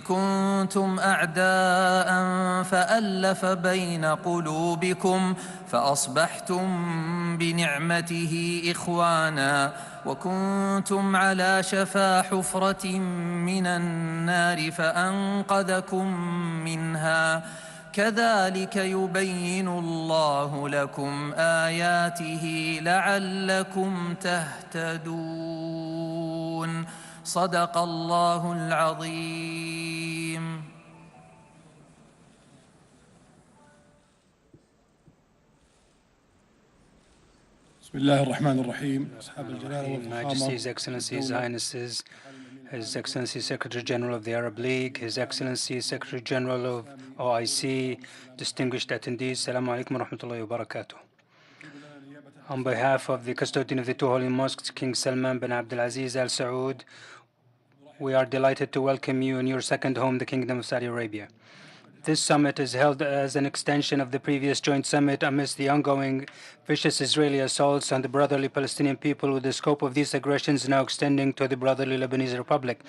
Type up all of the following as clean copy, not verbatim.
كنتم أعداء فألف بين قلوبكم فأصبحتم بنعمته إخوانا وكنتم على شفا حفرة من النار فأنقذكم منها كذلك يبين الله لكم آياته لعلكم تهتدون صدق الله العظيم. بسم الله الرحمن الرحيم. أصحاب الجلالة والفخامة. Majesties, Excellencies, Highnesses, His Excellency Secretary General of the Arab League, His Excellency Secretary General of OIC, distinguished attendees, Assalamu alaikum wa rahmatullahi wa barakatuh. On behalf of the custodian of the two holy mosques, King Salman bin Abdulaziz Al Saud, we are delighted to welcome you in your second home, the Kingdom of Saudi Arabia. This summit is held as an extension of the previous joint summit amidst the ongoing vicious Israeli assaults on the brotherly Palestinian people, with the scope of these aggressions now extending to the brotherly Lebanese Republic.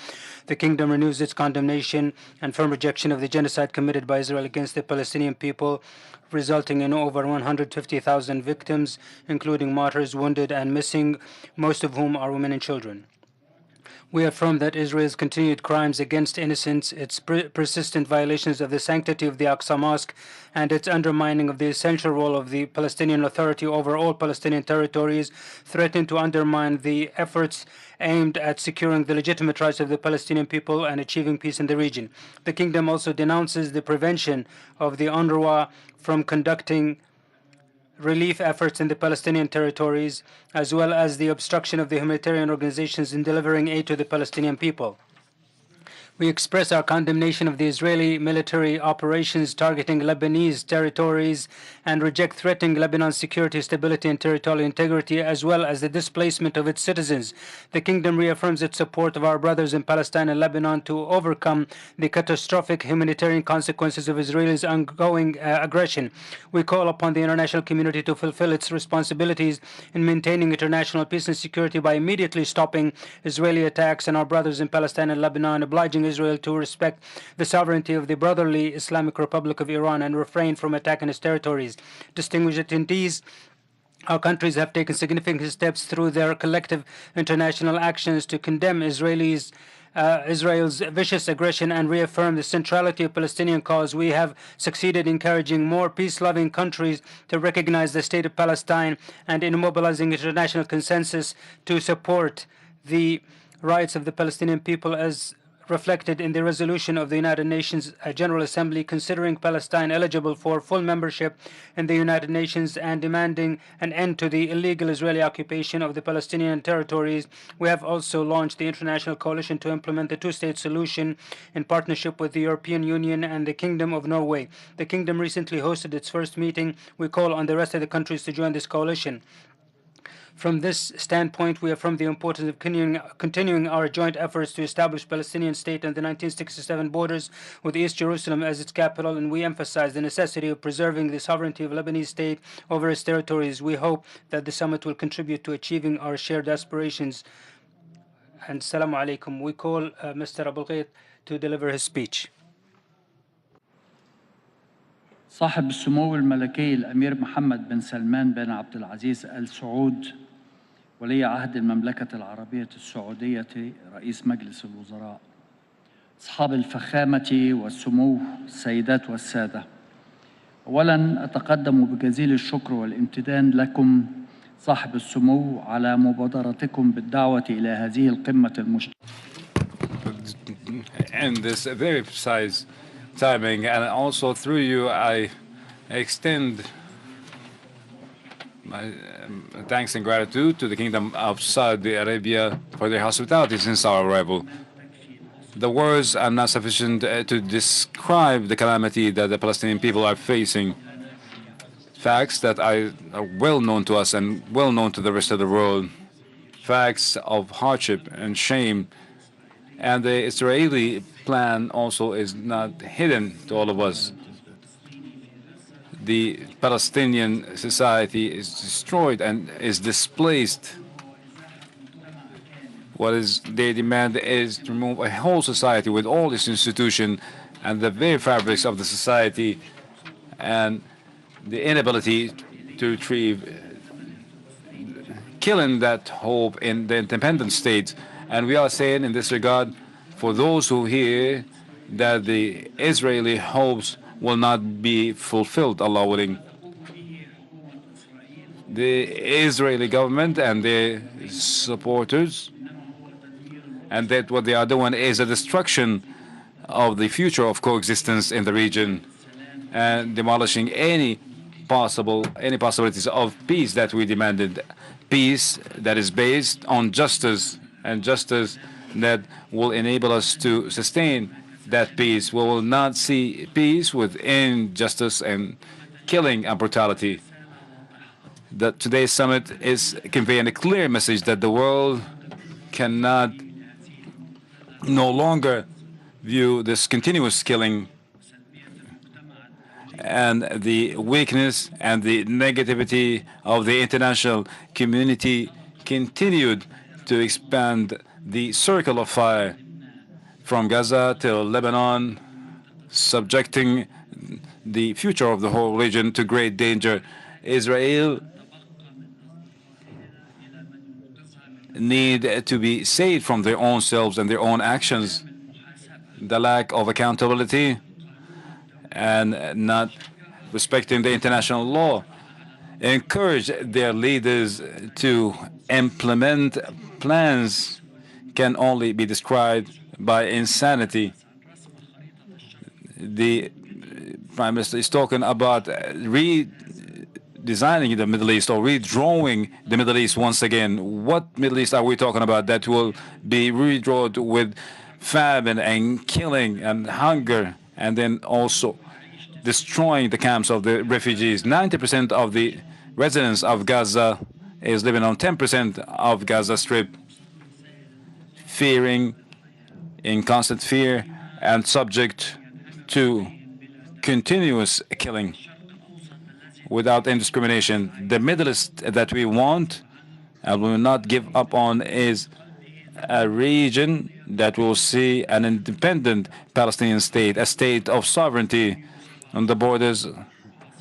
The Kingdom renews its condemnation and firm rejection of the genocide committed by Israel against the Palestinian people, resulting in over 150,000 victims, including martyrs, wounded, and missing, most of whom are women and children. We affirm that Israel's continued crimes against innocents, its persistent violations of the sanctity of the Aqsa Mosque, and its undermining of the essential role of the Palestinian Authority over all Palestinian territories threaten to undermine the efforts aimed at securing the legitimate rights of the Palestinian people and achieving peace in the region. The Kingdom also denounces the prevention of the UNRWA from conducting relief efforts in the Palestinian territories, as well as the obstruction of the humanitarian organizations in delivering aid to the Palestinian people. We express our condemnation of the Israeli military operations targeting Lebanese territories and reject threatening Lebanon's security, stability, and territorial integrity, as well as the displacement of its citizens. The Kingdom reaffirms its support of our brothers in Palestine and Lebanon to overcome the catastrophic humanitarian consequences of Israel's ongoing aggression. We call upon the international community to fulfill its responsibilities in maintaining international peace and security by immediately stopping Israeli attacks on our brothers in Palestine and Lebanon, obliging Israel to respect the sovereignty of the brotherly Islamic Republic of Iran and refrain from attacking its territories. Distinguished attendees, our countries have taken significant steps through their collective international actions to condemn Israel's vicious aggression and reaffirm the centrality of the Palestinian cause. We have succeeded in encouraging more peace-loving countries to recognize the state of Palestine and in mobilizing international consensus to support the rights of the Palestinian people, as reflected in the resolution of the United Nations General Assembly considering Palestine eligible for full membership in the United Nations and demanding an end to the illegal Israeli occupation of the Palestinian territories. We have also launched the International Coalition to implement the two-state solution in partnership with the European Union and the Kingdom of Norway. The Kingdom recently hosted its first meeting. We call on the rest of the countries to join this coalition. From this standpoint, we affirm the importance of continuing our joint efforts to establish Palestinian state and the 1967 borders with East Jerusalem as its capital, and we emphasize the necessity of preserving the sovereignty of Lebanese state over its territories. We hope that the summit will contribute to achieving our shared aspirations. And Assalamu alaikum. We call Mr. Abul Ghait to deliver his speech. صاحب السمو الملكي الأمير محمد بن سلمان بن عبد العزيز آل سعود ولي عهد المملكة العربية السعودية رئيس مجلس الوزراء، أصحاب الفخامة والسمو السيدات والسادة، أولاً أتقدم بجزيل الشكر والامتنان لكم صاحب السمو على مبادرتكم بالدعوة إلى هذه القمة المشتركة. And this very precise timing, and also through you I extend my thanks and gratitude to the Kingdom of Saudi Arabia for their hospitality since our arrival. The words are not sufficient to describe the calamity that the Palestinian people are facing. Facts that are well known to us and well known to the rest of the world. Facts of hardship and shame. And the Israeli plan also is not hidden to all of us. The Palestinian society is destroyed and is displaced. What is their demand is to remove a whole society with all its institutions and the very fabrics of the society, and the inability to retrieve, killing that hope in the independent states. And we are saying in this regard, for those who hear that the Israeli hopes will not be fulfilled, Allah willing, the Israeli government and their supporters, and that what they are doing is a destruction of the future of coexistence in the region, and demolishing any possibilities of peace that we demanded, peace that is based on justice, and justice that will enable us to sustain that peace. We will not see peace with injustice and killing and brutality. That today's summit is conveying a clear message that the world cannot no longer view this continuous killing and the weakness and the negativity of the international community continued to expand the circle of fire from Gaza till Lebanon, subjecting the future of the whole region to great danger. Israel need to be saved from their own selves and their own actions. The lack of accountability and not respecting the international law encourage their leaders to implement plans can only be described by insanity. The Prime Minister is talking about redesigning the Middle East or redrawing the Middle East once again. What Middle East are we talking about that will be redrawn with famine and killing and hunger, and then also destroying the camps of the refugees? 90% of the residents of Gaza is living on 10% of Gaza Strip, fearing, in constant fear, and subject to continuous killing without any discrimination. The Middle East that we want and will not give up on is a region that will see an independent Palestinian state, a state of sovereignty on the borders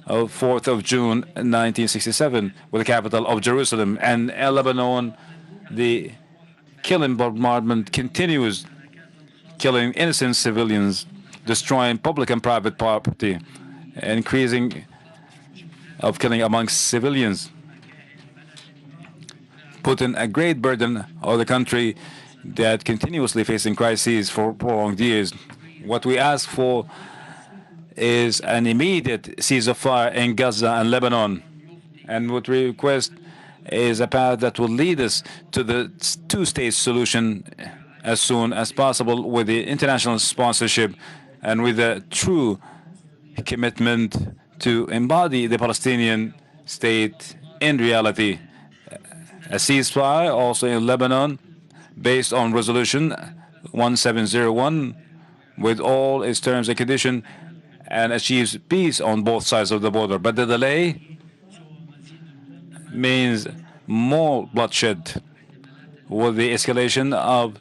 of 4th of June 1967, with the capital of Jerusalem. And in Lebanon, the killing bombardment continues, killing innocent civilians, destroying public and private property, increasing of killing amongst civilians, putting a great burden on the country that continuously facing crises for prolonged years. What we ask for is an immediate ceasefire in Gaza and Lebanon. And what we request is a path that will lead us to the two-state solution as soon as possible, with the international sponsorship and with a true commitment to embody the Palestinian state in reality. A ceasefire also in Lebanon based on resolution 1701 with all its terms and conditions, and achieves peace on both sides of the border. But the delay means more bloodshed with the escalation of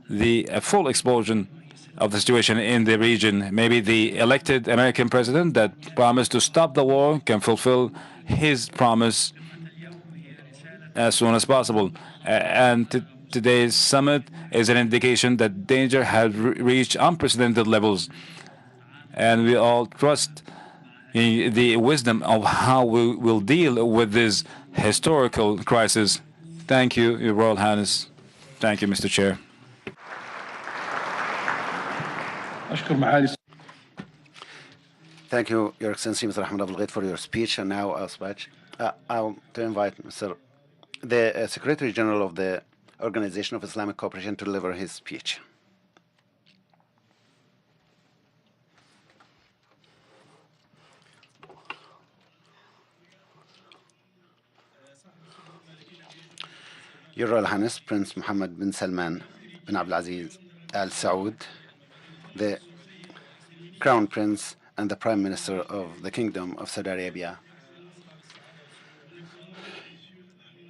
the full explosion of the situation in the region. Maybe the elected American president that promised to stop the war can fulfill his promise as soon as possible. And today's summit is an indication that danger has reached unprecedented levels. And we all trust in the wisdom of how we will deal with this historical crisis. Thank you, Your Royal Highness. Thank you, Mr. Chair. Thank you, Your Excellency, Mr. Ahmed Abdul Ghait, for your speech. And now I'll to invite the Secretary General of the Organization of Islamic Cooperation to deliver his speech. Your Royal Highness, Prince Mohammed bin Salman bin Abdulaziz Al Saud, the Crown Prince and the Prime Minister of the Kingdom of Saudi Arabia,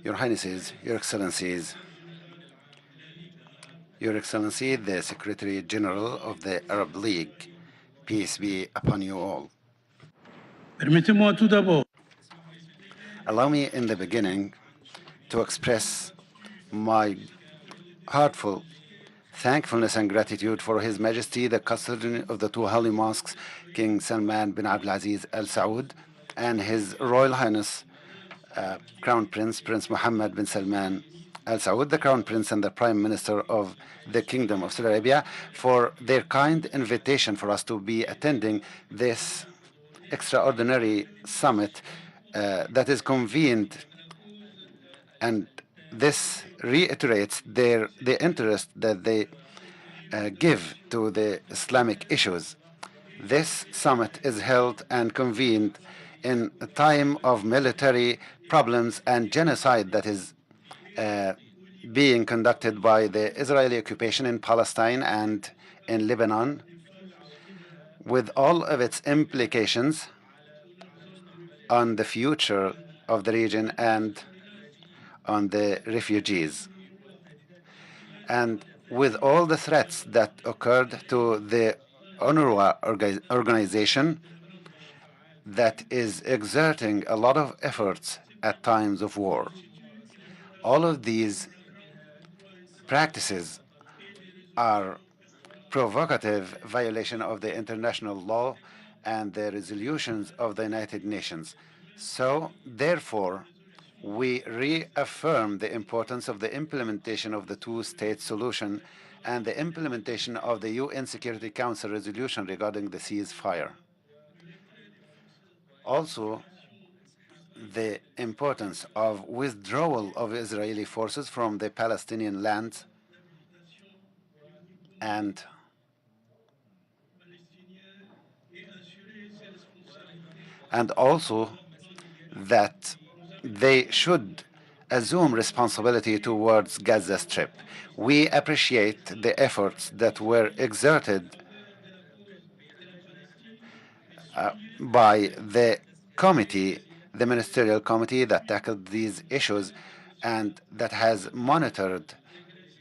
Your Highnesses, Your Excellencies, Your Excellency, the Secretary General of the Arab League, peace be upon you all. Permettez-moi tout d'abord Allow me in the beginning to express my heartfelt thankfulness and gratitude for His Majesty, the custodian of the two holy mosques, King Salman bin Abdulaziz Al Saud, and His Royal Highness, Crown Prince, Prince Mohammed bin Salman Al Saud, the Crown Prince and the Prime Minister of the Kingdom of Saudi Arabia, for their kind invitation for us to be attending this extraordinary summit that is convened, and this reiterates the interest that they give to the Islamic issues. This summit is held and convened in a time of military problems and genocide that is being conducted by the Israeli occupation in Palestine and in Lebanon, with all of its implications on the future of the region and on the refugees, and with all the threats that occurred to the UNRWA organization that is exerting a lot of efforts at times of war. All of these practices are provocative violation of the international law and the resolutions of the United Nations. So, therefore, we reaffirm the importance of the implementation of the two-state solution and the implementation of the UN Security Council resolution regarding the ceasefire. Also, the importance of withdrawal of Israeli forces from the Palestinian lands, and also that they should assume responsibility towards Gaza Strip. We appreciate the efforts that were exerted by the committee, the ministerial committee that tackled these issues and that has monitored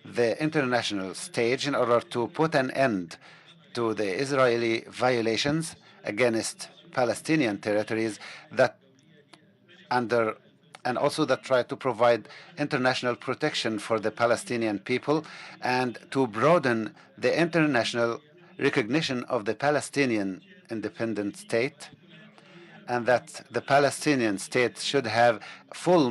the international stage in order to put an end to the Israeli violations against Palestinian territories and also that try to provide international protection for the Palestinian people and to broaden the international recognition of the Palestinian independent state, and that the Palestinian state should have full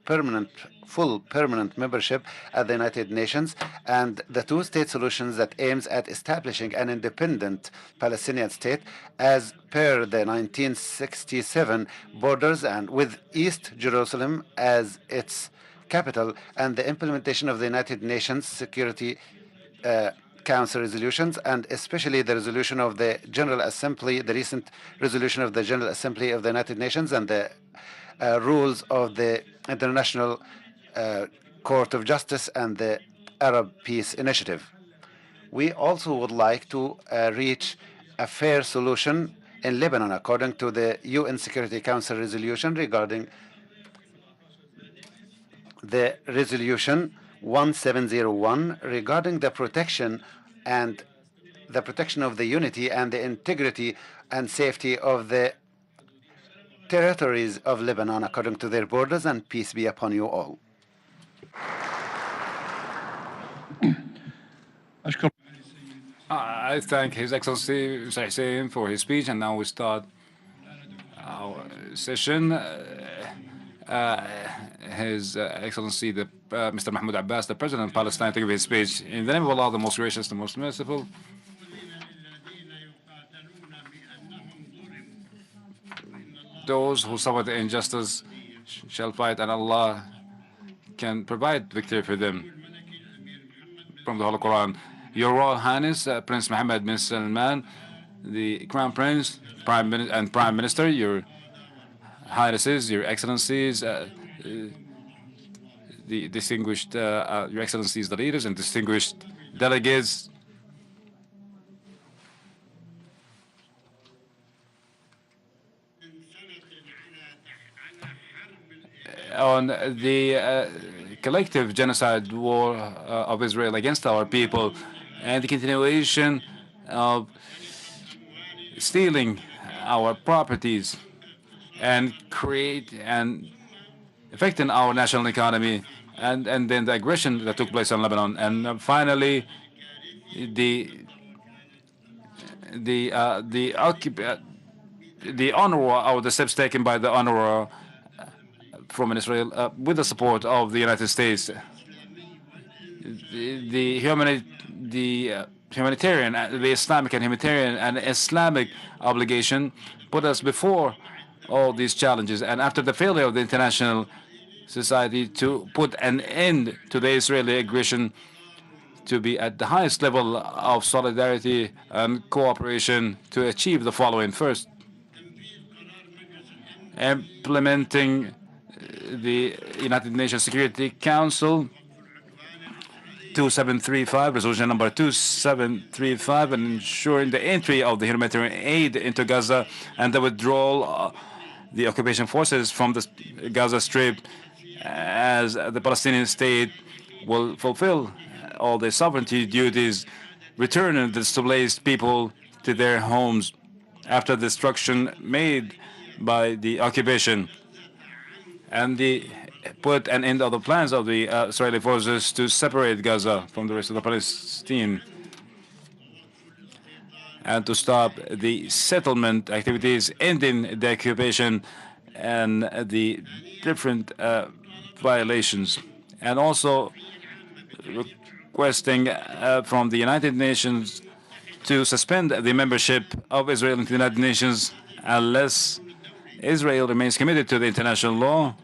permanent membership at the United Nations, and the two-state solutions that aims at establishing an independent Palestinian state as per the 1967 borders and with East Jerusalem as its capital, and the implementation of the United Nations Security Council resolutions, and especially the resolution of the General Assembly, the recent resolution of the General Assembly of the United Nations, and the rules of the International Court of Justice and the Arab Peace Initiative. We also would like to reach a fair solution in Lebanon according to the UN Security Council resolution regarding the resolution 1701 regarding the protection of the unity and the integrity and safety of the territories of Lebanon according to their borders, and peace be upon you all. I thank His Excellency Mr. Hussein for his speech, and now we start our session. His Excellency Mr. Mahmoud Abbas, the President of Palestine, to give his speech. In the name of Allah, the most gracious, the most merciful. Those who suffer the injustice shall fight, and Allah can provide victory for them. From the Holy Quran, Your Royal Highness Prince Mohammed bin Salman, the Crown Prince, Prime Minister, Your Highnesses, Your Excellencies, the distinguished, Your Excellencies, the leaders and distinguished delegates. On the collective genocide war of Israel against our people, and the continuation of stealing our properties and affecting our national economy, and then the aggression that took place in Lebanon, and finally the UNRWA, or the steps taken by the UNRWA from Israel with the support of the United States. The humanitarian, the Islamic and humanitarian and Islamic obligation put us before all these challenges, and after the failure of the international society to put an end to the Israeli aggression, to be at the highest level of solidarity and cooperation to achieve the following. First, implementing the United Nations Security Council 2735, resolution number 2735, and ensuring the entry of the humanitarian aid into Gaza and the withdrawal the occupation forces from the Gaza Strip, as the Palestinian state will fulfill all their sovereignty duties, returning the displaced people to their homes after the destruction made by the occupation, and put an end of the plans of the Israeli forces to separate Gaza from the rest of the Palestine, and to stop the settlement activities, ending the occupation and the different violations, and also requesting from the United Nations to suspend the membership of Israel in the United Nations unless Israel remains committed to the international law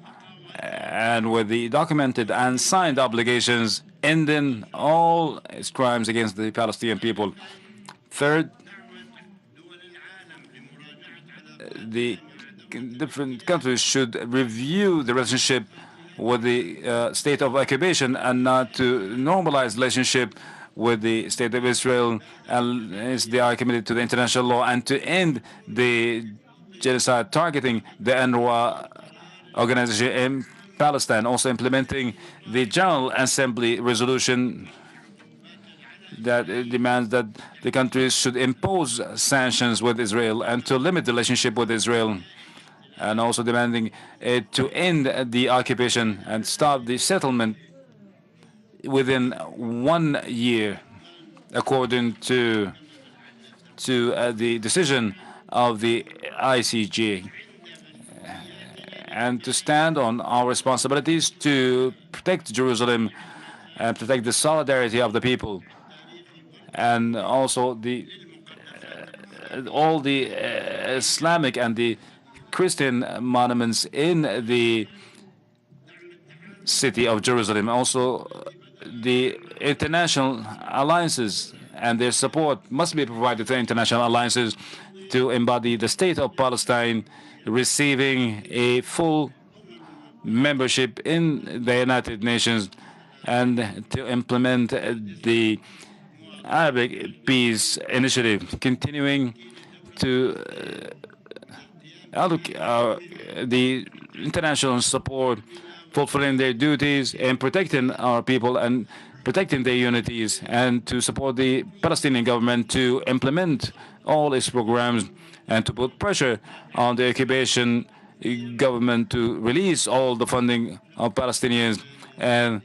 and with the documented and signed obligations ending all its crimes against the Palestinian people. Third, the different countries should review the relationship with the state of occupation and not to normalize relationship with the state of Israel, as they are committed to the international law, and to end the genocide targeting the UNRWA organization in Palestine. Also implementing the General Assembly resolution that demands that the countries should impose sanctions with Israel and to limit the relationship with Israel, and also demanding it to end the occupation and stop the settlement within 1 year, according to the decision of the ICJ, and to stand on our responsibilities to protect Jerusalem and protect the solidarity of the people, and also all the Islamic and the Christian monuments in the city of Jerusalem. Also, the international alliances and their support must be provided to international alliances to embody the state of Palestine receiving a full membership in the United Nations, and to implement the Arabic Peace Initiative, continuing to the international support, fulfilling their duties and protecting our people and protecting their unities, and to support the Palestinian government to implement all its programs and to put pressure on the occupation government to release all the funding of Palestinians and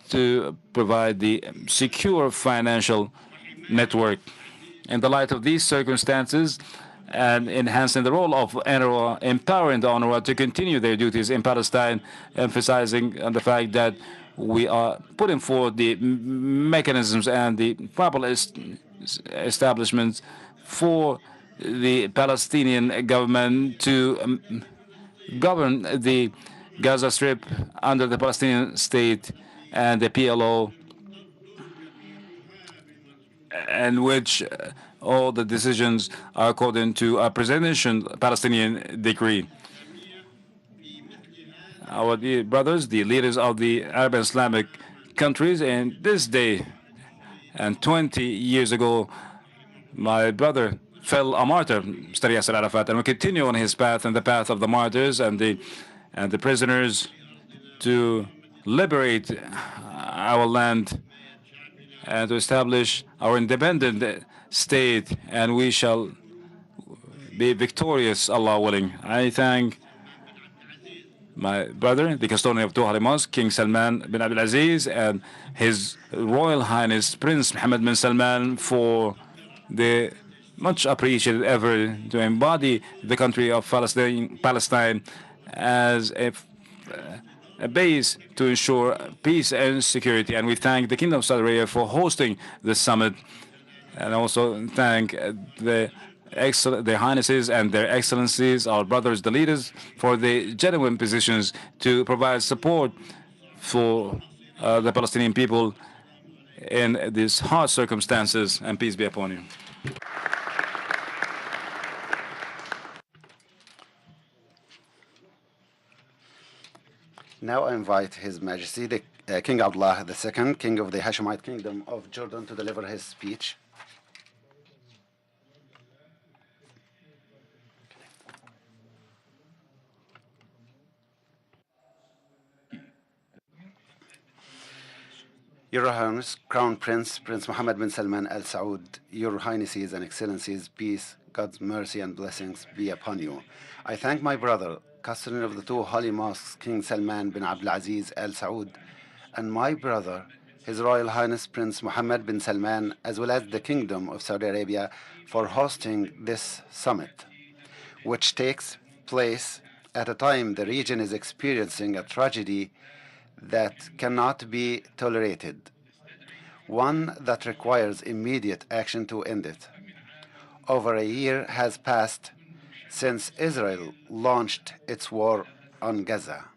to provide the secure financial network. In the light of these circumstances, and enhancing the role of UNRWA, empowering the UNRWA to continue their duties in Palestine, emphasizing on the fact that we are putting forth the mechanisms and the proper establishments for the Palestinian government to govern the Gaza Strip under the Palestinian state and the PLO, in which all the decisions are according to a presidential Palestinian decree. Our dear brothers, the leaders of the Arab and Islamic countries, and this day and 20 years ago, my brother fell a martyr, Mr. Yasser Arafat, and we continue on his path and the path of the martyrs and the prisoners to liberate our land and to establish our independent state, and we shall be victorious, Allah willing. I thank my brother, the custodian of two Holy Mosques, King Salman bin Abdul Aziz, and His Royal Highness Prince Mohammed bin Salman for the much appreciated effort to embody the country of Palestine as a base to ensure peace and security. And we thank the Kingdom of Saudi Arabia for hosting the summit, and also thank their Highnesses and their Excellencies, our brothers, the leaders, for the genuine positions to provide support for the Palestinian people in these hard circumstances, and peace be upon you. Now I invite His Majesty, the King Abdullah II, King of the Hashemite Kingdom of Jordan, to deliver his speech. Your Highness, Crown Prince, Prince Mohammed bin Salman Al Saud, Your Highnesses and Excellencies, peace, God's mercy and blessings be upon you. I thank my brother, custodian of the two Holy Mosques, King Salman bin Abdul Aziz Al Saud, and my brother, His Royal Highness Prince Mohammed bin Salman, as well as the Kingdom of Saudi Arabia, for hosting this summit, which takes place at a time the region is experiencing a tragedy that cannot be tolerated, one that requires immediate action to end it. Over a year has passed since Israel launched its war on Gaza.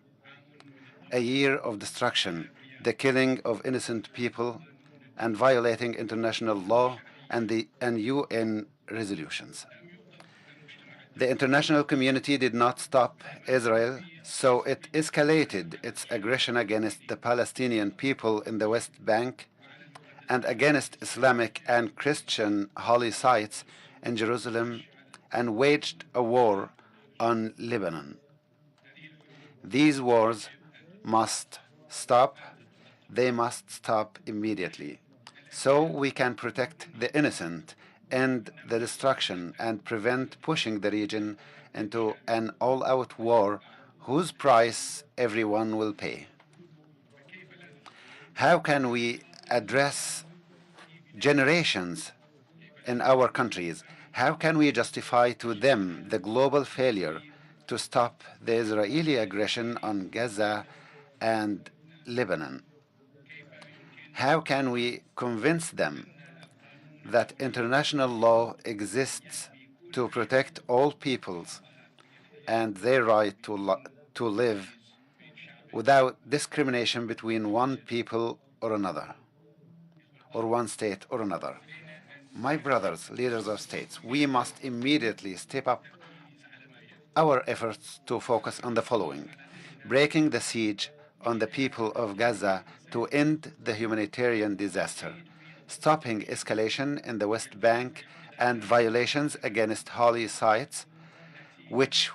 A year of destruction, the killing of innocent people, and violating international law and UN resolutions. The international community did not stop Israel, so it escalated its aggression against the Palestinian people in the West Bank and against Islamic and Christian holy sites in Jerusalem, and waged a war on Lebanon. These wars must stop. They must stop immediately, so we can protect the innocent, end the destruction, and prevent pushing the region into an all-out war whose price everyone will pay. How can we address generations in our countries? How can we justify to them the global failure to stop the Israeli aggression on Gaza and Lebanon? How can we convince them that international law exists to protect all peoples and their right to live without discrimination between one people or another, or one state or another? My brothers, leaders of states, we must immediately step up our efforts to focus on the following: breaking the siege on the people of Gaza to end the humanitarian disaster, stopping escalation in the West Bank and violations against holy sites, which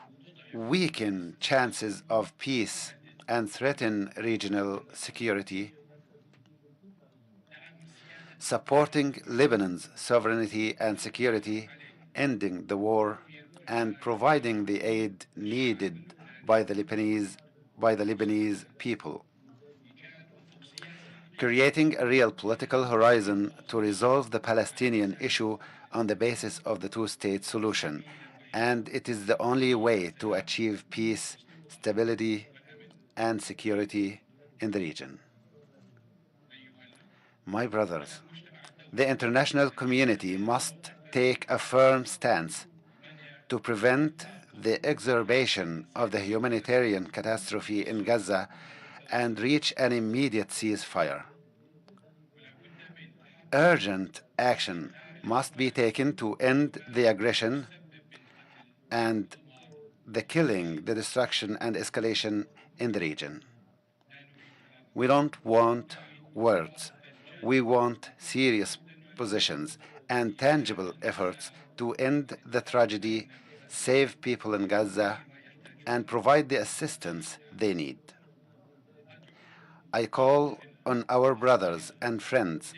weaken chances of peace and threaten regional security, supporting Lebanon's sovereignty and security, ending the war, and providing the aid needed by the Lebanese people, creating a real political horizon to resolve the Palestinian issue on the basis of the two-state solution. And it is the only way to achieve peace, stability, and security in the region. My brothers, the international community must take a firm stance to prevent the exacerbation of the humanitarian catastrophe in Gaza and reach an immediate ceasefire. Urgent action must be taken to end the aggression and the killing, the destruction, and escalation in the region. We don't want words. We want serious positions and tangible efforts to end the tragedy, save people in Gaza, and provide the assistance they need. I call on our brothers and friends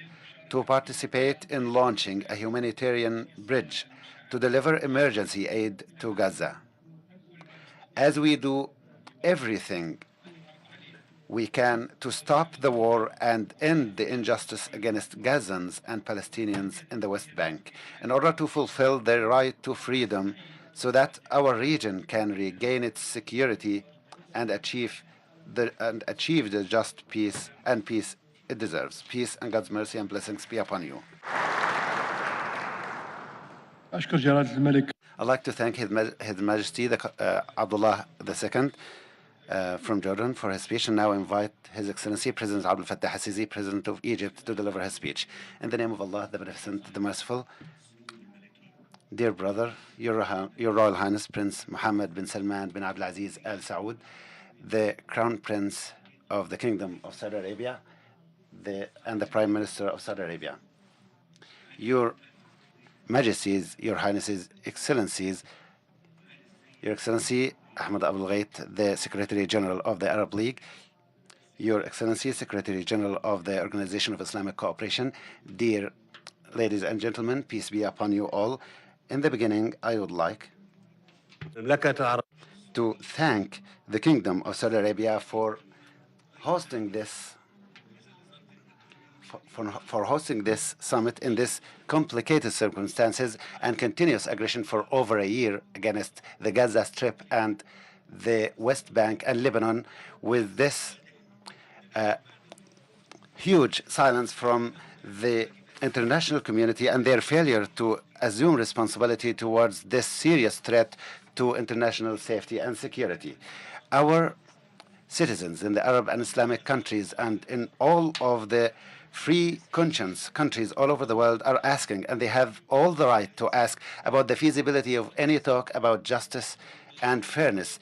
to participate in launching a humanitarian bridge to deliver emergency aid to Gaza. As we do everything we can to stop the war and end the injustice against Gazans and Palestinians in the West Bank, in order to fulfill their right to freedom so that our region can regain its security and achieve the just peace it deserves. Peace and God's mercy and blessings be upon you. أشكر جلالة الملك. I'd like to thank His Majesty Abdullah II from Jordan for his speech, and now invite His Excellency President Abdel Fattah al-Sisi, President of Egypt, to deliver his speech. In the name of Allah, the Beneficent, the Merciful, dear brother, Your Royal Highness Prince Mohammed bin Salman bin Abdul Aziz Al Saud, the Crown Prince of the Kingdom of Saudi Arabia, and the Prime Minister of Saudi Arabia. Your Majesties, Your Highnesses, Excellencies, Your Excellency Ahmed Abul Ghait, the Secretary General of the Arab League, Your Excellency Secretary General of the Organization of Islamic Cooperation, dear ladies and gentlemen, peace be upon you all. In the beginning, I would like to thank the Kingdom of Saudi Arabia for hosting this summit in this complicated circumstances and continuous aggression for over a year against the Gaza Strip and the West Bank and Lebanon, with this huge silence from the international community and their failure to assume responsibility towards this serious threat to international safety and security. Our citizens in the Arab and Islamic countries and in all of the free conscience countries all over the world are asking, and they have all the right to ask, about the feasibility of any talk about justice and fairness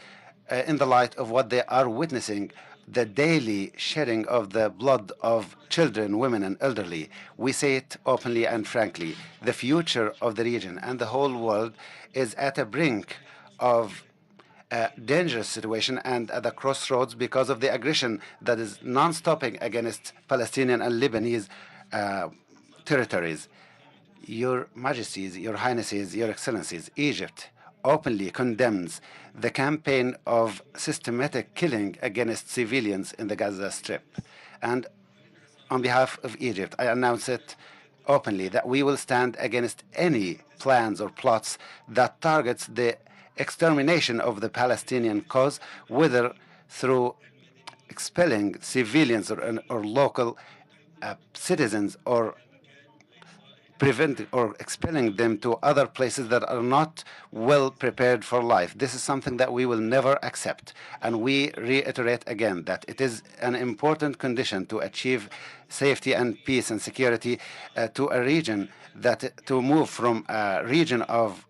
in the light of what they are witnessing, the daily shedding of the blood of children, women, and elderly. We say it openly and frankly. The future of the region and the whole world is at a brink of a dangerous situation and at the crossroads because of the aggression that is non-stopping against Palestinian and Lebanese territories. Your Majesties, Your Highnesses, Your Excellencies, Egypt openly condemns the campaign of systematic killing against civilians in the Gaza Strip. And on behalf of Egypt, I announce it openly that we will stand against any plans or plots that targets the extermination of the Palestinian cause, whether through expelling civilians or local citizens, or preventing or expelling them to other places that are not well prepared for life. This is something that we will never accept. And we reiterate again that it is an important condition to achieve safety and peace and security to a region, to move from a region of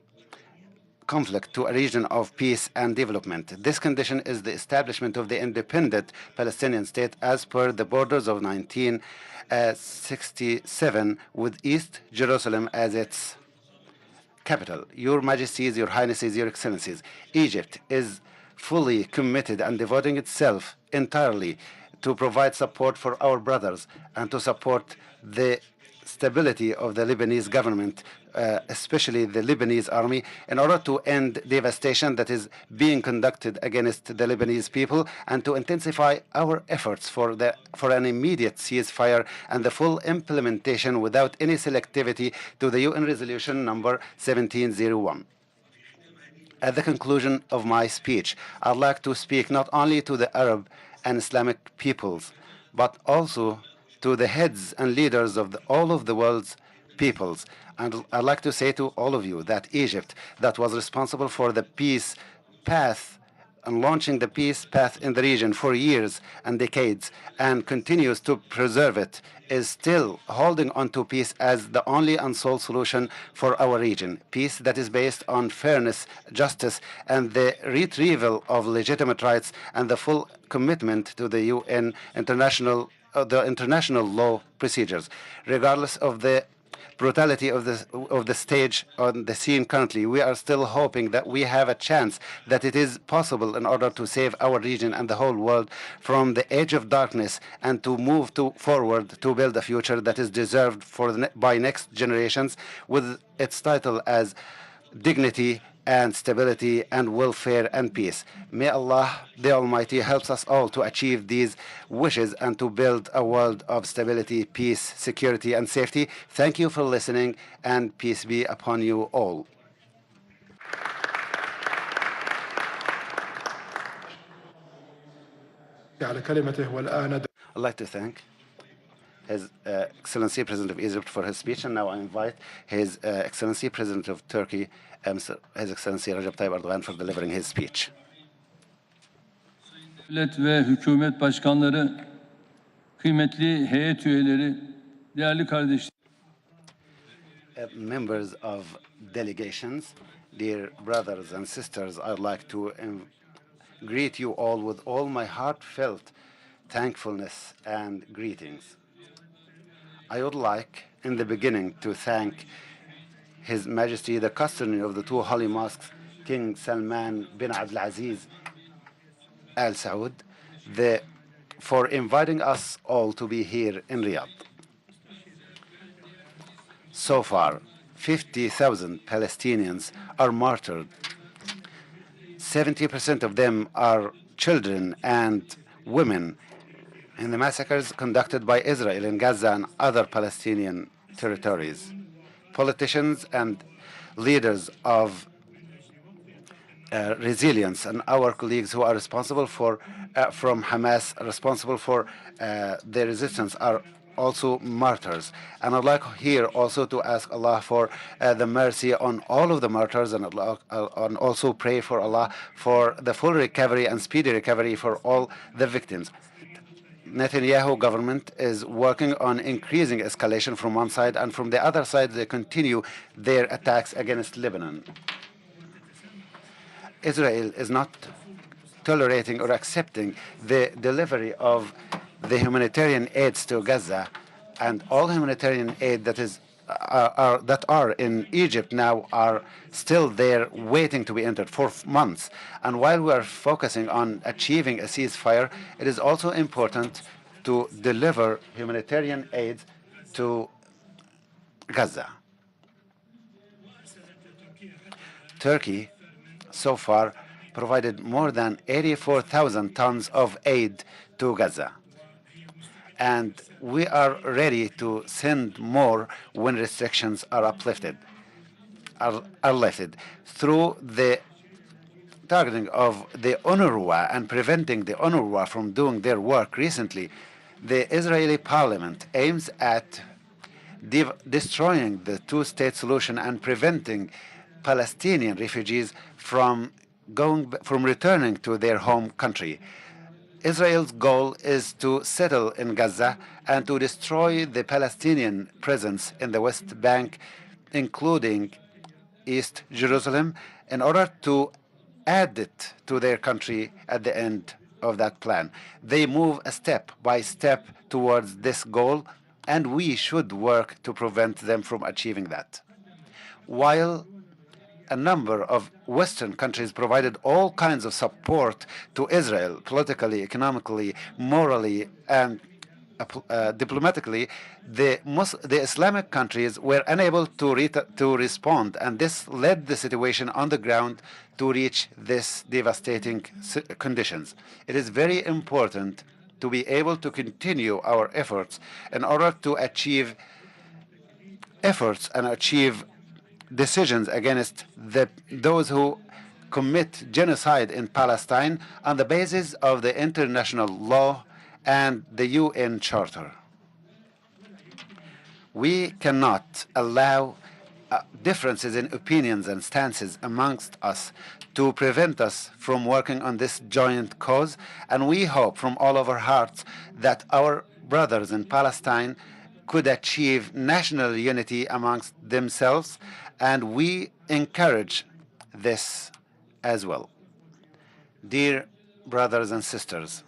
conflict to a region of peace and development. This condition is the establishment of the independent Palestinian state as per the borders of 1967, with East Jerusalem as its capital. Your Majesties, Your Highnesses, Your Excellencies, Egypt is fully committed and devoting itself entirely to provide support for our brothers and to support the stability of the Lebanese government, especially the Lebanese army, in order to end devastation that is being conducted against the Lebanese people, and to intensify our efforts for an immediate ceasefire and the full implementation without any selectivity to the UN resolution number 1701. At the conclusion of my speech, I'd like to speak not only to the Arab and Islamic peoples, but also to the heads and leaders of all of the world's peoples. And I'd like to say to all of you that Egypt, that was responsible for the peace path and launching the peace path in the region for years and decades, and continues to preserve it, is still holding on to peace as the only and sole solution for our region. Peace that is based on fairness, justice, and the retrieval of legitimate rights, and the full commitment to the UN international law procedures, regardless of the brutality of the stage on the scene currently, we are still hoping that we have a chance that it is possible in order to save our region and the whole world from the age of darkness and to move forward to build a future that is deserved by next generations, with its title as dignity and stability and welfare and peace. May Allah the Almighty helps us all to achieve these wishes and to build a world of stability, peace, security and safety. Thank you for listening, and peace be upon you all. I'd like to thank His Excellency President of Egypt for his speech, and now I invite His Excellency President of Turkey, His Excellency Recep Tayyip Erdogan, for delivering his speech. Devlet ve hükümet başkanları, kıymetli heyet üyeleri, değerli kardeşlerim. Members of delegations, dear brothers and sisters, I'd like to greet you all with all my heartfelt thankfulness and greetings. I would like, in the beginning, to thank His Majesty, the custodian of the two holy mosques, King Salman bin Abdulaziz Al Saud, for inviting us all to be here in Riyadh. So far, 50,000 Palestinians are martyred. 70% of them are children and women in the massacres conducted by Israel in Gaza and other Palestinian territories. Politicians and leaders of resilience and our colleagues who are responsible for, from Hamas, responsible for the resistance, are also martyrs. And I'd like here also to ask Allah for the mercy on all of the martyrs, and also pray for Allah for the full recovery and speedy recovery for all the victims. Netanyahu government is working on increasing escalation from one side, and from the other side they continue their attacks against Lebanon. Israel is not tolerating or accepting the delivery of the humanitarian aids to Gaza, and all humanitarian aid that are in Egypt now are still there waiting to be entered for months. And while we are focusing on achieving a ceasefire, it is also important to deliver humanitarian aid to Gaza. Turkey so far provided more than 84,000 tons of aid to Gaza. And we are ready to send more when restrictions are lifted. Through the targeting of the UNRWA and preventing the UNRWA from doing their work recently, the Israeli parliament aims at destroying the two-state solution and preventing Palestinian refugees from returning to their home country. Israel's goal is to settle in Gaza and to destroy the Palestinian presence in the West Bank, including East Jerusalem, in order to add it to their country at the end of that plan. They move step by step towards this goal, and we should work to prevent them from achieving that. While a number of Western countries provided all kinds of support to Israel, politically, economically, morally, and diplomatically, the Islamic countries were unable to respond, and this led the situation on the ground to reach this devastating conditions. It is very important to be able to continue our efforts in order to achieve decisions against those who commit genocide in Palestine on the basis of the international law and the UN Charter. We cannot allow differences in opinions and stances amongst us to prevent us from working on this joint cause, and we hope from all of our hearts that our brothers in Palestine could achieve national unity amongst themselves, and we encourage this as well. Dear brothers and sisters,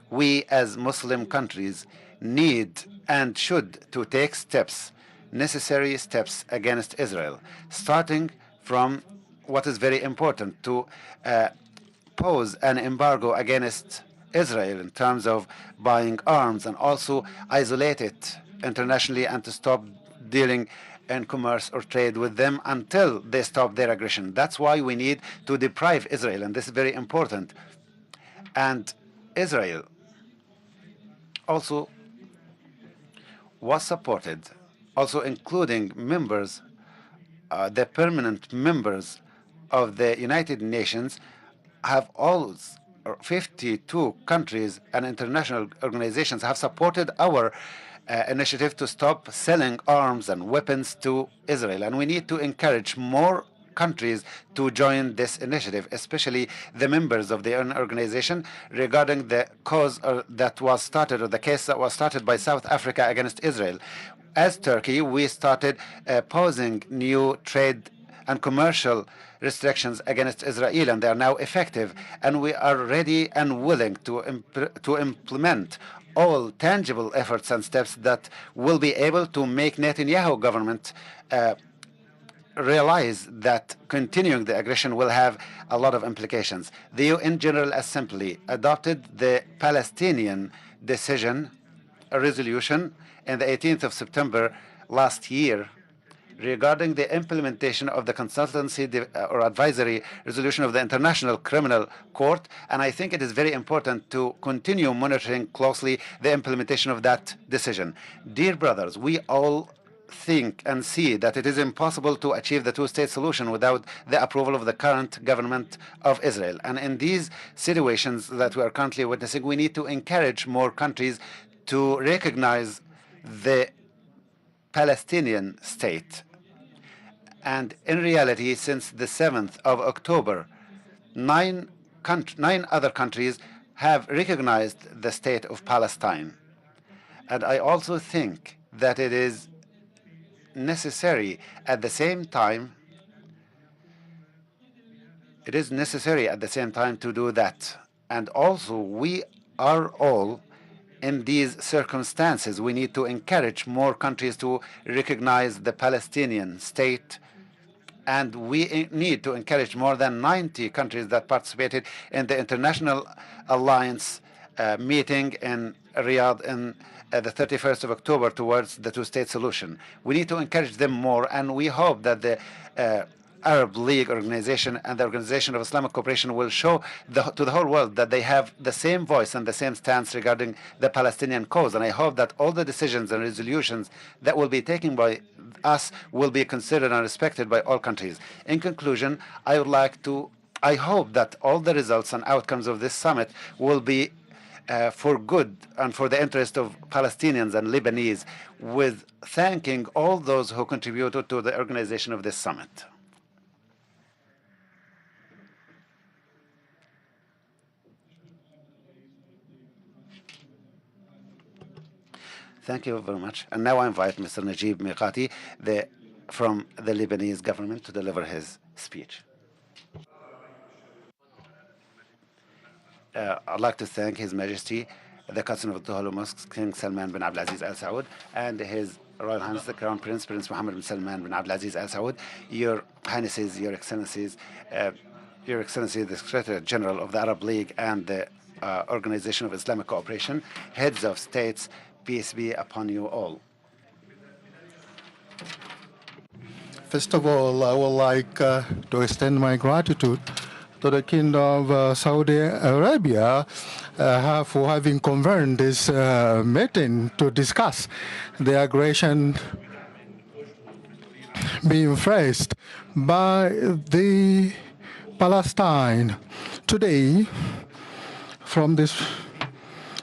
we as Muslim countries need and should to take steps necessary steps against Israel, starting from what is very important, to pose an embargo against Israel in terms of buying arms, and also isolate it internationally and to stop dealing in commerce or trade with them until they stop their aggression. That's why we need to deprive Israel, and this is very important. And Israel also was supported, also including members, the permanent members of the United Nations, have always 52 countries and international organizations have supported our initiative to stop selling arms and weapons to Israel. And we need to encourage more countries to join this initiative, especially the members of the organization, regarding the cause that was started, or the case that was started by South Africa against Israel. As Turkey, we started posing new trade and commercial restrictions against Israel, and they are now effective. And we are ready and willing to implement all tangible efforts and steps that will be able to make Netanyahu government realize that continuing the aggression will have a lot of implications. The UN General Assembly adopted the Palestinian decision, a resolution, on the 18th of September last year, regarding the implementation of the consultancy or advisory resolution of the International Criminal Court. And I think it is very important to continue monitoring closely the implementation of that decision. Dear brothers, we all think and see that it is impossible to achieve the two-state solution without the approval of the current government of Israel. And in these situations that we are currently witnessing, we need to encourage more countries to recognize the Palestinian state. And in reality, since the 7th of October, nine other countries have recognized the state of Palestine. And I also think that it is necessary at the same time to do that. And also, we are all in these circumstances. We need to encourage more countries to recognize the Palestinian state, and we need to encourage more than 90 countries that participated in the International Alliance meeting in Riyadh in the 31st of October towards the two-state solution. We need to encourage them more, and we hope that the Arab League organization and the Organization of Islamic Cooperation will show to the whole world that they have the same voice and the same stance regarding the Palestinian cause. And I hope that all the decisions and resolutions that will be taken by us will be considered and respected by all countries. In conclusion, I hope that all the results and outcomes of this summit will be for good and for the interest of Palestinians and Lebanese, with thanking all those who contributed to the organization of this summit. Thank you very much. And now I invite Mr. Najib Miqati from the Lebanese government to deliver his speech. I'd like to thank His Majesty, the Cousin of the Holy Mosque, King Salman bin Abdulaziz Al Saud, and His Royal Highness, the Crown Prince, Prince Mohammed bin Salman bin Abdulaziz Al Saud, Your Highnesses, Your Excellencies, the Secretary General of the Arab League and the Organization of Islamic Cooperation, heads of states, peace be upon you all. First of all, I would like to extend my gratitude to the Kingdom of Saudi Arabia for having convened this meeting to discuss the aggression being faced by the Palestine. Today, from this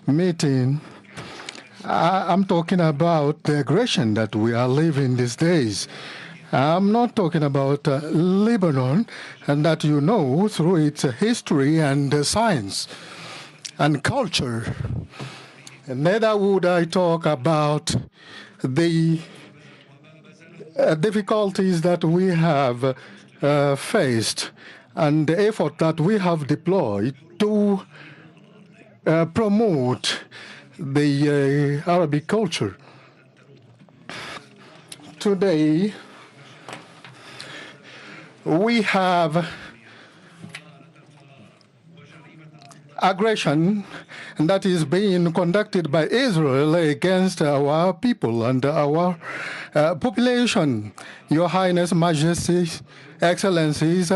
meeting, I'm talking about the aggression that we are living these days. I'm not talking about Lebanon, and that you know through its history and science and culture. And neither would I talk about the difficulties that we have faced and the effort that we have deployed to promote the Arabic culture. today we have aggression that is being conducted by Israel against our people and our population. Your Highness, Majesties, Excellencies,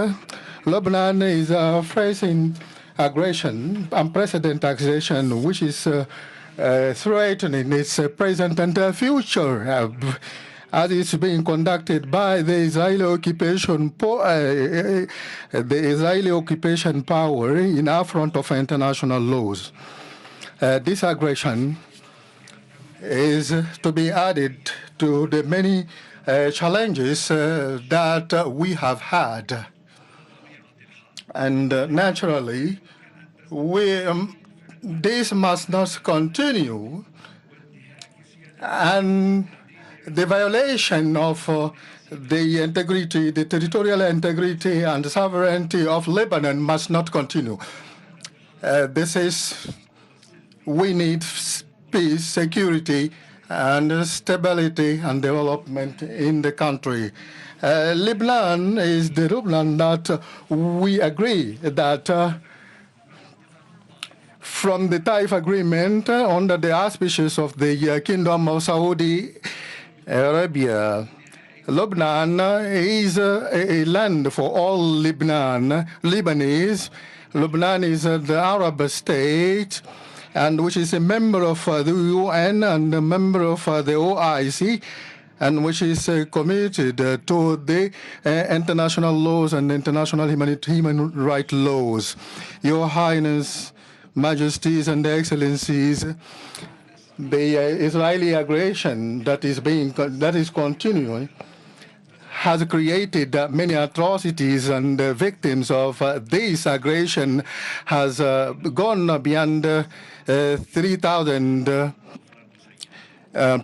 Lebanon is facing aggression, unprecedented aggression, which is threatening its present and future, as it's being conducted by the Israeli occupation power in affront of international laws. This aggression is to be added to the many challenges that we have had. And naturally, this must not continue, and the violation of the integrity, the territorial integrity and sovereignty of Lebanon must not continue. We need peace, security, and stability and development in the country. Lebanon is the Lebanon that we agree that from the Taif Agreement under the auspices of the Kingdom of Saudi Arabia, Lebanon is a land for all Lebanese. Lebanon is the Arab state, and which is a member of the UN and a member of the OIC, and which is committed to the international laws and international human rights laws. Your Highness, Majesties, and Excellencies, the Israeli aggression that is continuing has created many atrocities, and the victims of this aggression has gone beyond 3,000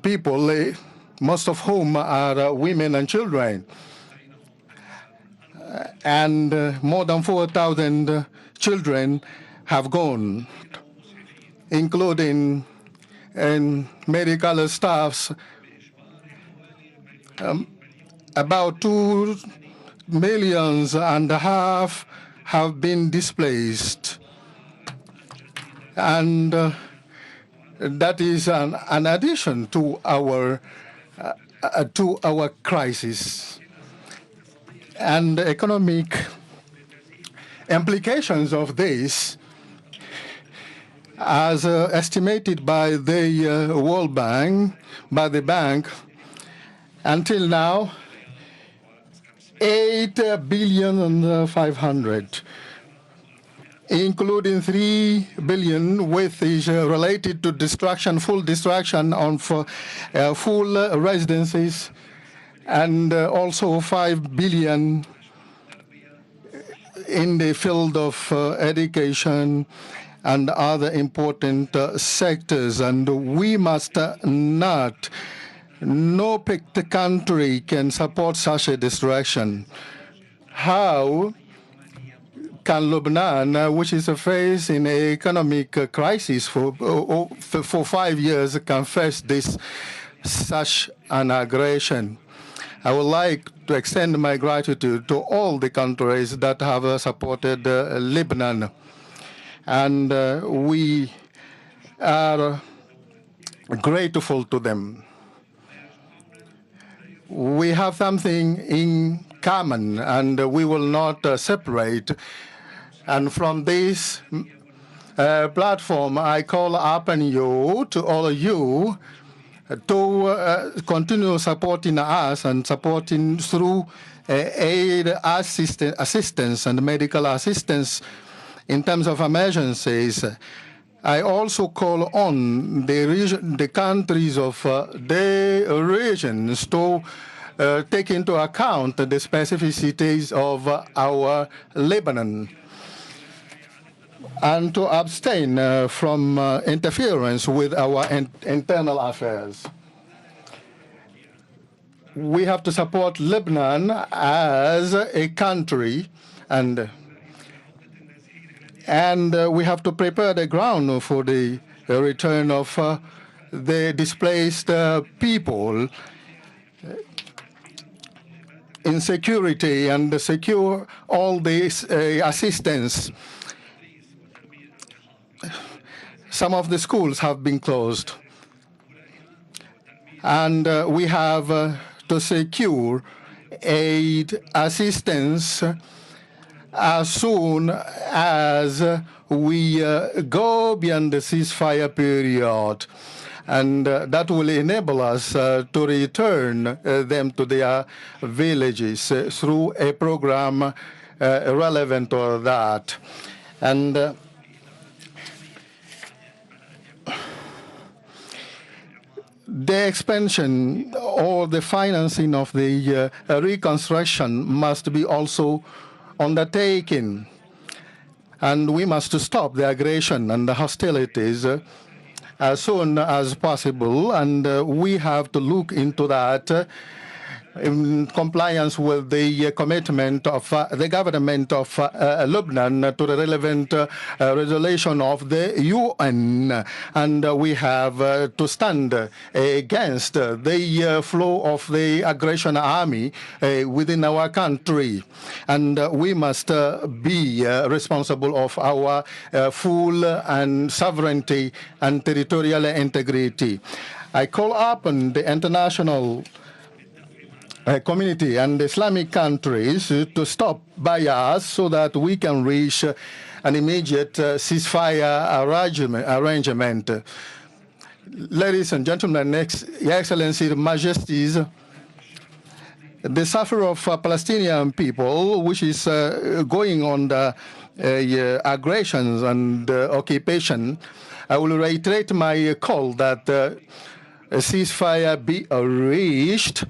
people, most of whom are women and children, and more than 4,000 children have gone, including medical staffs. About 2.5 million have been displaced, and that is an addition to our crisis. And the economic implications of this, as estimated by the World Bank, by the bank, until now, 8.5 billion, including 3 billion, which is related to destruction, full destruction of full residences, and also 5 billion in the field of education and other important sectors. And we must not, no country can support such a destruction. How can Lebanon, which is facing an economic crisis for 5 years, can face such an aggression? I would like to extend my gratitude to all the countries that have supported Lebanon. And we are grateful to them. We have something in common, and we will not separate. And from this platform, I call upon you, to all of you, to continue supporting us and supporting through aid assistance and medical assistance in terms of emergencies. I also call on the countries of the regions to take into account the specificities of our Lebanon and to abstain from interference with our internal affairs. We have to support Lebanon as a country, and we have to prepare the ground for the return of the displaced people. insecurity and secure all this assistance. Some of the schools have been closed. And we have to secure aid assistance as soon as we go beyond the ceasefire period. And that will enable us to return them to their villages through a program relevant to that. And the expansion or the financing of the reconstruction must be also undertaken. And we must stop the aggression and the hostilities as soon as possible. And we have to look into that in compliance with the commitment of the government of Lebanon to the relevant resolution of the UN. And we have to stand against the flow of the aggression army within our country. And we must be responsible of our full and sovereignty and territorial integrity. I call upon the international community and Islamic countries to stop bias so that we can reach an immediate ceasefire arrangement. Ladies and gentlemen, Your Excellency, Majesties, the suffer of Palestinian people, which is going on the aggressions and occupation, I will reiterate my call that a ceasefire be reached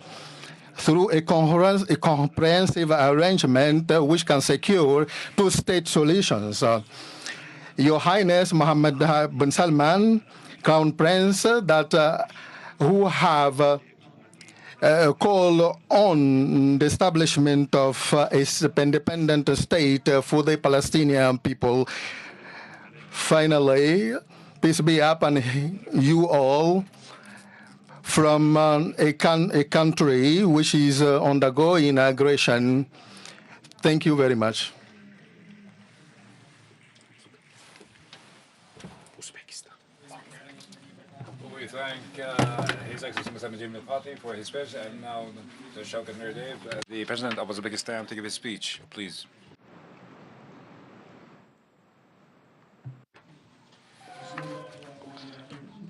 through a comprehensive arrangement which can secure two-state solutions. Your Highness Mohammed bin Salman, Crown Prince, that who have called on the establishment of an independent state for the Palestinian people. Finally, peace be upon you all, from a country which is undergoing aggression. Thank you very much. Uzbekistan. We thank His Excellency Mr. Najib Mikati for his speech, and now the Shaukat Mirdev, the President of Uzbekistan, to give his speech, please.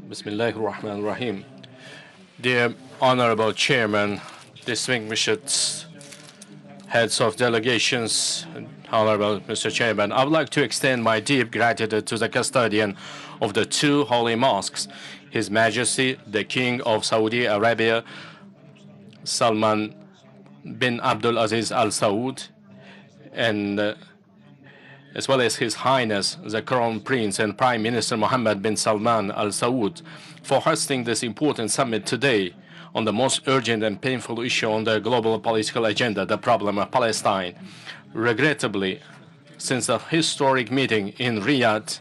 Bismillahir Rahmanir Rahim. Dear Honorable Chairman, distinguished heads of delegations, Honorable Mr. Chairman, I would like to extend my deep gratitude to the custodian of the two holy mosques, His Majesty, the King of Saudi Arabia, Salman bin Abdul Aziz Al Saud, and as well as His Highness, the Crown Prince and Prime Minister Mohammed bin Salman Al Saud, for hosting this important summit today on the most urgent and painful issue on the global political agenda, the problem of Palestine. Regrettably, since the historic meeting in Riyadh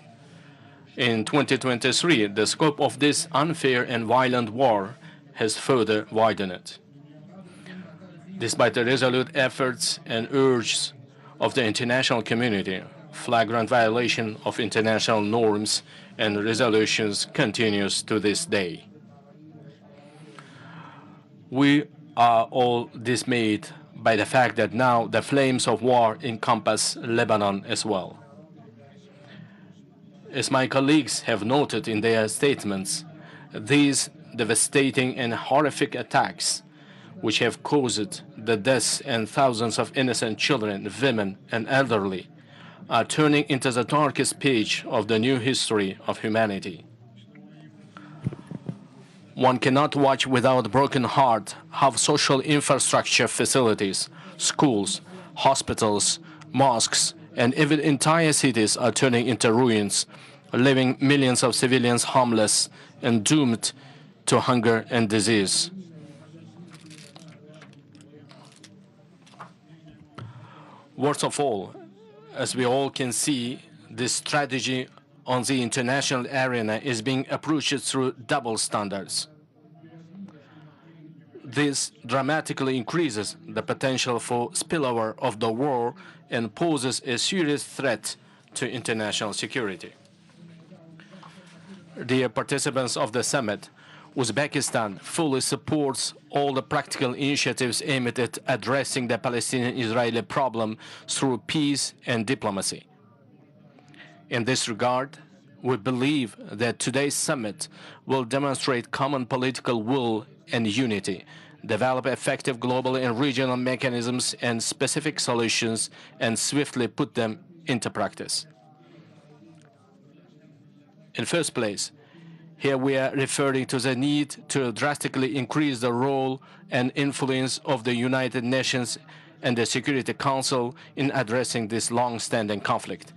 in 2023, the scope of this unfair and violent war has further widened. Despite the resolute efforts and urges of the international community, flagrant violation of international norms and resolutions continues to this day. We are all dismayed by the fact that now the flames of war encompass Lebanon as well. As my colleagues have noted in their statements, these devastating and horrific attacks, which have caused the deaths and thousands of innocent children, women, and elderly, are turning into the darkest page of the new history of humanity. One cannot watch without broken heart how social infrastructure facilities, schools, hospitals, mosques, and even entire cities are turning into ruins, leaving millions of civilians homeless and doomed to hunger and disease. Worst of all, as we all can see, this strategy on the international arena is being approached through double standards. This dramatically increases the potential for spillover of the war and poses a serious threat to international security. Dear participants of the summit, Uzbekistan fully supports all the practical initiatives aimed at addressing the Palestinian-Israeli problem through peace and diplomacy. In this regard, we believe that today's summit will demonstrate common political will and unity, develop effective global and regional mechanisms and specific solutions, and swiftly put them into practice. In the first place, here we are referring to the need to drastically increase the role and influence of the United Nations and the Security Council in addressing this long-standing conflict.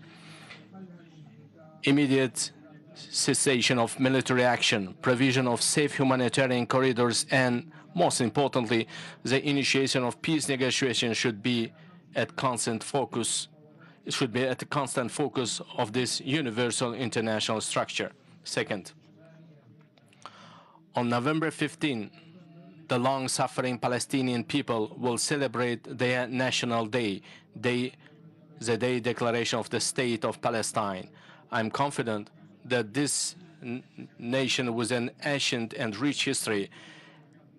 Immediate cessation of military action, provision of safe humanitarian corridors, and, most importantly, the initiation of peace negotiations should be at constant focus. It should be at the constant focus of this universal international structure. Second, on November 15, the long-suffering Palestinian people will celebrate their national day, the Day Declaration of the State of Palestine. I'm confident that this nation with an ancient and rich history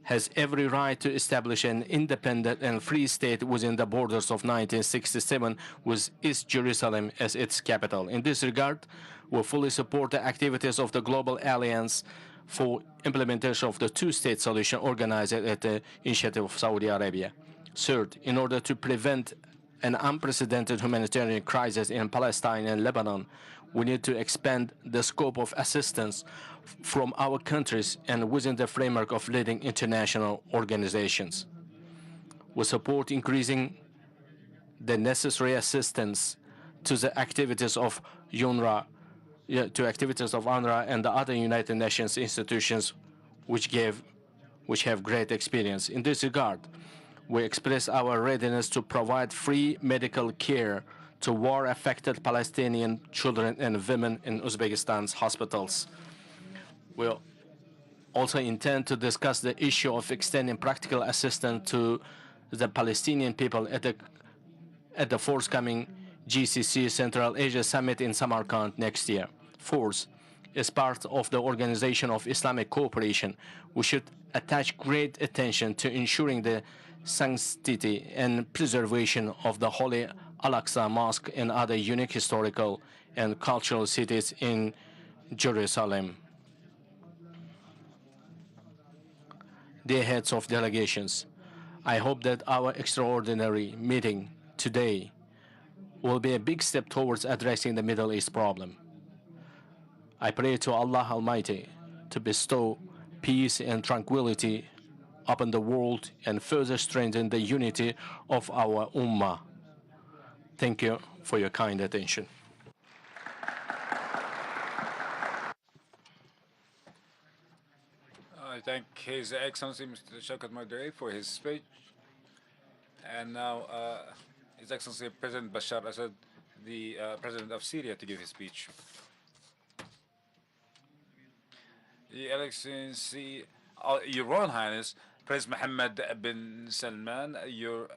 has every right to establish an independent and free state within the borders of 1967 with East Jerusalem as its capital. In this regard, we fully support the activities of the Global Alliance for implementation of the two-state solution organized at the initiative of Saudi Arabia. Third, in order to prevent an unprecedented humanitarian crisis in Palestine and Lebanon, we need to expand the scope of assistance from our countries and within the framework of leading international organizations. We support increasing the necessary assistance to the activities of UNRWA, and the other United Nations institutions which have great experience. In this regard, we express our readiness to provide free medical care to war-affected Palestinian children and women in Uzbekistan's hospitals. We also intend to discuss the issue of extending practical assistance to the Palestinian people at the forthcoming GCC Central Asia Summit in Samarkand next year. Fourth, as part of the Organization of Islamic Cooperation, we should attach great attention to ensuring the sanctity and preservation of the Holy Al-Aqsa Mosque and other unique historical and cultural cities in Jerusalem. Dear heads of delegations, I hope that our extraordinary meeting today will be a big step towards addressing the Middle East problem. I pray to Allah Almighty to bestow peace and tranquility upon the world and further strengthen the unity of our Ummah. Thank you for your kind attention. I thank His Excellency Mr. Shaukat Mardaei for his speech. And now His Excellency President Bashar Assad, the President of Syria, to give his speech. Your Excellency, Your Royal Highness, Prince Mohammed bin Salman, Your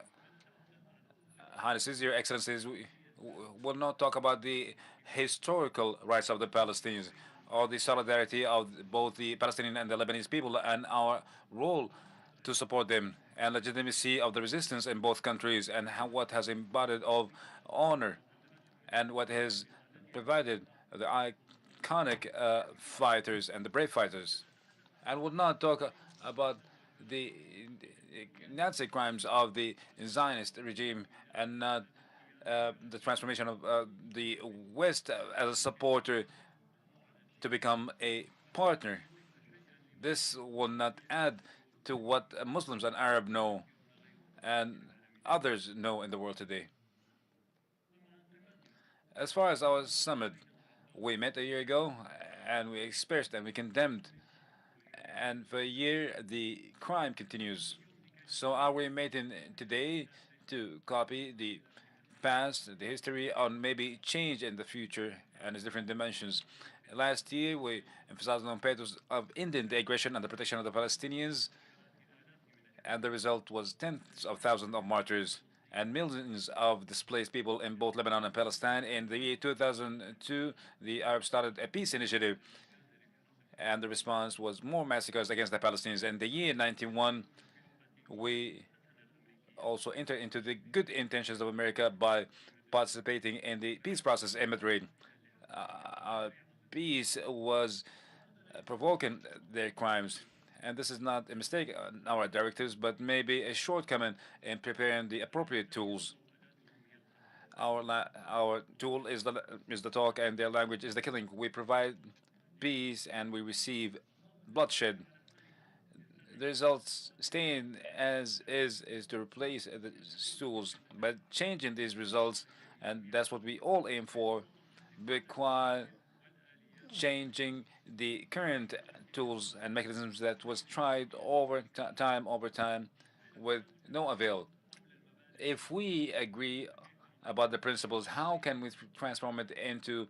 Highnesses, Your Excellencies, we will not talk about the historical rights of the Palestinians or the solidarity of both the Palestinian and the Lebanese people and our role to support them and legitimacy of the resistance in both countries and what has embodied of honor and what has provided the iconic fighters and the brave fighters, and would not talk about the Nazi crimes of the Zionist regime and not the transformation of the West as a supporter to become a partner. This will not add to what Muslims and Arabs know and others know in the world today. As far as our summit, we met a year ago and we expressed and we condemned, and for a year the crime continues. So are we meeting today to copy the past, the history, or maybe change in the future and its different dimensions? Last year we emphasized on purpose of ending the aggression and the protection of the Palestinians And the result was tens of thousands of martyrs and millions of displaced people in both Lebanon and Palestine. In the year 2002, the Arabs started a peace initiative, and the response was more massacres against the Palestinians. In the year 91, we also entered into the good intentions of America by participating in the peace process in Madrid. Peace was provoking their crimes. And this is not a mistake on our directives, but maybe a shortcoming in preparing the appropriate tools. Our tool is the talk, and their language is the killing. We provide peace, and we receive bloodshed. The results staying as is to replace the tools, but changing these results, and that's what we all aim for, require changing the current tools and mechanisms that was tried over time with no avail. If we agree about the principles, how can we transform it into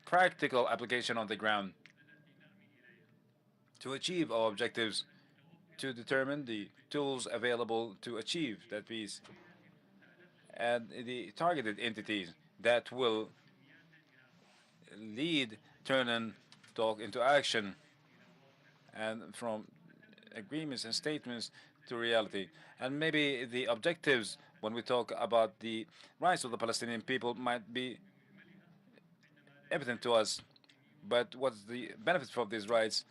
practical application on the ground to achieve our objectives, to determine the tools available to achieve that peace, and the targeted entities that will lead turning talk into action, and from agreements and statements to reality. And maybe the objectives when we talk about the rights of the Palestinian people might be evident to us, but what's the benefit from these rights?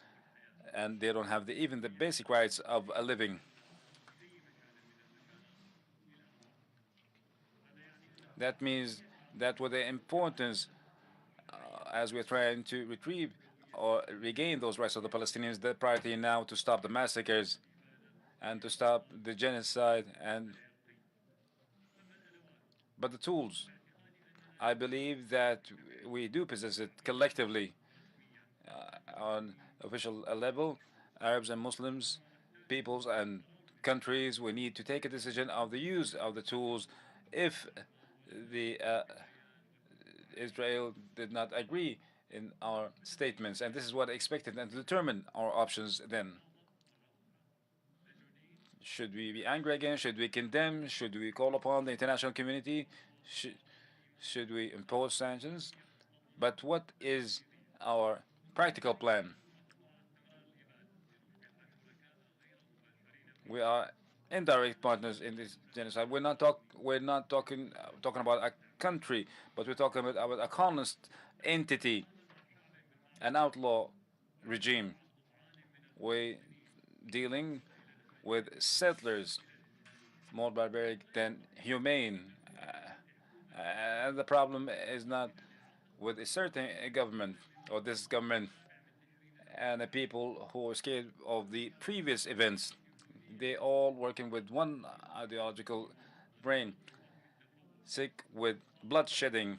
And they don't have even the basic rights of a living. That means that with the importance, as we're trying to retrieve or regain those rights of the Palestinians, the priority now to stop the massacres and to stop the genocide. But the tools, I believe that we do possess it collectively on official level, Arabs and Muslims, peoples and countries. We need to take a decision of the use of the tools if the Israel did not agree in our statements, and this is what I expected, and to determine our options then. Should we be angry again? Should we condemn? Should we call upon the international community? Should we impose sanctions? But what is our practical plan? We are indirect partners in this genocide. We're not talking about a country, but we're talking about a colonist entity, an outlaw regime. We're dealing with settlers, more barbaric than humane. And the problem is not with a certain government or this government and the people who are scared of the previous events. They all working with one ideological brain, sick with bloodshedding,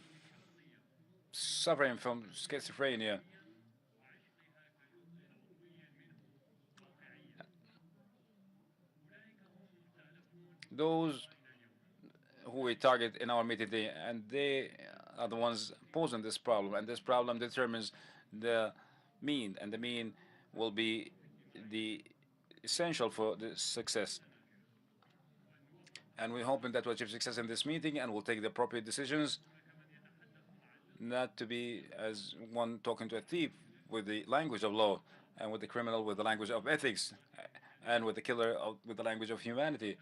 suffering from schizophrenia. Those who we target in our meeting today, and they are the ones posing this problem, and this problem determines the mean, and the mean will be the essential for the success. And we're hoping that we'll achieve success in this meeting, and we'll take the appropriate decisions, not to be as one talking to a thief with the language of law, and with the criminal with the language of ethics, and with the killer with the language of humanity.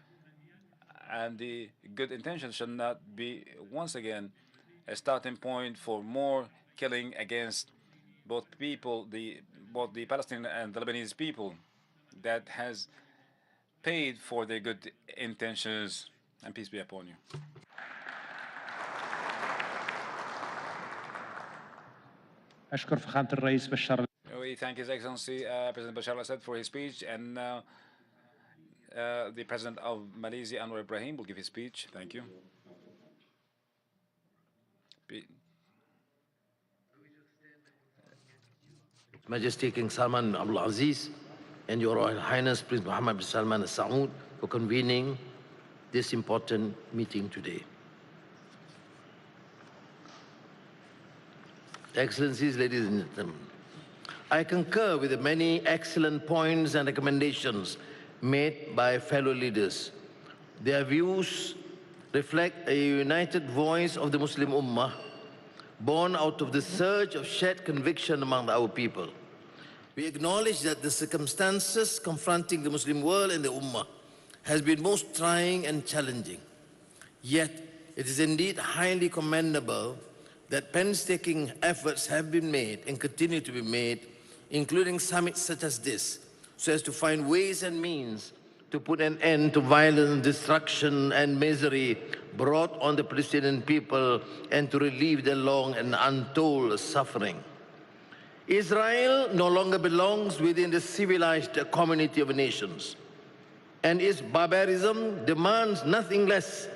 And the good intention should not be once again a starting point for more killing against both people, both the Palestinian and the Lebanese people, that has paid for their good intentions. And peace be upon you. أشكر فخامة الرئيس بشار. We thank His Excellency President Bashar al-Assad for his speech, and now the President of Malaysia, Anwar Ibrahim, will give his speech. Thank you. Majesty King Salman bin Abdul Aziz and Your Royal Highness Prince Mohammed bin Salman Al Saud for convening this important meeting today. Excellencies, ladies and gentlemen, I concur with the many excellent points and recommendations made by fellow leaders. Their views reflect a united voice of the Muslim Ummah, born out of the surge of shared conviction among our people. We acknowledge that the circumstances confronting the Muslim world and the Ummah has been most trying and challenging. Yet, it is indeed highly commendable that painstaking efforts have been made and continue to be made, including summits such as this, so as to find ways and means to put an end to violence, destruction, and misery brought on the Palestinian people and to relieve their long and untold suffering. Israel no longer belongs within the civilized community of nations, and its barbarism demands nothing less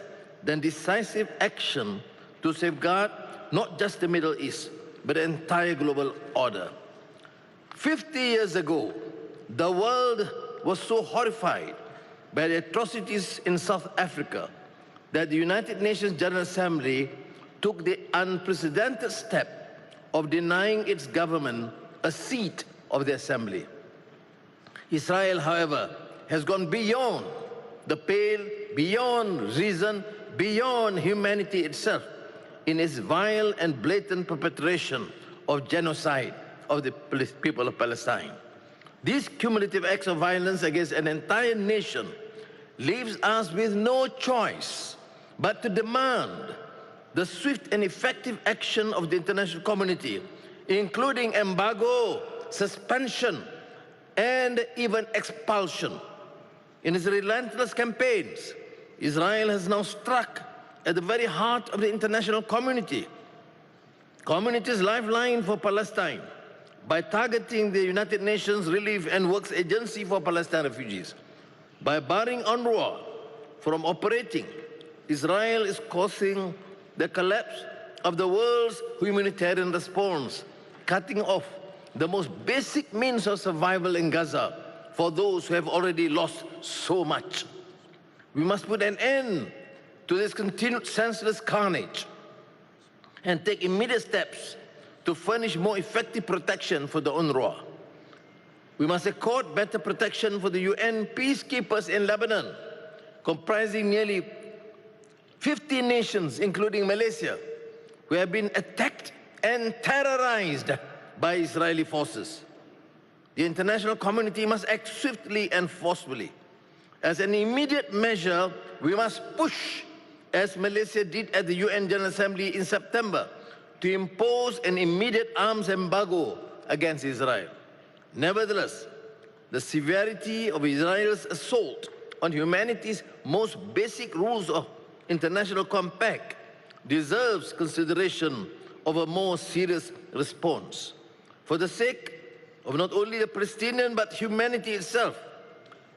than decisive action to safeguard not just the Middle East, but the entire global order. 50 years ago, the world was so horrified by the atrocities in South Africa that the United Nations General Assembly took the unprecedented step of denying its government a seat of the Assembly. Israel, however, has gone beyond the pale, beyond reason, beyond humanity itself in its vile and blatant perpetration of genocide of the people of Palestine. These cumulative acts of violence against an entire nation leaves us with no choice but to demand the swift and effective action of the international community, including embargo, suspension, and even expulsion. In its relentless campaigns, Israel has now struck at the very heart of the international community's lifeline for Palestine by targeting the United Nations Relief and Works Agency for Palestine refugees. By barring UNRWA from operating, Israel is causing the collapse of the world's humanitarian response, cutting off the most basic means of survival in Gaza for those who have already lost so much. We must put an end to this continued senseless carnage and take immediate steps to furnish more effective protection for the UNRWA. We must accord better protection for the UN peacekeepers in Lebanon, comprising nearly 50 nations, including Malaysia, who have been attacked and terrorized by Israeli forces. The international community must act swiftly and forcefully. As an immediate measure, we must push, as Malaysia did at the UN General Assembly in September, to impose an immediate arms embargo against Israel. Nevertheless, the severity of Israel's assault on humanity's most basic rules of international compact deserves consideration of a more serious response. For the sake of not only the Palestinian but humanity itself,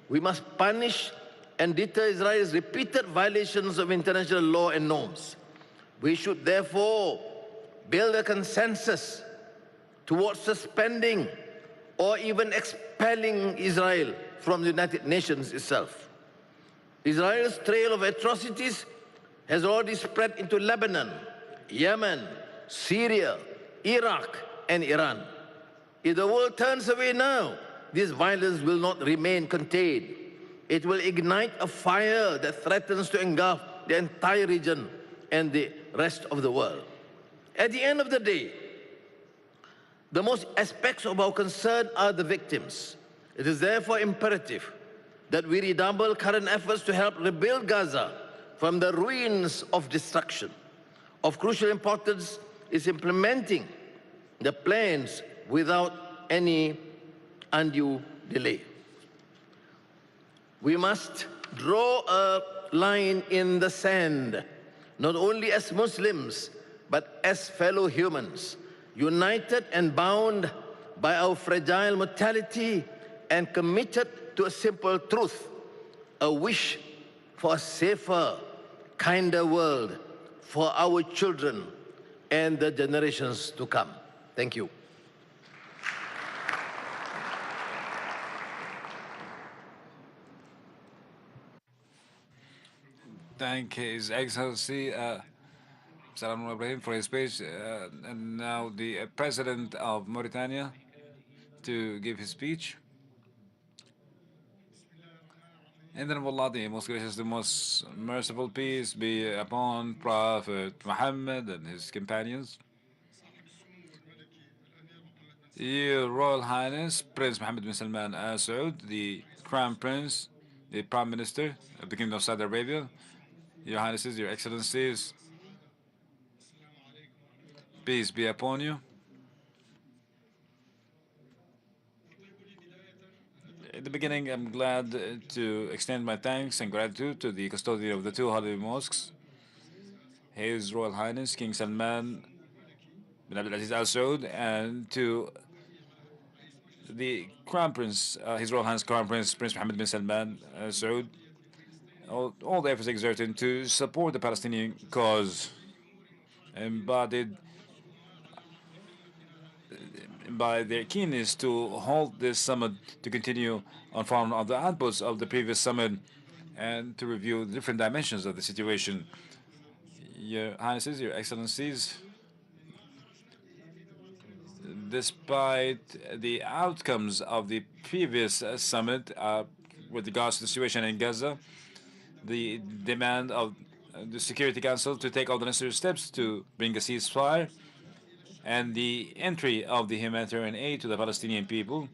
we must punish and deter Israel's repeated violations of international law and norms. We should therefore build a consensus towards suspending or even expelling Israel from the United Nations itself. Israel's trail of atrocities has already spread into Lebanon, Yemen, Syria, Iraq, and Iran. If the world turns away now, this violence will not remain contained. It will ignite a fire that threatens to engulf the entire region and the rest of the world. At the end of the day, the most aspects of our concern are the victims. It is therefore imperative that we redouble current efforts to help rebuild Gaza from the ruins of destruction. Of crucial importance is implementing the plans without any undue delay. We must draw a line in the sand, not only as Muslims, but as fellow humans, united and bound by our fragile mortality and committed to a simple truth, a wish for a safer, kinder world for our children and the generations to come. Thank you. Thank His Excellency Salam Ibrahim for his speech. And now the President of Mauritania to give his speech. And then Allah, the most gracious, the most merciful, peace be upon Prophet Muhammad and his companions. Your Royal Highness, Prince Mohammed bin Salman Al Saud, the Crown Prince, the Prime Minister of the Kingdom of Saudi Arabia, Your Highnesses, Your Excellencies, peace be upon you. In the beginning, I'm glad to extend my thanks and gratitude to the custodian of the two holy mosques, His Royal Highness King Salman bin Abdulaziz Al Saud, and to the Crown Prince, His Royal Highness Crown Prince, Prince Mohammed bin Salman Al Saud, all the efforts exerted to support the Palestinian cause, embodied by their keenness to hold this summit to continue on following on the outputs of the previous summit and to review the different dimensions of the situation. Your Highnesses, Your Excellencies, despite the outcomes of the previous summit with regards to the situation in Gaza, the demand of the Security Council to take all the necessary steps to bring a ceasefire, and the entry of the humanitarian aid to the Palestinian people,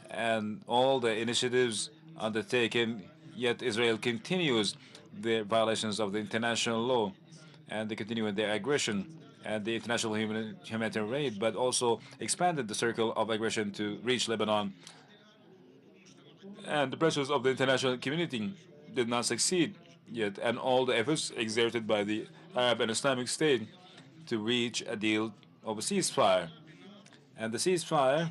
and all the initiatives undertaken, yet Israel continues their violations of the international law, and they continue with their aggression and the international humanitarian aid, but also expanded the circle of aggression to reach Lebanon. And the pressures of the international community did not succeed yet, and all the efforts exerted by the Arab and Islamic State to reach a deal of a ceasefire. And the ceasefire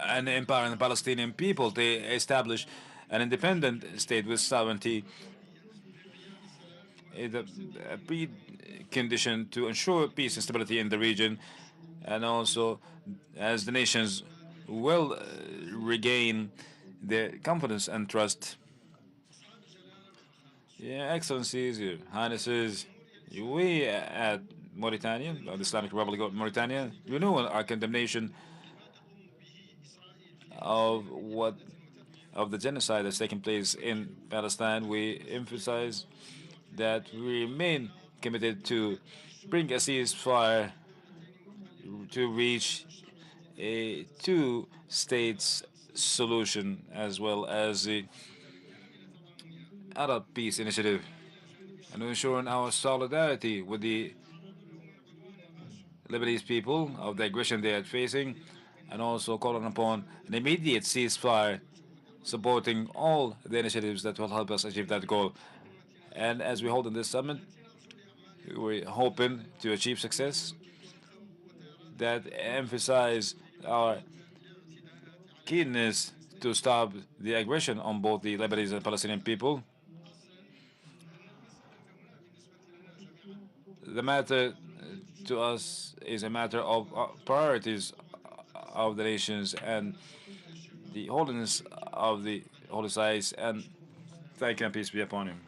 and empowering the Palestinian people to establish an independent state with sovereignty is a precondition to ensure peace and stability in the region, and also as the nations will regain their confidence and trust. Your Excellencies, Your Highnesses, we at Mauritania, the Islamic Republic of Mauritania, renew our condemnation of the genocide that's taking place in Palestine. We emphasize that we remain committed to bring a ceasefire to reach a two-states solution, as well as the Arab Peace Initiative, and ensuring our solidarity with the Lebanese people of the aggression they are facing, and also calling upon an immediate ceasefire, supporting all the initiatives that will help us achieve that goal. And as we hold in this summit, we're hoping to achieve success that emphasize our keenness to stop the aggression on both the Lebanese and Palestinian people. The matter to us is a matter of priorities of the nations and the holiness of the holy sites, and thank you and peace be upon him.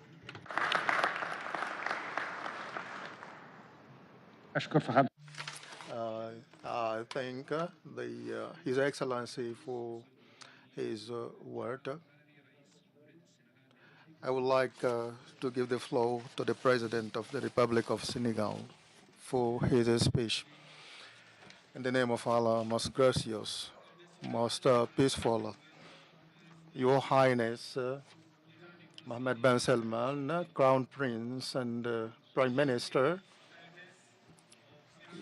I thank His Excellency for his word. I would like to give the floor to the President of the Republic of Senegal for his speech. In the name of Allah, most gracious, most peaceful, Your Highness Mohammed bin Salman, Crown Prince and Prime Minister,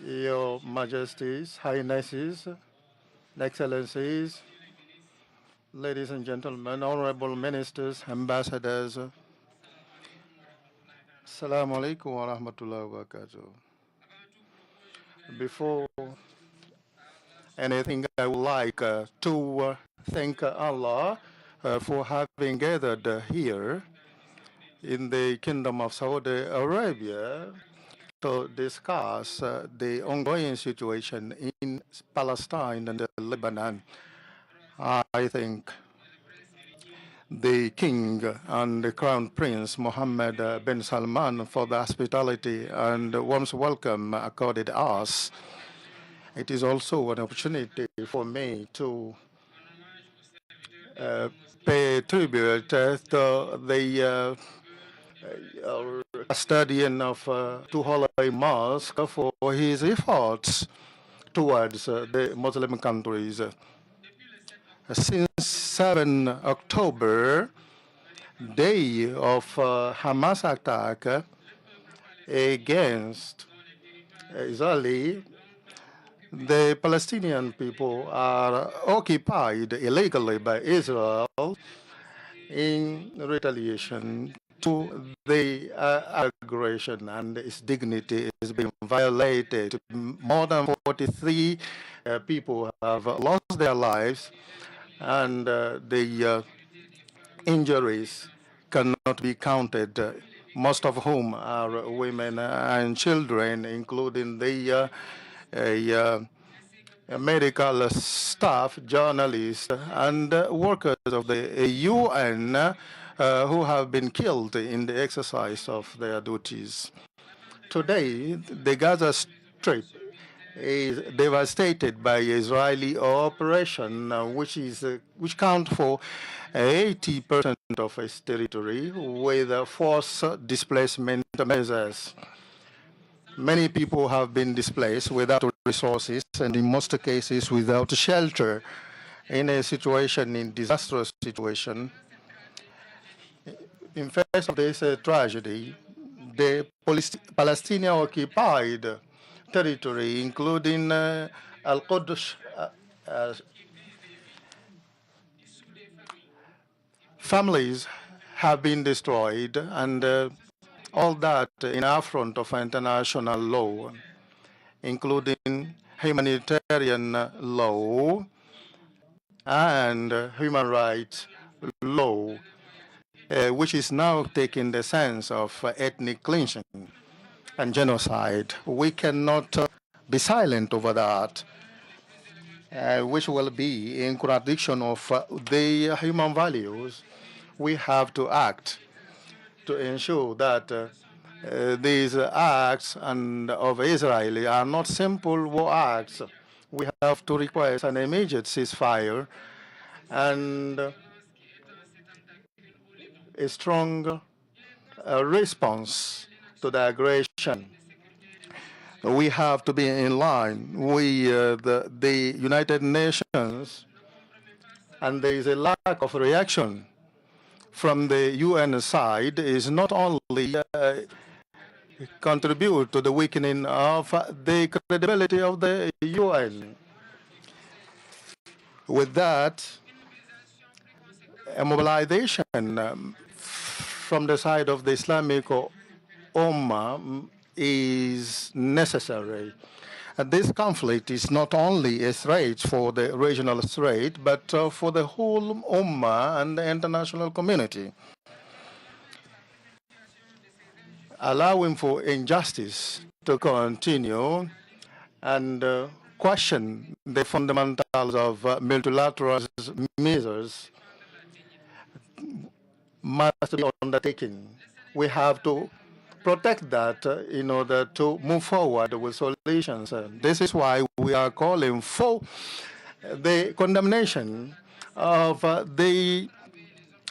Your Majesties, Highnesses, Excellencies, ladies and gentlemen, honorable ministers, ambassadors, Assalamu alaikum wa rahmatullahi wa barakatuh. Before anything, I would like to thank Allah for having gathered here in the Kingdom of Saudi Arabia to discuss the ongoing situation in Palestine and Lebanon. I think the King and the Crown Prince Mohammed bin Salman for the hospitality and warm welcome accorded us. It is also an opportunity for me to pay tribute to the custodian of two holy mosques for his efforts towards the Muslim countries. Since 7 October, day of Hamas attack against Israel, the Palestinian people are occupied illegally by Israel in retaliation to the aggression, and its dignity is being violated. More than 43 people have lost their lives, and the injuries cannot be counted, most of whom are women and children, including the medical staff, journalists, and workers of the UN who have been killed in the exercise of their duties. Today, the Gaza Strip is devastated by Israeli operation, which count for 80% of its territory, with forced displacement measures. Many people have been displaced without resources and in most cases without shelter. In a situation, in disastrous situation, in face of this tragedy, the Palestinian occupied territory, including Al-Quds, families have been destroyed, and all that in affront of international law, including humanitarian law and human rights law, which is now taking the sense of ethnic cleansing and genocide. We cannot be silent over that, which will be in contradiction of the human values. We have to act to ensure that these acts of Israel are not simple war acts. We have to request an immediate ceasefire and a strong response to the aggression. We have to be in line with the United Nations, and there is a lack of reaction from the UN side is not only contribute to the weakening of the credibility of the UN. With that, a mobilization from the side of the Islamic Ummah is necessary. This conflict is not only a threat for the regional threat, but for the whole Ummah and the international community. Allowing for injustice to continue and question the fundamentals of multilateral measures must be undertaken. We have to protect that in order to move forward with solutions. This is why we are calling for the condemnation of the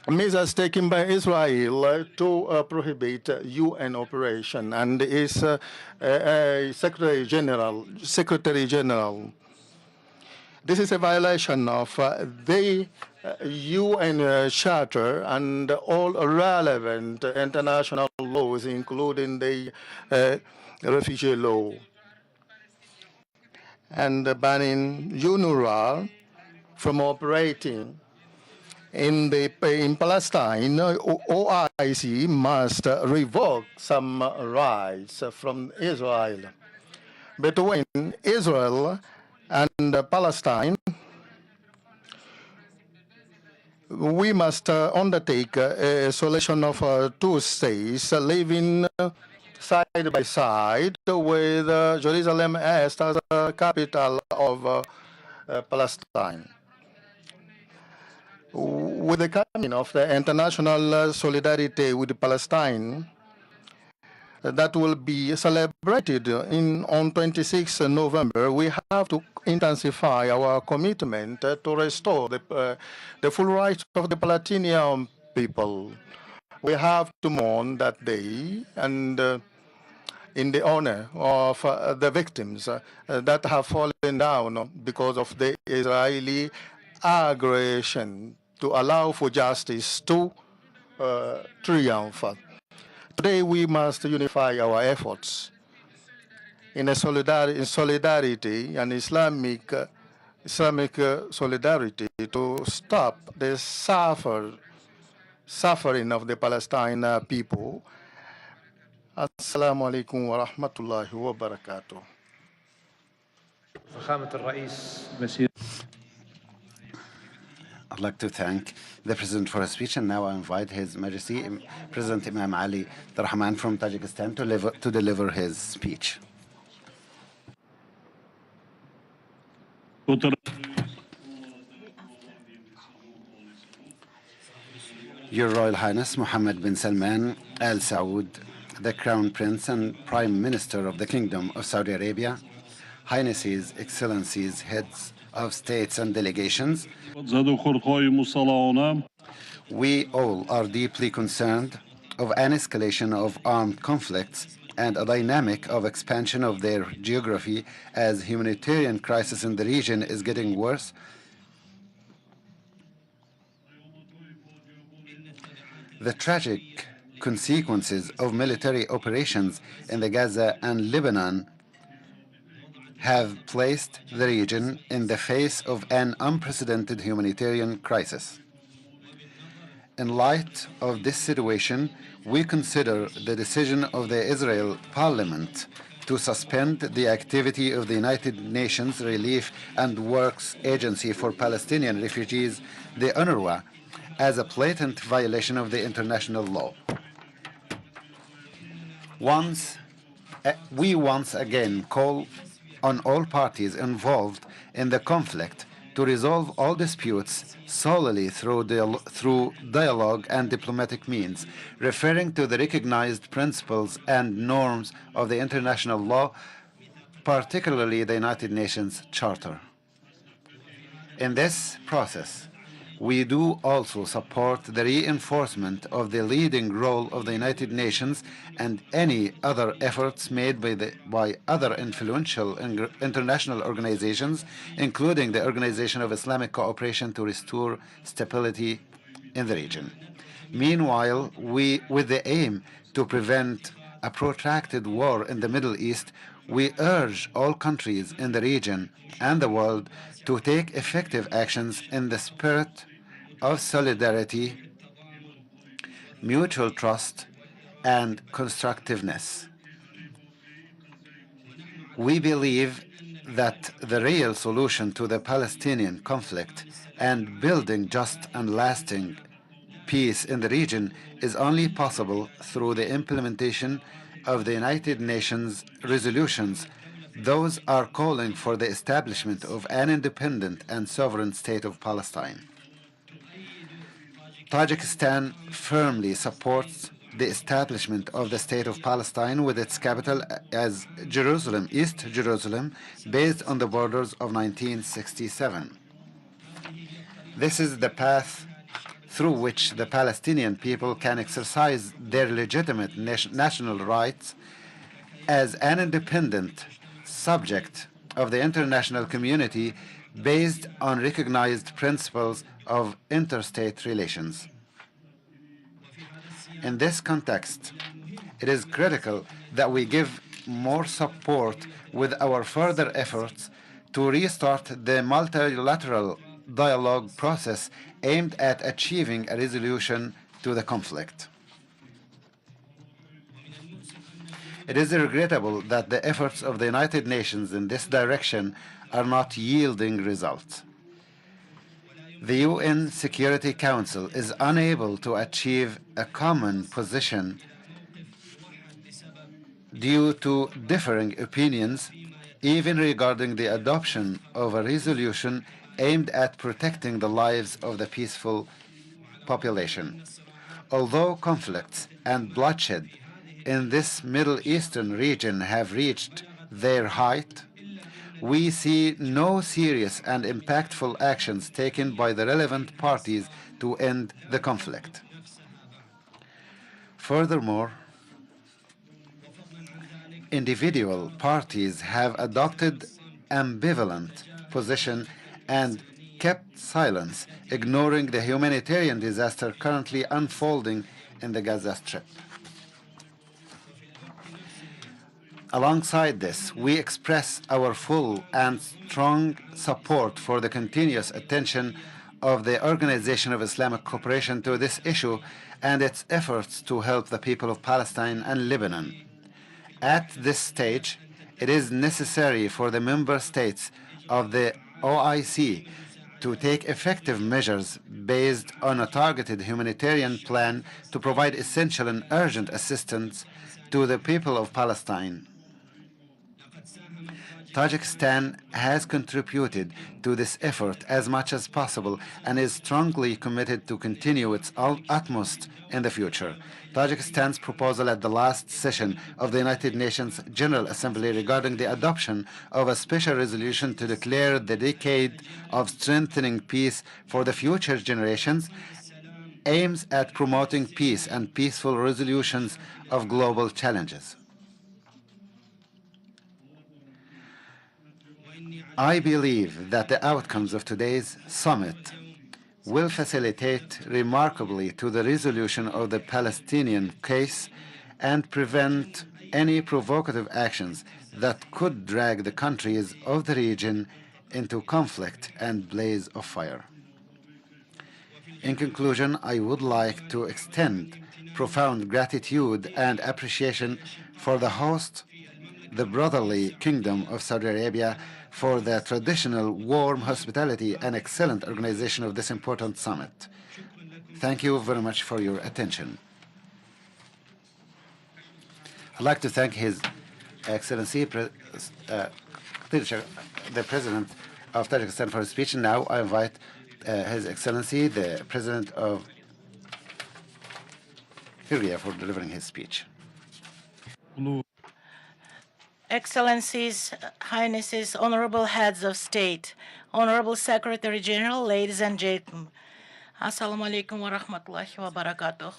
measures taken by Israel to prohibit UN operation and its Secretary General. This is a violation of the UN Charter and all relevant international laws, including the refugee law, and banning UNRWA from operating in Palestine. OIC must revoke some rights from Israel. Between Israel and Palestine, we must undertake a solution of two states living side by side, with Jerusalem as the capital of Palestine. With the coming of the international solidarity with Palestine, that will be celebrated on 26 November, we have to intensify our commitment to restore the full rights of the Palestinian people. We have to mourn that day and in the honor of the victims that have fallen down because of the Israeli aggression, to allow for justice to triumph. Today we must unify our efforts in solidarity and Islamic solidarity to stop the suffering of the Palestinian people. Assalamu alaikum wa rahmatullahi wa barakatuh. I'd like to thank the President for his speech, and now I invite His Majesty President Imam Ali Rahman from Tajikistan to deliver his speech. Your Royal Highness Mohammed bin Salman Al Saud, the Crown Prince and Prime Minister of the Kingdom of Saudi Arabia, Highnesses, Excellencies, Heads of States and Delegations, we all are deeply concerned of an escalation of armed conflicts and a dynamic of expansion of their geography as humanitarian crisis in the region is getting worse. The tragic consequences of military operations in the Gaza and Lebanon have placed the region in the face of an unprecedented humanitarian crisis. In light of this situation, we consider the decision of the Israel Parliament to suspend the activity of the United Nations Relief and Works Agency for Palestinian Refugees, the UNRWA, as a blatant violation of the international law. We once again call on all parties involved in the conflict to resolve all disputes solely through dialogue and diplomatic means, referring to the recognized principles and norms of the international law, particularly the United Nations Charter. In this process, we do also support the reinforcement of the leading role of the United Nations and any other efforts made by other influential international organizations, including the Organization of Islamic Cooperation, to restore stability in the region. Meanwhile, with the aim to prevent a protracted war in the Middle East, we urge all countries in the region and the world to take effective actions in the spirit of solidarity, mutual trust, and constructiveness. We believe that the real solution to the Palestinian conflict and building just and lasting peace in the region is only possible through the implementation of the United Nations resolutions. Those are calling for the establishment of an independent and sovereign state of Palestine. Tajikistan firmly supports the establishment of the State of Palestine with its capital as Jerusalem, East Jerusalem, based on the borders of 1967. This is the path through which the Palestinian people can exercise their legitimate national rights as an independent subject of the international community based on recognized principles of interstate relations. In this context, it is critical that we give more support with our further efforts to restart the multilateral dialogue process aimed at achieving a resolution to the conflict. It is regrettable that the efforts of the United Nations in this direction are not yielding results. The UN Security Council is unable to achieve a common position due to differing opinions, even regarding the adoption of a resolution aimed at protecting the lives of the peaceful population. Although conflicts and bloodshed in this Middle Eastern region have reached their height, we see no serious and impactful actions taken by the relevant parties to end the conflict. Furthermore, individual parties have adopted ambivalent position and kept silence, ignoring the humanitarian disaster currently unfolding in the Gaza Strip. Alongside this, we express our full and strong support for the continuous attention of the Organization of Islamic Cooperation to this issue and its efforts to help the people of Palestine and Lebanon. At this stage, it is necessary for the member states of the OIC to take effective measures based on a targeted humanitarian plan to provide essential and urgent assistance to the people of Palestine. Tajikistan has contributed to this effort as much as possible and is strongly committed to continue its utmost in the future. Tajikistan's proposal at the last session of the United Nations General Assembly regarding the adoption of a special resolution to declare the decade of strengthening peace for the future generations aims at promoting peace and peaceful resolutions of global challenges. I believe that the outcomes of today's summit will facilitate remarkably to the resolution of the Palestinian case and prevent any provocative actions that could drag the countries of the region into conflict and blaze of fire. In conclusion, I would like to extend profound gratitude and appreciation for the host, the brotherly Kingdom of Saudi Arabia, for the traditional warm hospitality and excellent organization of this important summit. Thank you very much for your attention. I'd like to thank His Excellency, the President of Tajikistan, for his speech. And now I invite His Excellency, the President of Syria, for delivering his speech. Excellencies, Highnesses, Honorable Heads of State, Honorable Secretary General, ladies and gentlemen, Assalamu alaikum wa rahmatullahi wa barakatuh.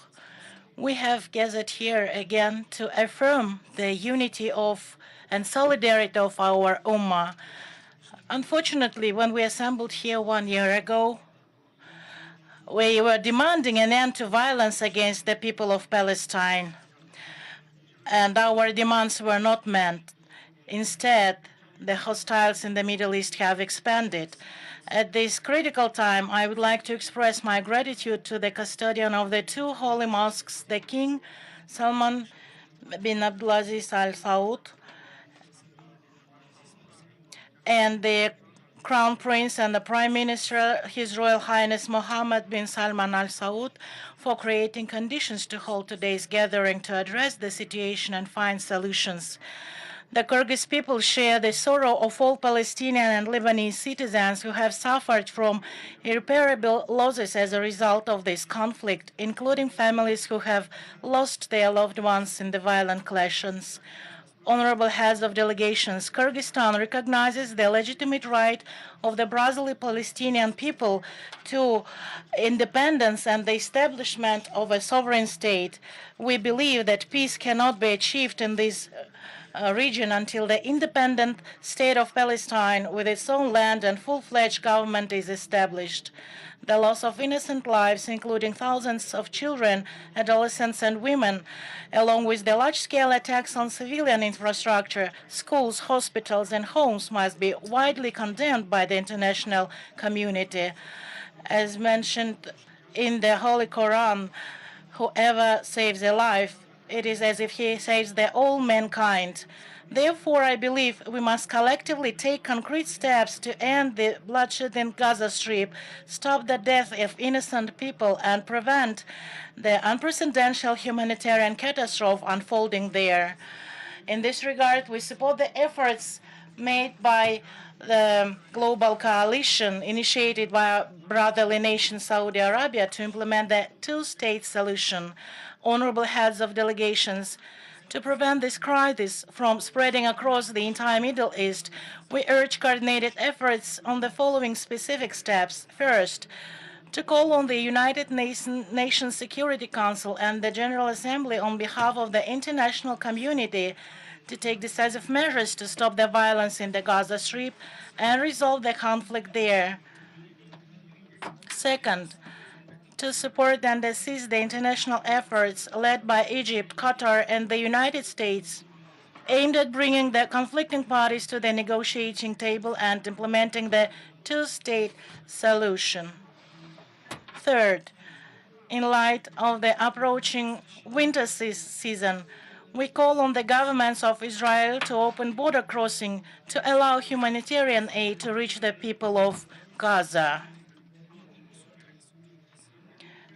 We have gathered here again to affirm the unity of and solidarity of our Ummah. Unfortunately, when we assembled here 1 year ago, we were demanding an end to violence against the people of Palestine, and our demands were not met. Instead, the hostiles in the Middle East have expanded. At this critical time, I would like to express my gratitude to the custodian of the two holy mosques, the King Salman bin Abdulaziz Al Saud and the Crown Prince and the Prime Minister, His Royal Highness Mohammed bin Salman Al Saud, for creating conditions to hold today's gathering to address the situation and find solutions. The Kyrgyz people share the sorrow of all Palestinian and Lebanese citizens who have suffered from irreparable losses as a result of this conflict, including families who have lost their loved ones in the violent clashes. Honorable heads of delegations, Kyrgyzstan recognizes the legitimate right of the Brazilian Palestinian people to independence and the establishment of a sovereign state. We believe that peace cannot be achieved in this region until the independent state of Palestine with its own land and full-fledged government is established. The loss of innocent lives, including thousands of children, adolescents, and women, along with the large-scale attacks on civilian infrastructure, schools, hospitals, and homes, must be widely condemned by the international community. As mentioned in the Holy Quran, whoever saves a life, it is as if he saves the all mankind. Therefore, I believe we must collectively take concrete steps to end the bloodshed in Gaza Strip, stop the death of innocent people, and prevent the unprecedented humanitarian catastrophe unfolding there. In this regard, we support the efforts made by the global coalition initiated by brotherly nation Saudi Arabia to implement the two-state solution. Honorable heads of delegations, To prevent this crisis from spreading across the entire Middle East, we urge coordinated efforts on the following specific steps. First, to call on the United Nations Security Council and the General Assembly on behalf of the international community to take decisive measures to stop the violence in the Gaza Strip and resolve the conflict there. Second, to support and assist the international efforts led by Egypt, Qatar, and the United States aimed at bringing the conflicting parties to the negotiating table and implementing the two-state solution. Third, in light of the approaching winter season, we call on the governments of Israel to open border crossing to allow humanitarian aid to reach the people of Gaza.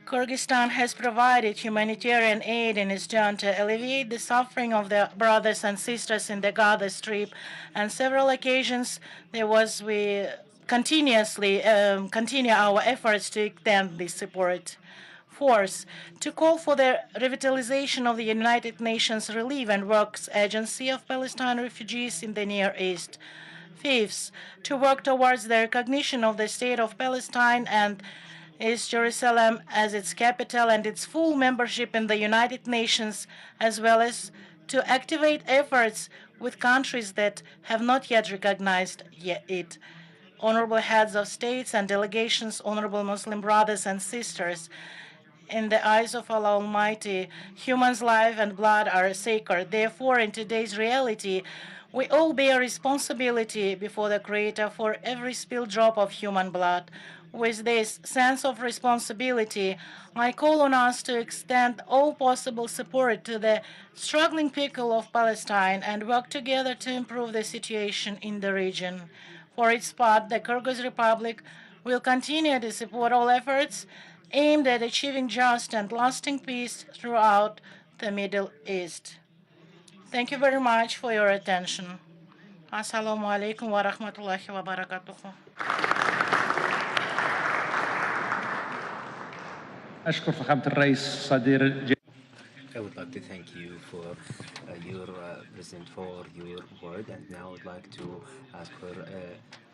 Kyrgyzstan has provided humanitarian aid in its turn to alleviate the suffering of the brothers and sisters in the Gaza Strip. On several occasions, we continuously continue our efforts to extend this support. Fourth, to call for the revitalization of the United Nations Relief and Works Agency of Palestinian refugees in the Near East. Fifth, to work towards the recognition of the State of Palestine and East Jerusalem as its capital and its full membership in the United Nations, as well as to activate efforts with countries that have not yet recognized it. Honorable heads of states and delegations, honorable Muslim brothers and sisters, in the eyes of Allah Almighty, humans' life and blood are sacred. Therefore, in today's reality, we all bear responsibility before the Creator for every spilled drop of human blood. With this sense of responsibility, I call on us to extend all possible support to the struggling people of Palestine and work together to improve the situation in the region. For its part, the Kyrgyz Republic will continue to support all efforts aimed at achieving just and lasting peace throughout the Middle East. Thank you very much for your attention. Assalamu alaikum wa rahmatullahi wa barakatuh. I would like to thank you for your President for your word, and now I would like to ask for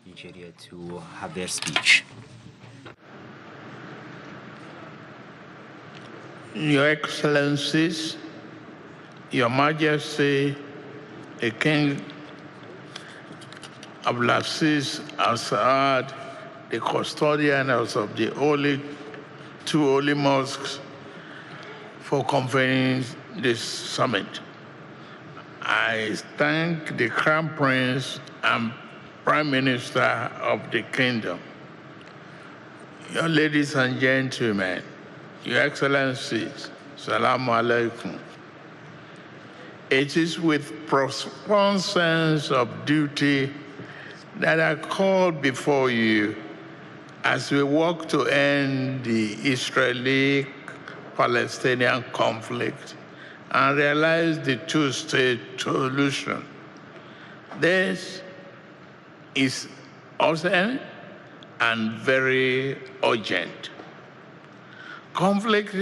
Nigeria to have their speech. Your Excellencies, Your Majesty, the King Abdulaziz Al Saud, the custodians of the two holy mosques, for convening this summit. I thank the Crown Prince and Prime Minister of the Kingdom. Your ladies and gentlemen, Your Excellencies, Salamu Alaikum. It is with profound sense of duty that I call before you as we work to end the Israeli-Palestinian conflict and realize the two-state solution. This is urgent and very urgent. Conflict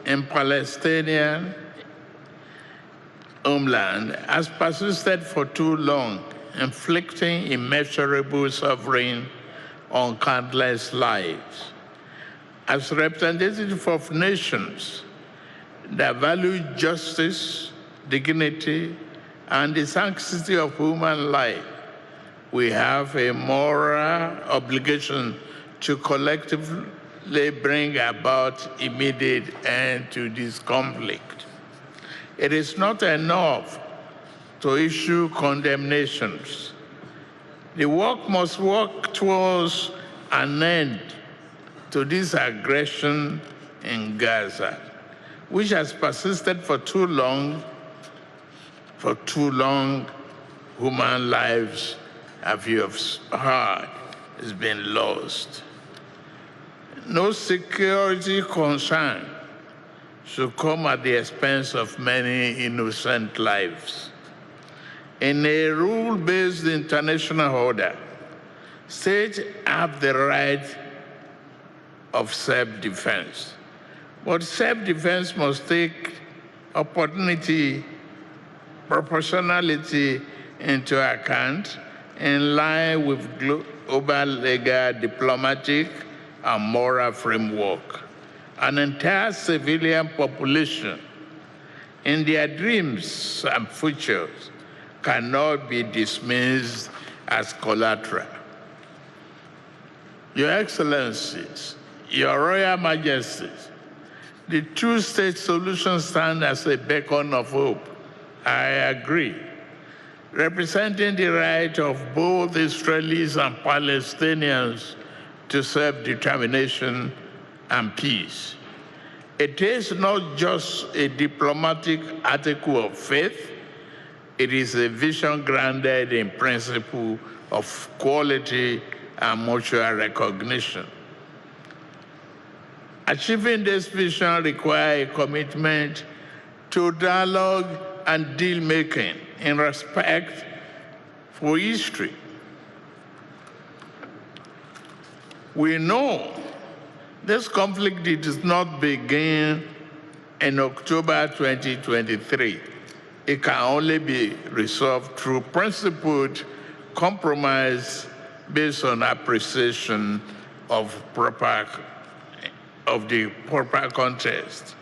in Palestinian homeland has persisted for too long, inflicting immeasurable suffering on countless lives. As representative of nations that value justice, dignity, and the sanctity of human life, we have a moral obligation to collectively bring about immediate end to this conflict. It is not enough to issue condemnations. The work must work towards an end to this aggression in Gaza, which has persisted for too long. For too long, human lives, as you have heard, has been lost. No security concern should come at the expense of many innocent lives. In a rule-based international order, states have the right of self-defense. But self-defense must take opportunity proportionality into account in line with global legal, diplomatic, and moral framework. An entire civilian population in their dreams and futures cannot be dismissed as collateral. Your Excellencies, Your Royal Majesties, the two-state solution stands as a beacon of hope. I agree, representing the right of both Israelis and Palestinians to self-determination and peace. It is not just a diplomatic article of faith, it is a vision grounded in principle of quality and mutual recognition. Achieving this vision requires a commitment to dialogue and deal-making in respect for history. We know this conflict did not begin in October 2023. It can only be resolved through principled compromise based on appreciation of the proper context.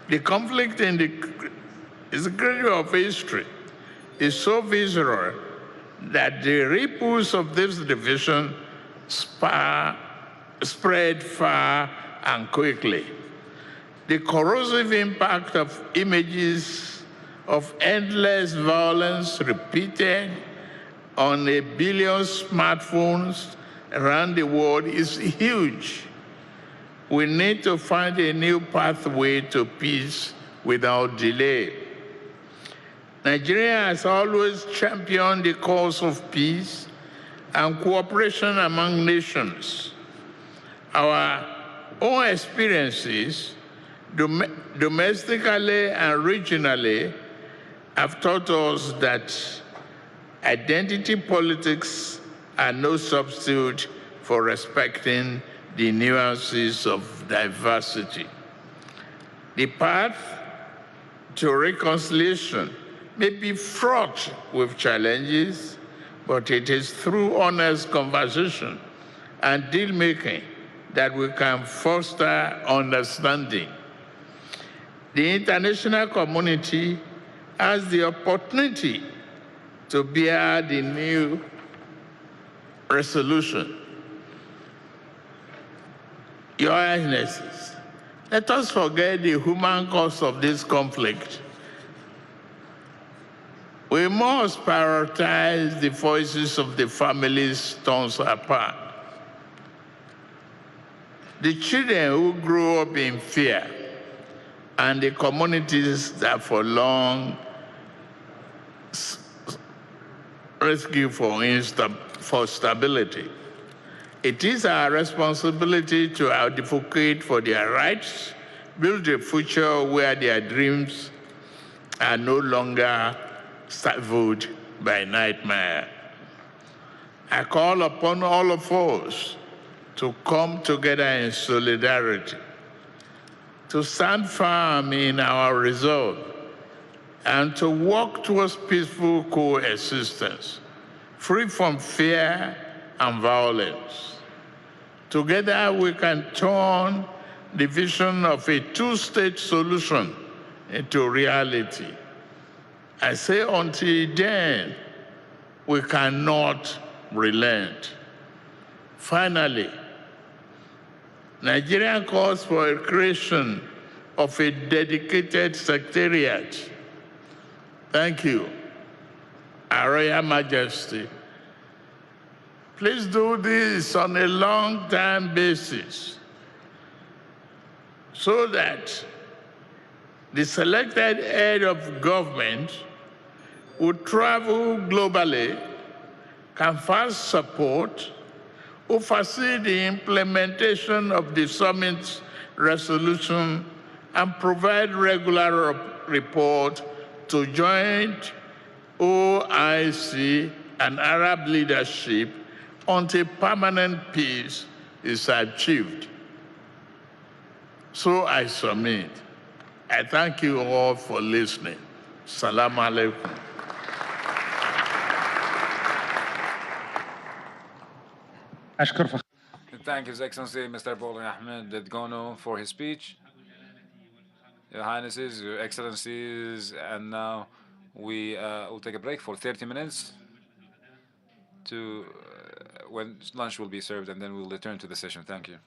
The conflict in the cradle of history is so visceral that the ripples of this division spread far and quickly. The corrosive impact of images of endless violence repeated on 1 billion smartphones around the world is huge. We need to find a new pathway to peace without delay. Nigeria has always championed the cause of peace and cooperation among nations. Our own experiences, domestically and regionally, have taught us that identity politics are no substitute for respecting the nuances of diversity. The path to reconciliation may be fraught with challenges, but it is through honest conversation and deal-making that we can foster understanding. The international community has the opportunity to bear the new resolution. Your Highnesses, let us forget the human cost of this conflict. We must prioritize the voices of the families torn apart. The children who grew up in fear and the communities that for long rescue for stability. It is our responsibility to advocate for their rights, build a future where their dreams are no longer stifled by nightmare. I call upon all of us to come together in solidarity, to stand firm in our resolve, and to work towards peaceful coexistence, free from fear and violence. Together we can turn the vision of a two-state solution into reality. I say until then, we cannot relent. Finally, Nigeria calls for a creation of a dedicated secretariat. Thank you, Our Royal Majesty. Please do this on a long-term basis so that the selected head of government who travel globally can first support, oversee the implementation of the summit's resolution, and provide regular report to joint OIC and Arab leadership until permanent peace is achieved. So I submit. I thank you all for listening. Assalamu alaikum. Thank His Excellency Mr. Bolin Ahmed Gono for his speech. Your Highnesses, Your Excellencies, and now we will take a break for 30 minutes to when lunch will be served, and then we'll return to the session. Thank you.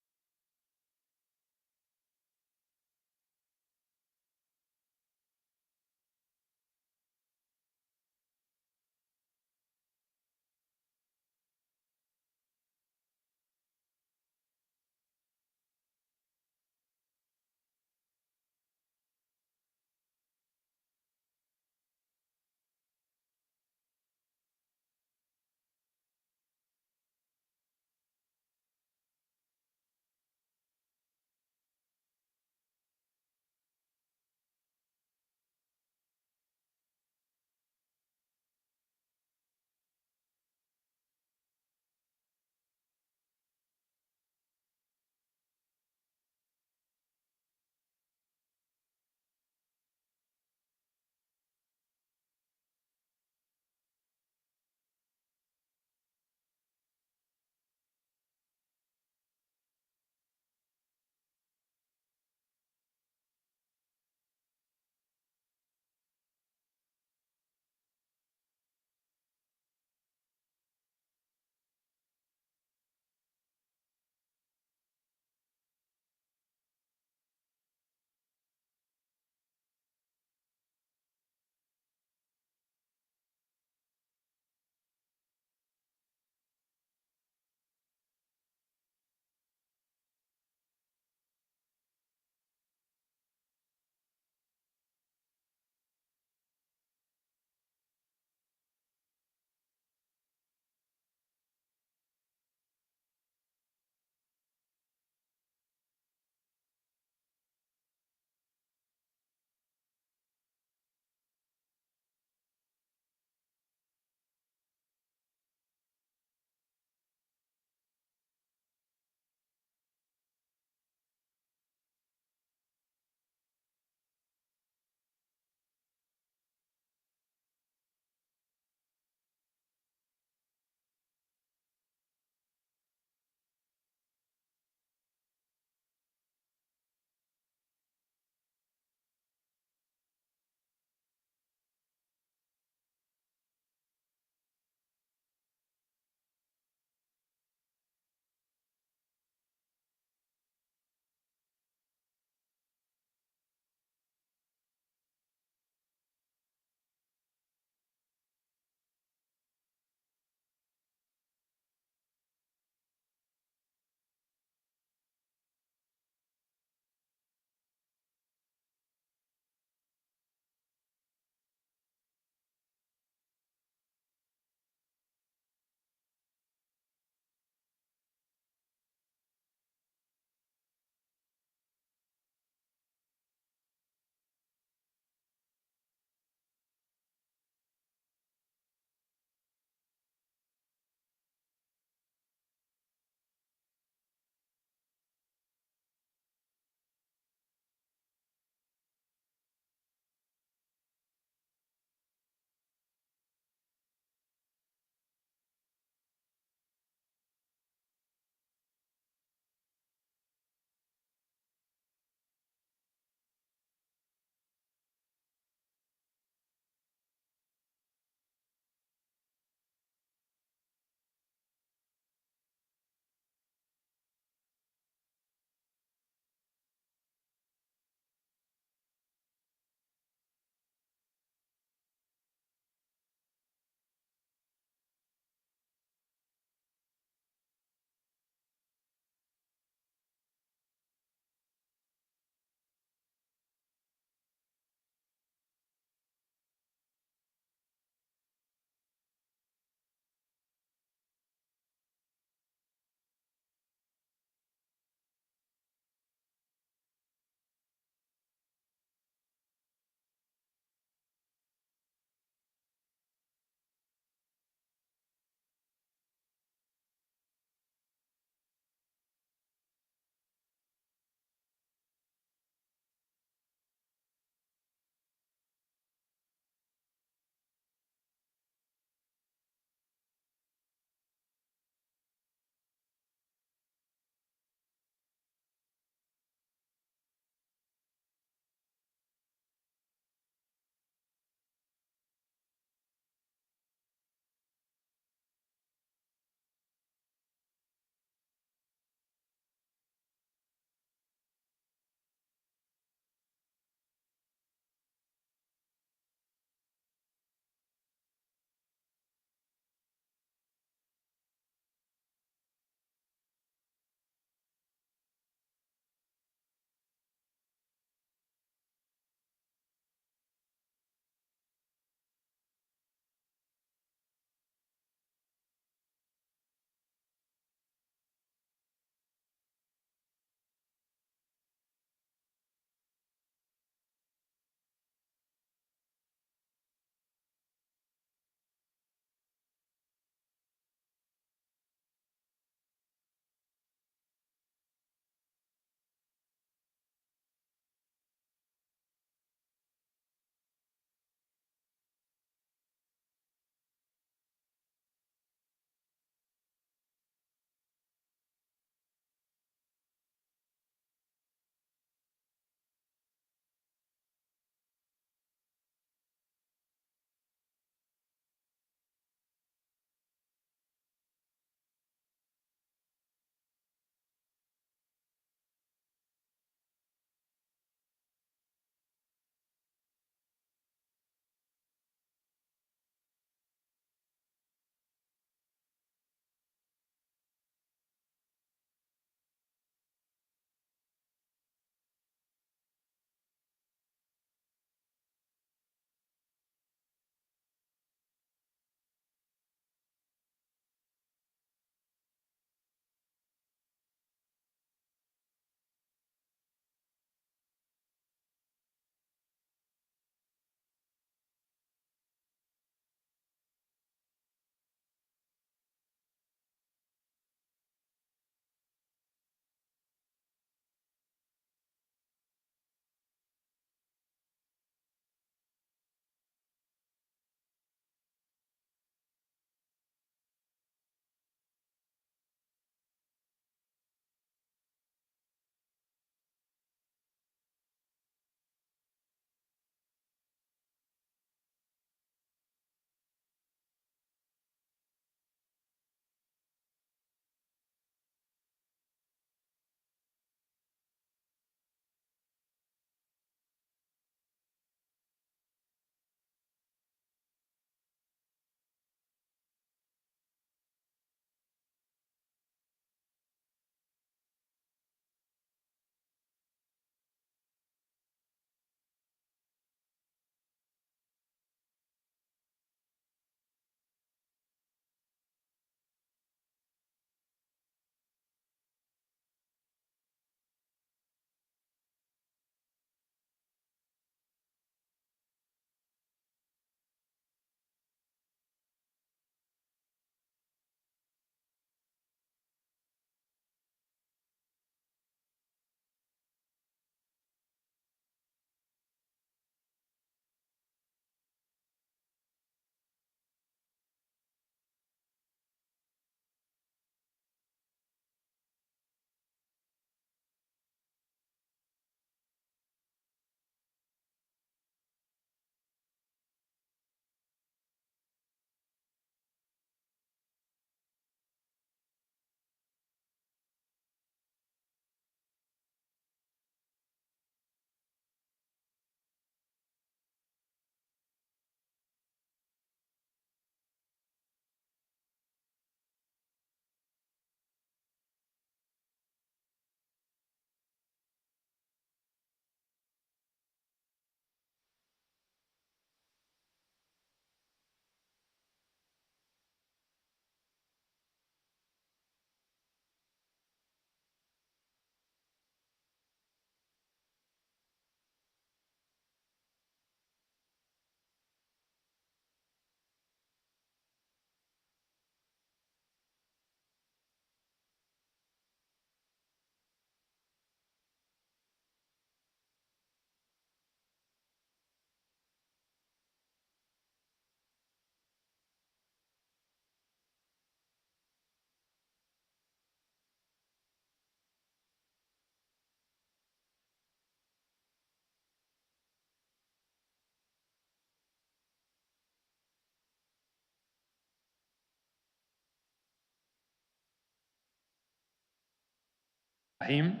Your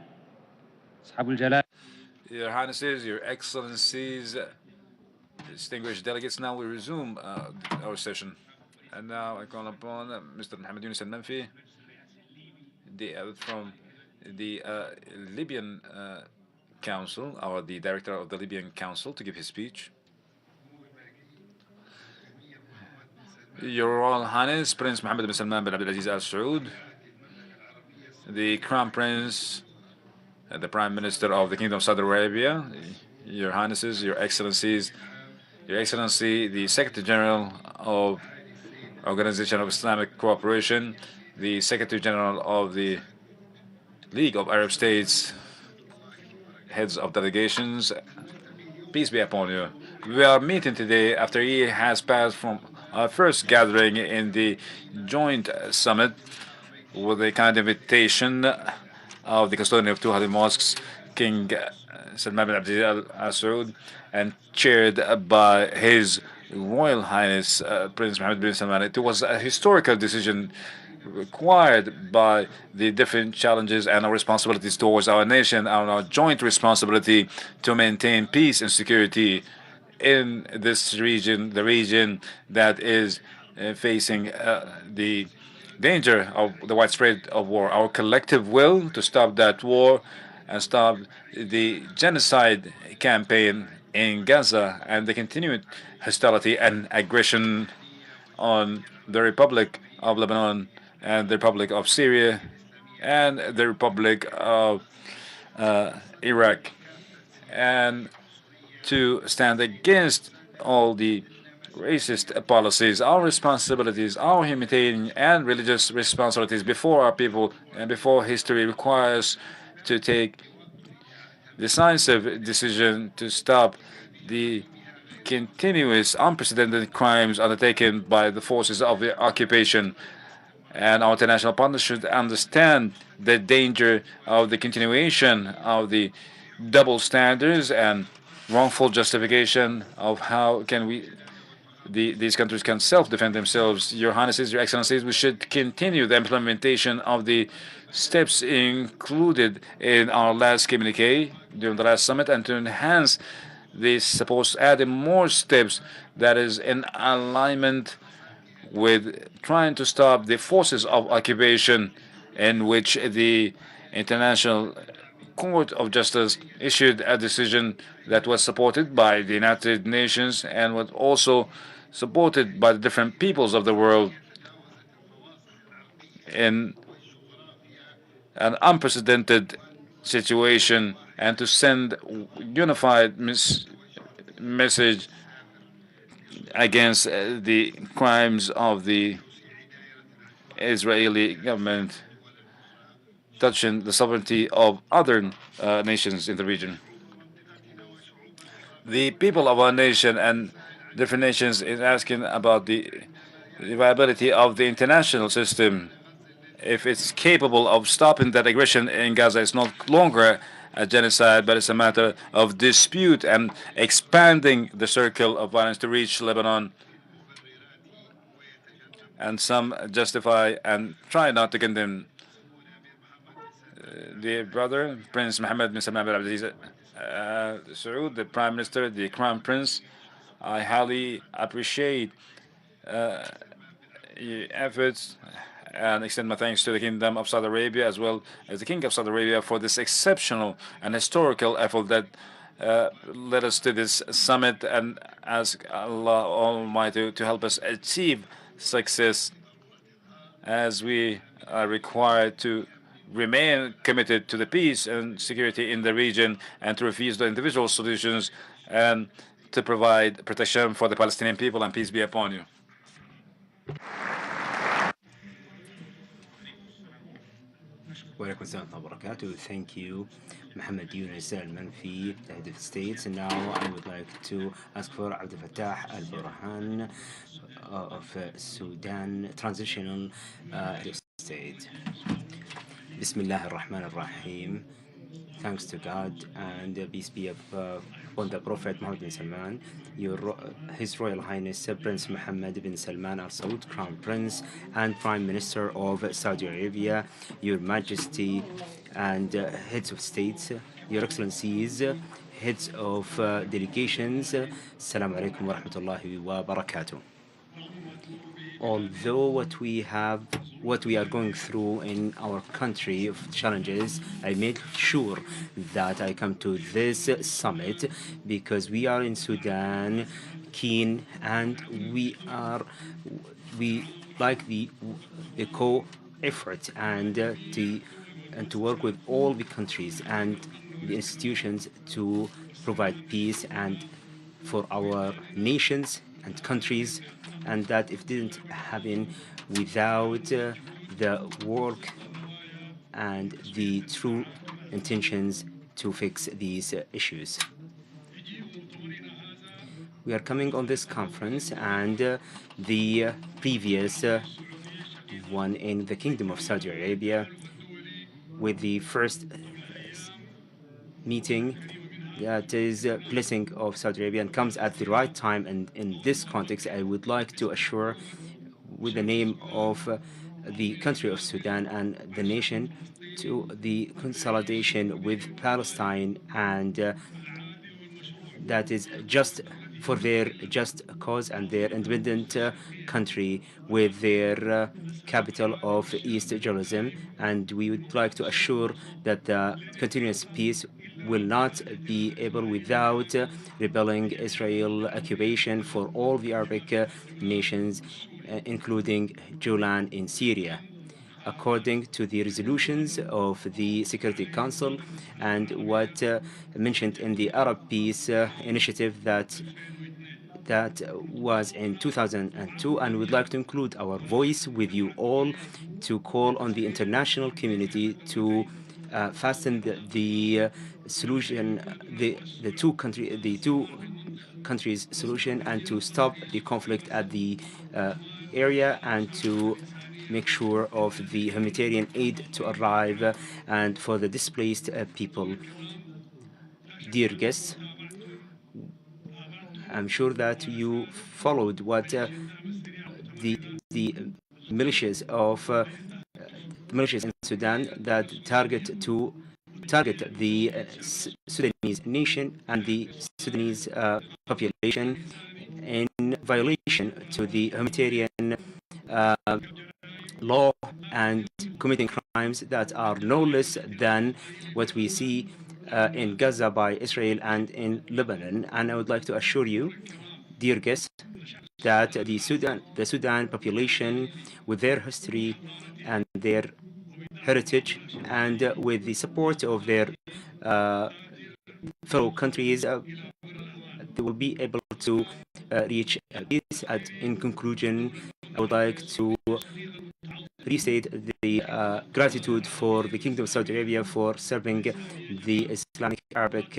Highnesses, Your Excellencies, distinguished delegates, now we resume our session. And now I call upon Mr. Mohammed Yunus al-Manfi, from the Libyan Council, or the director of the Libyan Council, to give his speech. Your Royal Highness, Prince Mohammed bin Salman bin Abdulaziz Al Saud, the Crown Prince, the Prime Minister of the Kingdom of Saudi Arabia, Your Highnesses, Your Excellencies, Your Excellency, the Secretary General of Organization of Islamic Cooperation, the Secretary General of the League of Arab States, heads of delegations, peace be upon you. We are meeting today after a year has passed from our first gathering in the joint summit with a kind invitation of the custodian of two holy mosques, King Salman bin Abdulaziz Al Saud, and chaired by His Royal Highness Prince Mohammed bin Salman. It was a historical decision required by the different challenges and our responsibilities towards our nation, and our joint responsibility to maintain peace and security in this region, the region that is facing the danger of the widespread of war. Our collective will to stop that war and stop the genocide campaign in Gaza and the continued hostility and aggression on the Republic of Lebanon and the Republic of Syria and the Republic of Iraq, and to stand against all the racist policies. Our responsibilities, our humanitarian and religious responsibilities before our people and before history requires to take decisive decision to stop the continuous unprecedented crimes undertaken by the forces of the occupation. And our international partners should understand the danger of the continuation of the double standards and wrongful justification of how can these countries can self-defend themselves. Your Highnesses, Your Excellencies, we should continue the implementation of the steps included in our last communique during the last summit, and to enhance this, suppose adding more steps that is in alignment with trying to stop the forces of occupation, in which the International Court of Justice issued a decision that was supported by the United Nations and was also supported by the different peoples of the world in an unprecedented situation, and to send unified message against the crimes of the Israeli government touching the sovereignty of other nations in the region. The people of our nation and different nations is asking about the viability of the international system. If it's capable of stopping that aggression in Gaza, it's no longer a genocide, but it's a matter of dispute and expanding the circle of violence to reach Lebanon. And some justify and try not to condemn. The brother, Prince Mohammed bin Salman bin Abdulaziz Saud, the Prime Minister, the Crown Prince, I highly appreciate your efforts and extend my thanks to the Kingdom of Saudi Arabia as well as the King of Saudi Arabia for this exceptional and historical effort that led us to this summit, and ask Allah Almighty to help us achieve success as we are required to remain committed to the peace and security in the region, and to refuse the individual solutions, and to provide protection for the Palestinian people, and peace be upon you. Walaikum assalam wa barakatuh. Thank you, Mohammed Yunus al-Manfi, the head of states. And now I would like to ask for Abdel Fattah al-Burhan of Sudan, transitional state. Bismillah ar-Rahman ar-Rahim. Thanks to God, and peace be on the Prophet Mohammed bin Salman, His Royal Highness Prince Mohammed bin Salman Al Saud, Crown Prince and Prime Minister of Saudi Arabia, Your Majesty and heads of states, Your Excellencies, heads of delegations, Assalamu alaikum wa rahmatullahi wa barakatuh. Although what we are going through in our country of challenges, I made sure that I come to this summit because we are in Sudan keen and we like the co-effort and to work with all the countries and the institutions to provide peace and for our nations and countries, and that if it didn't happen without the work and the true intentions to fix these issues. We are coming on this conference and the previous one in the Kingdom of Saudi Arabia with the first meeting that is a blessing of Saudi Arabia and comes at the right time. And in this context, I would like to assure with the name of the country of Sudan and the nation to the consolidation with Palestine, and that is just for their just cause and their independent country with their capital of East Jerusalem. And we would like to assure that the continuous peace will not be able without rebelling Israel occupation for all the Arabic nations, including Julan in Syria, according to the resolutions of the Security Council and what mentioned in the Arab Peace Initiative that was in 2002, and we'd like to include our voice with you all to call on the international community to fasten the solution, the two countries solution, and to stop the conflict at the area and to make sure of the humanitarian aid to arrive and for the displaced people. Dear guests, I'm sure that you followed what the militias of militias in Sudan that target the Sudanese nation and the Sudanese population in violation to the humanitarian law and committing crimes that are no less than what we see in Gaza by Israel and in Lebanon. And I would like to assure you, dear guests, that the Sudan population, with their history and their heritage, and with the support of their fellow countries, they will be able to reach peace. In conclusion, I would like to restate the gratitude for the Kingdom of Saudi Arabia for serving the Islamic Arabic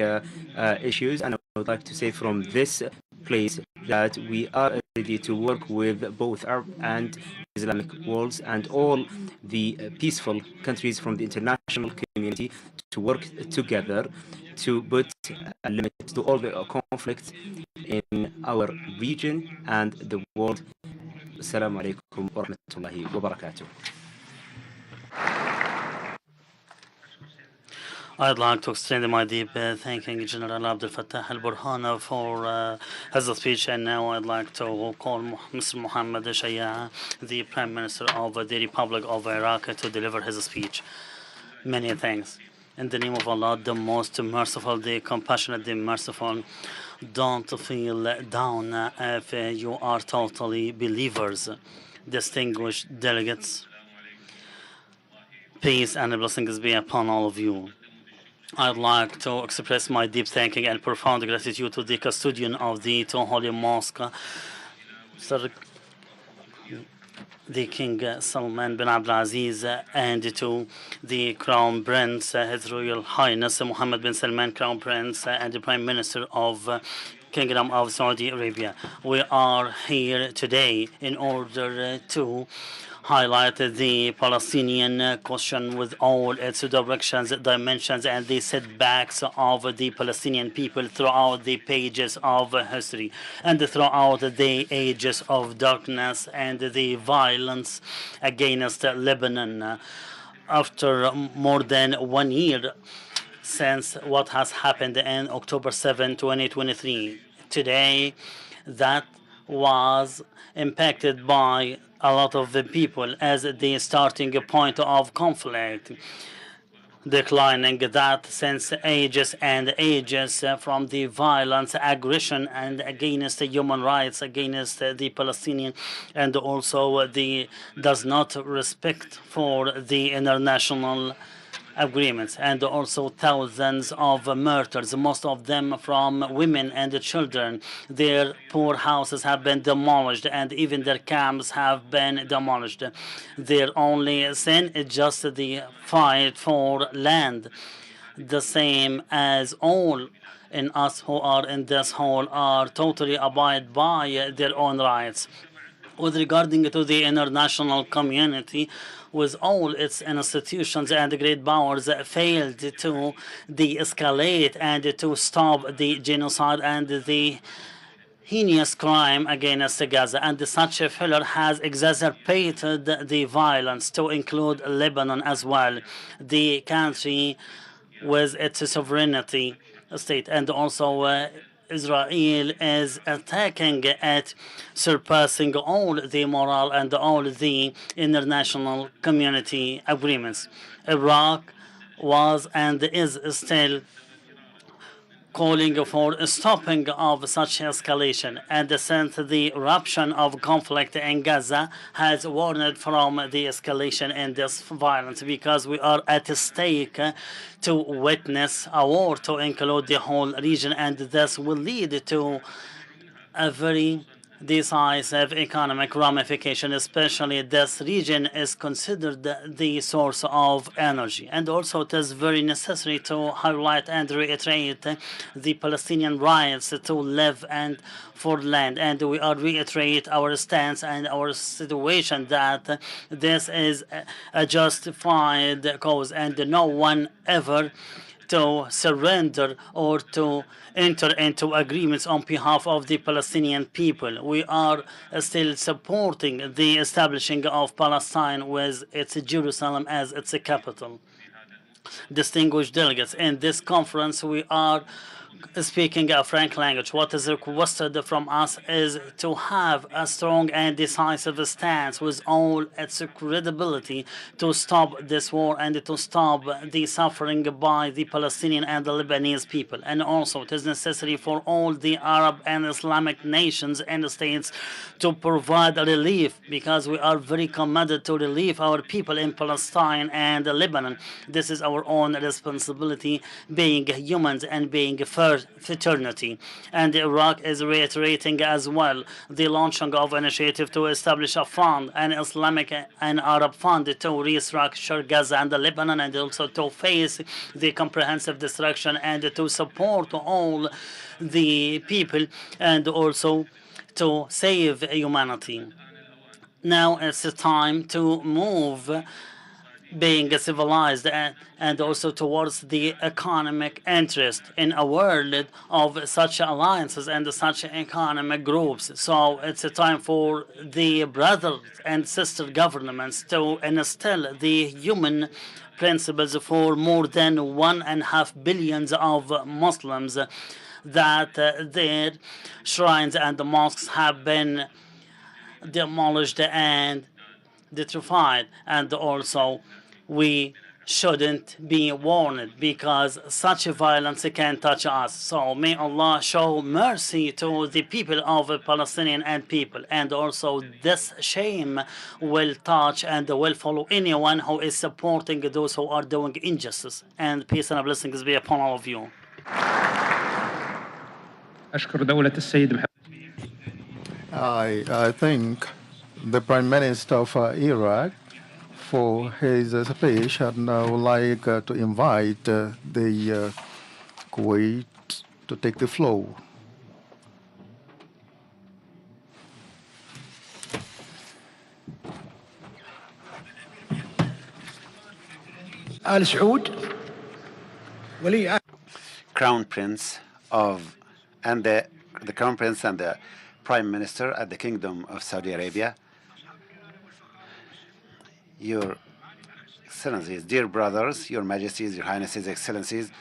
issues, and I would like to say from this place that we are ready to work with both Arab and Islamic worlds and all the peaceful countries from the international community to work together to put a limit to all the conflicts in our region and the world. Assalamu alaikum wa rahmatullahi wa barakatuh. I'd like to extend my deep thanking General Abdel Fattah al-Burhan for his speech, and now I'd like to call Mr. Mohammed Shaya, the Prime Minister of the Republic of Iraq, to deliver his speech. Many thanks. In the name of Allah, the most merciful, the compassionate, the merciful, don't feel down if you are totally believers. Distinguished delegates, peace and blessings be upon all of you. I'd like to express my deep thanking and profound gratitude to the custodian of the two holy mosques, the King Salman bin Abdulaziz, and to the Crown Prince, His Royal Highness Mohammed bin Salman, Crown Prince and the Prime Minister of Kingdom of Saudi Arabia. We are here today in order to highlighted the Palestinian question with all its directions, dimensions, and the setbacks of the Palestinian people throughout the pages of history and throughout the ages of darkness and the violence against Lebanon. After more than 1 year since what has happened in October 7, 2023, today that was impacted by a lot of the people as the starting point of conflict, declining that since ages and ages from the violence, aggression, and against the human rights against the Palestinian, and also the does not respect for the international agreements, and also thousands of murders, most of them from women and children. Their poor houses have been demolished and even their camps have been demolished. Their only sin is just the fight for land, the same as all in us who are in this hall are totally abide by their own rights. With regarding to the international community, with all its institutions and great powers failed to de-escalate and to stop the genocide and the heinous crime against Gaza, and such a failure has exacerbated the violence to include Lebanon as well, the country with its sovereignty state, and also Israel is attacking it, surpassing all the moral and all the international community agreements. Iraq was and is still calling for a stopping of such escalation, and since the eruption of conflict in Gaza has warned from the escalation in this violence, because we are at stake to witness a war to include the whole region, and this will lead to a very decisive economic ramification, especially this region is considered the source of energy. And also it is very necessary to highlight and reiterate the Palestinian rights to live and for land. And we are reiterate our stance and our situation that this is a justified cause and no one ever to surrender or to enter into agreements on behalf of the Palestinian people. We are still supporting the establishing of Palestine with its Jerusalem as its capital. Distinguished delegates, in this conference we are speaking a frank language. What is requested from us is to have a strong and decisive stance with all its credibility to stop this war and to stop the suffering by the Palestinian and the Lebanese people. And also it is necessary for all the Arab and Islamic nations and states to provide relief, because we are very committed to relieve our people in Palestine and Lebanon. This is our own responsibility, being humans and being fraternity. And Iraq is reiterating as well the launching of initiative to establish a fund, an Islamic and Arab fund, to restructure Gaza and Lebanon, and also to face the comprehensive destruction and to support all the people and also to save humanity. Now it's time to move being civilized and also towards the economic interest in a world of such alliances and such economic groups. So it's a time for the brothers and sister governments to instill the human principles for more than 1.5 billion of Muslims, that their shrines and the mosques have been demolished and detrified, and also we shouldn't be warned because such violence can touch us. So may Allah show mercy to the people of the Palestinian and people, and also this shame will touch and will follow anyone who is supporting those who are doing injustice. And peace and blessings be upon all of you. I think the Prime Minister of Iraq for his speech, and I would like to invite the Kuwait to take the floor. آل سعود ولي Crown Prince of and the Crown Prince and the Prime Minister at the Kingdom of Saudi Arabia, Your Excellencies, dear brothers, Your Majesties, Your Highnesses, Excellencies,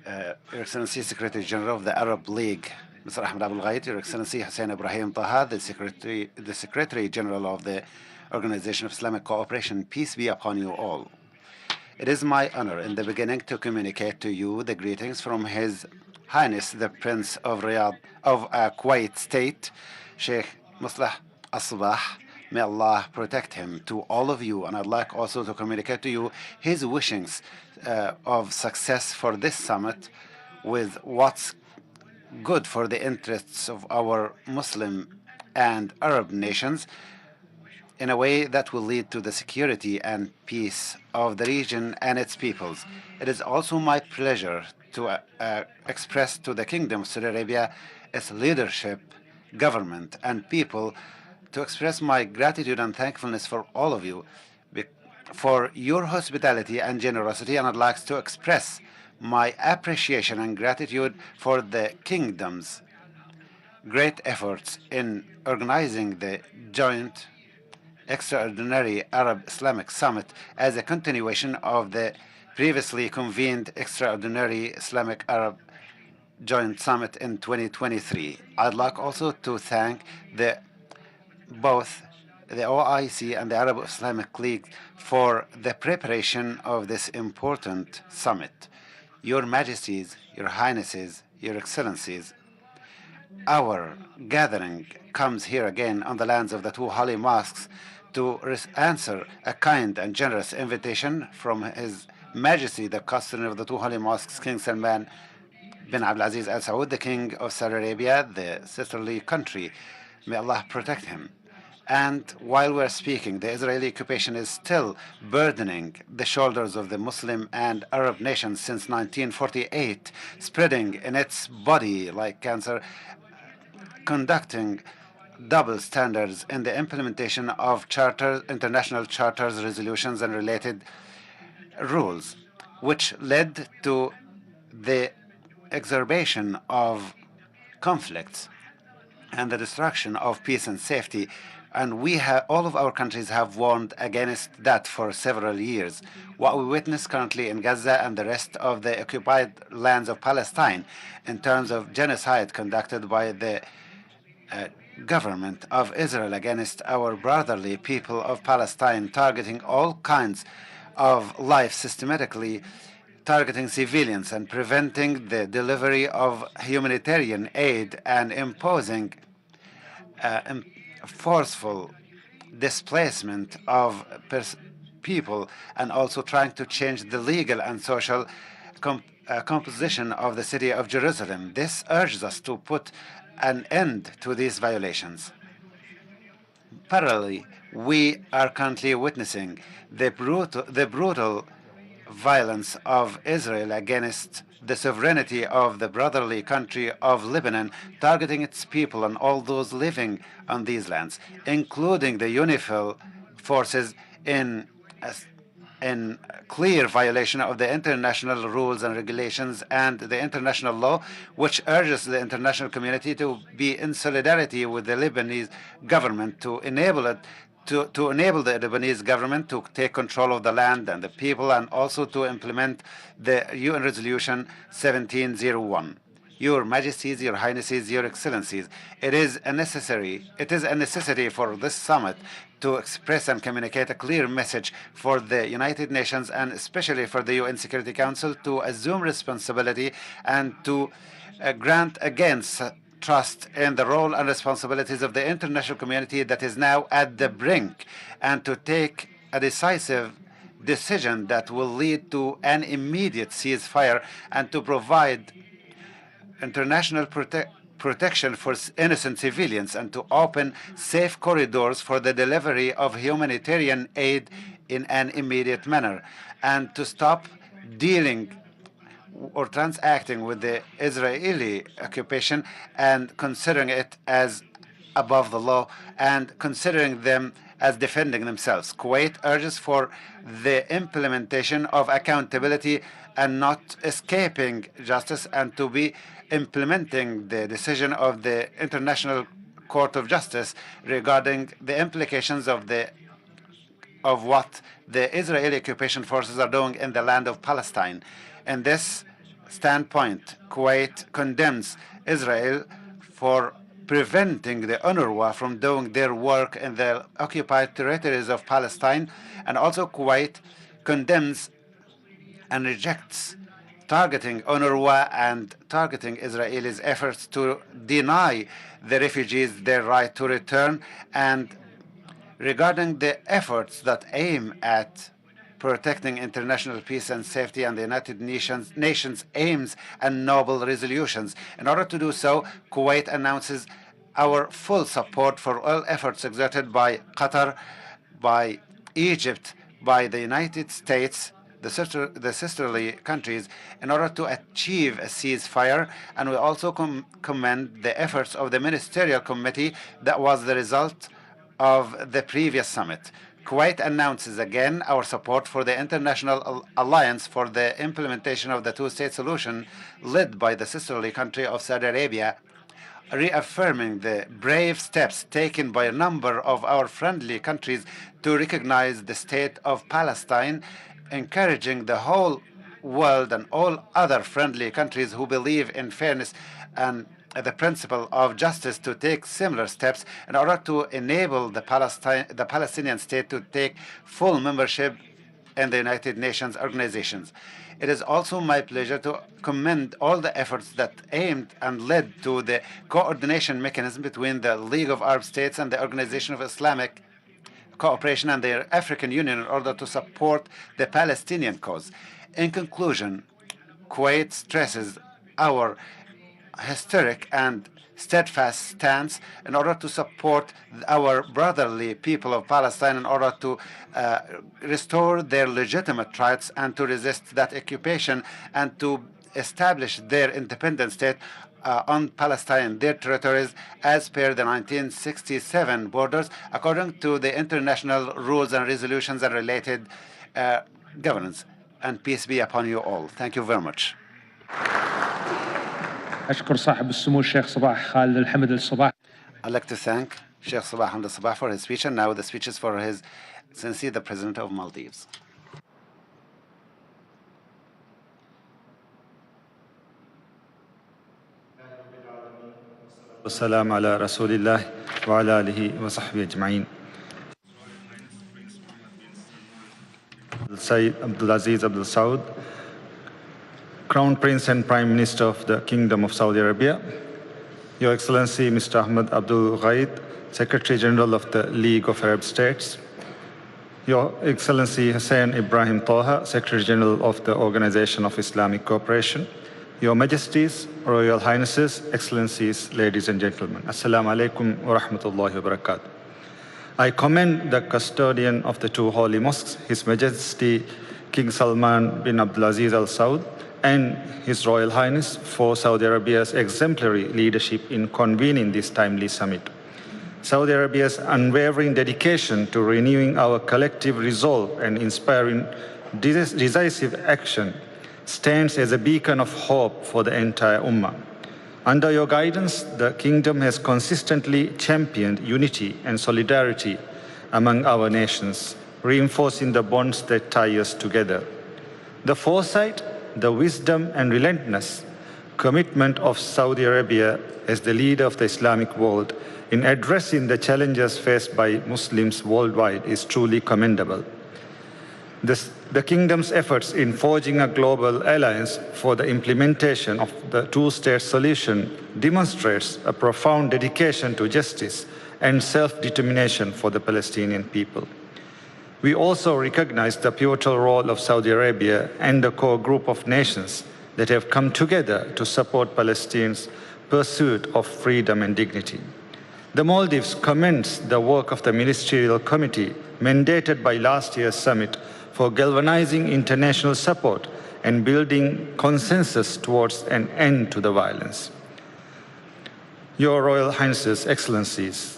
Your Excellency Secretary General of the Arab League, Mr. Ahmed Abul Ghait, Your Excellency Hussein Ibrahim Taha, the Secretary General of the Organization of Islamic Cooperation, peace be upon you all. It is my honor in the beginning to communicate to you the greetings from His Highness the Prince of Riyadh of Kuwait State, Sheikh Muslah As-Sabah. May Allah protect him to all of you, and I'd like also to communicate to you his wishings of success for this summit with what's good for the interests of our Muslim and Arab nations in a way that will lead to the security and peace of the region and its peoples. It is also my pleasure to express to the Kingdom of Saudi Arabia, its leadership, government, and people, to express my gratitude and thankfulness for all of you for your hospitality and generosity, and I'd like to express my appreciation and gratitude for the Kingdom's great efforts in organizing the joint extraordinary Arab Islamic Summit as a continuation of the previously convened extraordinary Islamic Arab Joint Summit in 2023. I'd like also to thank both the OIC and the Arab Islamic League for the preparation of this important summit. Your Majesties, Your Highnesses, Your Excellencies, our gathering comes here again on the lands of the two holy mosques to answer a kind and generous invitation from His Majesty, the custodian of the two holy mosques, King Salman bin Abdulaziz Al Saud, the King of Saudi Arabia, the sisterly country. May Allah protect him. And while we're speaking, the Israeli occupation is still burdening the shoulders of the Muslim and Arab nations since 1948, spreading in its body like cancer, conducting double standards in the implementation of international charters, resolutions, and related rules, which led to the exacerbation of conflicts and the destruction of peace and safety. And all of our countries have warned against that for several years. What we witness currently in Gaza and the rest of the occupied lands of Palestine in terms of genocide conducted by the government of Israel against our brotherly people of Palestine, targeting all kinds of life systematically, targeting civilians and preventing the delivery of humanitarian aid and imposing forceful displacement of people, and also trying to change the legal and social composition of the city of Jerusalem. This urges us to put an end to these violations. Parallelly, we are currently witnessing the brutal violence of Israel against the sovereignty of the brotherly country of Lebanon, targeting its people and all those living on these lands, including the UNIFIL forces in clear violation of the international rules and regulations and the international law, which urges the international community to be in solidarity with the Lebanese government to enable the Lebanese government to take control of the land and the people, and also to implement the UN Resolution 1701. Your Majesties, Your Highnesses, Your Excellencies, it is a necessity for this summit to express and communicate a clear message for the United Nations and especially for the UN Security Council to assume responsibility and to grant against trust in the role and responsibilities of the international community that is now at the brink, and to take a decisive decision that will lead to an immediate ceasefire and to provide international protection for innocent civilians, and to open safe corridors for the delivery of humanitarian aid in an immediate manner, and to stop dealing or transacting with the Israeli occupation and considering it as above the law and considering them as defending themselves. Kuwait urges for the implementation of accountability and not escaping justice, and to be implementing the decision of the International Court of Justice regarding the implications of what the Israeli occupation forces are doing in the land of Palestine. In this standpoint, Kuwait condemns Israel for preventing the UNRWA from doing their work in the occupied territories of Palestine, and also Kuwait condemns and rejects targeting UNRWA and targeting Israelis' efforts to deny the refugees their right to return, and regarding the efforts that aim at protecting international peace and safety and the United Nations aims and noble resolutions. In order to do so, Kuwait announces our full support for all efforts exerted by Qatar, by Egypt, by the United States, the sisterly countries, in order to achieve a ceasefire. And we also commend the efforts of the Ministerial Committee that was the result of the previous summit. Kuwait announces again our support for the International Alliance for the implementation of the two-state solution led by the sisterly country of Saudi Arabia, reaffirming the brave steps taken by a number of our friendly countries to recognize the state of Palestine, encouraging the whole world and all other friendly countries who believe in fairness and the principle of justice to take similar steps in order to enable the Palestinian state to take full membership in the United Nations organizations. It is also my pleasure to commend all the efforts that aimed and led to the coordination mechanism between the League of Arab States and the Organization of Islamic Cooperation and the African Union in order to support the Palestinian cause. In conclusion, Kuwait stresses our historic and steadfast stance in order to support our brotherly people of Palestine in order to restore their legitimate rights and to resist that occupation and to establish their independent state on Palestine, their territories, as per the 1967 borders, according to the international rules and resolutions and related governance. And peace be upon you all. Thank you very much. أشكر صاحب السمو الشيخ صباح خالد الحمد الصباح. I'd like to thank Sheikh Sabah Hamd al-Sabah for his speech, and now the speeches for His Excellency the President of Maldives. والسلام على رسول الله وعلى آله وصحبه أجمعين. Sayyid Abdulaziz Abdul Saud, Crown Prince and Prime Minister of the Kingdom of Saudi Arabia, Your Excellency Mr. Ahmed Abdul Ghaid, Secretary General of the League of Arab States, Your Excellency Hussein Ibrahim Taha, Secretary General of the Organization of Islamic Cooperation, Your Majesties, Royal Highnesses, Excellencies, ladies and gentlemen, Assalamu alaikum wa rahmatullahi wa barakatuh. I commend the custodian of the two holy mosques, His Majesty King Salman bin Abdulaziz Al Saud, and His Royal Highness for Saudi Arabia's exemplary leadership in convening this timely summit. Saudi Arabia's unwavering dedication to renewing our collective resolve and inspiring decisive action stands as a beacon of hope for the entire Ummah. Under your guidance, the Kingdom has consistently championed unity and solidarity among our nations, reinforcing the bonds that tie us together. The foresight, the wisdom and relentless commitment of Saudi Arabia as the leader of the Islamic world in addressing the challenges faced by Muslims worldwide is truly commendable. The Kingdom's efforts in forging a global alliance for the implementation of the two-state solution demonstrates a profound dedication to justice and self-determination for the Palestinian people. We also recognize the pivotal role of Saudi Arabia and the core group of nations that have come together to support Palestine's pursuit of freedom and dignity. The Maldives commends the work of the Ministerial Committee mandated by last year's summit for galvanizing international support and building consensus towards an end to the violence. Your Royal Highnesses, Excellencies,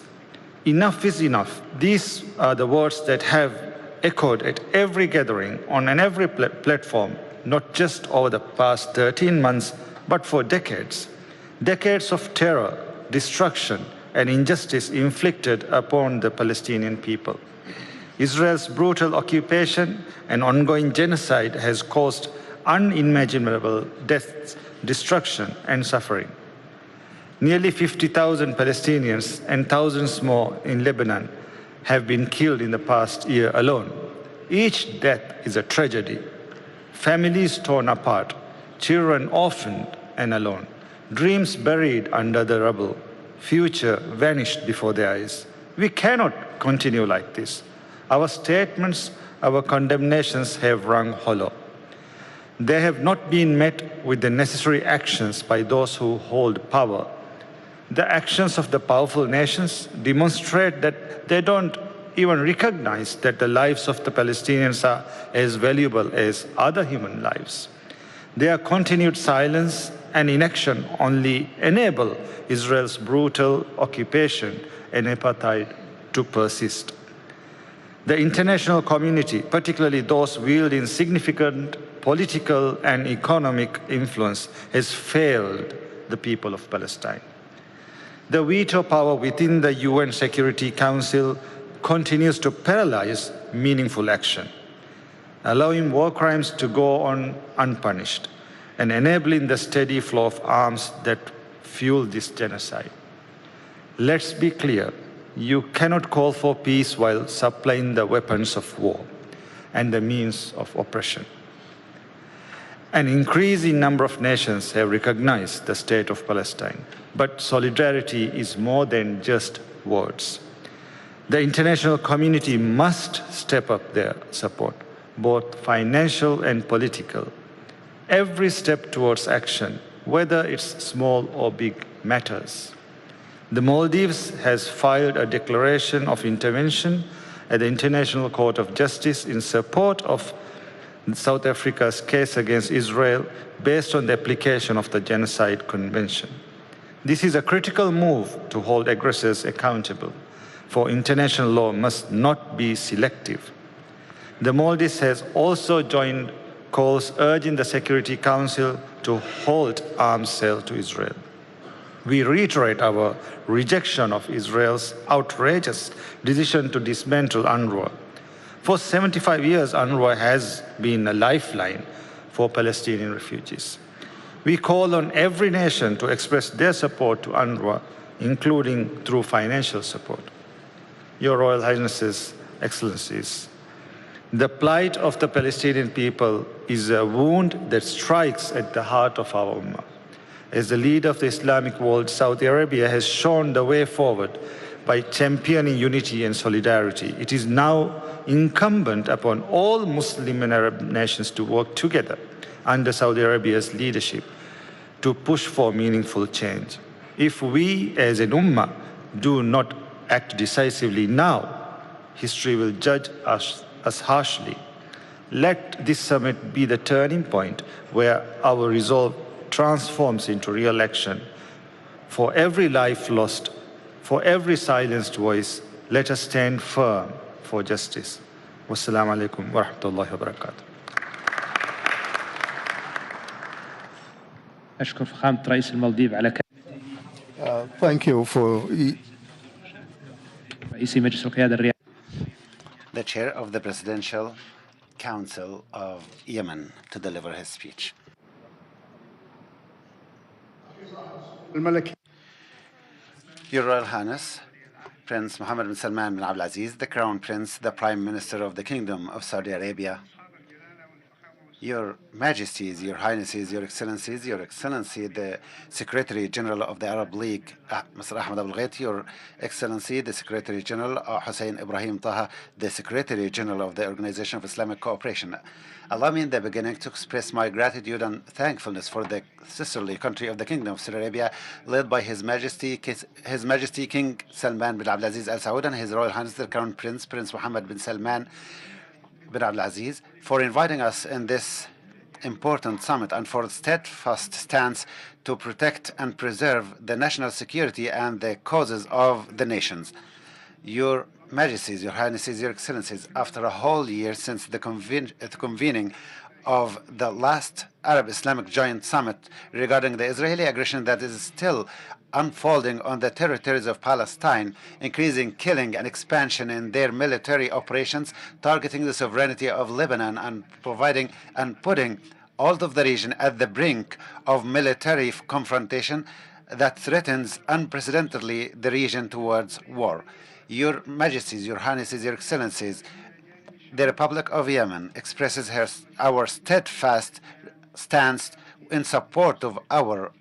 Enough is enough. These are the words that have echoed at every gathering, on every platform, not just over the past 13 months, but for decades. Decades of terror, destruction, and injustice inflicted upon the Palestinian people. Israel's brutal occupation and ongoing genocide has caused unimaginable deaths, destruction, and suffering. Nearly 50,000 Palestinians and thousands more in Lebanon have been killed in the past year alone. Each death is a tragedy. Families torn apart, children orphaned and alone, dreams buried under the rubble, future vanished before their eyes. We cannot continue like this. Our statements, our condemnations have rung hollow. They have not been met with the necessary actions by those who hold power. The actions of the powerful nations demonstrate that they don't even recognize that the lives of the Palestinians are as valuable as other human lives. Their continued silence and inaction only enable Israel's brutal occupation and apartheid to persist. The international community, particularly those wielding significant political and economic influence, has failed the people of Palestine. The veto power within the UN Security Council continues to paralyze meaningful action, allowing war crimes to go on unpunished and enabling the steady flow of arms that fuel this genocide. Let's be clear. You cannot call for peace while supplying the weapons of war and the means of oppression. An increasing number of nations have recognized the state of Palestine, but solidarity is more than just words. The international community must step up their support, both financial and political. Every step towards action, whether it's small or big, matters. The Maldives has filed a declaration of intervention at the International Court of Justice in support of South Africa's case against Israel based on the application of the Genocide Convention. This is a critical move to hold aggressors accountable, for international law must not be selective. The Maldives has also joined calls urging the Security Council to halt arms sales to Israel. We reiterate our rejection of Israel's outrageous decision to dismantle UNRWA. For 75 years, UNRWA has been a lifeline for Palestinian refugees. We call on every nation to express their support to UNRWA, including through financial support. Your Royal Highnesses, Excellencies, the plight of the Palestinian people is a wound that strikes at the heart of our Ummah. As the leader of the Islamic world, Saudi Arabia has shown the way forward by championing unity and solidarity. It is now incumbent upon all Muslim and Arab nations to work together under Saudi Arabia's leadership to push for meaningful change. If we as an Ummah do not act decisively now, history will judge us harshly. Let this summit be the turning point where our resolve transforms into real action. For every life lost, for every silenced voice, let us stand firm for justice. Wassalamu alaikum wa rahmatullahi wa barakatuh. أشكر فخامة رئيس المالديف على Thank you for رئيس مجلس القيادة الرئاسي. The chair of the Presidential Council of Yemen to deliver his speech. Your Royal Highness, Prince Mohammed bin Salman bin Abdul Aziz, the Crown Prince, the Prime Minister of the Kingdom of Saudi Arabia, Your Majesties, Your Highnesses, Your Excellencies, Your Excellency, the Secretary General of the Arab League, Mr. Ahmed Abul Ghait, Your Excellency, the Secretary General, Hussein Ibrahim Taha, the Secretary General of the Organization of Islamic Cooperation. Allow me in the beginning to express my gratitude and thankfulness for the sisterly country of the Kingdom of Saudi Arabia, led by His Majesty King Salman bin Abdul Aziz Al Saud and His Royal Highness the Crown Prince, Prince Mohammed bin Salman bin Abdul Aziz, for inviting us in this important summit and for its steadfast stance to protect and preserve the national security and the causes of the nations. Your Majesties, Your Highnesses, Your Excellencies, after a whole year since the convening of the last Arab-Islamic Joint Summit regarding the Israeli aggression that is still unfolding on the territories of Palestine, increasing killing and expansion in their military operations, targeting the sovereignty of Lebanon and putting all of the region at the brink of military confrontation that threatens unprecedentedly the region towards war. Your Majesties, Your Highnesses, Your Excellencies, the Republic of Yemen expresses our steadfast stance in support of our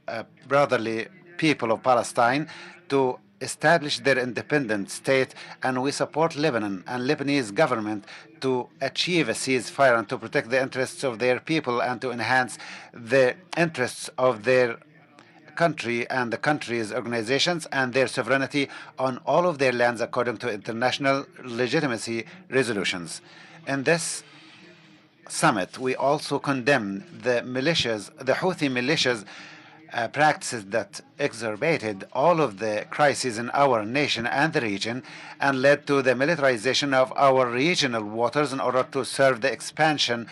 brotherly people of Palestine to establish their independent state, and we support Lebanon and Lebanese government to achieve a ceasefire and to protect the interests of their people and to enhance the interests of their country and the country's organizations and their sovereignty on all of their lands according to international legitimacy resolutions. In this summit, we also condemn the Houthi militias practices that exacerbated all of the crises in our nation and the region and led to the militarization of our regional waters in order to serve the expansion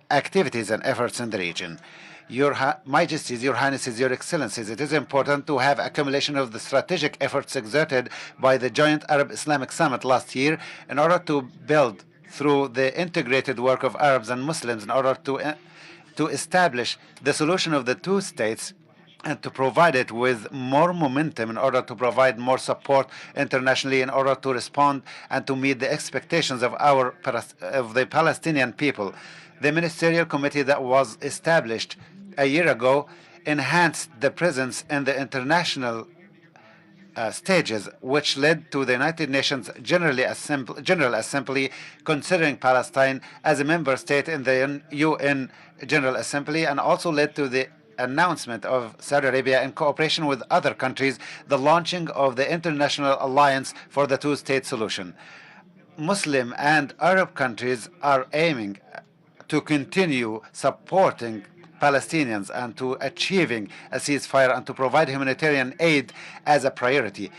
activities and efforts in the region. Your Majesties, Your Highnesses, Your Excellencies, it is important to have accumulation of the strategic efforts exerted by the Joint Arab-Islamic Summit last year in order to build through the integrated work of Arabs and Muslims in order to establish the solution of the two states and to provide it with more momentum in order to provide more support internationally in order to respond and to meet the expectations of the Palestinian people. The ministerial committee that was established a year ago enhanced the presence in the international stages, which led to the United Nations General Assembly considering Palestine as a member state in the UN General Assembly, and also led to the announcement of Saudi Arabia in cooperation with other countries, the launching of the International Alliance for the Two-State Solution. Muslim and Arab countries are aiming to continue supporting Palestinians and to achieving a ceasefire and to provide humanitarian aid as a priority.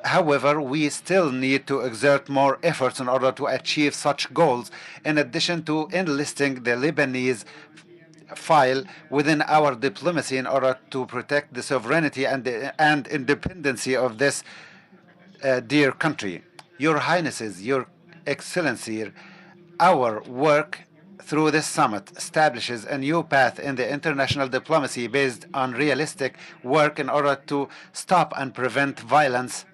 However, we still need to exert more efforts in order to achieve such goals, in addition to enlisting the Lebanese file within our diplomacy in order to protect the sovereignty and independency of this dear country. Your Highnesses, Your Excellency, our work through this summit establishes a new path in the international diplomacy based on realistic work in order to stop and prevent violence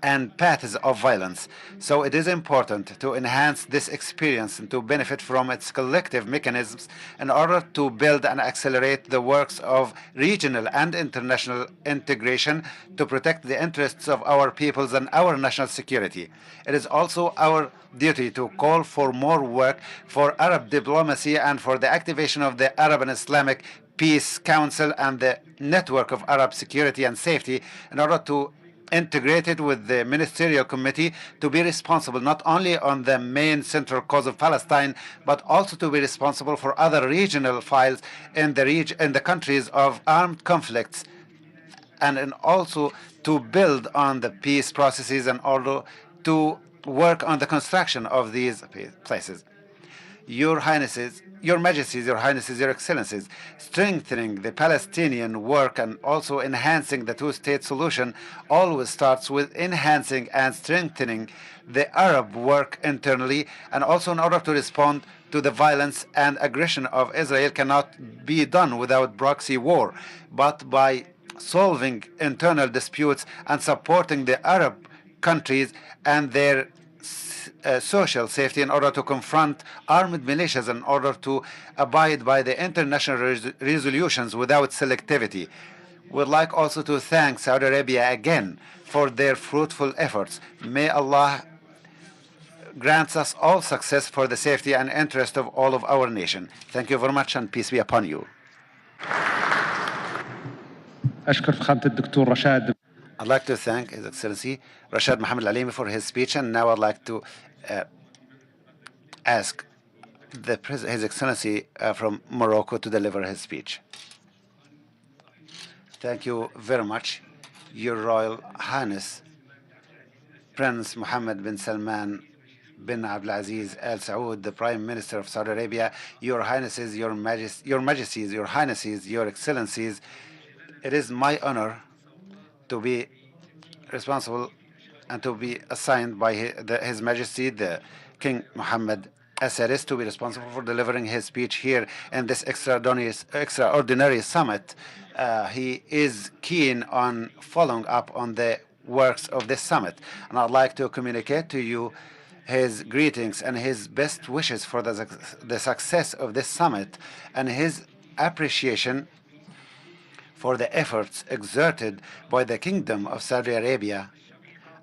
and paths of violence. So it is important to enhance this experience and to benefit from its collective mechanisms in order to build and accelerate the works of regional and international integration to protect the interests of our peoples and our national security. It is also our duty to call for more work for Arab diplomacy and for the activation of the Arab and Islamic Peace Council and the Network of Arab Security and Safety in order to integrated with the ministerial committee to be responsible not only on the main central cause of Palestine, but also to be responsible for other regional files in the countries of armed conflicts, and also to build on the peace processes and also to work on the construction of these places. Your Highnesses, Your Majesties, Your Highnesses, Your Excellencies, strengthening the Palestinian work and also enhancing the two-state solution always starts with enhancing and strengthening the Arab work internally, and also in order to respond to the violence and aggression of Israel cannot be done without proxy war, but by solving internal disputes and supporting the Arab countries and their social safety in order to confront armed militias, in order to abide by the international resolutions without selectivity. We'd like also to thank Saudi Arabia again for their fruitful efforts. May Allah grant us all success for the safety and interest of all of our nation. Thank you very much, and peace be upon you. أشكر فخامة الدكتور رشاد. I'd like to thank His Excellency Rashad Mohammed Al-Alimi for his speech, and now I'd like to ask His Excellency from Morocco to deliver his speech. Thank you very much. Your Royal Highness, Prince Mohammed bin Salman bin Abdulaziz Al Saud, the Prime Minister of Saudi Arabia, Your Highnesses, Your Majesties, Your Highnesses, Your Excellencies, it is my honor to be responsible and to be assigned by His Majesty, the King Mohammed Assadis, to be responsible for delivering his speech here in this extraordinary summit. He is keen on following up on the works of this summit, and I'd like to communicate to you his greetings and his best wishes for the success of this summit, and his appreciation for the efforts exerted by the Kingdom of Saudi Arabia,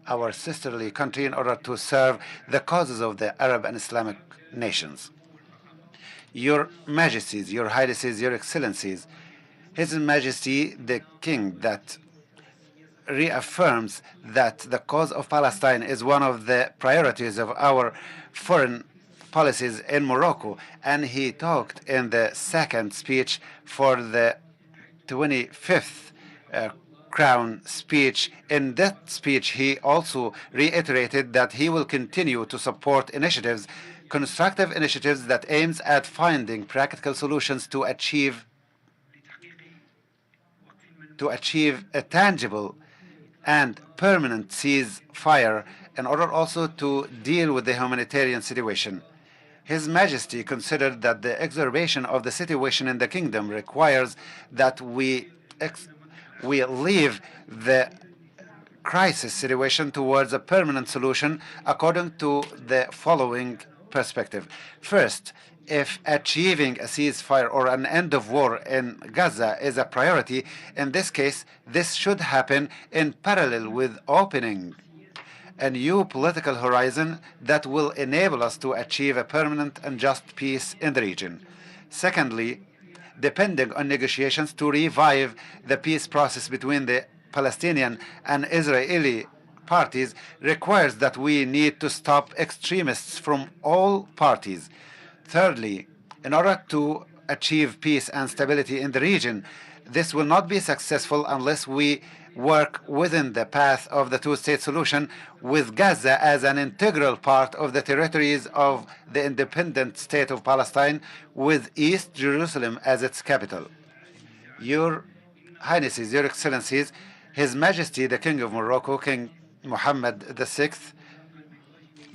our sisterly country, in order to serve the causes of the Arab and Islamic nations. Your Majesties, Your Highnesses, Your Excellencies, His Majesty the King that reaffirms that the cause of Palestine is one of the priorities of our foreign policies in Morocco, and he talked in the second speech for the 25th Crown speech. In that speech, he also reiterated that he will continue to support initiatives, constructive initiatives that aims at finding practical solutions to achieve a tangible and permanent ceasefire in order also to deal with the humanitarian situation. His Majesty considered that the exacerbation of the situation in the kingdom requires that we leave the crisis situation towards a permanent solution according to the following perspective. First, if achieving a ceasefire or an end of war in Gaza is a priority, in this case, this should happen in parallel with opening a new political horizon that will enable us to achieve a permanent and just peace in the region. Secondly, depending on negotiations to revive the peace process between the Palestinian and Israeli parties requires that we need to stop extremists from all parties. Thirdly, in order to achieve peace and stability in the region, this will not be successful unless we work within the path of the two-state solution, with Gaza as an integral part of the territories of the independent state of Palestine, with East Jerusalem as its capital. Your Highnesses, Your Excellencies, His Majesty the King of Morocco, King Mohammed VI,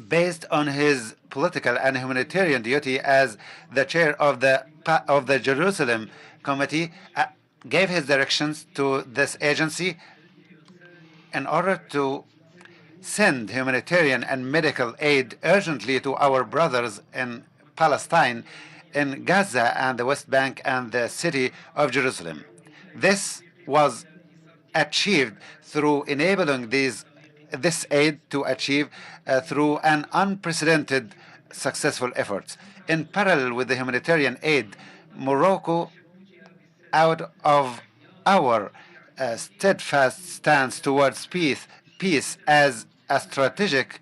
based on his political and humanitarian duty as the chair of the Jerusalem Committee, gave his directions to this agency in order to send humanitarian and medical aid urgently to our brothers in Palestine, in Gaza and the West Bank and the city of Jerusalem. This was achieved through enabling this aid to achieve through an unprecedented successful efforts. In parallel with the humanitarian aid, Morocco, out of our steadfast stance towards peace as a strategic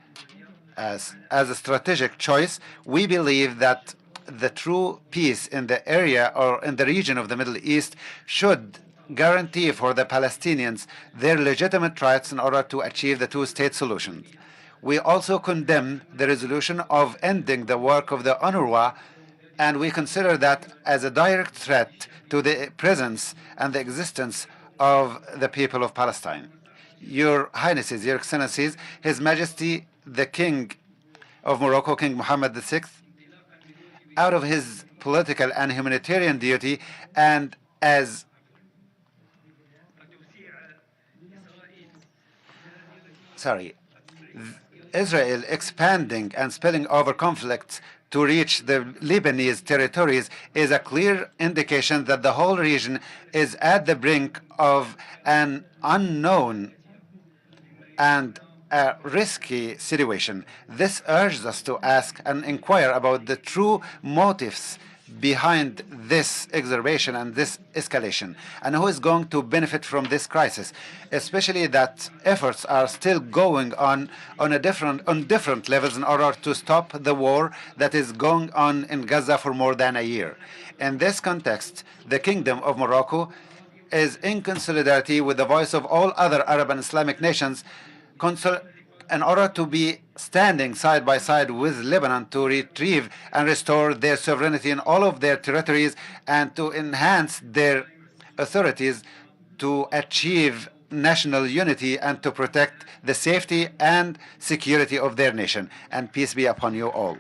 choice, we believe that the true peace in the area or in the region of the Middle East should guarantee for the Palestinians their legitimate rights in order to achieve the two-state solution. We also condemn the resolution of ending the work of the UNRWA, and we consider that as a direct threat to the presence and the existence of the people of Palestine. Your Highnesses, Your Excellencies, His Majesty the King of Morocco, King Mohammed VI, out of his political and humanitarian duty, and as Israel expanding and spilling over conflicts to reach the Lebanese territories is a clear indication that the whole region is at the brink of an unknown and a risky situation. This urges us to ask and inquire about the true motives behind this exacerbation and this escalation, and who is going to benefit from this crisis, especially that efforts are still going on different levels in order to stop the war that is going on in Gaza for more than a year. In this context, the Kingdom of Morocco is in solidarity with the voice of all other Arab and Islamic nations in order to be standing side by side with Lebanon to retrieve and restore their sovereignty in all of their territories and to enhance their authorities to achieve national unity and to protect the safety and security of their nation. And peace be upon you all.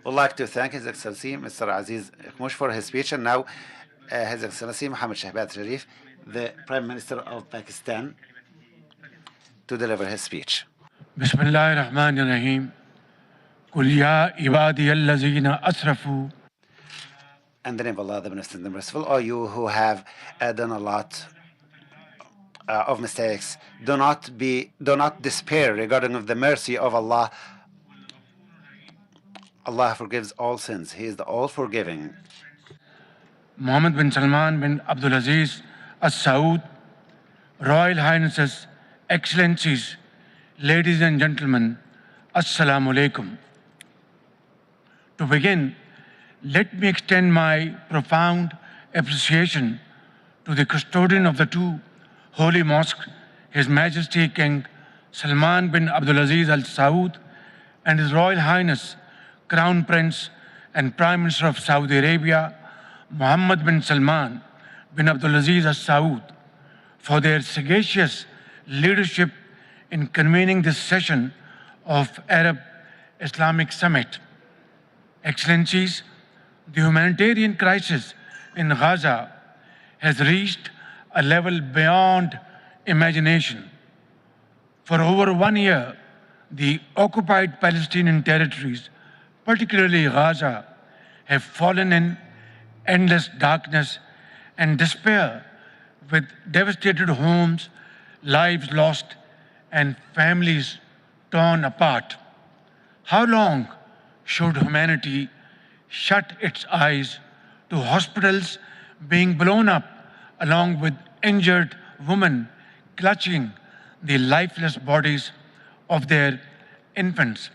Would like to thank His Excellency Mr. Aziz Khmouch for his speech, and now His Excellency Mohammed Shahbaz Sharif, the Prime Minister of Pakistan, to deliver his speech. Bismillahir Rahmanir Rahim. Qul ya ibadi allazina asrafu. In the name of Allah, the Beneficent and Merciful, all you who have done a lot of mistakes, do not despair regarding of the mercy of Allah. Allah forgives all sins. He is the all-forgiving. Mohammed bin Salman bin Abdul Aziz Al Saud, Royal Highnesses, Excellencies, ladies and gentlemen, Assalamu alaikum. To begin, let me extend my profound appreciation to the custodian of the two holy mosques, His Majesty King Salman bin Abdul Aziz Al Saud, and His Royal Highness Crown Prince and Prime Minister of Saudi Arabia, Mohammed bin Salman bin Abdul Aziz Al Saud, for their sagacious leadership in convening this session of Arab Islamic Summit. Excellencies, the humanitarian crisis in Gaza has reached a level beyond imagination. For over 1 year, the occupied Palestinian territories, particularly Gaza, have fallen in endless darkness and despair, with devastated homes, lives lost, and families torn apart. How long should humanity shut its eyes to hospitals being blown up along with injured women clutching the lifeless bodies of their infants?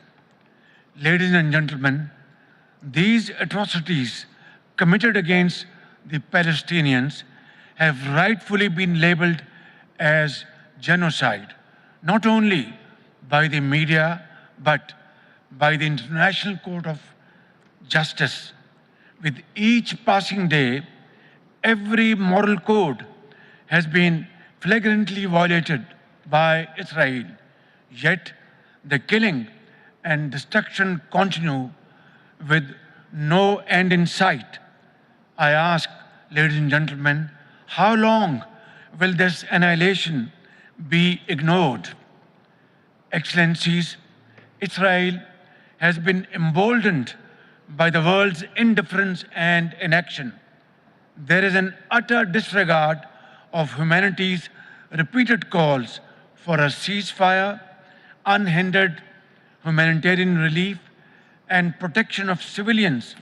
Ladies and gentlemen, these atrocities committed against the Palestinians have rightfully been labeled as genocide, not only by the media, but by the International Court of Justice. With each passing day, every moral code has been flagrantly violated by Israel. Yet the killing and destruction continue with no end in sight. I ask, ladies and gentlemen, how long will this annihilation be ignored? Excellencies, Israel has been emboldened by the world's indifference and inaction. There is an utter disregard of humanity's repeated calls for a ceasefire, unhindered humanitarian relief, and protection of civilians,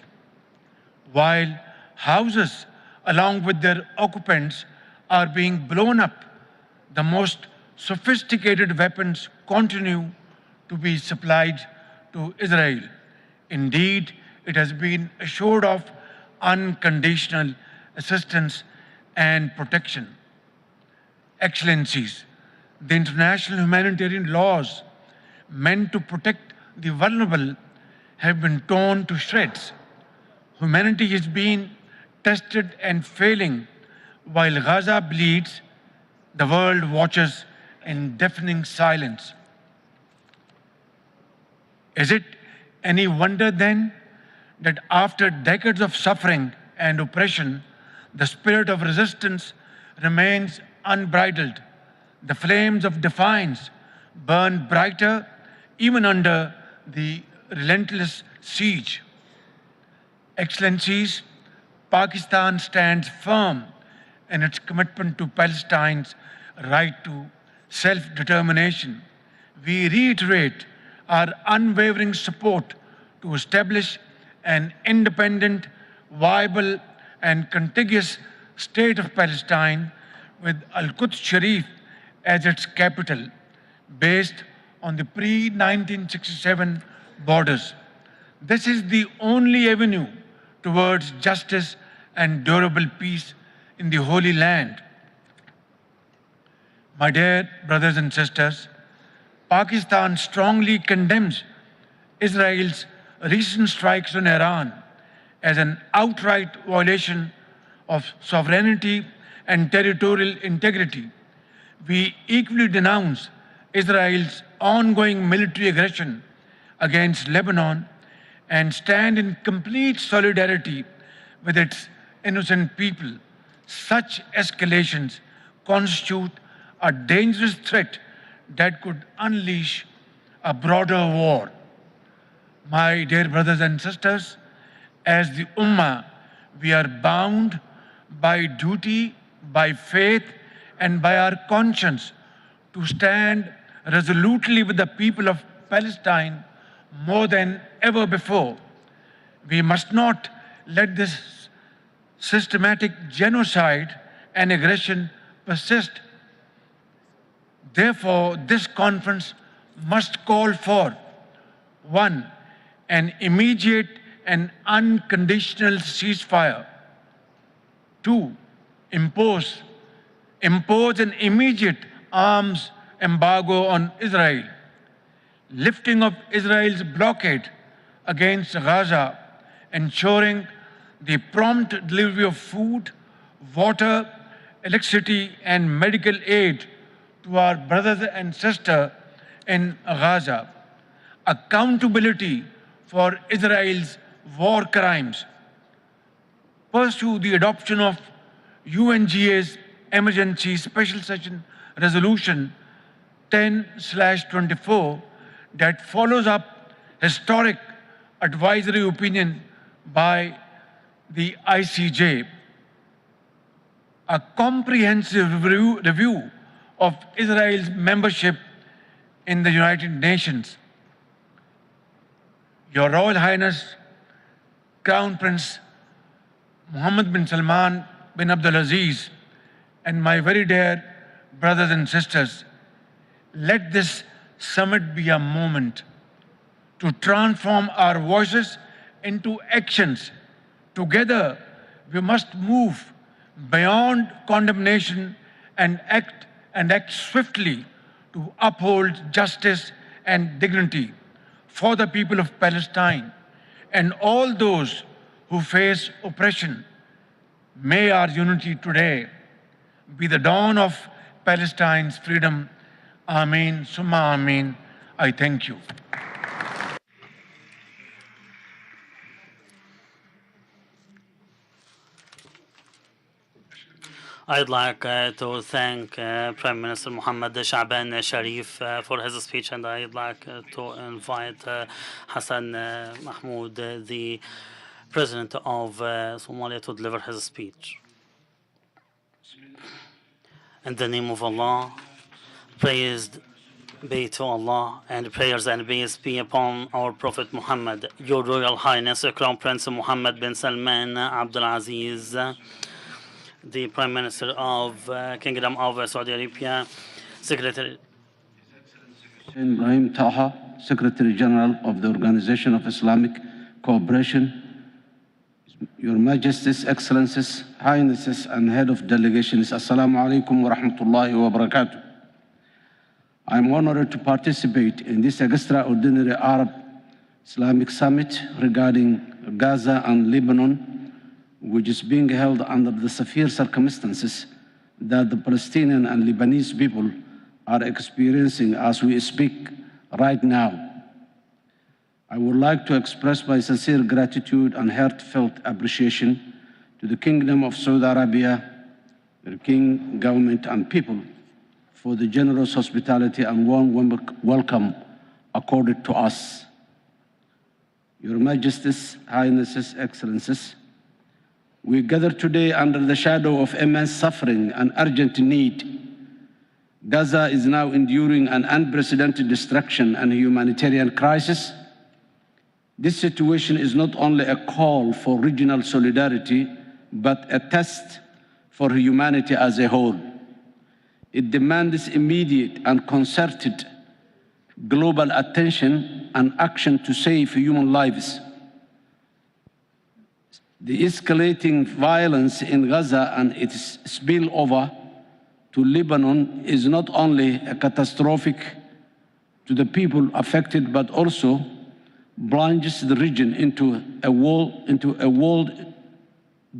while houses, along with their occupants, are being blown up. The most sophisticated weapons continue to be supplied to Israel. Indeed, it has been assured of unconditional assistance and protection. Excellencies, the international humanitarian laws meant to protect the vulnerable have been torn to shreds. Humanity is being tested and failing. While Gaza bleeds, the world watches in deafening silence. Is it any wonder then that after decades of suffering and oppression, the spirit of resistance remains unbridled? The flames of defiance burn brighter even under the relentless siege. Excellencies, Pakistan stands firm in its commitment to Palestine's right to self-determination. We reiterate our unwavering support to establish an independent, viable, and contiguous state of Palestine with Al-Quds Sharif as its capital, based on the pre-1967 borders. This is the only avenue towards justice and durable peace in the Holy Land. My dear brothers and sisters, Pakistan strongly condemns Israel's recent strikes on Iran as an outright violation of sovereignty and territorial integrity. We equally denounce Israel's ongoing military aggression against Lebanon and stand in complete solidarity with its innocent people. Such escalations constitute a dangerous threat that could unleash a broader war. My dear brothers and sisters, as the Ummah, we are bound by duty, by faith, and by our conscience to stand resolutely with the people of Palestine more than ever before. We must not let this systematic genocide and aggression persist. Therefore, this conference must call for 1. An immediate and unconditional ceasefire. 2. Impose an immediate arms embargo on Israel. Lifting of Israel's blockade against Gaza, ensuring the prompt delivery of food, water, electricity, and medical aid to our brothers and sisters in Gaza. Accountability for Israel's war crimes. Pursue the adoption of UNGA's Emergency Special Session Resolution 10/24 that follows up historic advisory opinion by the ICJ. A comprehensive review of Israel's membership in the United Nations. Your Royal Highness, Crown Prince Mohammed bin Salman bin Abdulaziz, and my very dear brothers and sisters, let this summit be a moment to transform our voices into actions. Together, we must move beyond condemnation and act swiftly to uphold justice and dignity for the people of Palestine and all those who face oppression. May our unity today be the dawn of Palestine's freedom. Ameen, summa ameen. I thank you. I'd like to thank Prime Minister Mohammed Sha'ban Sharif for his speech, and I'd like to invite Hassan Mahmoud, the President of Somalia, to deliver his speech. In the name of Allah, praised be to Allah, and prayers and peace be upon our Prophet Muhammad. Your Royal Highness, Crown Prince Mohammed bin Salman Abdulaziz, the Prime Minister of Kingdom of Saudi Arabia, Secretary Ibrahim Taha, Secretary General of the Organization of Islamic Cooperation, Your Majesties, Excellencies, Highnesses, and Head of Delegations, Assalamu alaikum wa rahmatullahi wa barakatuh. I'm honored to participate in this extraordinary Arab Islamic Summit regarding Gaza and Lebanon, which is being held under the severe circumstances that the Palestinian and Lebanese people are experiencing as we speak right now. I would like to express my sincere gratitude and heartfelt appreciation to the Kingdom of Saudi Arabia, the King, government, and people for the generous hospitality and warm welcome accorded to us. Your Majesties, Highnesses, Excellencies, we gather today under the shadow of immense suffering and urgent need. Gaza is now enduring an unprecedented destruction and humanitarian crisis. This situation is not only a call for regional solidarity, but a test for humanity as a whole. It demands immediate and concerted global attention and action to save human lives. The escalating violence in Gaza and its spillover to Lebanon is not only a catastrophic to the people affected, but also plunges the region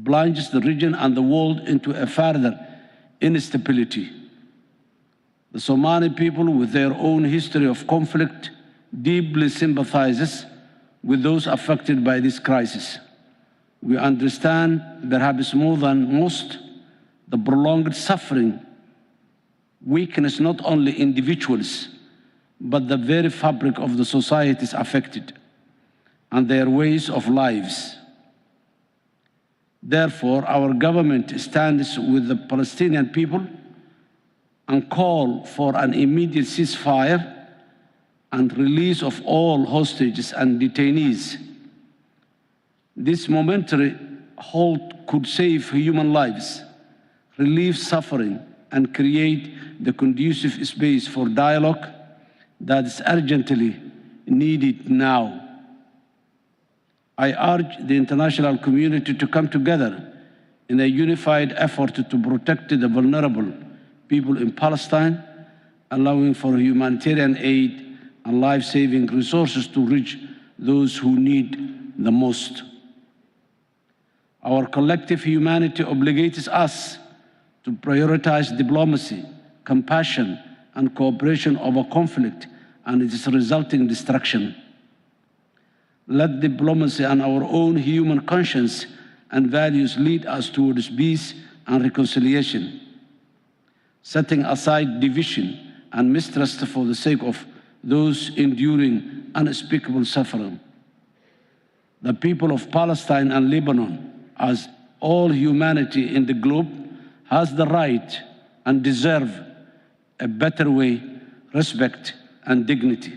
plunges the region and the world into a further instability. The Somali people, with their own history of conflict, deeply sympathizes with those affected by this crisis. We understand, perhaps more than most, the prolonged suffering weakness not only individuals, but the very fabric of the societies affected and their ways of lives. Therefore, our government stands with the Palestinian people and call for an immediate ceasefire and release of all hostages and detainees. This momentary halt could save human lives, relieve suffering, and create the conducive space for dialogue that is urgently needed now. I urge the international community to come together in a unified effort to protect the vulnerable people in Palestine, allowing for humanitarian aid and life-saving resources to reach those who need the most. Our collective humanity obligates us to prioritize diplomacy, compassion, and cooperation over conflict and its resulting destruction. Let diplomacy and our own human conscience and values lead us towards peace and reconciliation, setting aside division and mistrust for the sake of those enduring unspeakable suffering. The people of Palestine and Lebanon, as all humanity in the globe, has the right and deserve a better way, respect, and dignity.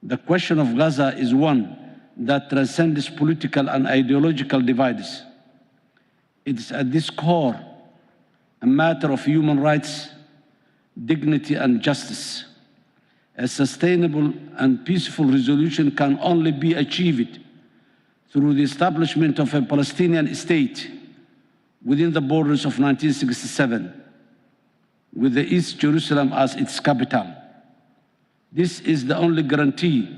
The question of Gaza is one that transcends political and ideological divides. It is at this core a matter of human rights, dignity, and justice. A sustainable and peaceful resolution can only be achieved through the establishment of a Palestinian state within the borders of 1967, with the East Jerusalem as its capital. This is the only guarantee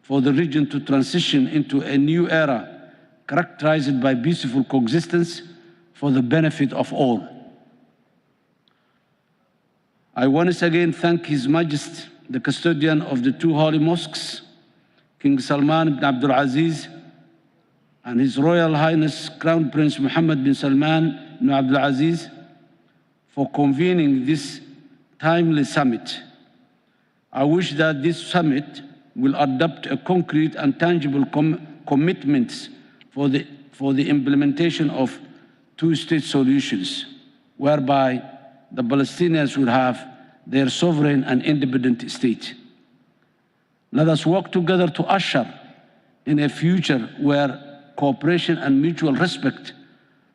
for the region to transition into a new era characterized by peaceful coexistence for the benefit of all. I once again thank His Majesty, the custodian of the two holy mosques, King Salman bin Abdul Aziz, and His Royal Highness Crown Prince Mohammed bin Salman bin Abdul Aziz, for convening this timely summit. I wish that this summit will adopt a concrete and tangible commitments for the implementation of two-state solutions, whereby the Palestinians will have their sovereign and independent state. Let us work together to usher in a future where cooperation and mutual respect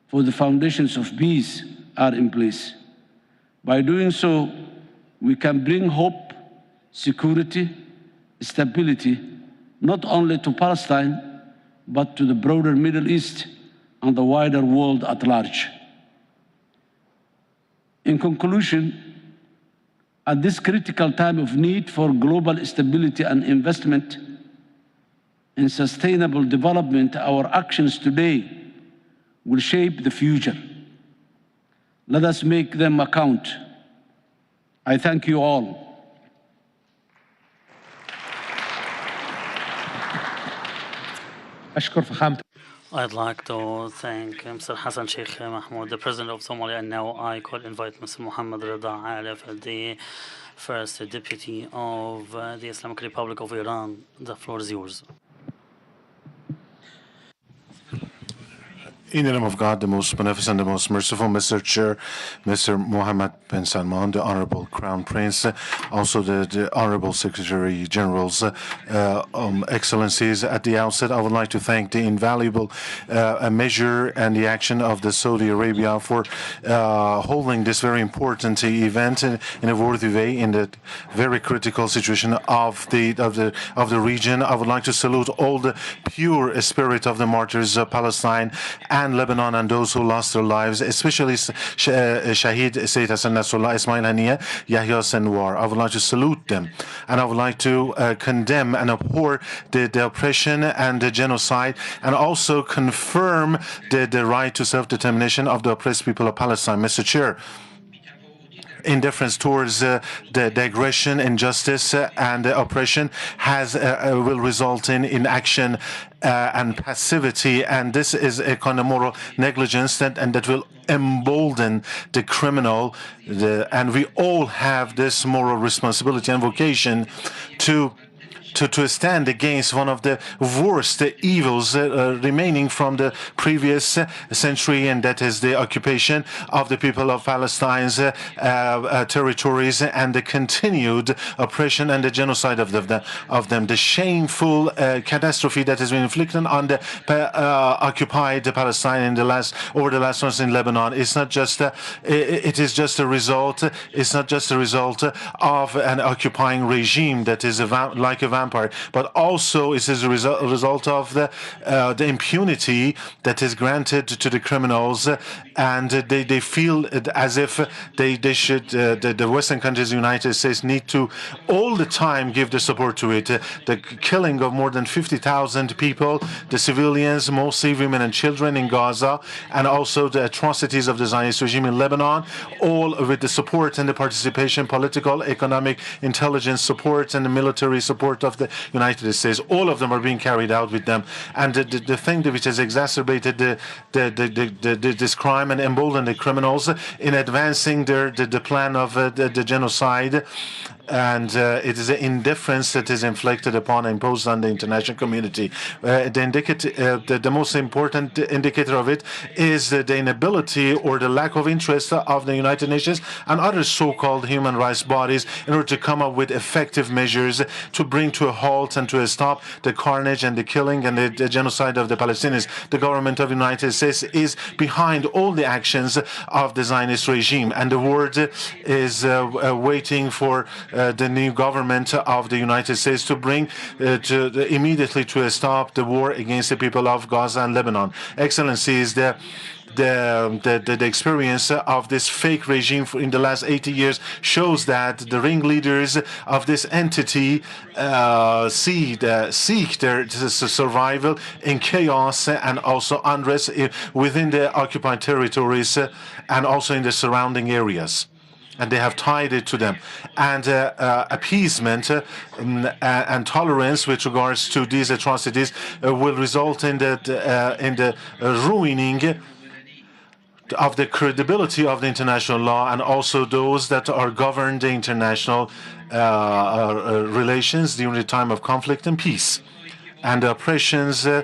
for the foundations of peace are in place. By doing so, we can bring hope, security, stability, not only to Palestine, but to the broader Middle East and the wider world at large. In conclusion, at this critical time of need for global stability and investment in sustainable development, our actions today will shape the future. Let us make them count. I thank you all. I'd like to thank Mr. Hassan Sheikh Mahmoud, the President of Somalia, and now I could invite Mr. Muhammad Rida Alef, the First Deputy of the Islamic Republic of Iran. The floor is yours. In the name of God, the most beneficent, the most merciful, Mr. Chair, Mr. Mohammed bin Salman, the Honorable Crown Prince, also the Honorable Secretary General's Excellencies. At the outset, I would like to thank the invaluable measure and the action of the Saudi Arabia for holding this very important event in a worthy way in the very critical situation of the region. I would like to salute all the pure spirit of the martyrs of Palestine and Lebanon and those who lost their lives, especially Shahid Sayyid Hassan Nasrallah, Ismail Haniyeh, Yahya Sinwar. I would like to salute them, and I would like to condemn and abhor the oppression and the genocide, and also confirm the right to self-determination of the oppressed people of Palestine. Mr. Chair, indifference towards the aggression, injustice, and oppression will result in inaction and passivity, and this is a kind of moral negligence that will embolden the criminal. And we all have this moral responsibility and vocation to stand against one of the worst evils remaining from the previous century, and that is the occupation of the people of Palestine's territories and the continued oppression and the genocide of them. The shameful catastrophe that has been inflicted on the occupied Palestine over the last months in Lebanon is not just it is just a result. It's not just a result of an occupying regime that is like a vampire, but also it is a result of the impunity that is granted to the criminals, and they feel as if they should, the Western countries, the United States, need to all the time give the support to it. The killing of more than 50,000 people, the civilians, mostly women and children in Gaza, and also the atrocities of the Zionist regime in Lebanon, all with the support and the participation, political, economic, intelligence support, and the military support of the United States. All of them are being carried out with them. And the thing which has exacerbated this crime and emboldened the criminals in advancing the plan of the genocide, and it is an indifference that is inflicted upon and imposed on the international community. The most important indicator of it is the inability or the lack of interest of the United Nations and other so-called human rights bodies in order to come up with effective measures to bring to a halt and to stop the carnage and the killing and the genocide of the Palestinians. The government of the United States is behind all the actions of the Zionist regime, and the world is waiting for the new government of the United States to bring immediately to stop the war against the people of Gaza and Lebanon. Excellencies, the experience of this fake regime in the last 80 years shows that the ringleaders of this entity seek their survival in chaos and also unrest within the occupied territories and also in the surrounding areas. And they have tied it to them. And appeasement and tolerance with regards to these atrocities will result in the ruining of the credibility of the international law and also those that are governed the international relations during the time of conflict and peace. And the oppressions, like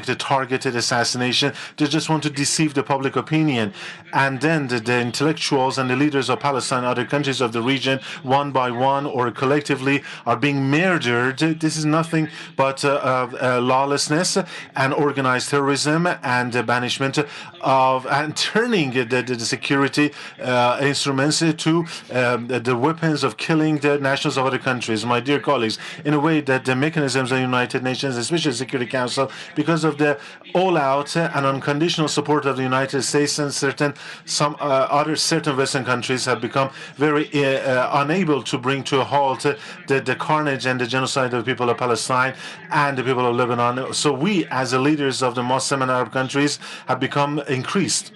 the targeted assassination, they just want to deceive the public opinion. And then the intellectuals and the leaders of Palestine and other countries of the region, one by one or collectively, are being murdered. This is nothing but lawlessness and organized terrorism and the banishment of and turning the security instruments to the weapons of killing the nationals of other countries. My dear colleagues, in a way that the mechanisms of the United Nations, especially the Security Council, because of the all-out and unconditional support of the United States and certain Western countries, have become very unable to bring to a halt the carnage and the genocide of the people of Palestine and the people of Lebanon. So we, as the leaders of the Muslim and Arab countries, have become increased.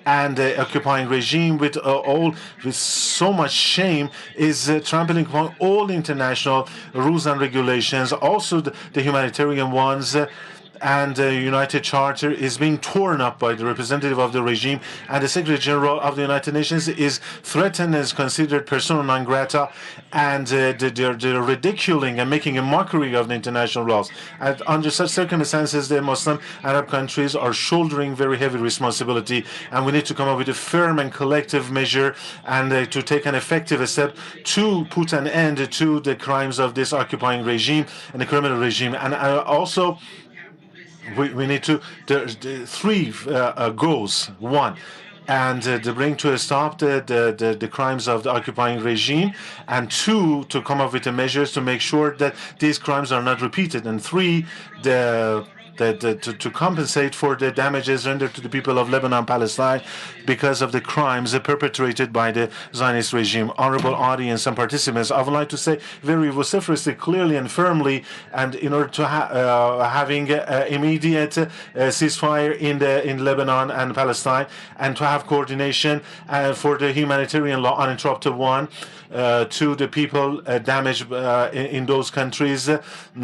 And the occupying regime, with so much shame, is trampling upon all the international rules and regulations, also the humanitarian ones, and the United Charter is being torn up by the representative of the regime, and the Secretary General of the United Nations is threatened, is considered persona non grata, and they're ridiculing and making a mockery of the international laws. And under such circumstances, the Muslim Arab countries are shouldering very heavy responsibility, and we need to come up with a firm and collective measure and to take an effective step to put an end to the crimes of this occupying regime and the criminal regime. And also, we need to the three goals. One, and to bring to a stop the crimes of the occupying regime, and two, to come up with the measures to make sure that these crimes are not repeated, and three, to compensate for the damages rendered to the people of Lebanon and Palestine because of the crimes perpetrated by the Zionist regime. Honorable audience and participants, I would like to say very vociferously, clearly and firmly, and in order to having immediate ceasefire in Lebanon and Palestine, and to have coordination for the humanitarian law uninterrupted one to the people damaged in those countries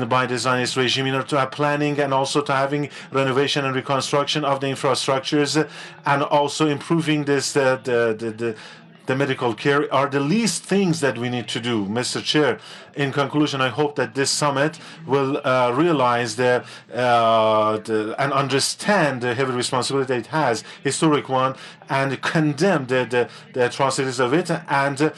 by the Zionist regime, in order to have planning and also to having renovation and reconstruction of the infrastructures, and also improving this the medical care are the least things that we need to do, Mr. Chair. In conclusion, I hope that this summit will realize and understand the heavy responsibility it has, historic one, and condemn the atrocities of it, and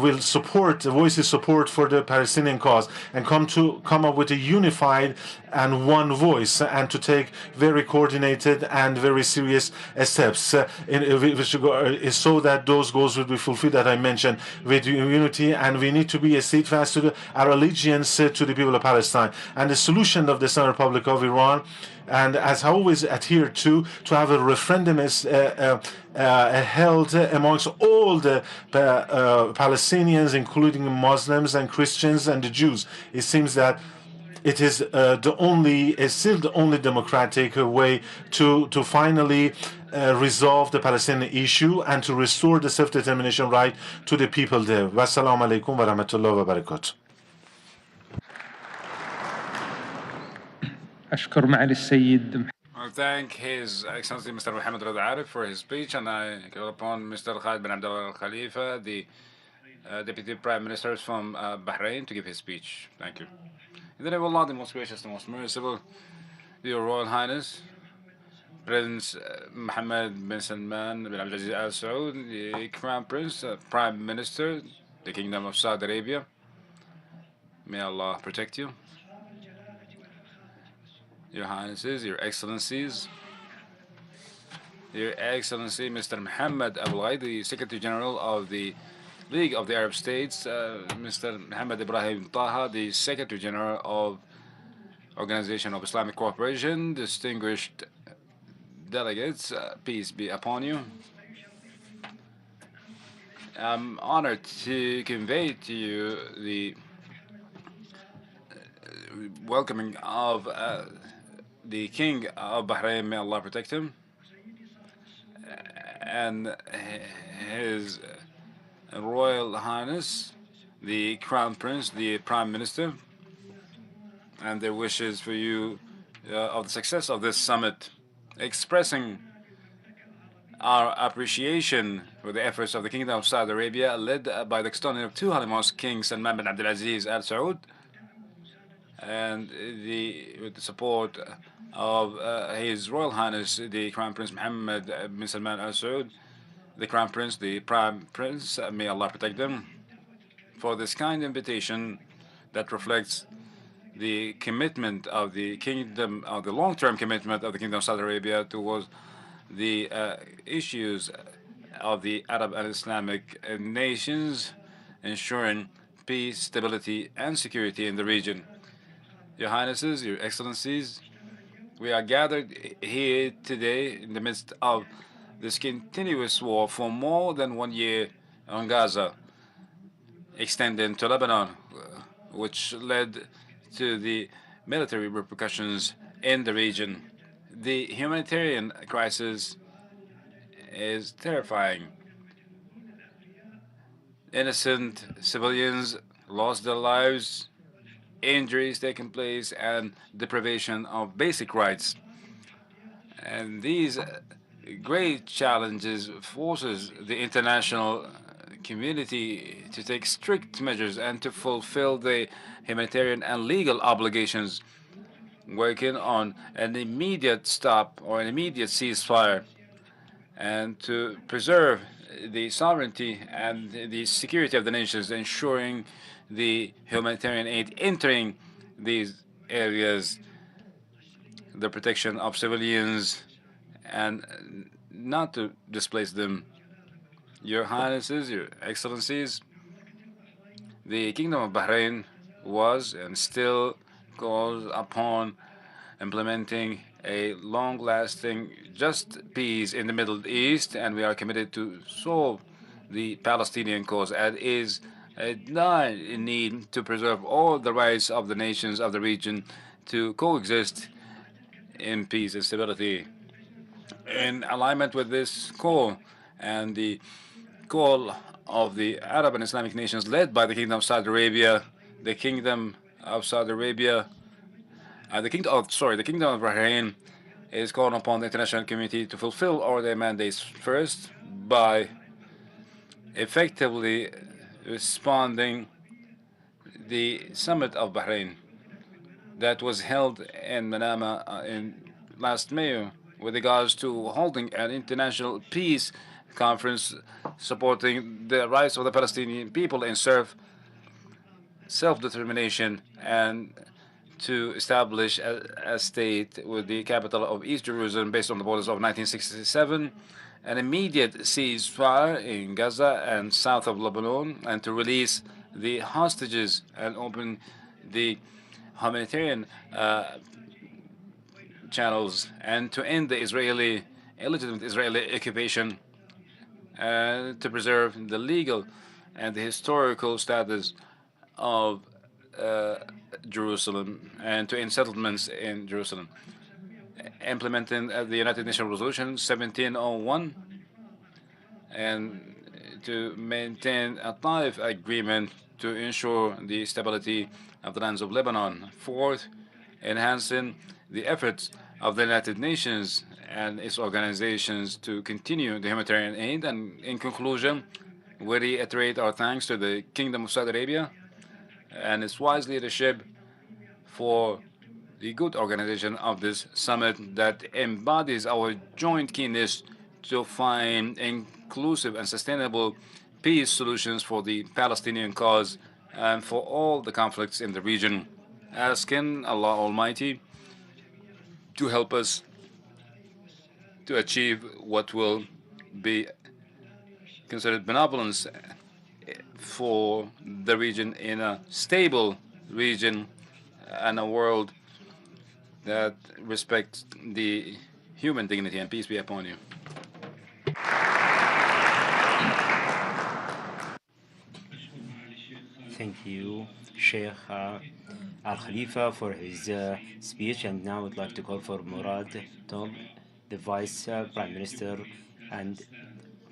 will voice support for the Palestinian cause, and come up with a unified and one voice, and to take very coordinated and very serious steps so that those goals will be fulfilled that I mentioned with unity. And we need to be steadfast to our allegiance to the people of Palestine and the solution of the Islamic Republic of Iran. And as I always adhere to have a referendum held amongst all the Palestinians, including Muslims and Christians and the Jews. It seems that it is still the only democratic way to finally resolve the Palestinian issue and to restore the self-determination right to the people there. Wassalamu alaikum wa rahmatullahi wa barakatuh. أشكر معالي السيد. I thank His Excellency Mr. Mohammed Rada Arif for his speech, and I call upon Mr. Khalid bin Abdullah Al Khalifa, the Deputy Prime Minister from Bahrain, to give his speech. Thank you. In the name of Allah, the most gracious, the most merciful, Your Royal Highness, Prince Mohammed bin Salman bin Abdulaziz Al Saud, the Crown Prince, Prime Minister, the Kingdom of Saudi Arabia. May Allah protect you. Your Highnesses, Your Excellencies, Your Excellency Mr. Mohammed Abul Ghaid, the Secretary General of the League of the Arab States, Mr. Mohammed Ibrahim Taha, the Secretary General of Organization of Islamic Cooperation, distinguished delegates, peace be upon you. I'm honored to convey to you the welcoming of the King of Bahrain, may Allah protect him, and His Royal Highness, the Crown Prince, the Prime Minister, and their wishes for you of the success of this summit, expressing our appreciation for the efforts of the Kingdom of Saudi Arabia, led by the custodian of two Holy Mosques, King Salman bin Abdulaziz Al Saud, and with the support of His Royal Highness, the Crown Prince Mohammed bin Salman Al Saud, the Crown Prince, the Prime Prince, may Allah protect them, for this kind invitation that reflects the commitment of the Kingdom, of the long-term commitment of the Kingdom of Saudi Arabia towards the issues of the Arab and Islamic nations, ensuring peace, stability, and security in the region. Your Highnesses, Your Excellencies, we are gathered here today in the midst of this continuous war for more than 1 year on Gaza, extending to Lebanon, which led to the military repercussions in the region. The humanitarian crisis is terrifying. Innocent civilians lost their lives, injuries taking place and deprivation of basic rights. And these great challenges forces the international community to take strict measures and to fulfill the humanitarian and legal obligations, working on an immediate stop or an immediate ceasefire, and to preserve the sovereignty and the security of the nations, ensuring the humanitarian aid entering these areas, the protection of civilians, and not to displace them. Your Highnesses, Your Excellencies, the Kingdom of Bahrain was and still calls upon implementing a long-lasting, just peace in the Middle East, and we are committed to solve the Palestinian cause, and is a dire need to preserve all the rights of the nations of the region to coexist in peace and stability. In alignment with this call and the call of the Arab and Islamic nations led by the Kingdom of Saudi Arabia, the Kingdom of Saudi Arabia, the Kingdom of Bahrain is calling upon the international community to fulfill all their mandates first by effectively responding the summit of Bahrain that was held in Manama in last May with regards to holding an international peace conference supporting the rights of the Palestinian people in self-determination and to establish a state with the capital of East Jerusalem based on the borders of 1967, an immediate ceasefire in Gaza and south of Lebanon, and to release the hostages and open the humanitarian channels, and to end the illegitimate Israeli occupation, to preserve the legal and the historical status of Jerusalem, and to end settlements in Jerusalem, implementing the United Nations Resolution 1701, and to maintain a Taif agreement to ensure the stability of the lands of Lebanon. Fourth, enhancing the efforts of the United Nations and its organizations to continue the humanitarian aid. And in conclusion, we reiterate our thanks to the Kingdom of Saudi Arabia and its wise leadership for the good organization of this summit that embodies our joint keenness to find inclusive and sustainable peace solutions for the Palestinian cause and for all the conflicts in the region, asking Allah Almighty to help us to achieve what will be considered benevolence for the region, in a stable region and a world that respects the human dignity, and peace be upon you. Thank you, Sheikh Al-Khalifa, for his speech. And now I'd like to call for Murad Tol, the Vice Prime Minister and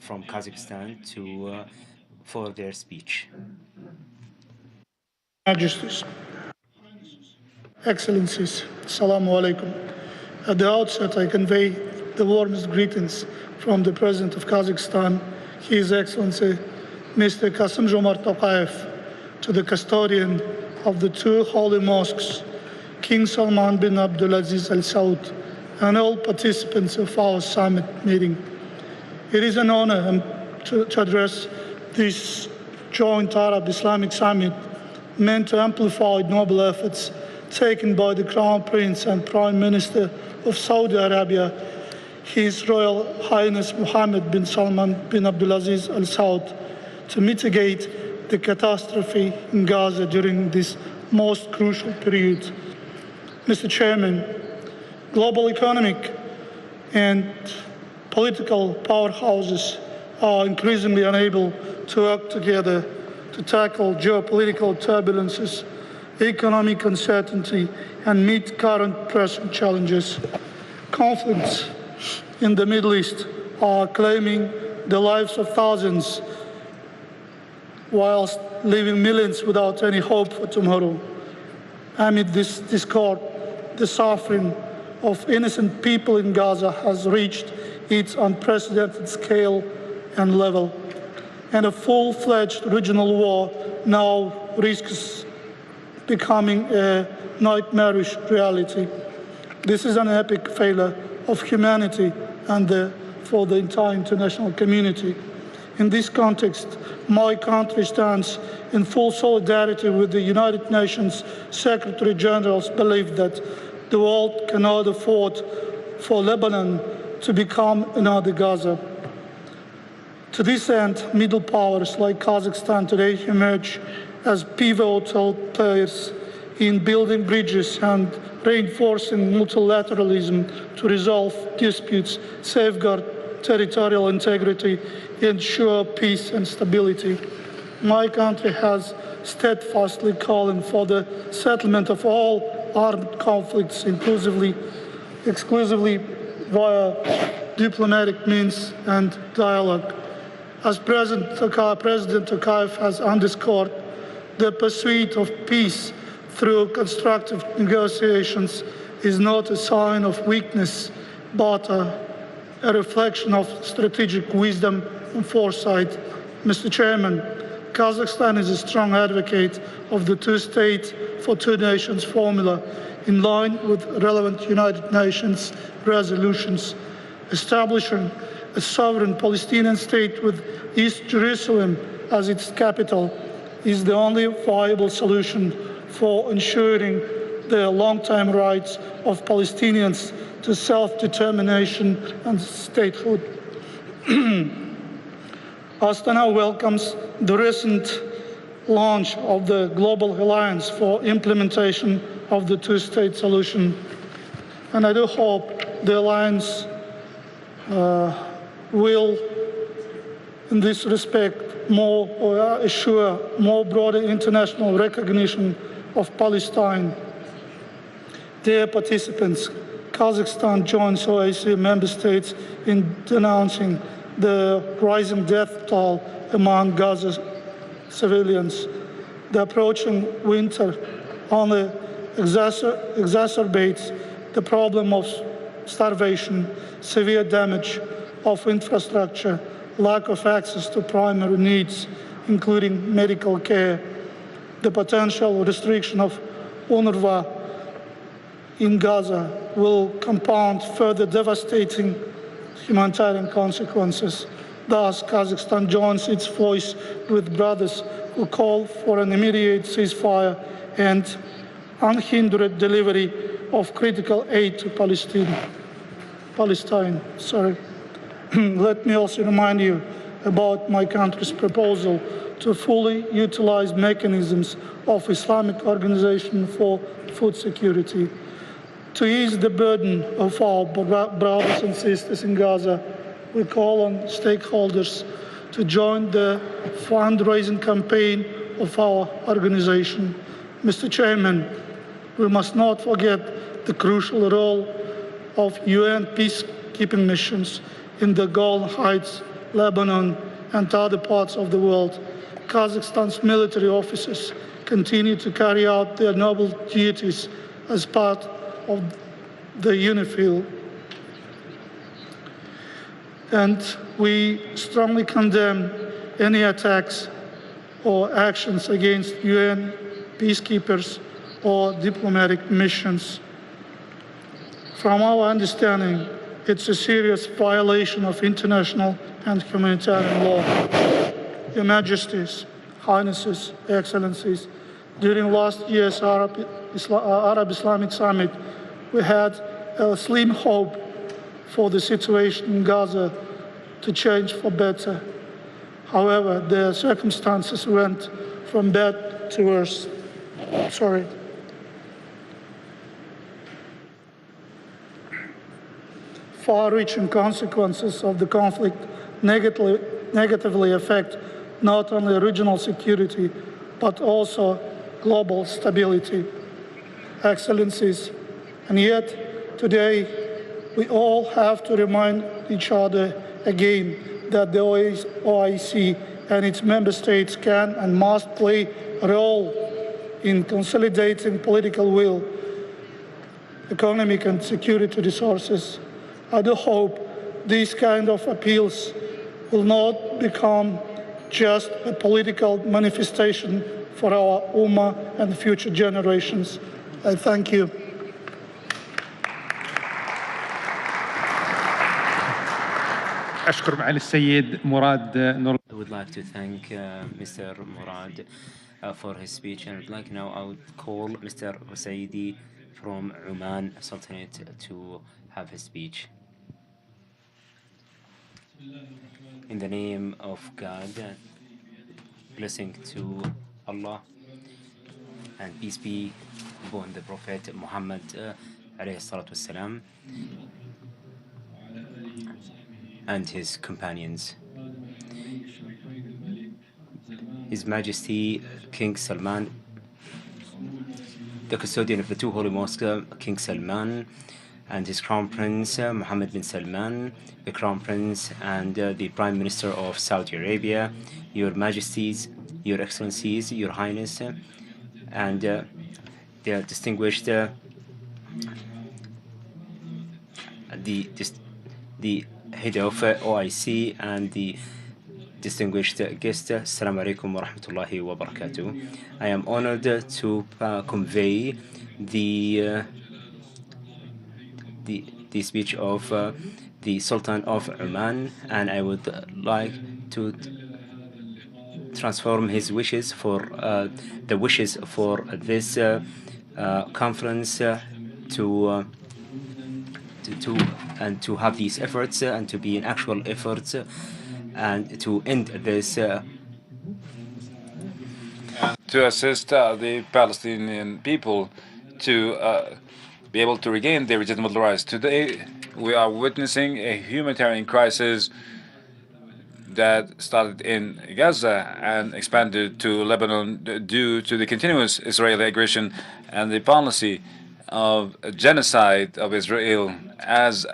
from Kazakhstan, for their speech. Majesties, Excellencies, Assalamu alaikum. At the outset, I convey the warmest greetings from the President of Kazakhstan, His Excellency Mr. Kassym-Jomart Tokayev, to the custodian of the two holy mosques, King Salman bin Abdulaziz Al Saud, and all participants of our summit meeting. It is an honor to address this joint Arab-Islamic summit meant to amplify noble efforts taken by the Crown Prince and Prime Minister of Saudi Arabia, His Royal Highness Mohammed bin Salman bin Abdulaziz Al Saud, to mitigate the catastrophe in Gaza during this most crucial period. Mr. Chairman, global economic and political powerhouses are increasingly unable to work together to tackle geopolitical turbulences, economic uncertainty, and meet current pressing challenges. Conflicts in the Middle East are claiming the lives of thousands, whilst leaving millions without any hope for tomorrow. Amid this discord, the suffering of innocent people in Gaza has reached its unprecedented scale and level, and a full-fledged regional war now risks becoming a nightmarish reality. This is an epic failure of humanity and for the entire international community. In this context, my country stands in full solidarity with the United Nations Secretary General's belief that the world cannot afford for Lebanon to become another Gaza. To this end, middle powers like Kazakhstan today emerge as pivotal players in building bridges and reinforcing multilateralism to resolve disputes, safeguard territorial integrity, ensure peace and stability. My country has steadfastly calling for the settlement of all armed conflicts, exclusively via diplomatic means and dialogue. As President Tokayev has underscored, the pursuit of peace through constructive negotiations is not a sign of weakness, but a reflection of strategic wisdom and foresight. Mr. Chairman, Kazakhstan is a strong advocate of the two-state for two nations formula in line with relevant United Nations resolutions. Establishing a sovereign Palestinian state with East Jerusalem as its capital is the only viable solution for ensuring the long-term rights of Palestinians to self-determination and statehood. Astana welcomes the recent launch of the Global Alliance for Implementation of the Two-State Solution, and I do hope the alliance will, in this respect, assure more broader international recognition of Palestine. Dear participants, Kazakhstan joins OIC member states in denouncing the rising death toll among Gaza civilians. The approaching winter only exacerbates the problem of starvation, severe damage of infrastructure, lack of access to primary needs, including medical care. The potential restriction of UNRWA in Gaza will compound further devastating humanitarian consequences. Thus, Kazakhstan joins its voice with brothers who call for an immediate ceasefire and unhindered delivery of critical aid to Palestine. Let me also remind you about my country's proposal to fully utilize mechanisms of Islamic Organization for Food Security. To ease the burden of our brothers and sisters in Gaza, we call on stakeholders to join the fundraising campaign of our organization. Mr. Chairman, we must not forget the crucial role of UN peacekeeping missions in the Golan Heights, Lebanon, and other parts of the world. Kazakhstan's military officers continue to carry out their noble duties as part of the UNIFIL. And we strongly condemn any attacks or actions against UN peacekeepers or diplomatic missions. From our understanding, it's a serious violation of international and humanitarian law. Your Majesties, Highnesses, Excellencies, during last year's Arab Islamic Summit, we had a slim hope for the situation in Gaza to change for better. However, the circumstances went from bad to worse. Far-reaching consequences of the conflict negatively affect not only regional security, but also global stability. Excellencies, and yet today we all have to remind each other again that the OIC and its member states can and must play a role in consolidating political will, economic and security resources. I do hope these kind of appeals will not become just a political manifestation for our Ummah and future generations. I thank you. أشكر معالي السيد مراد نور. I would like to thank Mr. Murad for his speech, and I'd like now I would call Mr. Husseidi from Oman Sultanate to have his speech. In the name of God, blessing to Allah, and peace be upon the Prophet Muhammad alayhi salatu wassalam, and his companions. His Majesty King Salman, the custodian of the two holy mosques, King Salman, and his Crown Prince Mohammed bin Salman, the Crown Prince and the Prime Minister of Saudi Arabia, Your Majesties, Your Excellencies, Your Highness, and the distinguished the head of OIC and the distinguished guest. Assalamu alaikum wa rahmatullahi wa barakatuh. I am honored to convey the speech of the Sultan of Oman, and I would like to transform his wishes for the wishes for this conference to have these efforts and to be in actual efforts and to end this to assist the Palestinian people to be able to regain their legitimate rights. Today, we are witnessing a humanitarian crisis that started in Gaza and expanded to Lebanon due to the continuous Israeli aggression and the policy of genocide of Israel, as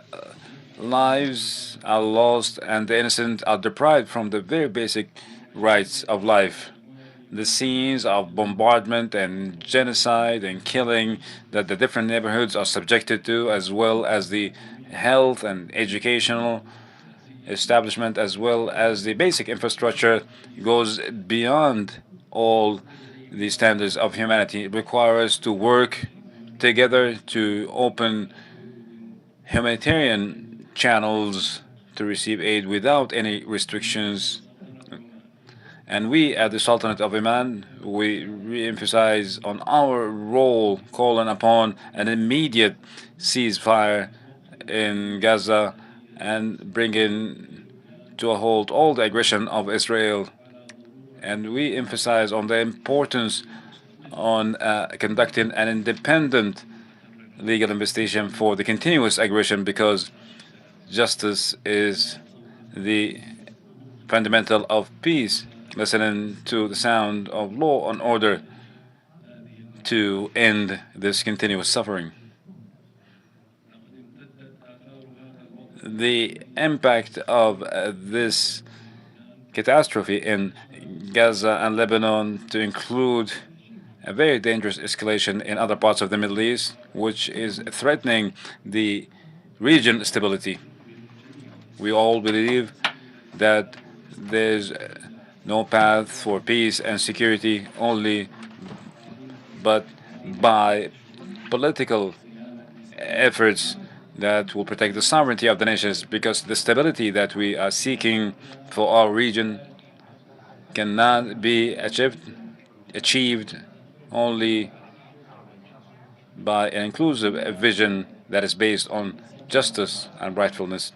lives are lost and the innocent are deprived from the very basic rights of life. The scenes of bombardment and genocide and killing that the different neighborhoods are subjected to, as well as the health and educational establishment, as well as the basic infrastructure, goes beyond all the standards of humanity. It requires us to work together to open humanitarian channels to receive aid without any restrictions. And we at the Sultanate of Oman, we re-emphasize on our role, calling upon an immediate ceasefire in Gaza and bringing to a halt all the aggression of Israel. And we emphasize on the importance on conducting an independent legal investigation for the continuous aggression, because justice is the fundamental of peace, listening to the sound of law and order to end this continuous suffering. The impact of this catastrophe in Gaza and Lebanon, to include a very dangerous escalation in other parts of the Middle East, which is threatening the region stability. We all believe that there's no path for peace and security only but by political efforts that will protect the sovereignty of the nations, because the stability that we are seeking for our region cannot be achieved only by an inclusive vision that is based on justice and rightfulness.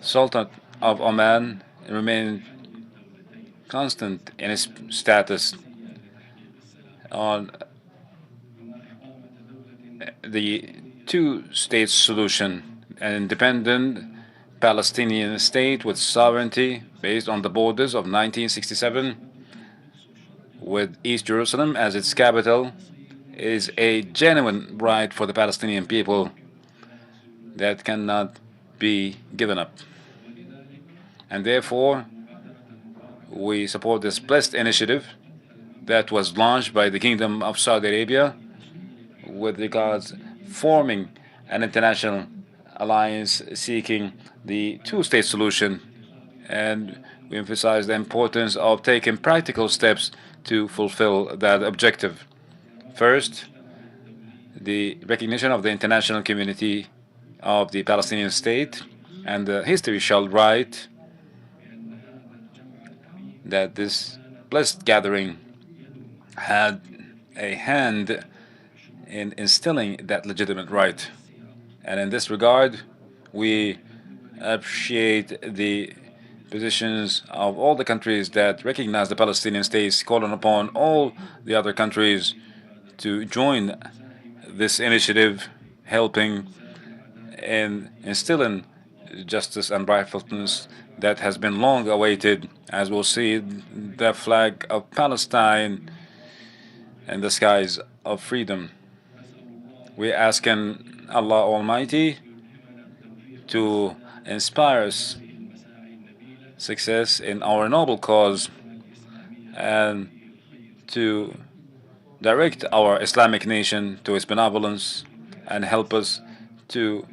Sultan of Oman remained constant in its status on the two-state solution, an independent Palestinian state with sovereignty based on the borders of 1967, with East Jerusalem as its capital, is a genuine right for the Palestinian people that cannot be given up. And therefore, we support this blessed initiative that was launched by the Kingdom of Saudi Arabia with regards forming an international alliance seeking the two-state solution, and we emphasize the importance of taking practical steps to fulfill that objective. First, the recognition of the international community of the Palestinian state, and history shall write that this blessed gathering had a hand in instilling that legitimate right. And in this regard, we appreciate the positions of all the countries that recognize the Palestinian states, calling upon all the other countries to join this initiative, helping in instilling justice and rightfulness that has been long awaited, as we'll see the flag of Palestine in the skies of freedom. We're asking Allah Almighty to inspire us success in our noble cause and to direct our Islamic nation to its benevolence and help us to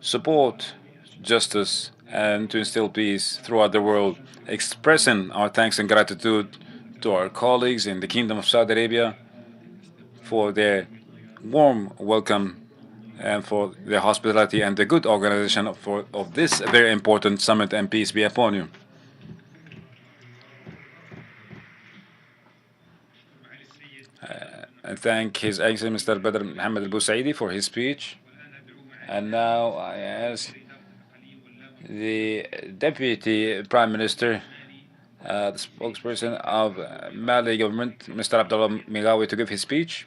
support justice and to instill peace throughout the world, expressing our thanks and gratitude to our colleagues in the Kingdom of Saudi Arabia for their warm welcome and for their hospitality and the good organization of this very important summit, and peace be upon you. I thank His Excellency Mr. Badr Mohammed al-Busaidi for his speech. And now I ask the Deputy Prime Minister, the spokesperson of Mali government, Mr. Abdullah Migawi, to give his speech.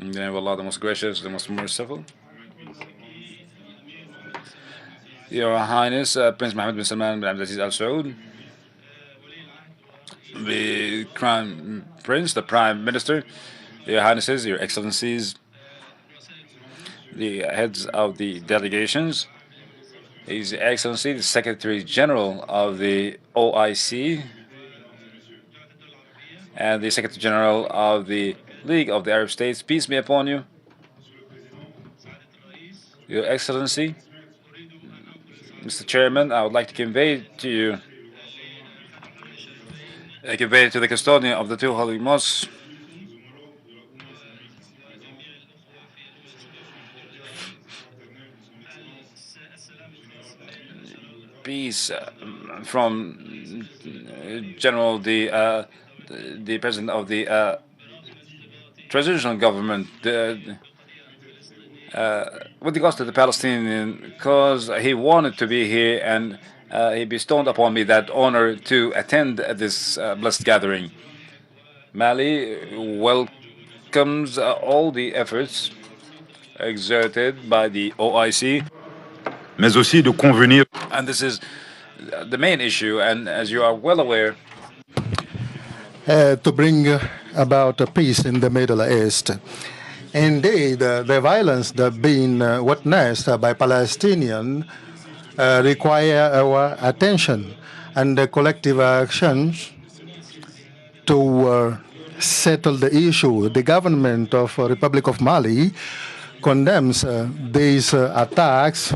In the name of Allah, the most gracious, the most merciful. Your Highness, Prince Mohammed bin Salman bin Abdulaziz Al Saud, the Crown Prince, the Prime Minister, Your Highnesses, Your Excellencies, the heads of the delegations, His Excellency, the Secretary General of the OIC, and the Secretary General of the League of the Arab States, peace be upon you. Your Excellency, Mr. Chairman, I would like to convey to you, convey to the custodian of the two holy mosques peace from General the President of the transitional government with regards to the Palestinian cause. He wanted to be here, and he bestowed upon me that honor to attend this blessed gathering. Mali welcomes all the efforts exerted by the OIC, mais aussi de convenir. And this is the main issue, and as you are well aware, to bring about peace in the Middle East. Indeed, the violence that being witnessed by Palestinians require our attention and the collective actions to settle the issue. The government of the Republic of Mali condemns these attacks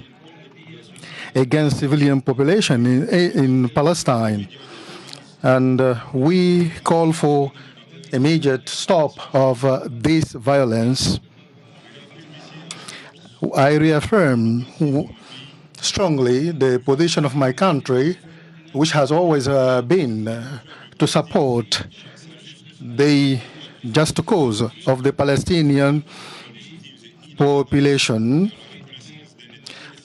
against civilian population in Palestine. And we call for immediate stop of this violence. I reaffirm strongly the position of my country, which has always been to support the just cause of the Palestinian population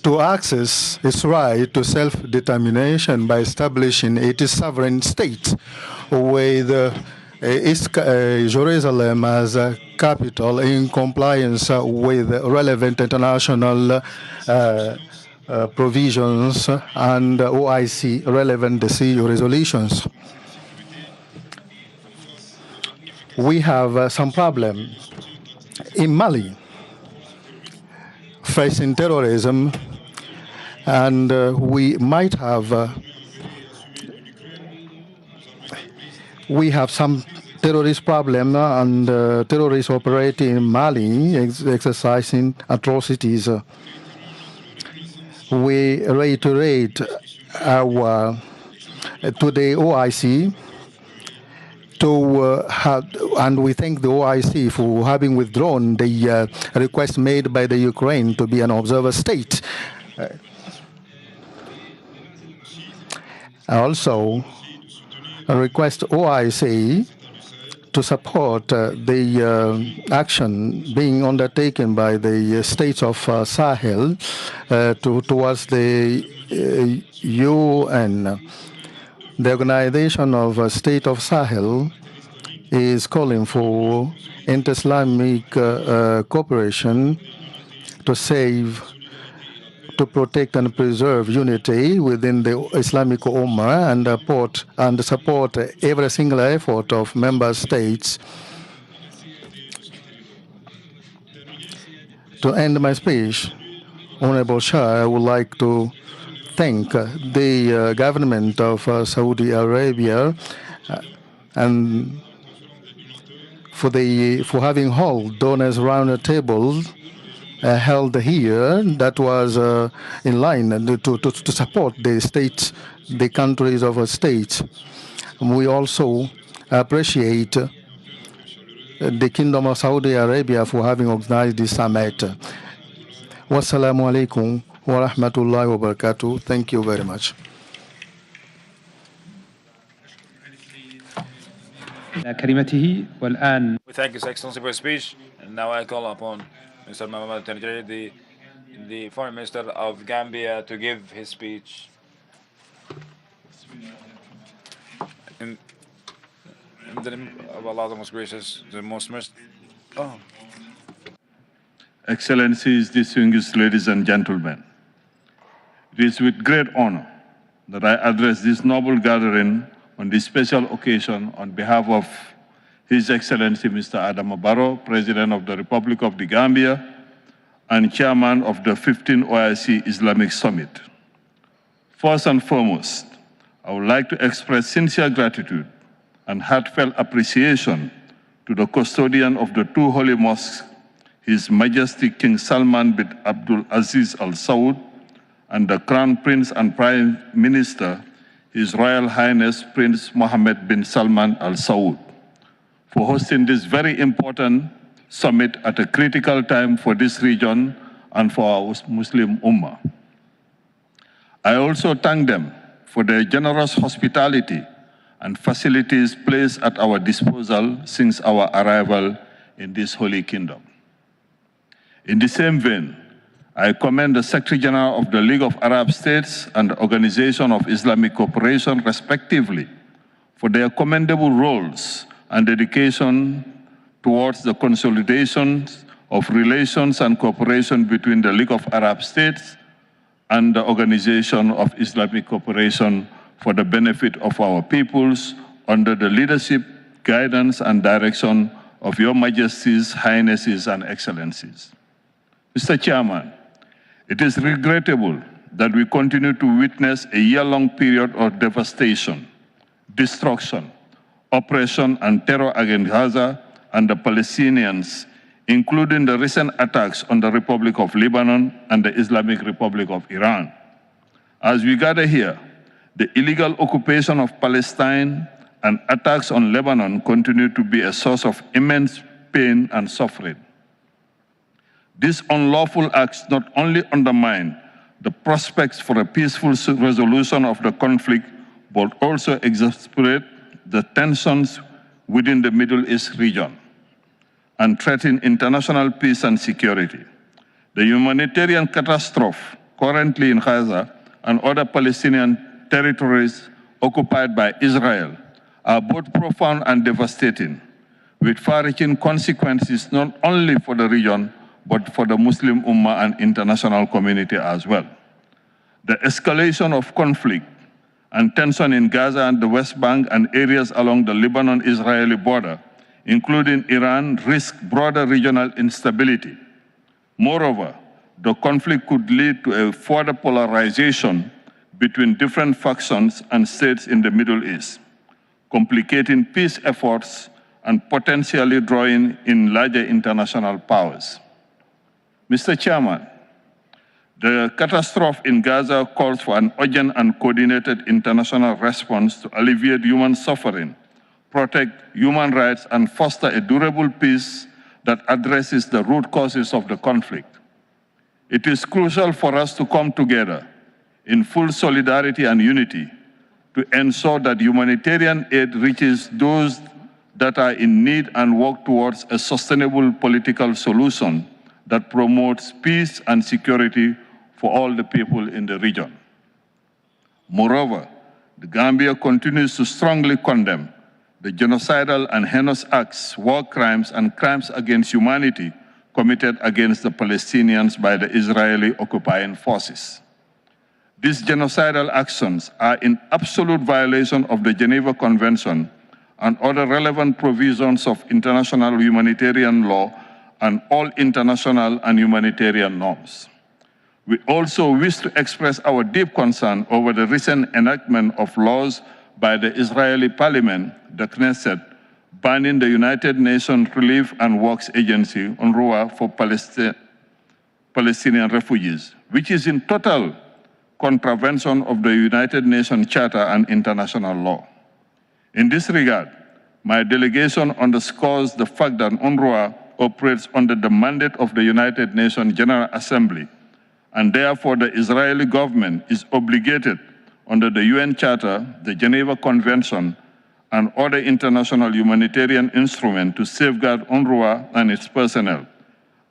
to access its right to self-determination by establishing its sovereign state with Jerusalem as a capital in compliance with relevant international provisions and OIC relevant resolutions. We have some problem in Mali, facing terrorism, and we have some terrorist problem and terrorists operating in Mali, exercising atrocities. We reiterate our to the OIC and we thank the OIC for having withdrawn the request made by the Ukraine to be an observer state. Also, request OIC to support the action being undertaken by the states of Sahel towards the UN. The Organization of State of Sahel is calling for inter-Islamic cooperation to protect and preserve unity within the Islamic Ummah and support every single effort of member states. To end my speech, Honorable Shah, I would like to thank the government of Saudi Arabia and for having held donors round the table held here that was in line to support the states, the countries of states. We also appreciate the Kingdom of Saudi Arabia for having organized this summit. Wassalamu alaikum wa rahmatullahi wa barakatuh. Thank you very much. We thank His Excellency for his speech, and now I call upon Mr. Mohamed Tanjari, the Foreign Minister of Gambia, to give his speech. In the name of Allah, the most gracious, the most merciful. Oh. Excellencies, distinguished ladies and gentlemen, it is with great honor that I address this noble gathering on this special occasion on behalf of His Excellency Mr. Adama Barrow, President of the Republic of the Gambia and Chairman of the 15th OIC Islamic Summit. First and foremost, I would like to express sincere gratitude and heartfelt appreciation to the custodian of the two holy mosques, His Majesty King Salman bin Abdul Aziz Al Saud, and the Crown Prince and Prime Minister, His Royal Highness Prince Mohammed bin Salman Al Saud, for hosting this very important summit at a critical time for this region and for our Muslim Ummah. I also thank them for their generous hospitality and facilities placed at our disposal since our arrival in this holy kingdom. In the same vein, I commend the Secretary General of the League of Arab States and the Organization of Islamic Cooperation, respectively, for their commendable roles and dedication towards the consolidation of relations and cooperation between the League of Arab States and the Organization of Islamic Cooperation for the benefit of our peoples under the leadership, guidance, and direction of Your Majesties, Highnesses, and Excellencies. Mr. Chairman, it is regrettable that we continue to witness a year-long period of devastation, destruction, oppression, and terror against Gaza and the Palestinians, including the recent attacks on the Republic of Lebanon and the Islamic Republic of Iran. As we gather here, the illegal occupation of Palestine and attacks on Lebanon continue to be a source of immense pain and suffering. These unlawful acts not only undermine the prospects for a peaceful resolution of the conflict, but also exacerbate the tensions within the Middle East region and threaten international peace and security. The humanitarian catastrophe currently in Gaza and other Palestinian territories occupied by Israel are both profound and devastating, with far-reaching consequences not only for the region, but for the Muslim Ummah and international community as well. The escalation of conflict and tension in Gaza and the West Bank and areas along the Lebanon-Israeli border including Iran, risk broader regional instability. Moreover, the conflict could lead to a further polarization between different factions and states in the Middle East, complicating peace efforts and potentially drawing in larger international powers. Mr. Chairman, the catastrophe in Gaza calls for an urgent and coordinated international response to alleviate human suffering, protect human rights, and foster a durable peace that addresses the root causes of the conflict. It is crucial for us to come together in full solidarity and unity to ensure that humanitarian aid reaches those that are in need and work towards a sustainable political solution that promotes peace and security for all the people in the region. Moreover, the Gambia continues to strongly condemn the genocidal and heinous acts, war crimes, and crimes against humanity committed against the Palestinians by the Israeli occupying forces. These genocidal actions are in absolute violation of the Geneva Convention and other relevant provisions of international humanitarian law and all international and humanitarian norms. We also wish to express our deep concern over the recent enactment of laws by the Israeli parliament, the Knesset, banning the United Nations Relief and Works Agency, UNRWA, for Palestinian refugees, which is in total contravention of the United Nations Charter and international law. In this regard, my delegation underscores the fact that UNRWA operates under the mandate of the United Nations General Assembly, and therefore the Israeli government is obligated under the UN Charter, the Geneva Convention, and other international humanitarian instruments to safeguard UNRWA and its personnel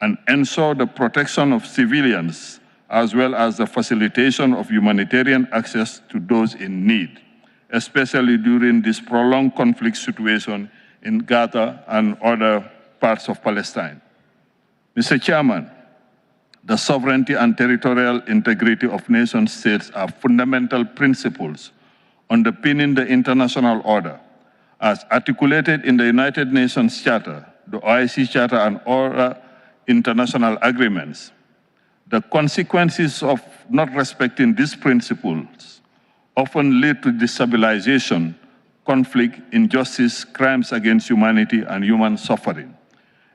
and ensure the protection of civilians as well as the facilitation of humanitarian access to those in need, especially during this prolonged conflict situation in Gaza and other parts of Palestine. Mr. Chairman, the sovereignty and territorial integrity of nation states are fundamental principles underpinning the international order, as articulated in the United Nations Charter, the OIC Charter, and other international agreements. The consequences of not respecting these principles often lead to destabilization, conflict, injustice, crimes against humanity, and human suffering,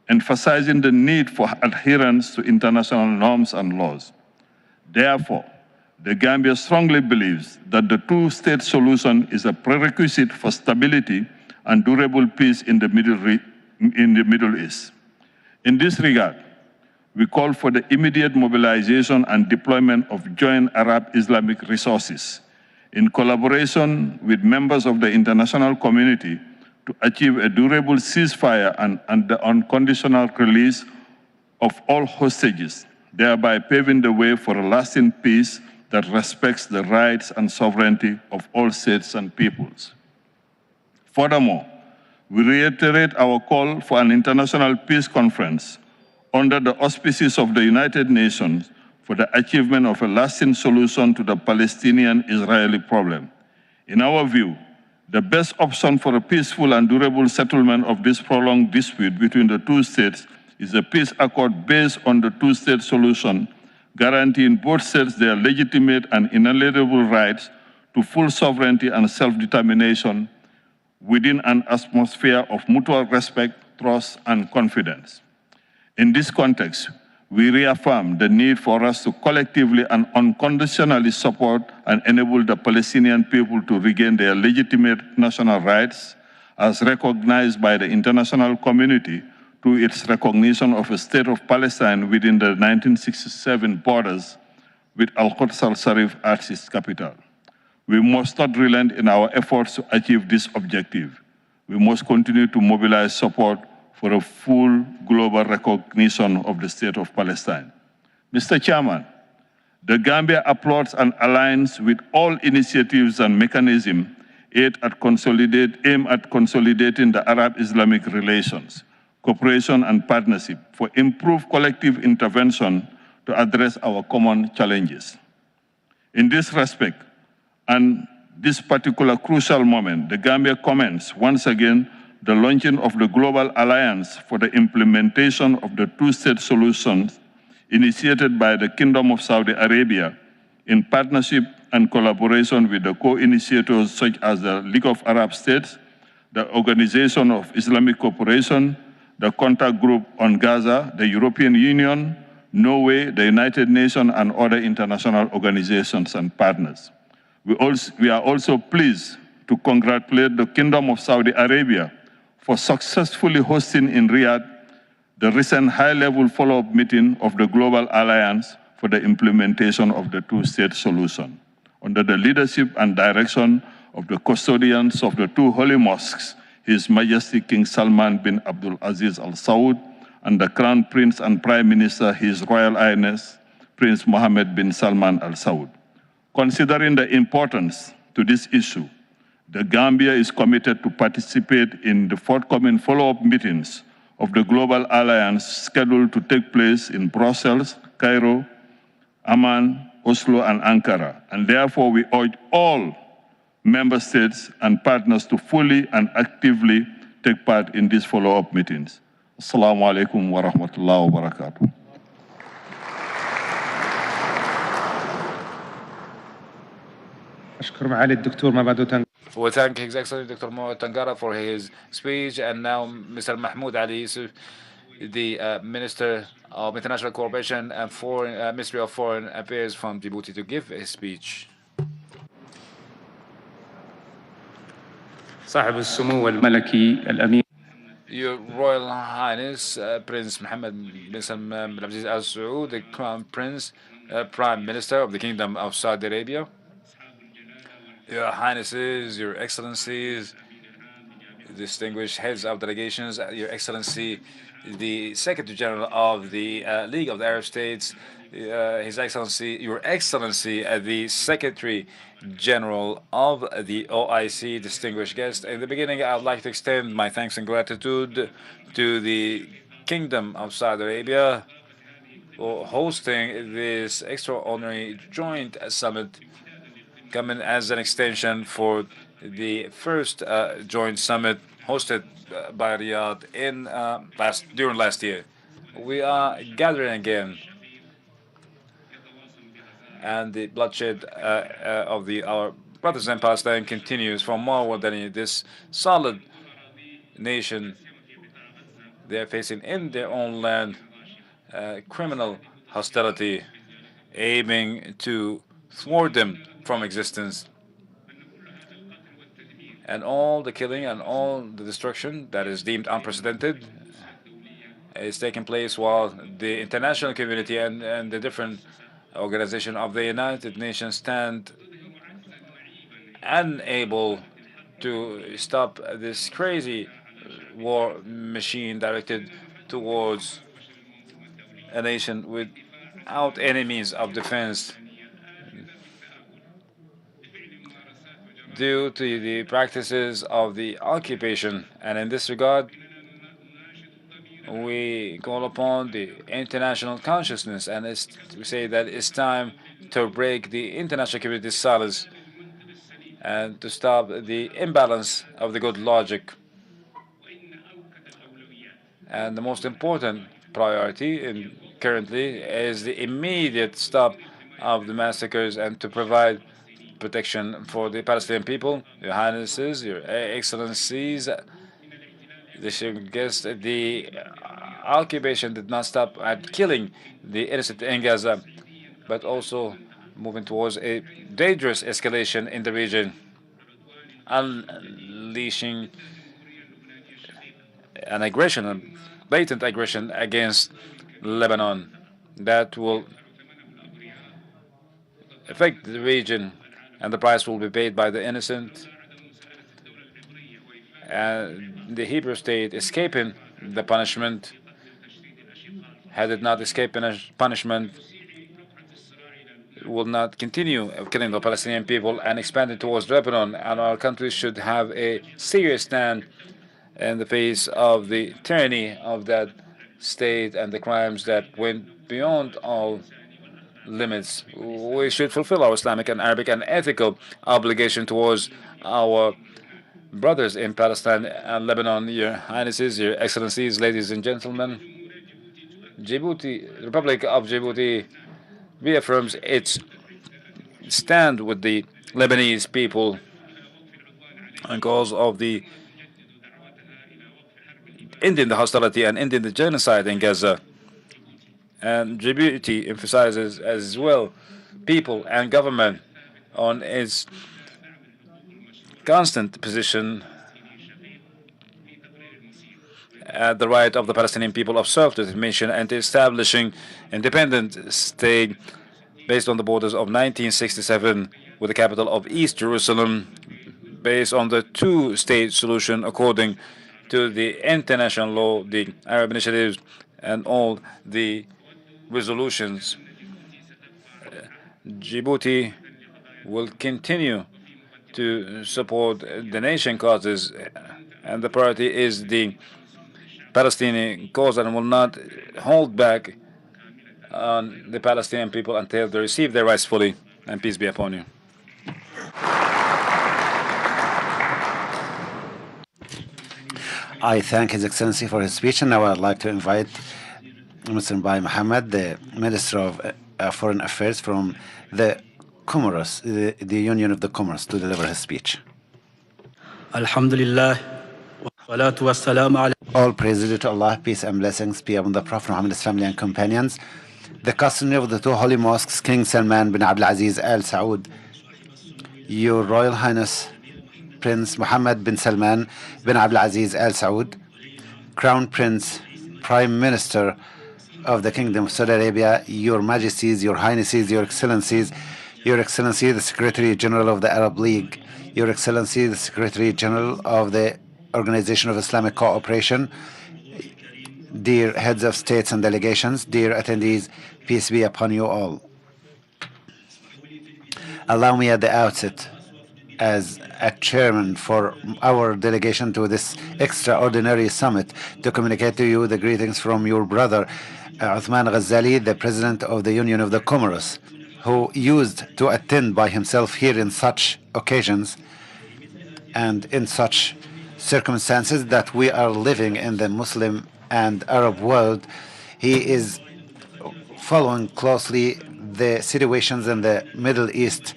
emphasizing the need for adherence to international norms and laws. Therefore, the Gambia strongly believes that the two-state solution is a prerequisite for stability and durable peace in the Middle East. In this regard, we call for the immediate mobilization and deployment of joint Arab-Islamic resources in collaboration with members of the international community to achieve a durable ceasefire and the unconditional release of all hostages, thereby paving the way for a lasting peace that respects the rights and sovereignty of all states and peoples. Furthermore, we reiterate our call for an international peace conference under the auspices of the United Nations for the achievement of a lasting solution to the Palestinian-Israeli problem. In our view, the best option for a peaceful and durable settlement of this prolonged dispute between the two states is a peace accord based on the two-state solution, guaranteeing both states their legitimate and inalienable rights to full sovereignty and self-determination within an atmosphere of mutual respect, trust, and confidence. In this context, we reaffirm the need for us to collectively and unconditionally support and enable the Palestinian people to regain their legitimate national rights as recognized by the international community through its recognition of a state of Palestine within the 1967 borders with Al-Quds al-Sharif as its capital. We must not relent in our efforts to achieve this objective. We must continue to mobilize support for a full global recognition of the state of Palestine. Mr. Chairman, the Gambia applauds and aligns with all initiatives and mechanisms aimed at consolidating the Arab-Islamic relations, cooperation and partnership for improved collective intervention to address our common challenges. In this respect, and this particular crucial moment, the Gambia commends once again the launching of the Global Alliance for the Implementation of the Two-State Solutions initiated by the Kingdom of Saudi Arabia in partnership and collaboration with the co-initiators such as the League of Arab States, the Organization of Islamic Cooperation, the Contact Group on Gaza, the European Union, Norway, the United Nations, and other international organizations and partners. We are also pleased to congratulate the Kingdom of Saudi Arabia for successfully hosting in Riyadh the recent high-level follow-up meeting of the Global Alliance for the Implementation of the Two-State Solution, under the leadership and direction of the custodians of the two holy mosques, His Majesty King Salman bin Abdul Aziz Al Saud, and the Crown Prince and Prime Minister, His Royal Highness Prince Mohammed bin Salman Al Saud. Considering the importance to this issue, the Gambia is committed to participate in the forthcoming follow-up meetings of the Global Alliance scheduled to take place in Brussels, Cairo, Amman, Oslo, and Ankara. And therefore, we urge all member states and partners to fully and actively take part in these follow-up meetings. Assalamu alaikum wa rahmatullahi wa barakatuh. أشكر معالي الدكتور مبادو We thank His Excellency Dr. Mohamed Tangara for his speech, and now Mr. Mahmoud Ali Yusuf, the Minister of International Cooperation and Ministry of Foreign Affairs from Djibouti, to give his speech. صاحب السمو الملكي الأمير Your Royal Highness Prince Mohammed bin Salman bin Abdulaziz Al Saud, the Crown Prince, Prime Minister of the Kingdom of Saudi Arabia, Your Highnesses, Your Excellencies, distinguished heads of delegations, Your Excellency, the Secretary General of the League of the Arab States, His Excellency, Your Excellency, the Secretary General of the OIC, distinguished guests. In the beginning, I would like to extend my thanks and gratitude to the Kingdom of Saudi Arabia for hosting this extraordinary joint summit, coming as an extension for the first joint summit hosted by Riyadh during last year. We are gathering again, and the bloodshed of our brothers in Palestine continues for more than this solid nation. They are facing in their own land criminal hostility, aiming to thwart them from existence. And all the killing and all the destruction that is deemed unprecedented is taking place while the international community and the different organizations of the United Nations stand unable to stop this crazy war machine directed towards a nation without any means of defense, due to the practices of the occupation. And in this regard, we call upon the international consciousness, and we say that it's time to break the international community's silence and to stop the imbalance of the good logic. And the most important priority currently is the immediate stop of the massacres and to provide protection for the Palestinian people. Your Highnesses, Your Excellencies, the occupation did not stop at killing the innocent in Gaza, but also moving towards a dangerous escalation in the region, unleashing an aggression, a blatant aggression against Lebanon that will affect the region, and the price will be paid by the innocent. And the Hebrew state escaping the punishment, had it not escaped punishment, will not continue killing the Palestinian people and expanding towards Lebanon. And our country should have a serious stand in the face of the tyranny of that state and the crimes that went beyond all limits. We should fulfill our Islamic and Arabic and ethical obligation towards our brothers in Palestine and Lebanon, Your Highnesses, Your Excellencies, ladies and gentlemen, Republic of Djibouti reaffirms its stand with the Lebanese people and cause of the ending the hostility and ending the genocide in Gaza. And Djibouti emphasizes as well people and government on its constant position at the right of the Palestinian people of self-determination and establishing independent state based on the borders of 1967 with the capital of East Jerusalem, based on the two-state solution according to the international law, the Arab initiatives, and all the resolutions. Djibouti will continue to support the nation causes, and the priority is the Palestinian cause, and will not hold back on the Palestinian people until they receive their rights fully. And peace be upon you. I thank His Excellency for his speech, and now I'd like to invite Mr. Mbai Mohammed, the Minister of Foreign Affairs from the Comoros, the Union of the Comoros, to deliver his speech. Alhamdulillah. All praise to Allah, peace and blessings be upon the Prophet Muhammad, his family and companions. The custody of the two holy mosques, King Salman bin Abdul Aziz Al Saud, Your Royal Highness Prince Mohammed bin Salman bin Abdul Aziz Al Saud, Crown Prince, Prime Minister of the Kingdom of Saudi Arabia, Your Majesties, Your Highnesses, Your Excellencies, Your Excellency, the Secretary General of the Arab League, Your Excellency, the Secretary General of the Organization of Islamic Cooperation, dear heads of states and delegations, dear attendees, peace be upon you all. Allow me at the outset, as a chairman for our delegation to this extraordinary summit, to communicate to you the greetings from your brother, Uthman Ghazali, the President of the Union of the Comoros, who used to attend by himself here in such occasions and in such circumstances that we are living in the Muslim and Arab world. He is following closely the situations in the Middle East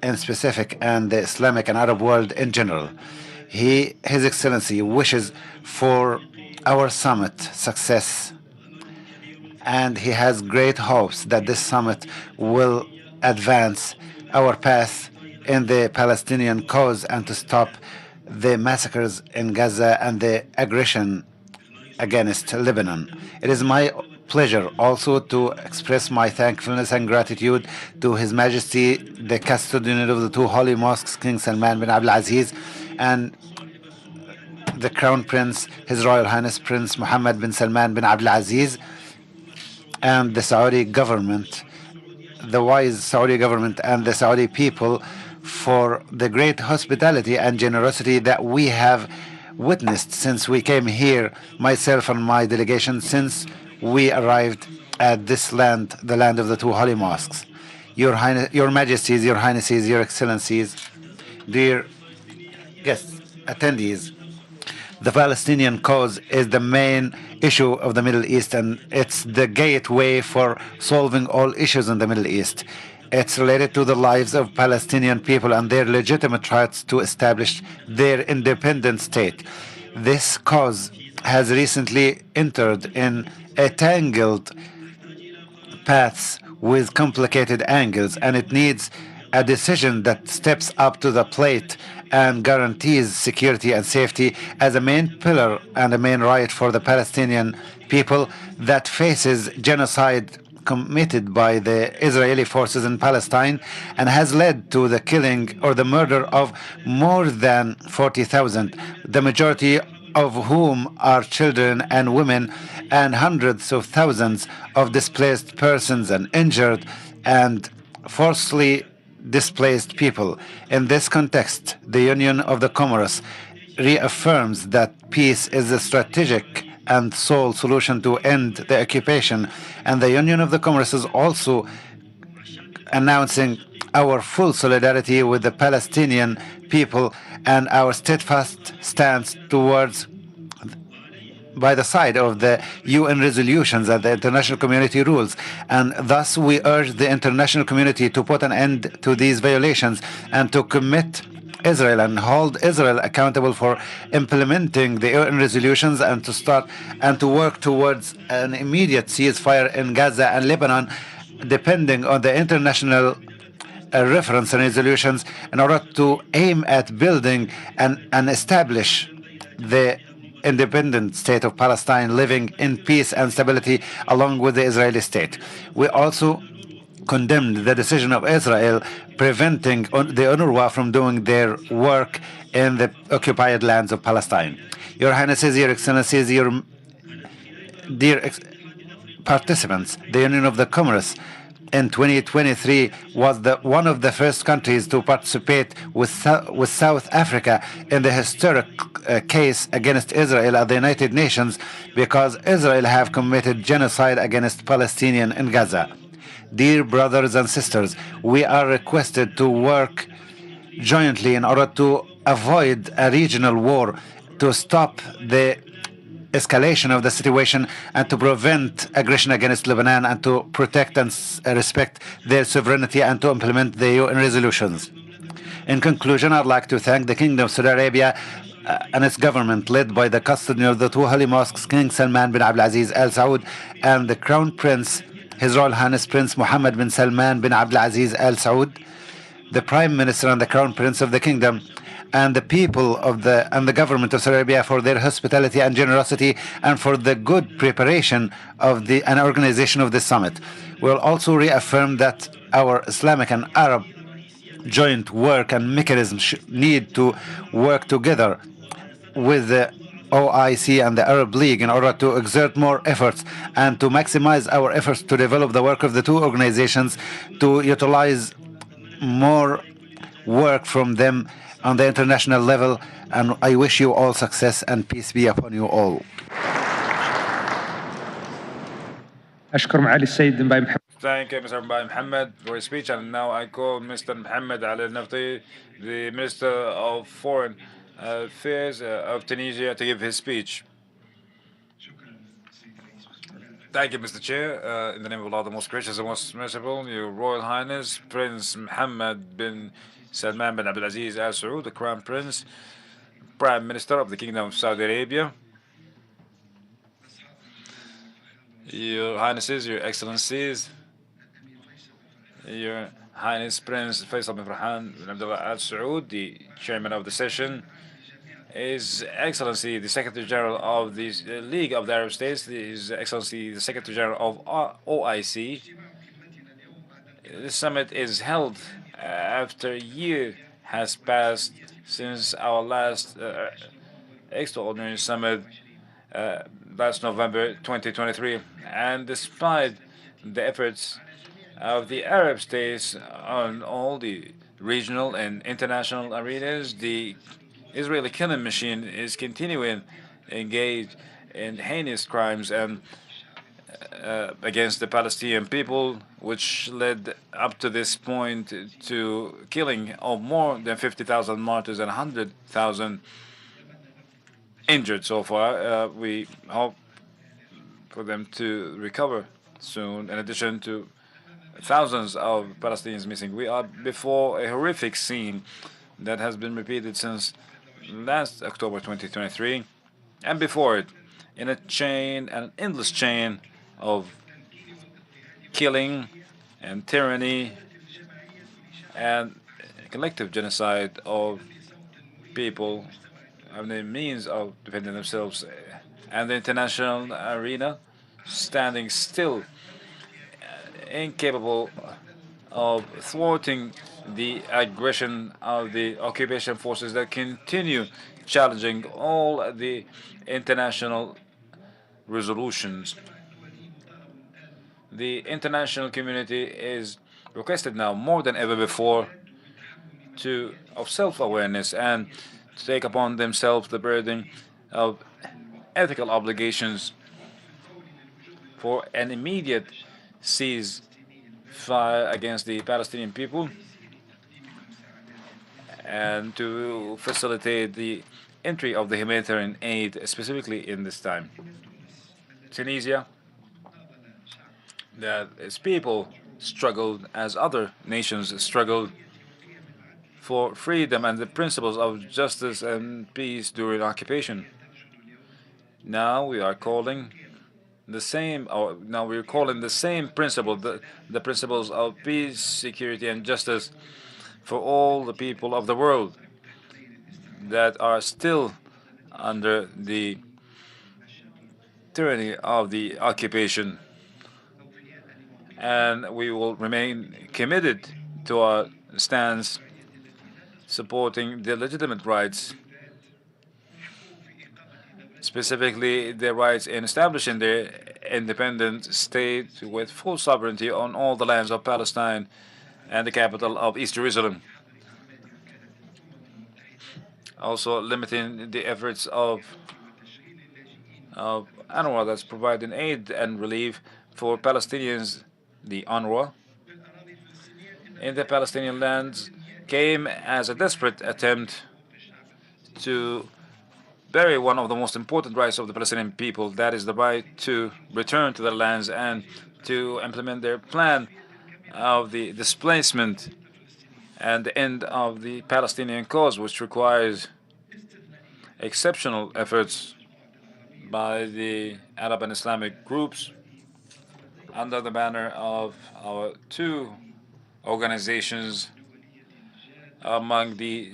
in specific and the Islamic and Arab world in general. His Excellency wishes for our summit success, and he has great hopes that this summit will advance our path in the Palestinian cause and to stop the massacres in Gaza and the aggression against Lebanon. It is my pleasure also to express my thankfulness and gratitude to His Majesty, the custodian of the two holy mosques, King Salman bin Abdul Aziz, and the Crown Prince, His Royal Highness Prince Mohammed bin Salman bin Abdul Aziz, and the Saudi government, the wise Saudi government and the Saudi people, for the great hospitality and generosity that we have witnessed since we came here, myself and my delegation, since we arrived at this land, the land of the two holy mosques. Your Majesties, Your Highnesses, Your Excellencies, dear guests, attendees, the Palestinian cause is the main issue of the Middle East, and it's the gateway for solving all issues in the Middle East. It's related to the lives of Palestinian people and their legitimate rights to establish their independent state. This cause has recently entered in a tangled paths with complicated angles, and it needs a decision that steps up to the plate and guarantees security and safety as a main pillar and a main right for the Palestinian people that faces genocide committed by the Israeli forces in Palestine and has led to the killing or the murder of more than 40,000, the majority of whom are children and women, and hundreds of thousands of displaced persons and injured and forcibly displaced people. In this context, the Union of the Comoros reaffirms that peace is a strategic and sole solution to end the occupation, and the Union of the Comoros is also announcing our full solidarity with the Palestinian people and our steadfast stance towards by the side of the UN resolutions and the international community rules. And thus we urge the international community to put an end to these violations and to commit Israel and hold Israel accountable for implementing the UN resolutions and to start and to work towards an immediate ceasefire in Gaza and Lebanon, depending on the international reference and resolutions, in order to aim at building and establish the independent state of Palestine, living in peace and stability along with the Israeli state. We also condemned the decision of Israel preventing the UNRWA from doing their work in the occupied lands of Palestine. Your Highnesses, Your Excellencies, your dear participants, the Union of the Commerce in 2023 was one of the first countries to participate with South Africa in the historic case against Israel at the United Nations, because Israel have committed genocide against Palestinians in Gaza. Dear brothers and sisters, we are requested to work jointly in order to avoid a regional war, to stop the escalation of the situation and to prevent aggression against Lebanon and to protect and respect their sovereignty and to implement the UN resolutions. In conclusion, I'd like to thank the Kingdom of Saudi Arabia and its government, led by the custodian of the two holy mosques, King Salman bin Abdulaziz Al Saud, and the Crown Prince, His Royal Highness Prince Mohammed bin Salman bin Abdulaziz Al Saud, the Prime Minister and the Crown Prince of the Kingdom, and the people of the government of Saudi Arabia for their hospitality and generosity and for the good preparation of and organization of this summit. We'll also reaffirm that our Islamic and Arab joint work and mechanisms need to work together with the OIC and the Arab League in order to exert more efforts and to maximize our efforts to develop the work of the two organizations, to utilize more work from them on the international level. And I wish you all success and peace be upon you all. Thank you, Mr. Mohammed, for his speech. And now I call Mr. Mohammed Al Nafti, the Minister of Foreign Affairs of Tunisia, to give his speech. Thank you, Mr. Chair. In the name of Allah, the most gracious and most merciful, Your Royal Highness, Prince Mohammed bin Salman bin Abdulaziz Al Saud, the Crown Prince, Prime Minister of the Kingdom of Saudi Arabia, Your Highnesses, Your Excellencies, Your Highness Prince Faisal bin Farhan bin Abdullah Al Saud, the Chairman of the session, His Excellency, the Secretary General of the League of the Arab States, His Excellency, the Secretary General of OIC. This summit is held after a year has passed since our last extraordinary summit last November 2023. And despite the efforts of the Arab states on all the regional and international arenas, the Israeli killing machine is continuing engaged in heinous crimes and against the Palestinian people, which led up to this point to killing of more than 50,000 martyrs and 100,000 injured so far. We hope for them to recover soon, in addition to thousands of Palestinians missing. We are before a horrific scene that has been repeated since last October 2023, and before it, in a chain, an endless chain of killing and tyranny and collective genocide of people having the means of defending themselves, and the international arena standing still, incapable of thwarting the aggression of the occupation forces that continue challenging all the international resolutions. The international community is requested now more than ever before of self-awareness and to take upon themselves the burden of ethical obligations for an immediate ceasefire against the Palestinian people and to facilitate the entry of the humanitarian aid, specifically in this time. Tunisia, that its people struggled as other nations struggled for freedom and the principles of justice and peace during occupation. Now we are calling the same, or now we're calling the same principle, the principles of peace, security, and justice for all the people of the world that are still under the tyranny of the occupation. And we will remain committed to our stance supporting the legitimate rights, specifically the rights in establishing their independent state with full sovereignty on all the lands of Palestine and the capital of East Jerusalem. Also limiting the efforts of UNRWA that's providing aid and relief for Palestinians. The UNRWA in the Palestinian lands came as a desperate attempt to bury one of the most important rights of the Palestinian people, that is the right to return to their lands and to implement their plan of the displacement and the end of the Palestinian cause, which requires exceptional efforts by the Arab and Islamic groups under the banner of our two organizations, among the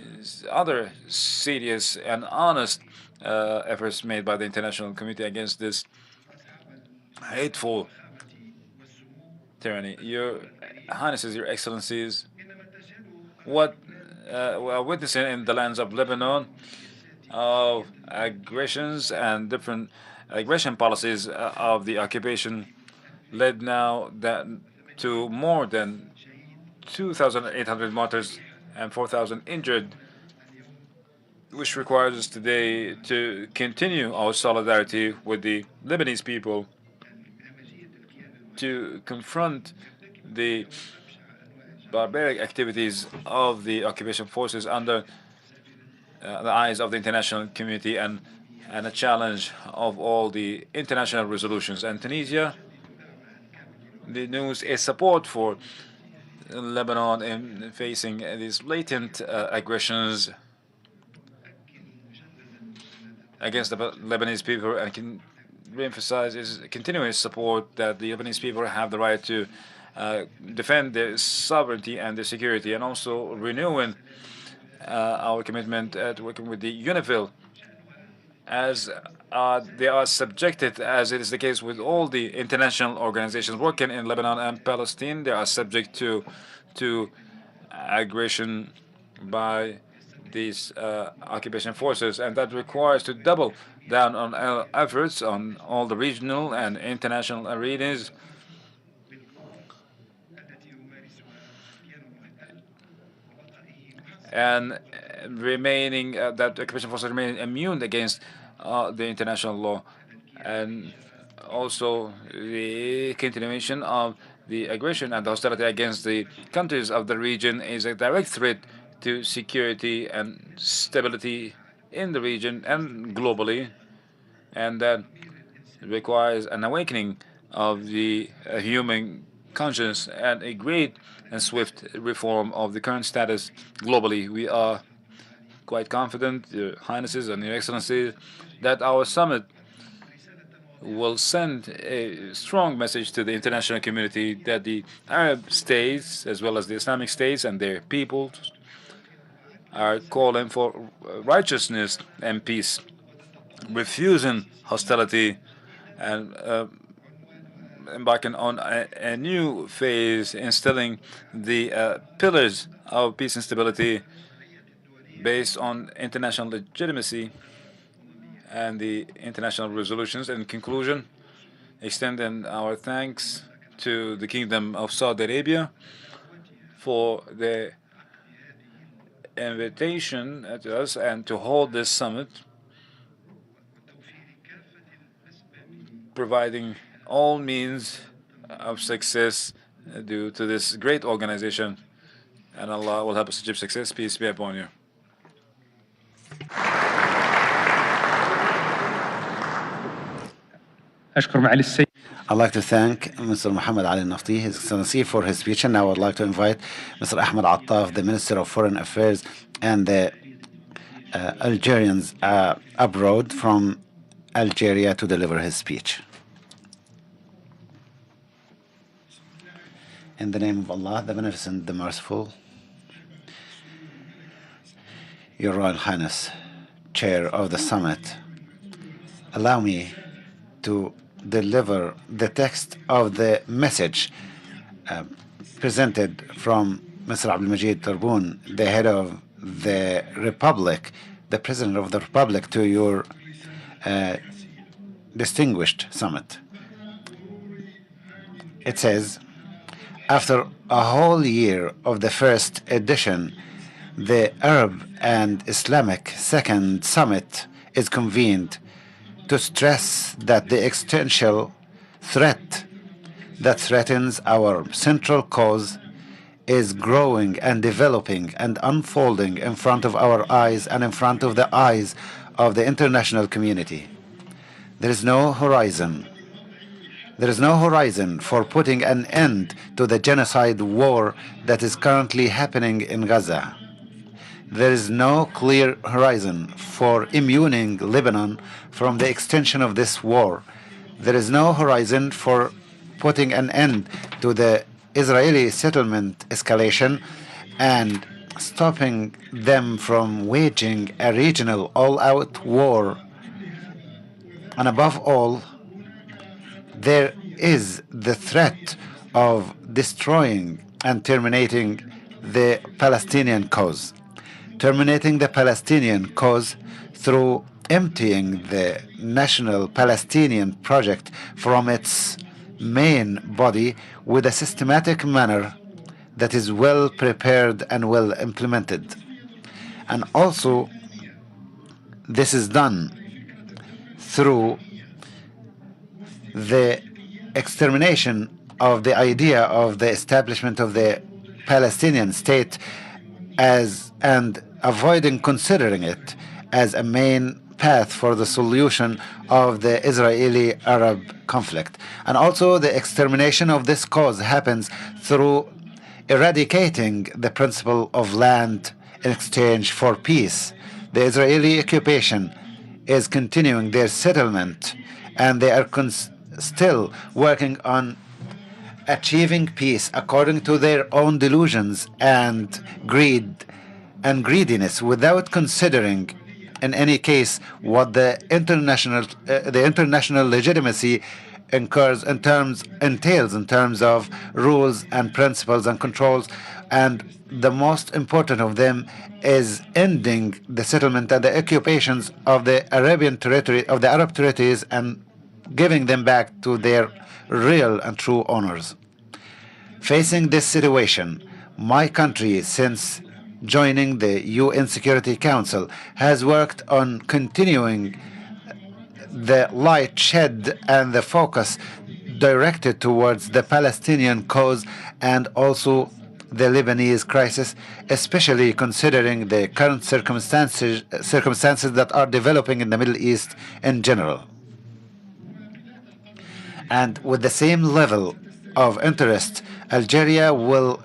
other serious and honest efforts made by the international community against this hateful tyranny. Your Highnesses, Your Excellencies, what we are witnessing in the lands of Lebanon of aggressions and different aggression policies of the occupation led now to more than 2,800 martyrs and 4,000 injured, which requires us today to continue our solidarity with the Lebanese people to confront the barbaric activities of the occupation forces under the eyes of the international community and a challenge of all the international resolutions. And Tunisia, the news is support for Lebanon in facing these blatant aggressions against the Lebanese people, and can reemphasize is continuing support that the Lebanese people have the right to defend their sovereignty and their security, and also renewing our commitment to working with the UNIFIL as they are subjected, as it is the case with all the international organizations working in Lebanon and Palestine, they are subject to aggression by these occupation forces, and that requires to double down on our efforts on all the regional and international arenas and remaining that occupation forces remain immune against the international law, and also the continuation of the aggression and the hostility against the countries of the region is a direct threat to security and stability in the region and globally, and that requires an awakening of the human conscience and a great and swift reform of the current status globally. We are quite confident, Your Highnesses and Your Excellencies, that our summit will send a strong message to the international community that the Arab states, as well as the Islamic states and their peoples, are calling for righteousness and peace, refusing hostility, and embarking on a new phase, instilling the pillars of peace and stability based on international legitimacy and the international resolutions. In conclusion, extending our thanks to the Kingdom of Saudi Arabia for the invitation to us and to hold this summit, providing all means of success due to this great organization, and Allah will help us achieve success. Peace be upon you. أشكر معالي السيد. I'd like to thank Mr. Muhammad Ali Nafti, His Excellency, for his speech, and now I'd like to invite Mr. Ahmed Attaf, the Minister of Foreign Affairs, and the Algerians abroad from Algeria to deliver his speech. In the name of Allah, the Beneficent, the Merciful, Your Royal Highness, Chair of the Summit, allow me to deliver the text of the message presented from Mr. Abdelmajid Tebboune, the head of the Republic, the President of the Republic, to your distinguished summit. It says, after a whole year of the first edition, the Arab and Islamic Second Summit is convened to stress that the existential threat that threatens our central cause is growing and developing and unfolding in front of our eyes and in front of the eyes of the international community. There is no horizon. There is no horizon for putting an end to the genocide war that is currently happening in Gaza. There is no clear horizon for immuning Lebanon from the extension of this war. There is no horizon for putting an end to the Israeli settlement escalation and stopping them from waging a regional all-out war. And above all, there is the threat of destroying and terminating the Palestinian cause. Terminating the Palestinian cause through emptying the National Palestinian Project from its main body with a systematic manner that is well prepared and well implemented. And also, this is done through the extermination of the idea of the establishment of the Palestinian state and avoiding considering it as a main path for the solution of the Israeli-Arab conflict. And also the extermination of this cause happens through eradicating the principle of land in exchange for peace. The Israeli occupation is continuing their settlement, and they are still working on achieving peace according to their own delusions and greediness, without considering in any case what the international legitimacy entails in terms of rules and principles and controls. And the most important of them is ending the settlement and the occupations of the Arab territories and giving them back to their real and true owners. Facing this situation, my country, since joining the UN Security Council, has worked on continuing the light shed and the focus directed towards the Palestinian cause and also the Lebanese crisis, especially considering the current circumstances that are developing in the Middle East in general. And with the same level of interest, Algeria will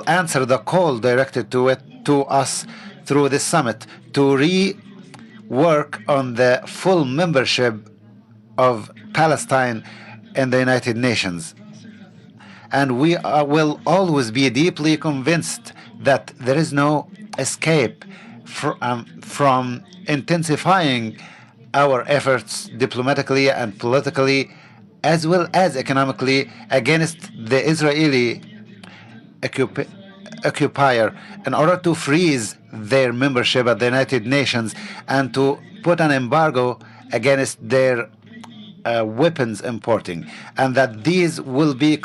answer the call directed to us through this summit to rework on the full membership of Palestine in the United Nations. And we will always be deeply convinced that there is no escape from intensifying our efforts diplomatically and politically, as well as economically, against the Israeli occupier in order to freeze their membership at the United Nations and to put an embargo against their weapons importing, and that these will be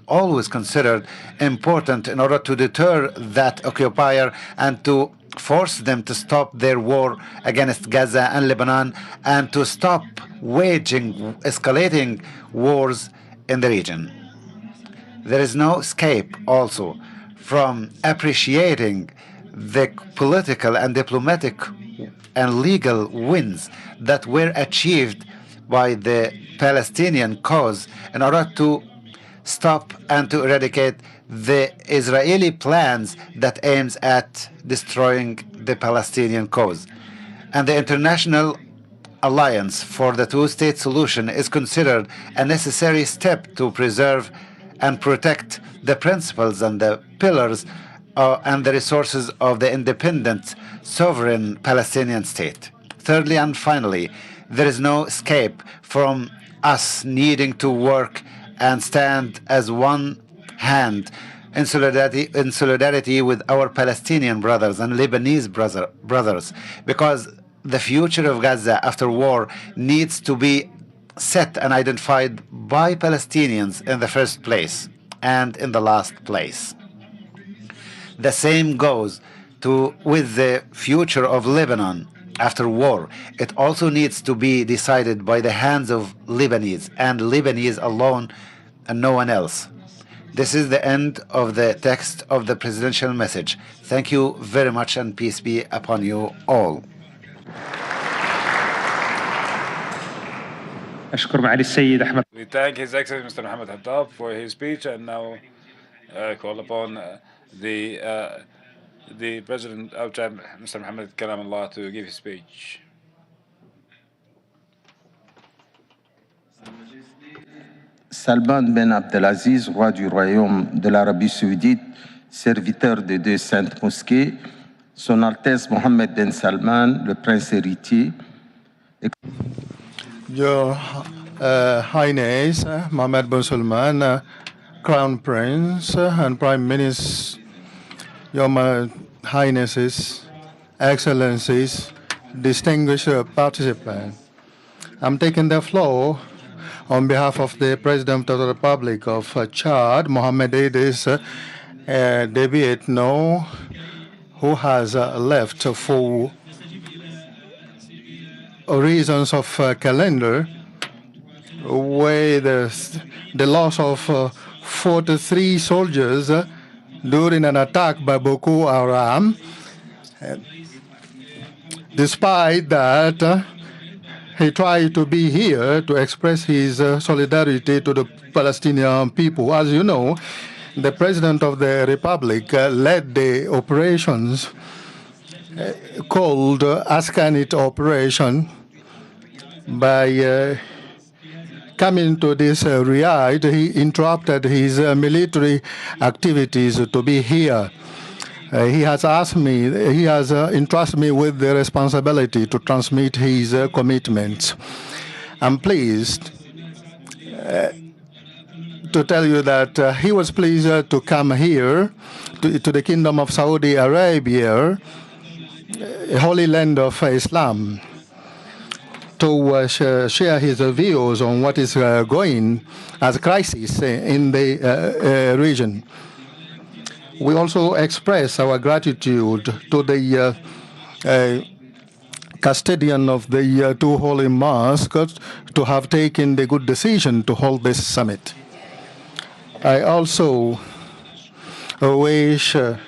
always considered important in order to deter that occupier and to force them to stop their war against Gaza and Lebanon and to stop waging escalating wars in the region. There is no escape also from appreciating the political and diplomatic and legal wins that were achieved by the Palestinian cause in order to stop and to eradicate the Israeli plans that aims at destroying the Palestinian cause. And the international alliance for the two-state solution is considered a necessary step to preserve and protect the principles and the pillars and the resources of the independent, sovereign Palestinian state. Thirdly and finally, there is no escape from us needing to work and stand as one hand in solidarity with our Palestinian brothers and Lebanese brothers, because the future of Gaza after war needs to be set and identified by Palestinians in the first place and in the last place. The same goes with the future of Lebanon after war. It also needs to be decided by the hands of Lebanese and Lebanese alone and no one else. This is the end of the text of the presidential message. Thank you very much and peace be upon you all. We thank His Excellency Mr. Mohammed Hattab for his speech, and now call upon the President of Chad, Mr. Mohammed Kalamullah, to give his speech. Salman Ben Abdelaziz, roi du royaume de l'Arabie saoudite, serviteur des deux saintes mosquées, Son Altesse Mohammed Ben Salman, le prince héritier. Your Highness Mohammed bin Salman, Crown Prince and Prime Minister, Your Highnesses, Excellencies, distinguished participants, I'm taking the floor on behalf of the President of the Republic of Chad, Mohamed Idris Déby Itno, who has left for reasons of calendar, with the loss of 43 soldiers during an attack by Boko Haram. Despite that, he tried to be here to express his solidarity to the Palestinian people. As you know, the President of the Republic led the operations called Askanit Operation by coming to this Riyadh. He interrupted his military activities to be here. He has entrusted me with the responsibility to transmit his commitments. I'm pleased to tell you that he was pleased to come here to the Kingdom of Saudi Arabia, a holy land of Islam, to share his views on what is going as a crisis in the region. We also express our gratitude to the custodian of the two holy mosques to have taken the good decision to hold this summit. I also wish to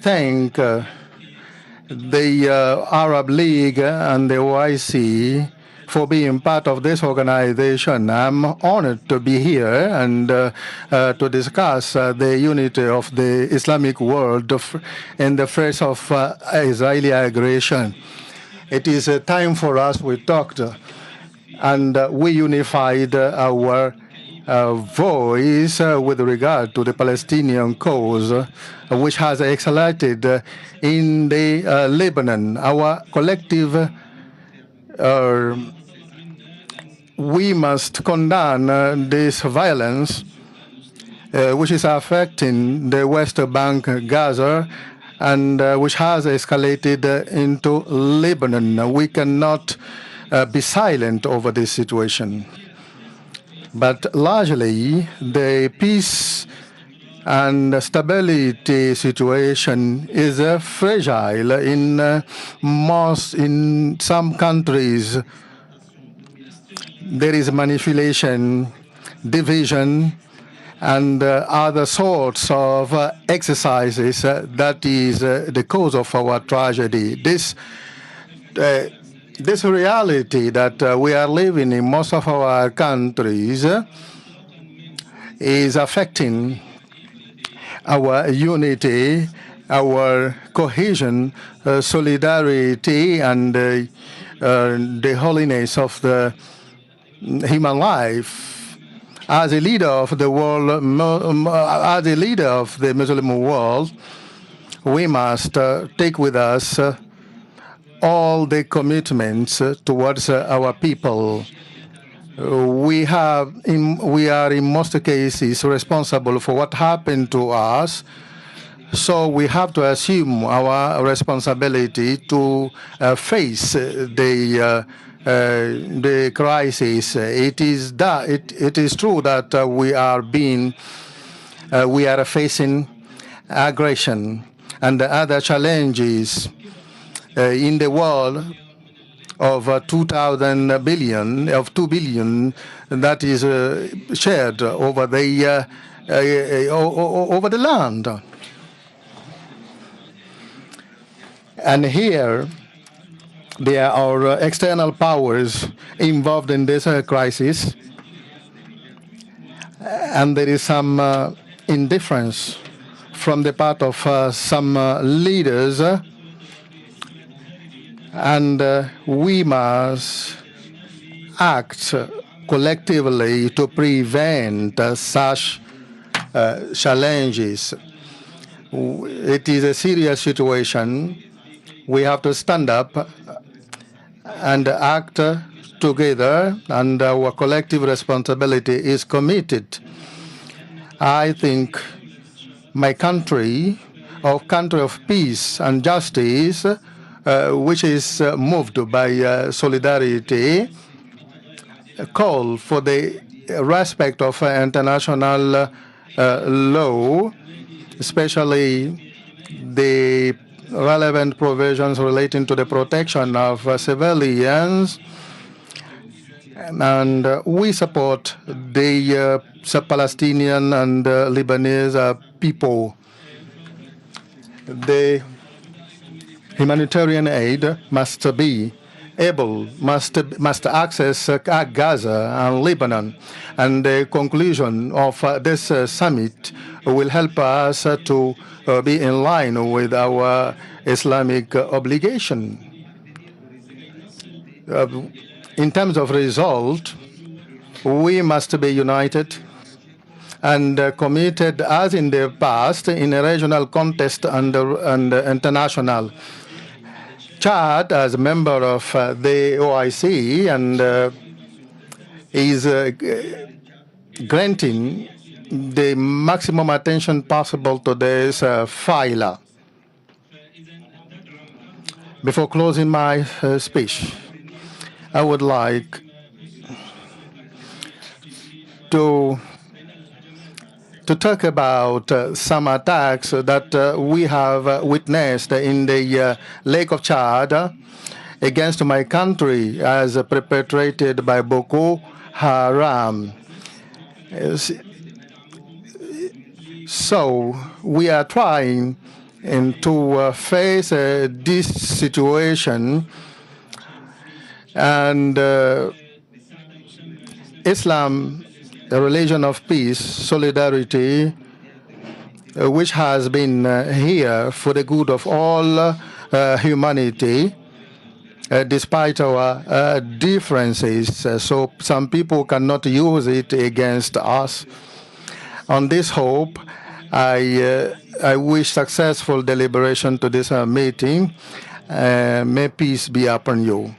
thank the Arab League and the OIC for being part of this organization. I'm honored to be here and to discuss the unity of the Islamic world in the face of Israeli aggression. It is a time for us, we talked, and we unified our voice with regard to the Palestinian cause, which has accelerated in the Lebanon. Our collective, we must condemn this violence, which is affecting the West Bank, Gaza, and which has escalated into Lebanon. We cannot be silent over this situation. But largely, the peace and stability situation is fragile in some countries. There is manipulation, division, and other sorts of exercises that is the cause of our tragedy. This reality that we are living in most of our countries is affecting our unity, our cohesion, solidarity, and the holiness of the human life. As a leader of the world, as a leader of the Muslim world, we must take with us all the commitments towards our people. We are in most cases responsible for what happened to us, so we have to assume our responsibility to face the crisis. It is true that we are facing aggression and other challenges in the world of 2 billion that is shared over the land. And here there are external powers involved in this crisis, and there is some indifference from the part of some leaders. And we must act collectively to prevent such challenges. It is a serious situation. We have to stand up and act together, and our collective responsibility is committed. I think my country of peace and justice, which is moved by solidarity, call for the respect of international law, especially the relevant provisions relating to the protection of civilians. And we support the Palestinian and Lebanese people. The humanitarian aid must access Gaza and Lebanon, and the conclusion of this summit will help us to be in line with our Islamic obligation. In terms of result, we must be united and committed as in the past in a regional context and international. Chad, as a member of the OIC, and is granting the maximum attention possible to this file. Before closing my speech, I would like to talk about some attacks that we have witnessed in the Lake of Chad against my country as perpetrated by Boko Haram. So we are trying to face this situation, and Islam, a religion of peace, solidarity, which has been here for the good of all humanity, despite our differences. So some people cannot use it against us. On this hope, I wish successful deliberation to this meeting. May peace be upon you.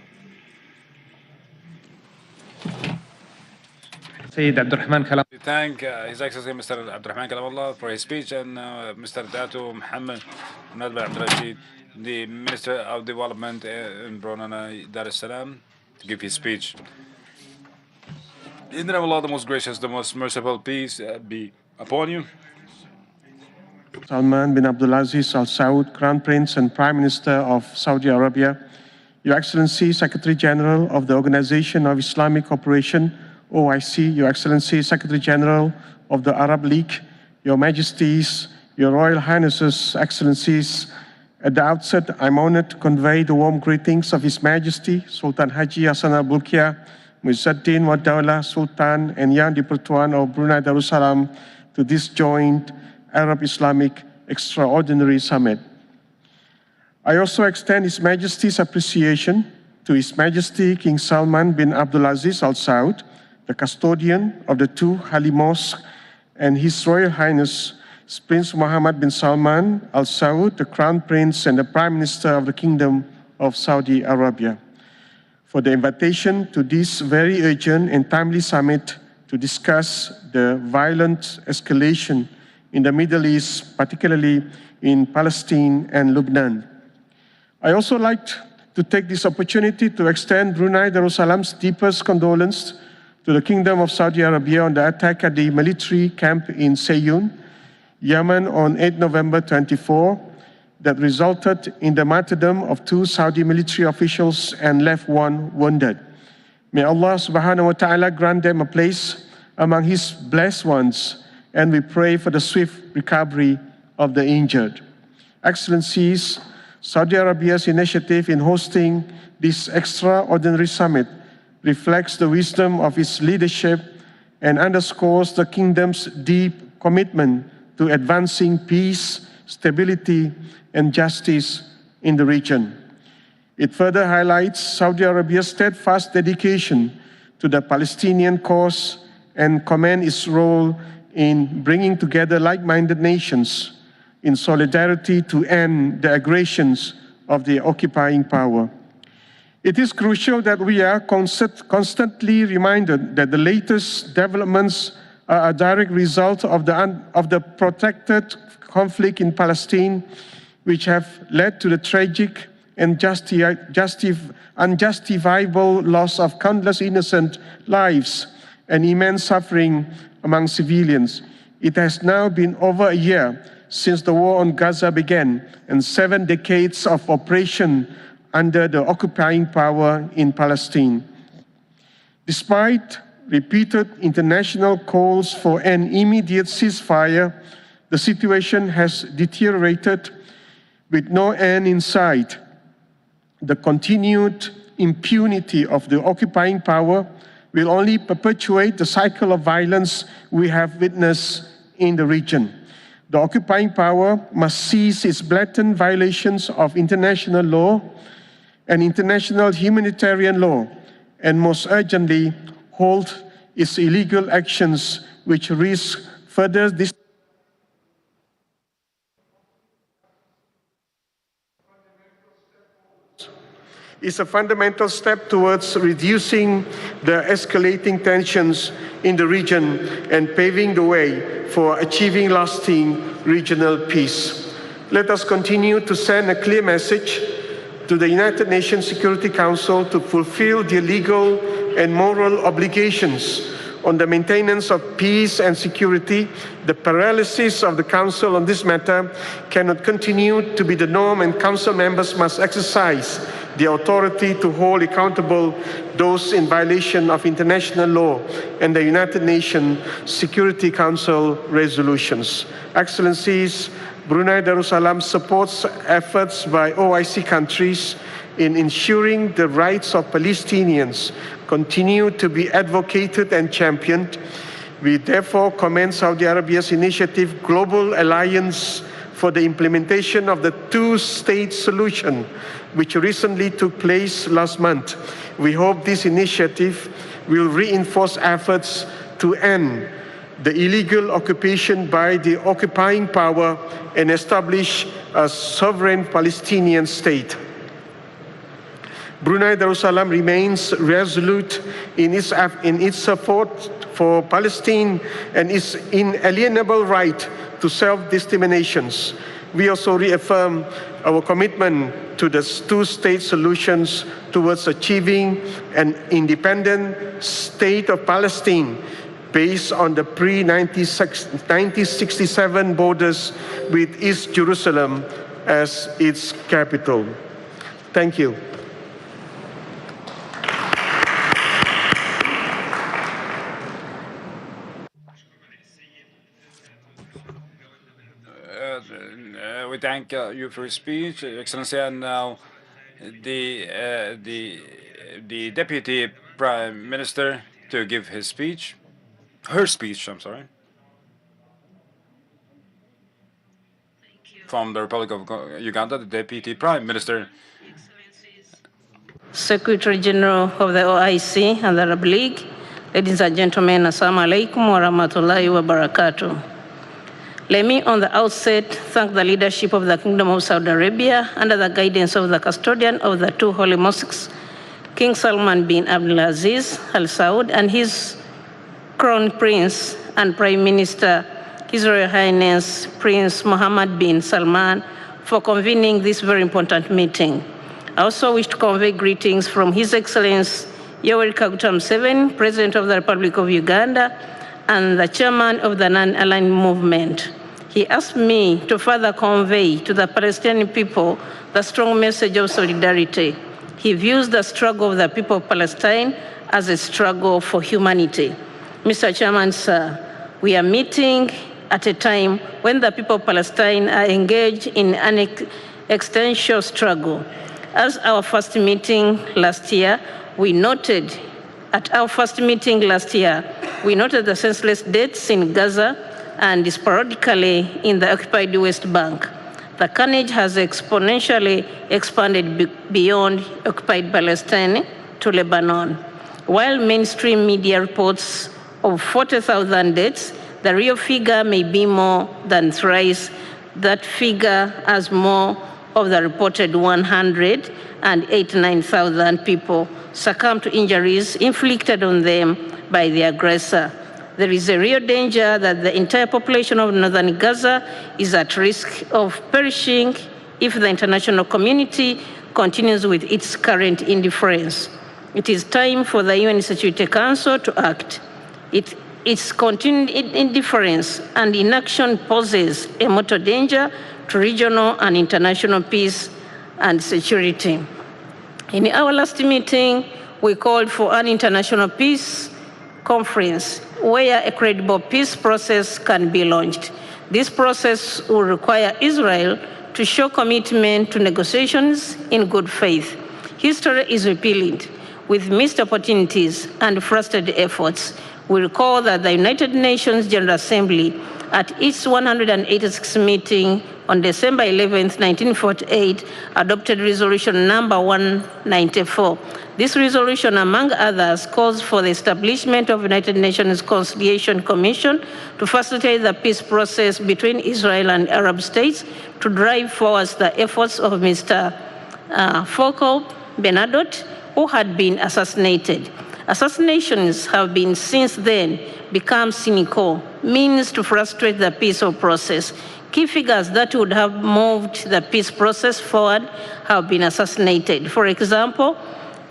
We thank His Excellency Mr. Abdurrahman Kalamallah for his speech, and Mr. Datu Muhammad Abdul Rashid, the Minister of Development in Brunei, Dar es Salaam, to give his speech. In the name of Allah, the most gracious, the most merciful, peace be upon you. Salman bin Abdulaziz Al Saud, Crown Prince and Prime Minister of Saudi Arabia, Your Excellency Secretary General of the Organization of Islamic Cooperation, OIC, Your Excellency Secretary General of the Arab League, Your Majesties, Your Royal Highnesses, Excellencies, at the outset, I'm honored to convey the warm greetings of His Majesty Sultan Haji Hassan al-Bolkiah, Muizzuddin wa Dawla Sultan and Yang di-Pertuan of Brunei Darussalam to this joint Arab-Islamic Extraordinary Summit. I also extend His Majesty's appreciation to His Majesty King Salman bin Abdulaziz Al Saud, the custodian of the two Holy Mosques, and His Royal Highness Prince Mohammed bin Salman Al Saud, the Crown Prince and the Prime Minister of the Kingdom of Saudi Arabia, for the invitation to this very urgent and timely summit to discuss the violent escalation in the Middle East, particularly in Palestine and Lebanon. I also like to take this opportunity to extend Brunei Darussalam's deepest condolence to the Kingdom of Saudi Arabia on the attack at the military camp in Seyun, Yemen on 8 November 24, that resulted in the martyrdom of 2 Saudi military officials and left 1 wounded. May Allah subhanahu wa ta'ala grant them a place among His blessed ones, and we pray for the swift recovery of the injured. Excellencies, Saudi Arabia's initiative in hosting this extraordinary summit reflects the wisdom of its leadership and underscores the kingdom's deep commitment to advancing peace, stability, and justice in the region. It further highlights Saudi Arabia's steadfast dedication to the Palestinian cause and commends its role in bringing together like-minded nations in solidarity to end the aggressions of the occupying power. It is crucial that we are constantly reminded that the latest developments are a direct result of the protracted conflict in Palestine, which have led to the tragic and unjustifiable loss of countless innocent lives and immense suffering among civilians. It has now been over a year since the war on Gaza began and 7 decades of operation under the occupying power in Palestine. Despite repeated international calls for an immediate ceasefire, the situation has deteriorated with no end in sight. The continued impunity of the occupying power will only perpetuate the cycle of violence we have witnessed in the region. The occupying power must cease its blatant violations of international law and international humanitarian law, and most urgently halt its illegal actions which risk further is a fundamental step towards reducing the escalating tensions in the region and paving the way for achieving lasting regional peace. Let us continue to send a clear message to the United Nations Security Council to fulfill their legal and moral obligations on the maintenance of peace and security. The paralysis of the Council on this matter cannot continue to be the norm, and Council members must exercise the authority to hold accountable those in violation of international law and the United Nations Security Council resolutions. Excellencies, Brunei Darussalam supports efforts by OIC countries in ensuring the rights of Palestinians continue to be advocated and championed. We therefore commend Saudi Arabia's initiative, Global Alliance for the Implementation of the Two-State Solution, which recently took place last month. We hope this initiative will reinforce efforts to end the illegal occupation by the occupying power and establish a sovereign Palestinian state. Brunei Darussalam remains resolute in its support for Palestine and its inalienable right to self-determinations. We also reaffirm our commitment to the two-state solutions towards achieving an independent state of Palestine based on the pre-1967 borders with East Jerusalem as its capital. Thank you. We thank you for your speech, Your Excellency, and now the Deputy Prime Minister to give his speech, her speech, I'm sorry, from the Republic of Uganda, the Deputy Prime Minister. Secretary General of the OIC and the Arab League, ladies and gentlemen, Assalamu alaikum wa rahmatullahi wa barakatuh. Let me on the outset thank the leadership of the Kingdom of Saudi Arabia under the guidance of the custodian of the two holy mosques, King Salman bin Abdulaziz Al Saud, and his Crown Prince and Prime Minister, His Royal Highness Prince Mohammed bin Salman, for convening this very important meeting. I also wish to convey greetings from His Excellency Yoweri Kaguta Museveni, President of the Republic of Uganda, and the Chairman of the Non-Aligned Movement. He asked me to further convey to the Palestinian people the strong message of solidarity. He views the struggle of the people of Palestine as a struggle for humanity. Mr. Chairman, sir, we are meeting at a time when the people of Palestine are engaged in an existential struggle. As our first meeting last year, we noted the senseless deaths in Gaza and sporadically in the occupied West Bank. The carnage has exponentially expanded beyond occupied Palestine to Lebanon. While mainstream media reports of 40,000 deaths, the real figure may be more than thrice that figure, as more of the reported 189,000 people succumb to injuries inflicted on them by the aggressor. There is a real danger that the entire population of northern Gaza is at risk of perishing if the international community continues with its current indifference. It is time for the UN Security Council to act. Its continued indifference and inaction poses a mortal danger to regional and international peace and security. In our last meeting, we called for an international peace conference where a credible peace process can be launched. This process will require Israel to show commitment to negotiations in good faith. History is repeated with missed opportunities and frustrated efforts. We recall that the United Nations General Assembly at its 186th meeting on December 11, 1948, adopted resolution number 194. This resolution, among others, calls for the establishment of United Nations Conciliation Commission to facilitate the peace process between Israel and Arab states to drive forward the efforts of Mr. Volker Bernadotte, who had been assassinated. Assassinations have been since then become cynical means to frustrate the peaceful process. Key figures that would have moved the peace process forward have been assassinated. For example,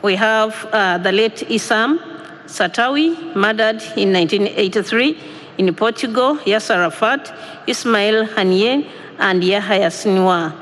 we have the late Issam Satawi, murdered in 1983. In Portugal, Yasser Arafat, Ismail Haniyeh, and Yahya Sinwar.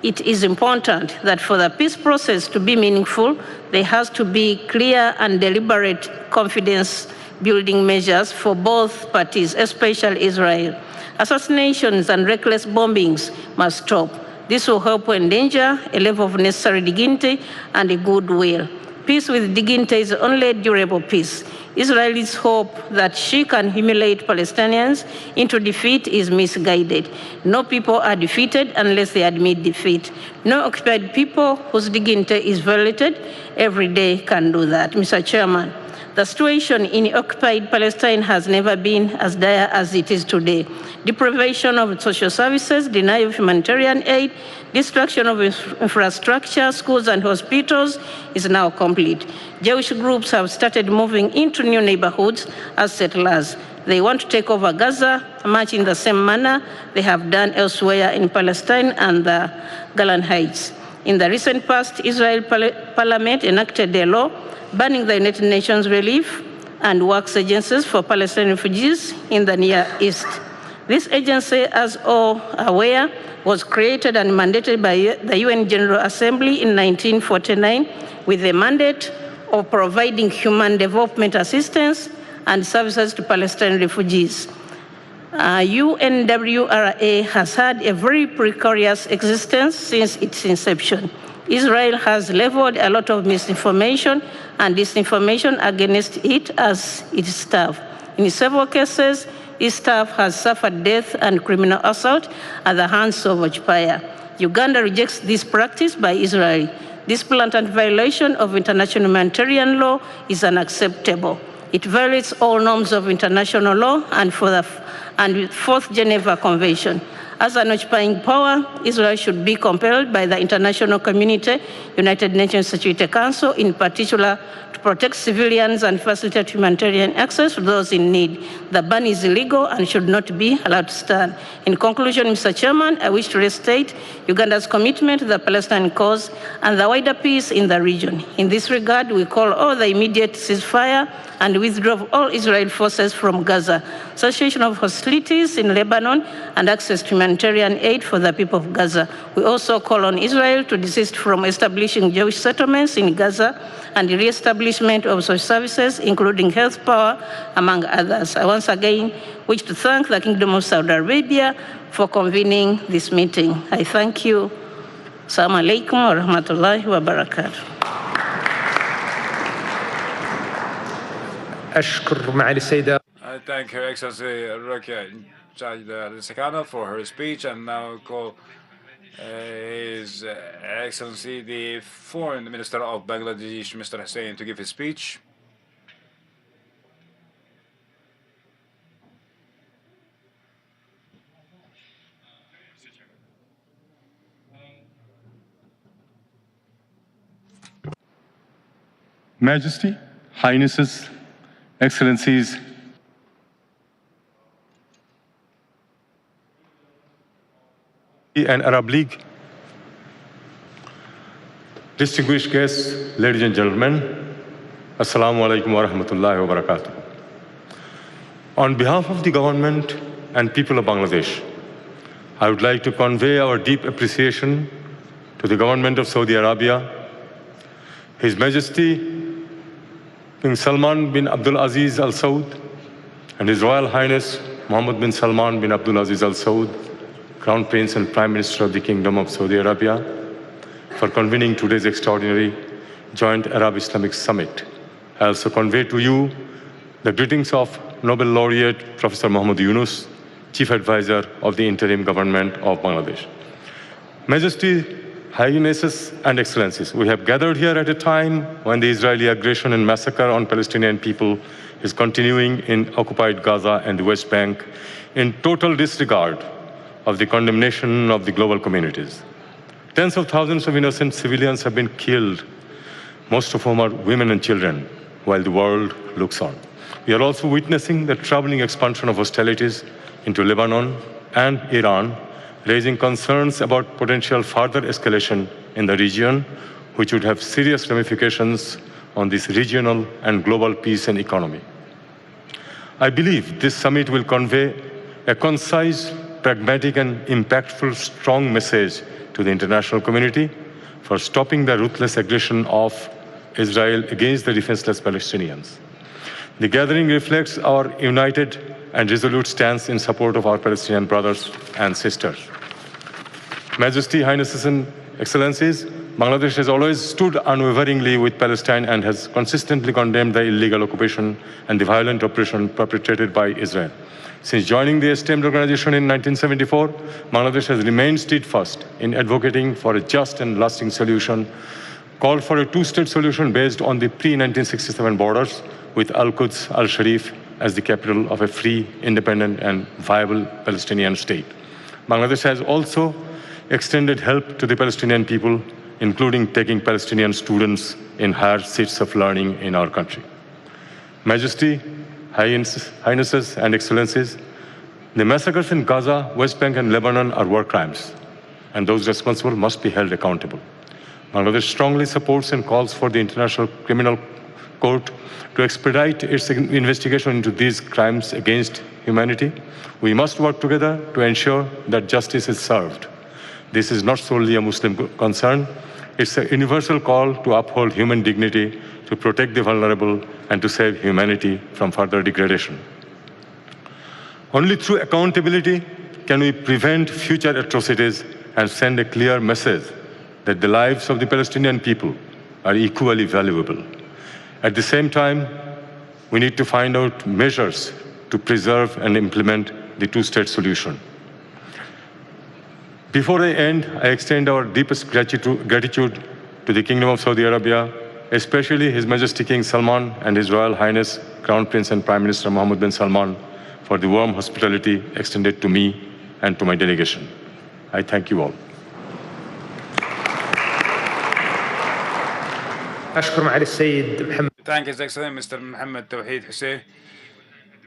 It is important that for the peace process to be meaningful, there has to be clear and deliberate confidence-building measures for both parties, especially Israel. Assassinations and reckless bombings must stop. This will help endanger a level of necessary dignity and a goodwill. Peace with dignity is only durable peace. Israel's hope that she can humiliate Palestinians into defeat is misguided. No people are defeated unless they admit defeat. No occupied people whose dignity is violated every day can do that. Mr. Chairman, the situation in occupied Palestine has never been as dire as it is today. Deprivation of social services, denial of humanitarian aid, destruction of infrastructure, schools and hospitals is now complete. Jewish groups have started moving into new neighborhoods as settlers. They want to take over Gaza, much in the same manner they have done elsewhere in Palestine and the Golan Heights. In the recent past, Israel Parliament enacted a law banning the United Nations Relief and Works Agencies for Palestinian refugees in the Near East. This agency, as all are aware, was created and mandated by the UN General Assembly in 1949 with a mandate of providing human development assistance and services to Palestinian refugees. UNWRA has had a very precarious existence since its inception. Israel has leveled a lot of misinformation and disinformation against it as its staff. In several cases, its staff has suffered death and criminal assault at the hands of occupier. Uganda rejects this practice by Israel. This blatant violation of international humanitarian law is unacceptable. It violates all norms of international law and Fourth Geneva Convention. As an occupying power, Israel should be compelled by the international community, United Nations Security Council, in particular, to protect civilians and facilitate humanitarian access to those in need. The ban is illegal and should not be allowed to stand. In conclusion, Mr. Chairman, I wish to restate Uganda's commitment to the Palestinian cause and the wider peace in the region. In this regard, we call all the immediate ceasefire and withdraw of all Israeli forces from Gaza, cessation of hostilities in Lebanon, and access to humanitarian aid for the people of Gaza. We also call on Israel to desist from establishing Jewish settlements in Gaza and the re-establishment of social services, including health power, among others. I once again wish to thank the Kingdom of Saudi Arabia for convening this meeting. I thank you. Assalamu alaikum wa rahmatullahi wa barakatuh. I thank Her Excellency Rukia Sakana for her speech, and now call His Excellency the Foreign Minister of Bangladesh, Mr. Hussein, to give his speech. Majesty, Highnesses, Excellencies, and Arab League, distinguished guests, ladies and gentlemen, Assalamu alaikum wa rahmatullahi wa barakatuh. On behalf of the government and people of Bangladesh, I would like to convey our deep appreciation to the government of Saudi Arabia, His Majesty King Salman bin Abdul Aziz Al Saud, and His Royal Highness Mohammed bin Salman bin Abdul Aziz Al Saud, Crown Prince and Prime Minister of the Kingdom of Saudi Arabia, for convening today's extraordinary Joint Arab-Islamic Summit. I also convey to you the greetings of Nobel Laureate Professor Muhammad Yunus, Chief Advisor of the Interim Government of Bangladesh. Majesty, Highnesses and Excellencies, we have gathered here at a time when the Israeli aggression and massacre on Palestinian people is continuing in occupied Gaza and the West Bank in total disregard of the condemnation of the global communities. Tens of thousands of innocent civilians have been killed, most of whom are women and children, while the world looks on. We are also witnessing the troubling expansion of hostilities into Lebanon and Iran, raising concerns about potential further escalation in the region, which would have serious ramifications on this regional and global peace and economy. I believe this summit will convey a concise, pragmatic, and impactful, strong message to the international community for stopping the ruthless aggression of Israel against the defenseless Palestinians. The gathering reflects our united and resolute stance in support of our Palestinian brothers and sisters. Majesty, Highnesses and Excellencies, Bangladesh has always stood unwaveringly with Palestine and has consistently condemned the illegal occupation and the violent oppression perpetrated by Israel. Since joining the esteemed organization in 1974, Bangladesh has remained steadfast in advocating for a just and lasting solution, called for a two-state solution based on the pre-1967 borders, with Al-Quds al-Sharif as the capital of a free, independent, and viable Palestinian state. Bangladesh has also extended help to the Palestinian people, including taking Palestinian students in higher seats of learning in our country. Majesty, Highnesses, and Excellencies, the massacres in Gaza, West Bank, and Lebanon are war crimes, and those responsible must be held accountable. Bangladesh strongly supports and calls for the International Criminal Court to expedite its investigation into these crimes against humanity. We must work together to ensure that justice is served. This is not solely a Muslim concern. It's a universal call to uphold human dignity, to protect the vulnerable, and to save humanity from further degradation. Only through accountability can we prevent future atrocities and send a clear message that the lives of the Palestinian people are equally valuable. At the same time, we need to find out measures to preserve and implement the two-state solution. Before I end, I extend our deepest gratitude to the Kingdom of Saudi Arabia, especially His Majesty King Salman and His Royal Highness Crown Prince and Prime Minister Mohammed bin Salman for the warm hospitality extended to me and to my delegation. I thank you all. Thank His Excellency Mr. Mohammed Tawheed Hussein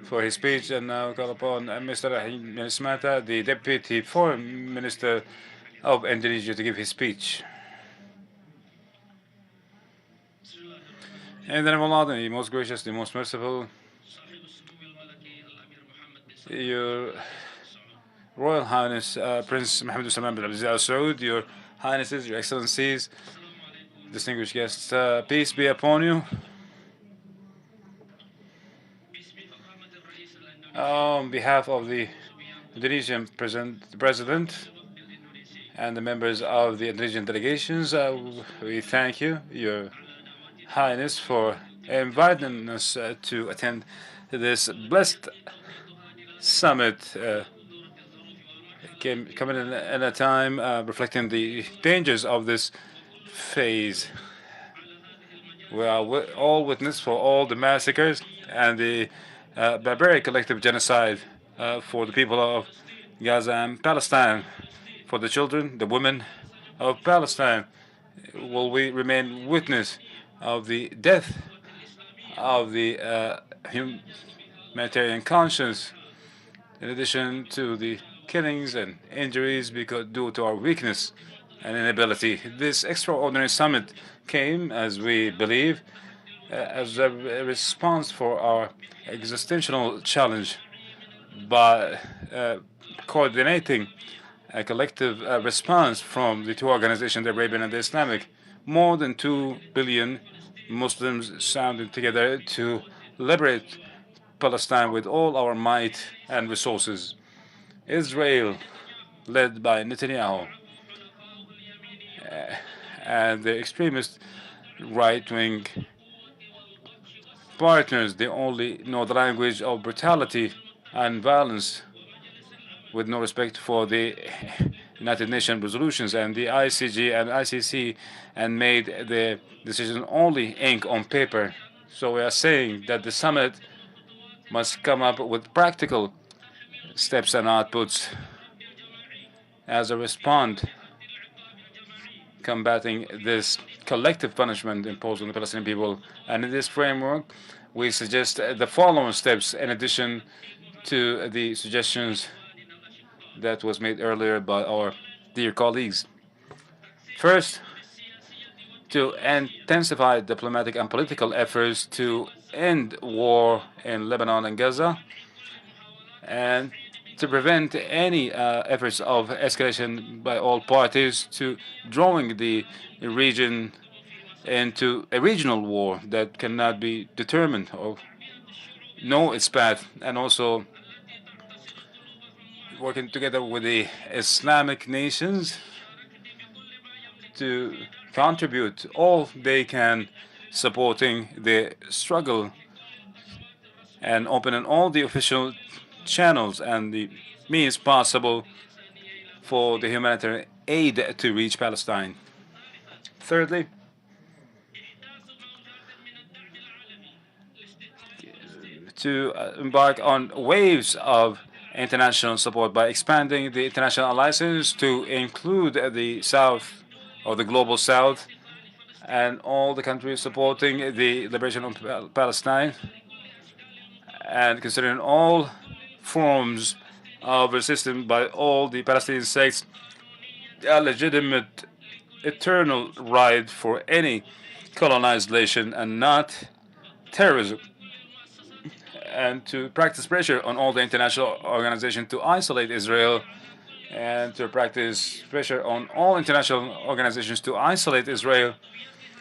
for his speech, and now call upon Mr. Rahim Ismata, the Deputy Foreign Minister of Indonesia, to give his speech. And then Allah, the most gracious, the most merciful, Your Royal Highness Prince Mohammed bin Salman bin Abdulaziz Al Saud, Your Highnesses, Your Excellencies, distinguished guests, peace be upon you. On behalf of the Indonesian President and the members of the Indonesian delegations, we thank you, Your Highness, for inviting us to attend this blessed summit, coming in a time reflecting the dangers of this phase. We are all witness for all the massacres and the barbaric collective genocide for the people of Gaza and Palestine, for the children, the women of Palestine. Will we remain witness of the death of the humanitarian conscience, in addition to the killings and injuries due to our weakness and inability? This extraordinary summit came, as we believe, as a response for our existential challenge by coordinating a collective response from the two organizations, the Arabian and the Islamic. More than 2 billion Muslims sounding together to liberate Palestine with all our might and resources. Israel, led by Netanyahu, and the extremist right-wing partners, they only know the language of brutality and violence, with no respect for the United Nations resolutions and the ICG and ICC, and made the decision only ink on paper. So we are saying that the summit must come up with practical steps and outputs as a response combating this collective punishment imposed on the Palestinian people. And in this framework, we suggest the following steps in addition to the suggestions that was made earlier by our dear colleagues. First, to intensify diplomatic and political efforts to end war in Lebanon and Gaza, and to prevent any efforts of escalation by all parties to drawing the region into a regional war that cannot be determined or know its path, and also working together with the Islamic nations to contribute all they can, supporting the struggle and opening all the official channels and the means possible for the humanitarian aid to reach Palestine. Thirdly, to embark on waves of international support by expanding the international alliances to include the South, or the global South, and all the countries supporting the liberation of Palestine, and considering all forms of resistance by all the Palestinian states a legitimate eternal right for any colonized nation and not terrorism, and to practice pressure on all the international organizations to isolate Israel, and to practice pressure on all international organizations to isolate Israel,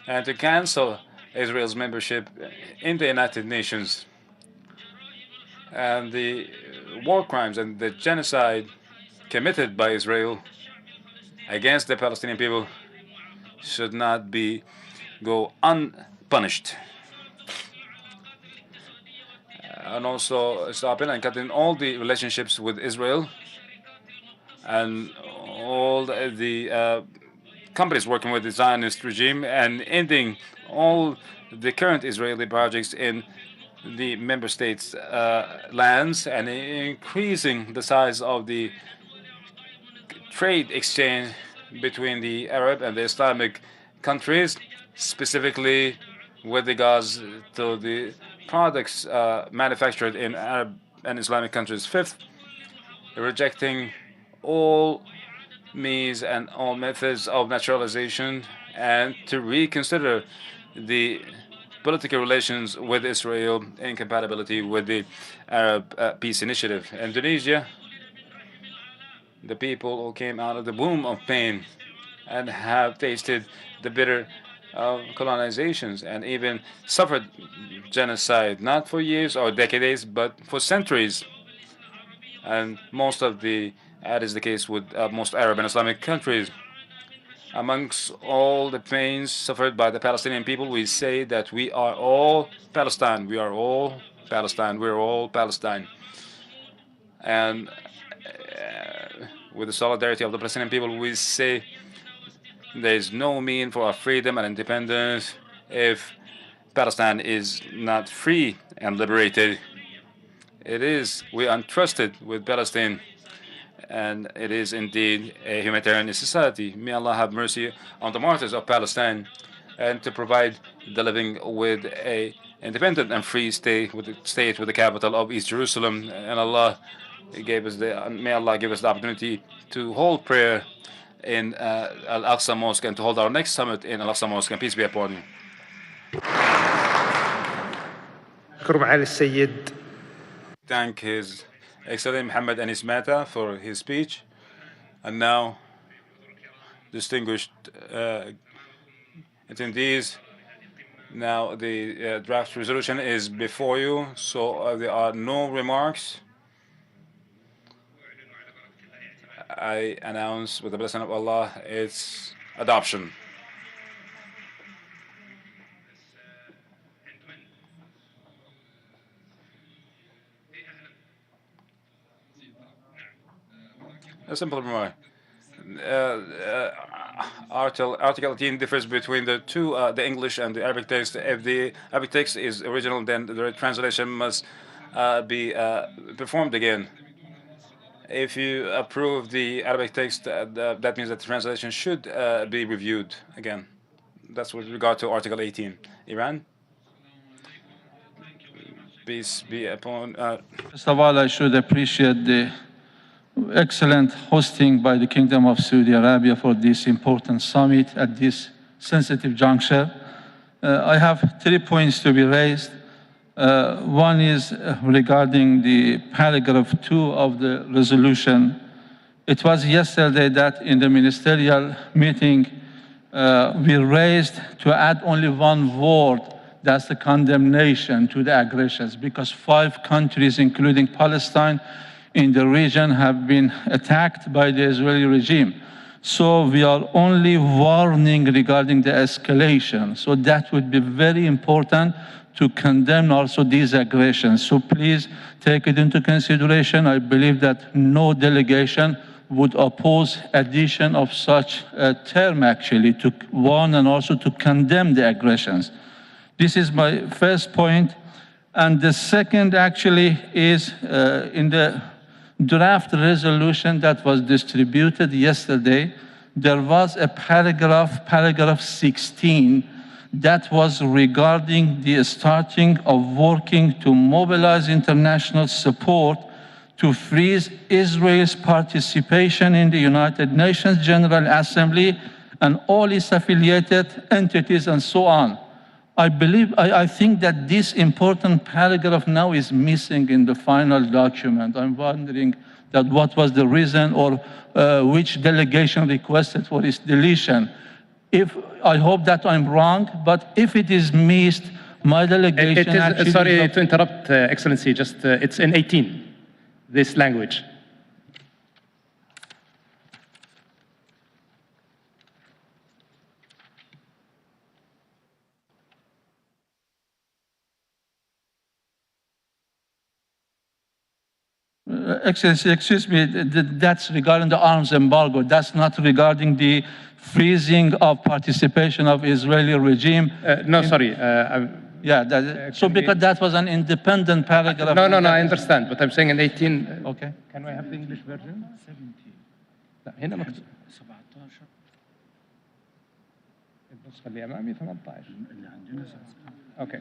and to cancel Israel's membership in the United Nations. And the war crimes and the genocide committed by Israel against the Palestinian people should not go unpunished. And also stopping and cutting all the relationships with Israel and all the companies working with the Zionist regime, and ending all the current Israeli projects in the member states' lands, and increasing the size of the trade exchange between the Arab and the Islamic countries, specifically with regards to the products manufactured in Arab and Islamic countries. Fifth, rejecting all means and all methods of naturalization, and to reconsider the political relations with Israel in compatibility with the Arab Peace Initiative. Indonesia, the people who came out of the womb of pain and have tasted the bitter colonizations and even suffered genocide, not for years or decades, but for centuries. And that is the case with most Arab and Islamic countries. Amongst all the pains suffered by the Palestinian people, we say that we are all Palestine. We are all Palestine. We are all Palestine. And with the solidarity of the Palestinian people, we say there is no mean for our freedom and independence if Palestine is not free and liberated. We are entrusted with Palestine, and it is indeed a humanitarian necessity. May Allah have mercy on the martyrs of Palestine, and to provide the living with a independent and free state with the capital of East Jerusalem. And may Allah give us the opportunity to hold prayer in Al-Aqsa Mosque and to hold our next summit in Al-Aqsa Mosque, and peace be upon you. Thank His Excellency Mohammed Anis Mata for his speech. And now, distinguished attendees, now the draft resolution is before you, so there are no remarks. I announce, with the blessing of Allah, its adoption. A simple remark. Article 18 differs between the two, the English and the Arabic text. If the Arabic text is original, then the translation must be performed again. If you approve the Arabic text, that means that the translation should be reviewed again. That's with regard to Article 18. Iran? Peace be upon... First of all, I should appreciate the excellent hosting by the Kingdom of Saudi Arabia for this important summit at this sensitive juncture. I have 3 points to be raised. One is regarding the paragraph 2 of the resolution. It was yesterday that in the ministerial meeting, we raised to add only one word, that's the condemnation to the aggressions, because 5 countries, including Palestine, in the region have been attacked by the Israeli regime. So we are only warning regarding the escalation. So that would be very important to condemn also these aggressions. So please take it into consideration. I believe that no delegation would oppose addition of such a term, actually, to warn and also to condemn the aggressions. This is my first point. And the second actually is in the draft resolution that was distributed yesterday, there was a paragraph 16, that was regarding the starting of working to mobilize international support to freeze Israel's participation in the United Nations General Assembly and all its affiliated entities and so on. I think that this important paragraph now is missing in the final document. I'm wondering that what was the reason, or which delegation requested for its deletion. I hope that I'm wrong, but if it is missed, My delegation actually... Sorry to interrupt, Excellency, just it's in 18, this language. Excellency, excuse me, that's regarding the arms embargo. That's not regarding the freezing of participation of Israeli regime. No, sorry. Yeah, so because that was an independent paragraph. No, I understand, but I'm saying in 18. Okay. Can we have the English version? 17. لا هنا مكتوب 17. النسخة اللي أمامي 18. اللي عندنا 17. أوكي.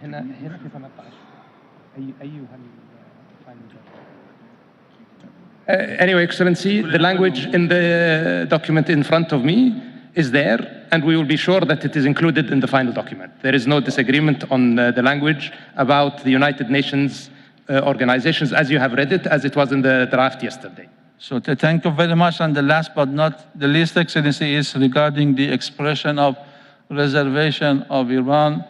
هنا في 18 Anyway, Excellency, the language in the document in front of me is there, and we will be sure that it is included in the final document. There is no disagreement on the language about the United Nations organizations as you have read it, as it was in the draft yesterday. So thank you very much. And the last but not the least, Excellency, is regarding the expression of reservation of Iran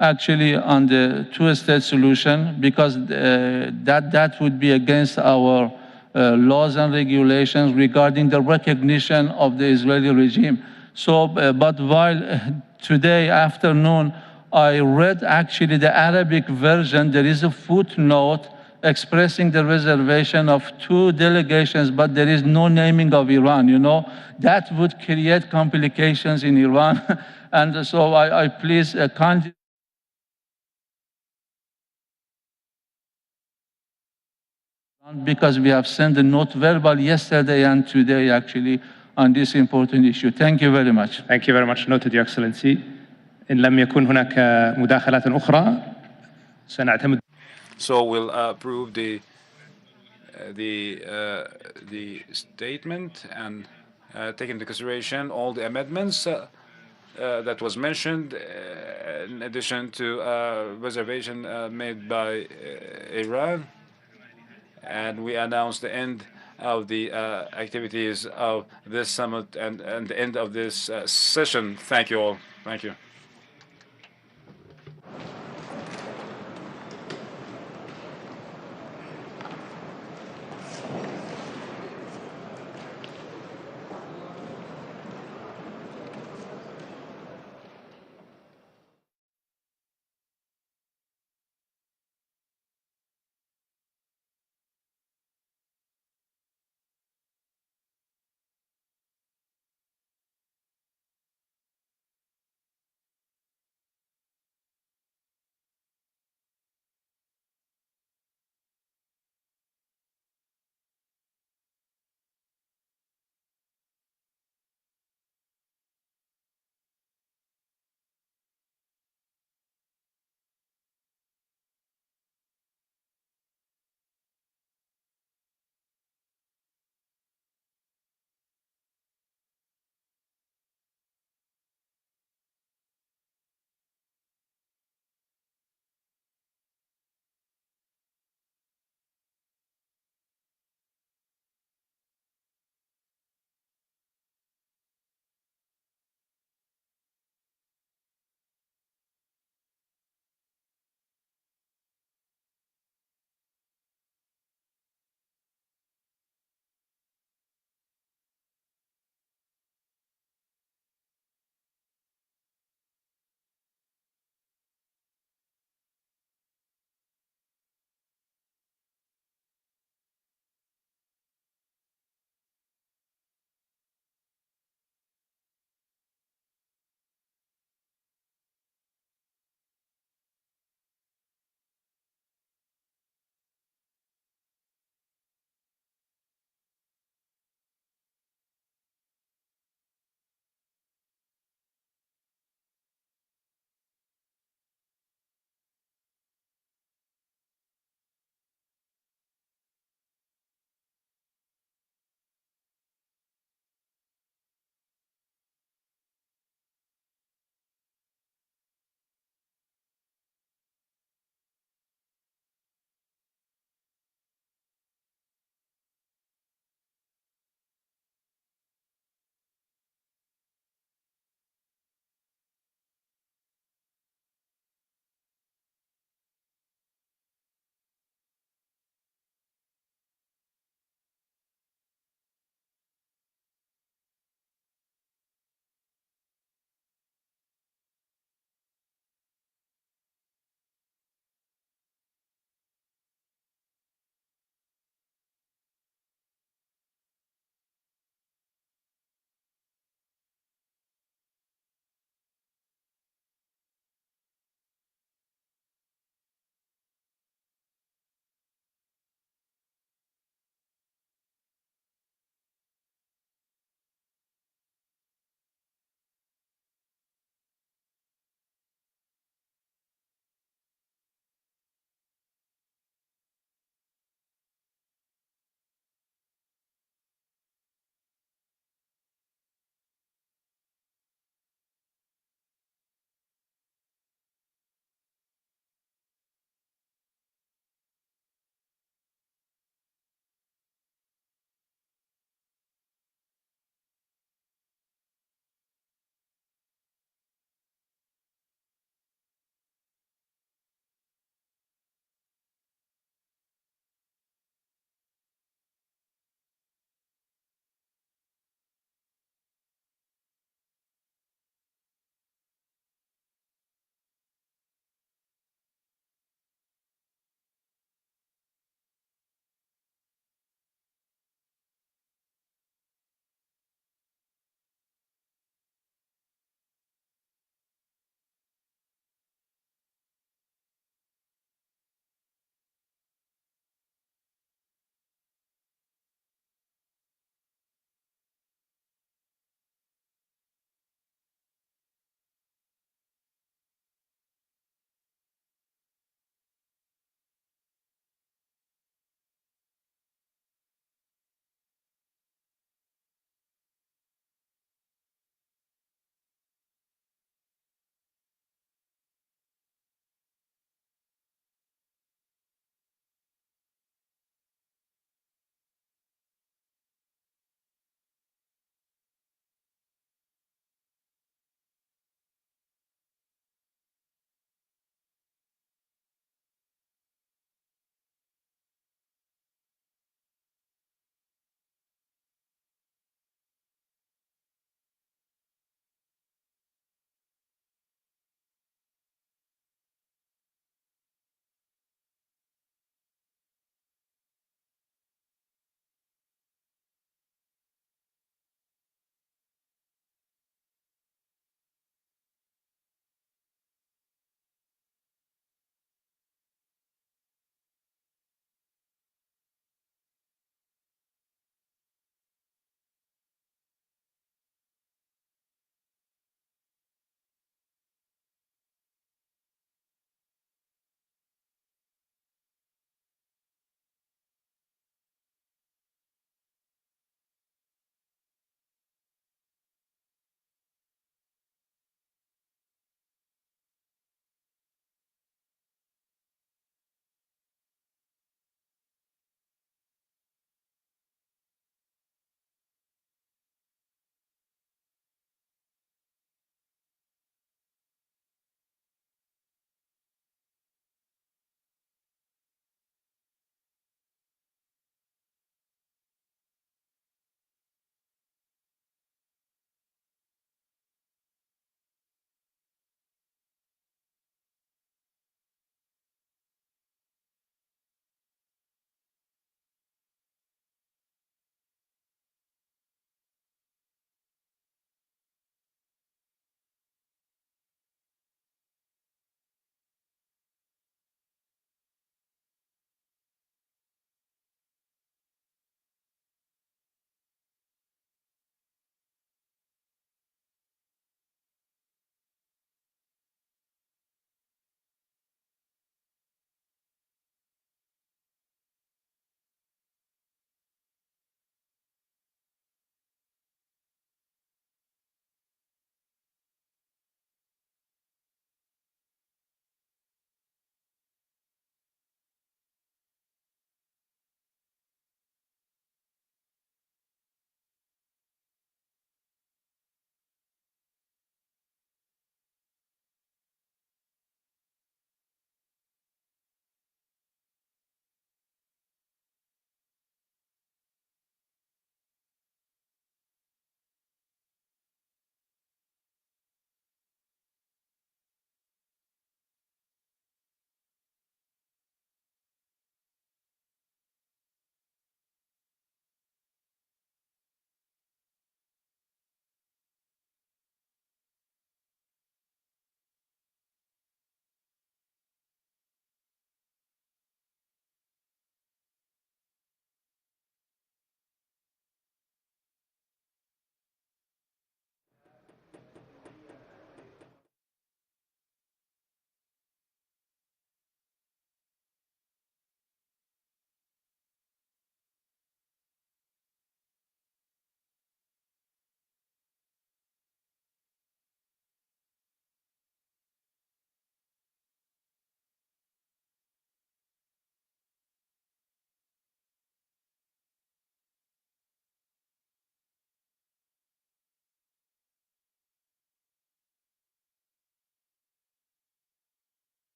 actually on the two-state solution, because that would be against our laws and regulations regarding the recognition of the Israeli regime. So, but while today afternoon I read actually the Arabic version, there is a footnote expressing the reservation of 2 delegations, but there is no naming of Iran, you know. That would create complications in Iran. And so I please kindly because we have sent a note verbal yesterday and today actually on this important issue. Thank you very much. Thank you very much. Noted, Your Excellency. إن لم يكن هناك مداخلات أخرى سنعتمد. So we'll approve the statement and take into consideration all the amendments that was mentioned, in addition to reservation made by Iran. And we announce the end of the activities of this summit and the end of this session. Thank you all. Thank you.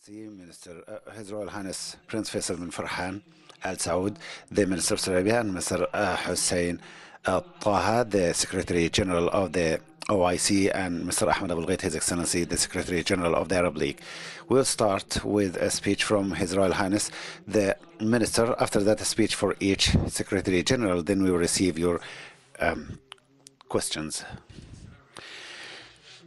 Excellency, His Royal Highness Prince Faisal bin Farhan Al Saud, the Minister of Saudi Arabia, and Mr. Hussein Taha, the Secretary General of the OIC, and Mr. Ahmed Abul Ghait, His Excellency, the Secretary General of the Arab League. We'll start with a speech from His Royal Highness, the Minister. After that, a speech for each Secretary General. Then we will receive your questions.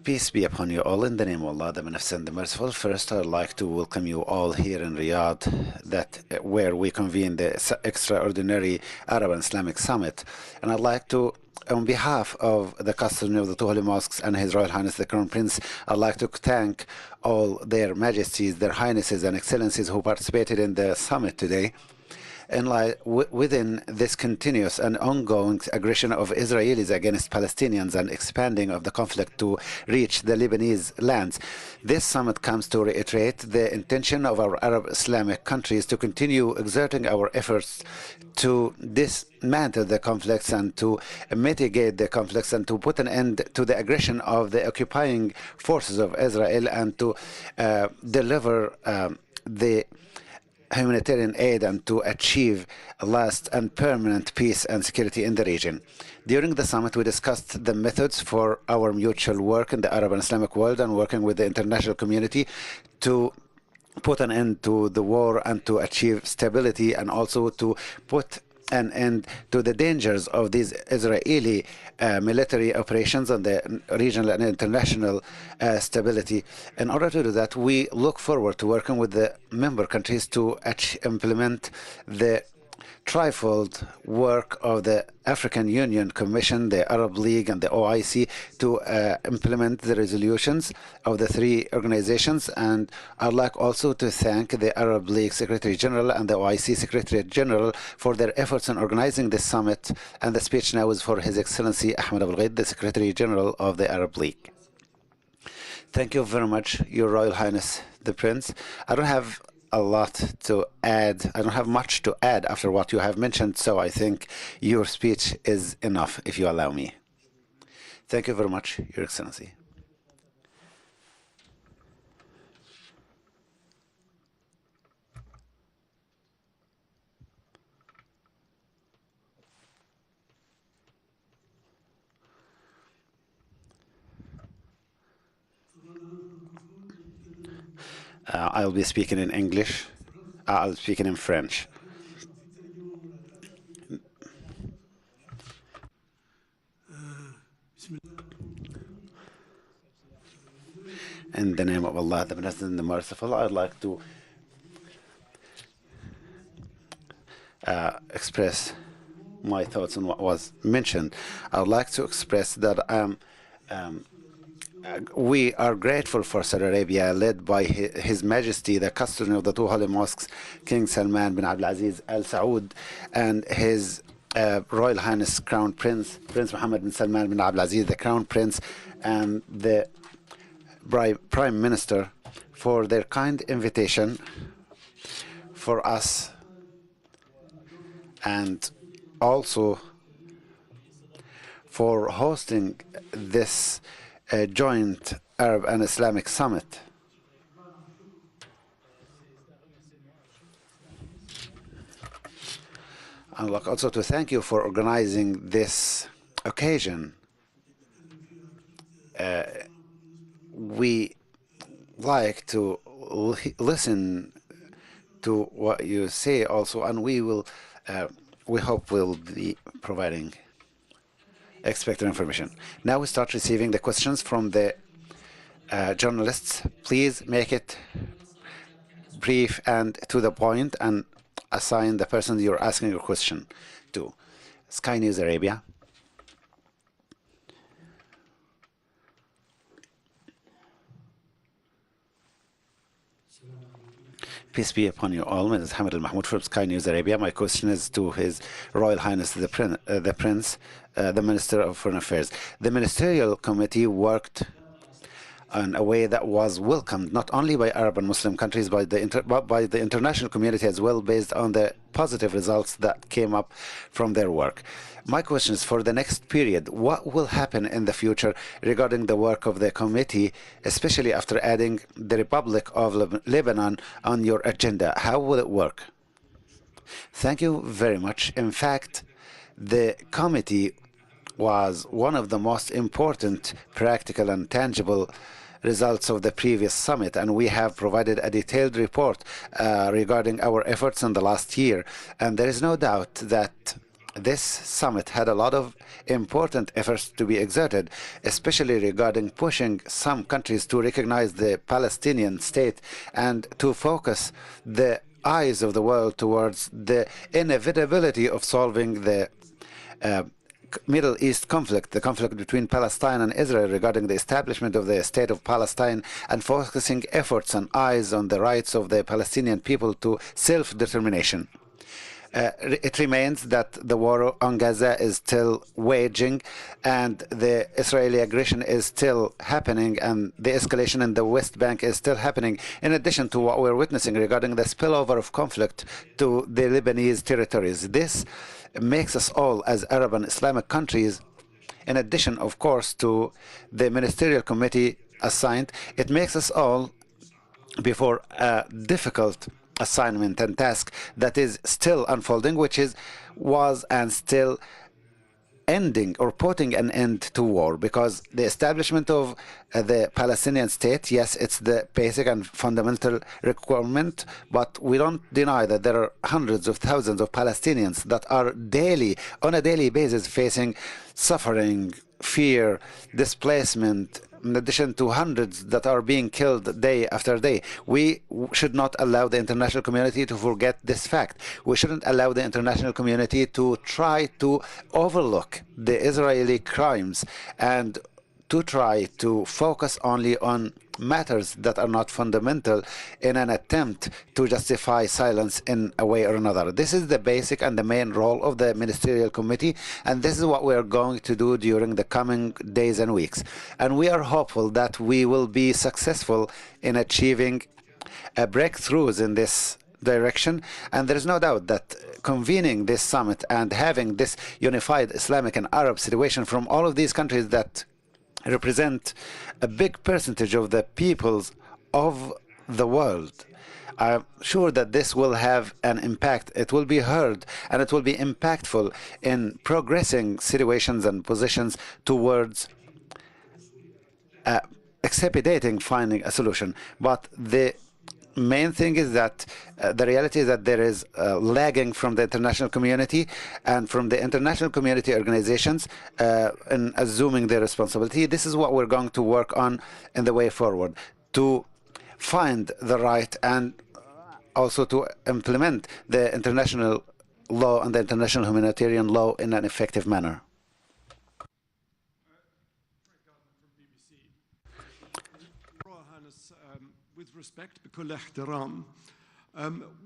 Peace be upon you all in the name of Allah, the Beneficent, the Merciful. First, I'd like to welcome you all here in Riyadh, where we convene the extraordinary Arab and Islamic Summit. And I'd like to, on behalf of the custody of the two holy mosques and His Royal Highness the Crown Prince, I'd like to thank all their majesties, their highnesses and excellencies who participated in the summit today. And within this continuous and ongoing aggression of Israelis against Palestinians and expanding of the conflict to reach the Lebanese lands, this summit comes to reiterate the intention of our Arab Islamic countries to continue exerting our efforts to dismantle the conflicts and to mitigate the conflicts and to put an end to the aggression of the occupying forces of Israel and to deliver the humanitarian aid and to achieve a last and permanent peace and security in the region. During the summit, we discussed the methods for our mutual work in the Arab and Islamic world and working with the international community to put an end to the war and to achieve stability, and also to put an end to the dangers of these Israeli military operations on the regional and international stability. In order to do that, we look forward to working with the member countries to implement the trifold work of the African Union Commission, the Arab League, and the OIC to implement the resolutions of the three organizations. And I'd like also to thank the Arab League Secretary General and the OIC Secretary General for their efforts in organizing this summit. And the speech now is for His Excellency Ahmed Abul Ghait, the Secretary General of the Arab League. Thank you very much, Your Royal Highness the Prince. I don't have a lot to add. I don't have much to add after what you have mentioned, so I think your speech is enough, if you allow me. Thank you very much, Your Excellency. I'll be speaking in English. I'll be speaking in French. In the name of Allah, the Beneficent, the Merciful, I'd like to express my thoughts on what was mentioned. I'd like to express that we are grateful for Saudi Arabia, led by His Majesty, the custodian of the two holy mosques, King Salman bin Abdulaziz Al Saud, and His Royal Highness Crown Prince, Prince Mohammed bin Salman bin Abdulaziz, the Crown Prince, and the Prime Minister, for their kind invitation for us, and also for hosting this joint Arab and Islamic summit. I'd like also to thank you for organizing this occasion. We like to listen to what you say also, and we hope we'll be providing expected information. Now we start receiving the questions from the journalists. Please make it brief and to the point, and assign the person you're asking your question to. Sky News Arabia. Peace be upon you all. My name is Hamid Al Mahmoud from Sky News Arabia. My question is to His Royal Highness the Prince, the Minister of Foreign Affairs. The Ministerial Committee worked in a way that was welcomed not only by Arab and Muslim countries, but by the international community as well, based on the positive results that came up from their work. My question is, for the next period, what will happen in the future regarding the work of the committee, especially after adding the Republic of Lebanon on your agenda? How will it work? Thank you very much. In fact, the committee was one of the most important practical and tangible results of the previous summit, and we have provided a detailed report regarding our efforts in the last year. And there is no doubt that this summit had a lot of important efforts to be exerted, especially regarding pushing some countries to recognize the Palestinian state and to focus the eyes of the world towards the inevitability of solving the Middle East conflict, the conflict between Palestine and Israel regarding the establishment of the state of Palestine, and focusing efforts and eyes on the rights of the Palestinian people to self-determination. It remains that the war on Gaza is still waging, and the Israeli aggression is still happening, and the escalation in the West Bank is still happening, in addition to what we're witnessing regarding the spillover of conflict to the Lebanese territories. This makes us all, as Arab and Islamic countries, in addition, of course, to the ministerial committee assigned, it makes us all before a difficult assignment and task that is still unfolding, which was and still ending or putting an end to war, because the establishment of the Palestinian state, yes, it's the basic and fundamental requirement, but we don't deny that there are hundreds of thousands of Palestinians that are on a daily basis facing suffering, fear, displacement, in addition to hundreds that are being killed day after day. We should not allow the international community to forget this fact. We shouldn't allow the international community to try to overlook the Israeli crimes and to try to focus only on matters that are not fundamental in an attempt to justify silence in a way or another. This is the basic and the main role of the ministerial committee, and this is what we are going to do during the coming days and weeks. And we are hopeful that we will be successful in achieving breakthroughs in this direction, and there is no doubt that convening this summit and having this unified Islamic and Arab situation from all of these countries that represent a big percentage of the peoples of the world, I'm sure that this will have an impact. It will be heard and it will be impactful in progressing situations and positions towards expediting finding a solution. But the main thing is that the reality is that there is lagging from the international community and from the international community organizations in assuming their responsibility. This is what we're going to work on in the way forward, to find the right and also to implement the international law and the international humanitarian law in an effective manner. With respect,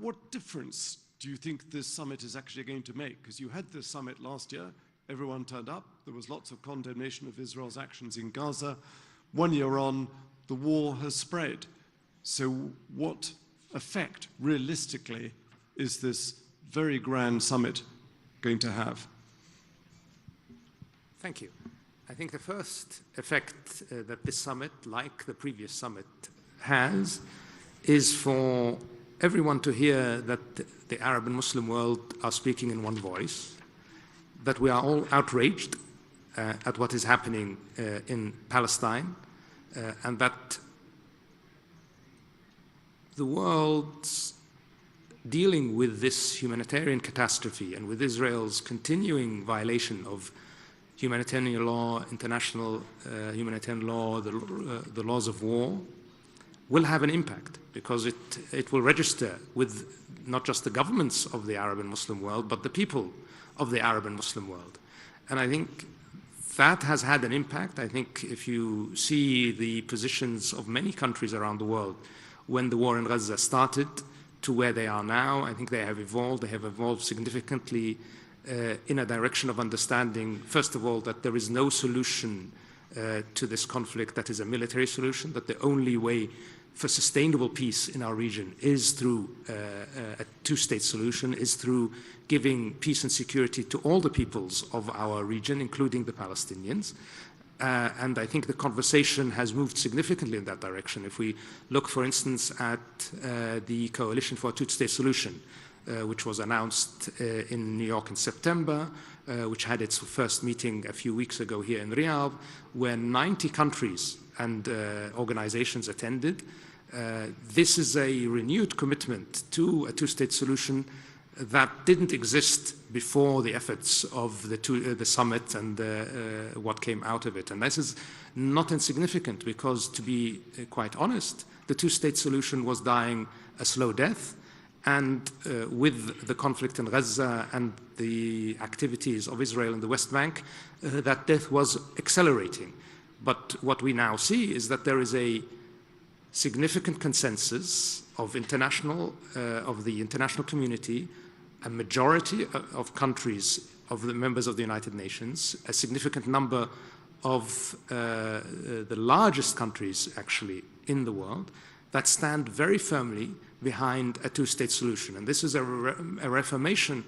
what difference do you think this summit is actually going to make? Because you had this summit last year, everyone turned up, there was lots of condemnation of Israel's actions in Gaza. 1 year on, the war has spread. So what effect, realistically, is this very grand summit going to have? Thank you. I think the first effect that this summit, like the previous summit, has is for everyone to hear that the Arab and Muslim world are speaking in one voice, that we are all outraged at what is happening in Palestine, and that the world's dealing with this humanitarian catastrophe and with Israel's continuing violation of humanitarian law, international humanitarian law, the laws of war, will have an impact, because it will register with not just the governments of the Arab and Muslim world, but the people of the Arab and Muslim world. And I think that has had an impact. I think if you see the positions of many countries around the world when the war in Gaza started to where they are now, I think they have evolved. They have evolved significantly in a direction of understanding, first of all, that there is no solution to this conflict that is a military solution, that the only way for sustainable peace in our region is through a two-state solution, is through giving peace and security to all the peoples of our region, including the Palestinians. And I think the conversation has moved significantly in that direction. If we look, for instance, at the Coalition for a Two-State Solution, which was announced in New York in September, which had its first meeting a few weeks ago here in Riyadh, where 90 countries and organizations attended. This is a renewed commitment to a two-state solution that didn't exist before the efforts of the summit and what came out of it. And this is not insignificant because, to be quite honest, the two-state solution was dying a slow death. And with the conflict in Gaza and the activities of Israel in the West Bank, that death was accelerating. But what we now see is that there is a significant consensus of the international community, a majority of countries, of the members of the United Nations, a significant number of the largest countries actually in the world that stand very firmly behind a two-state solution. And this is a reformation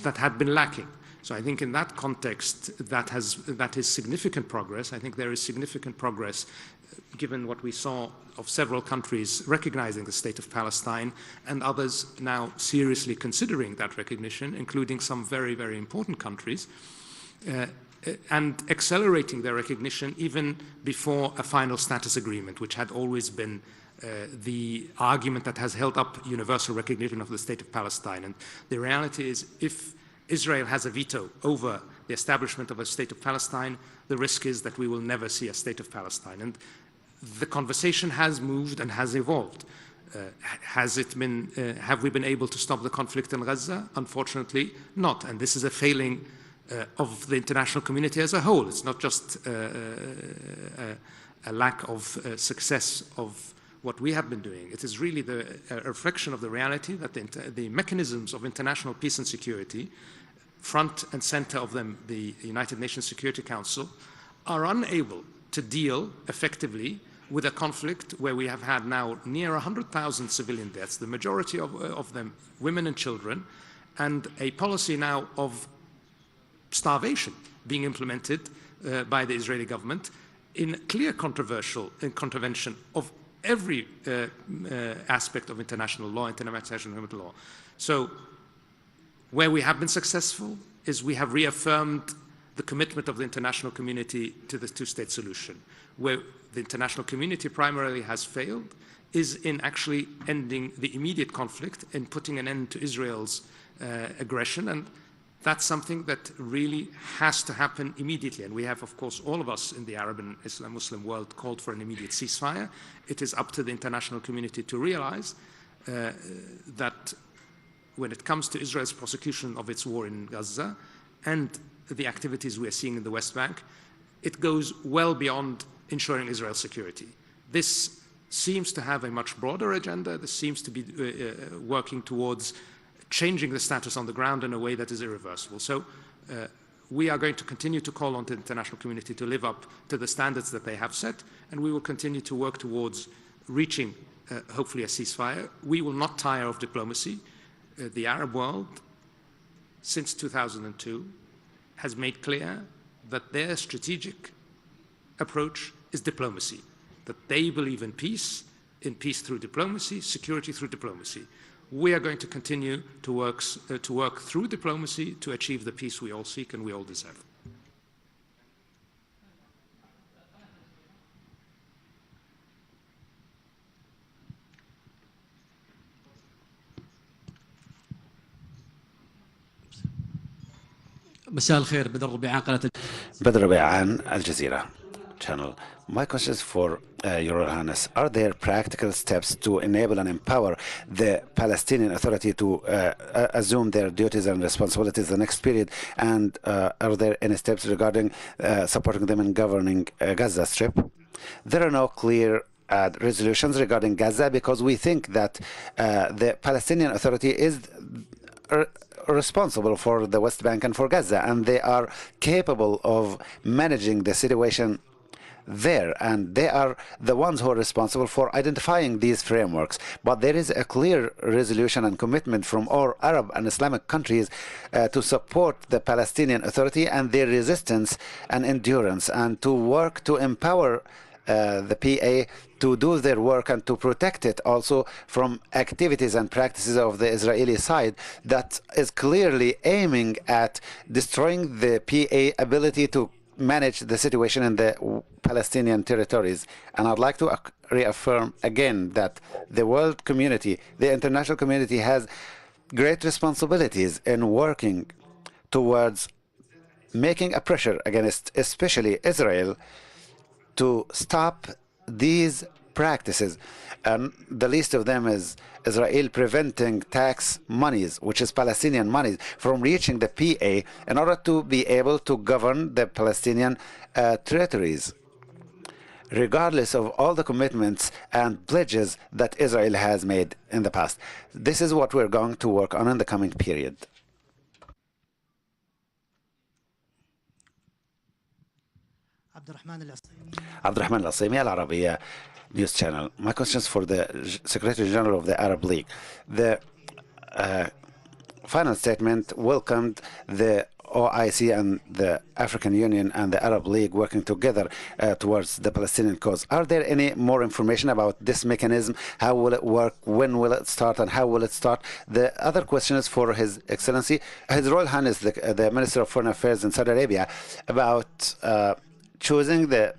that had been lacking. So I think in that context, that is significant progress. I think there is significant progress given what we saw of several countries recognizing the state of Palestine and others now seriously considering that recognition, including some very, very important countries, and accelerating their recognition even before a final status agreement, which had always been the argument that has held up universal recognition of the state of Palestine. And the reality is, if Israel has a veto over the establishment of a state of Palestine, the risk is that we will never see a state of Palestine. And the conversation has moved and has evolved. Have we been able to stop the conflict in Gaza? Unfortunately, not. And this is a failing of the international community as a whole. It's not just a lack of success of what we have been doing. It is really a reflection of the reality that the mechanisms of international peace and security, front and center of them, the United Nations Security Council, are unable to deal effectively with a conflict where we have had now near 100,000 civilian deaths, the majority of them women and children, and a policy now of starvation being implemented by the Israeli government in clear contravention of every aspect of international law, international humanitarian law. So where we have been successful is we have reaffirmed the commitment of the international community to the two-state solution. Where the international community primarily has failed is in actually ending the immediate conflict and putting an end to Israel's aggression. And that's something that really has to happen immediately. And we have, of course, all of us in the Arab and Islam Muslim world called for an immediate ceasefire. It is up to the international community to realize that when it comes to Israel's prosecution of its war in Gaza and the activities we are seeing in the West Bank, it goes well beyond ensuring Israel's security. This seems to have a much broader agenda. This seems to be working towards changing the status on the ground in a way that is irreversible. So we are going to continue to call on the international community to live up to the standards that they have set, and we will continue to work towards reaching, hopefully, a ceasefire. We will not tire of diplomacy. The Arab world, since 2002, has made clear that their strategic approach is diplomacy, that they believe in peace through diplomacy, security through diplomacy. We are going to continue to work through diplomacy to achieve the peace we all seek and we all deserve. مساء الخير بدر ربيعان قناة بدر ربيعان الجزيرة channel. My question is for Your Royal Highness. Are there practical steps to enable and empower the Palestinian Authority to assume their duties and responsibilities the next period? And are there any steps regarding supporting them in governing Gaza Strip? There are no clear resolutions regarding Gaza because we think that the Palestinian Authority is responsible for the West Bank and for Gaza, and they are capable of managing the situation there, and they are the ones who are responsible for identifying these frameworks. But there is a clear resolution and commitment from all Arab and Islamic countries to support the Palestinian Authority and their resistance and endurance, and to work to empower the PA to do their work and to protect it also from activities and practices of the Israeli side that is clearly aiming at destroying the PA ability to manage the situation in the Palestinian territories. And I'd like to reaffirm again that the world community, the international community, has great responsibilities in working towards making a pressure against especially Israel to stop these practices. And the least of them is Israel preventing tax monies, which is Palestinian monies, from reaching the PA in order to be able to govern the Palestinian territories, regardless of all the commitments and pledges that Israel has made in the past. This is what we're going to work on in the coming period. Abdurrahman Al-Asimi, Al Arabiya News Channel. My questions for the Secretary General of the Arab League. The final statement welcomed the OIC and the African Union and the Arab League working together towards the Palestinian cause. Are there any more information about this mechanism? How will it work? When will it start? And how will it start? The other question is for His Excellency, His Royal Highness, the Minister of Foreign Affairs in Saudi Arabia, about choosing the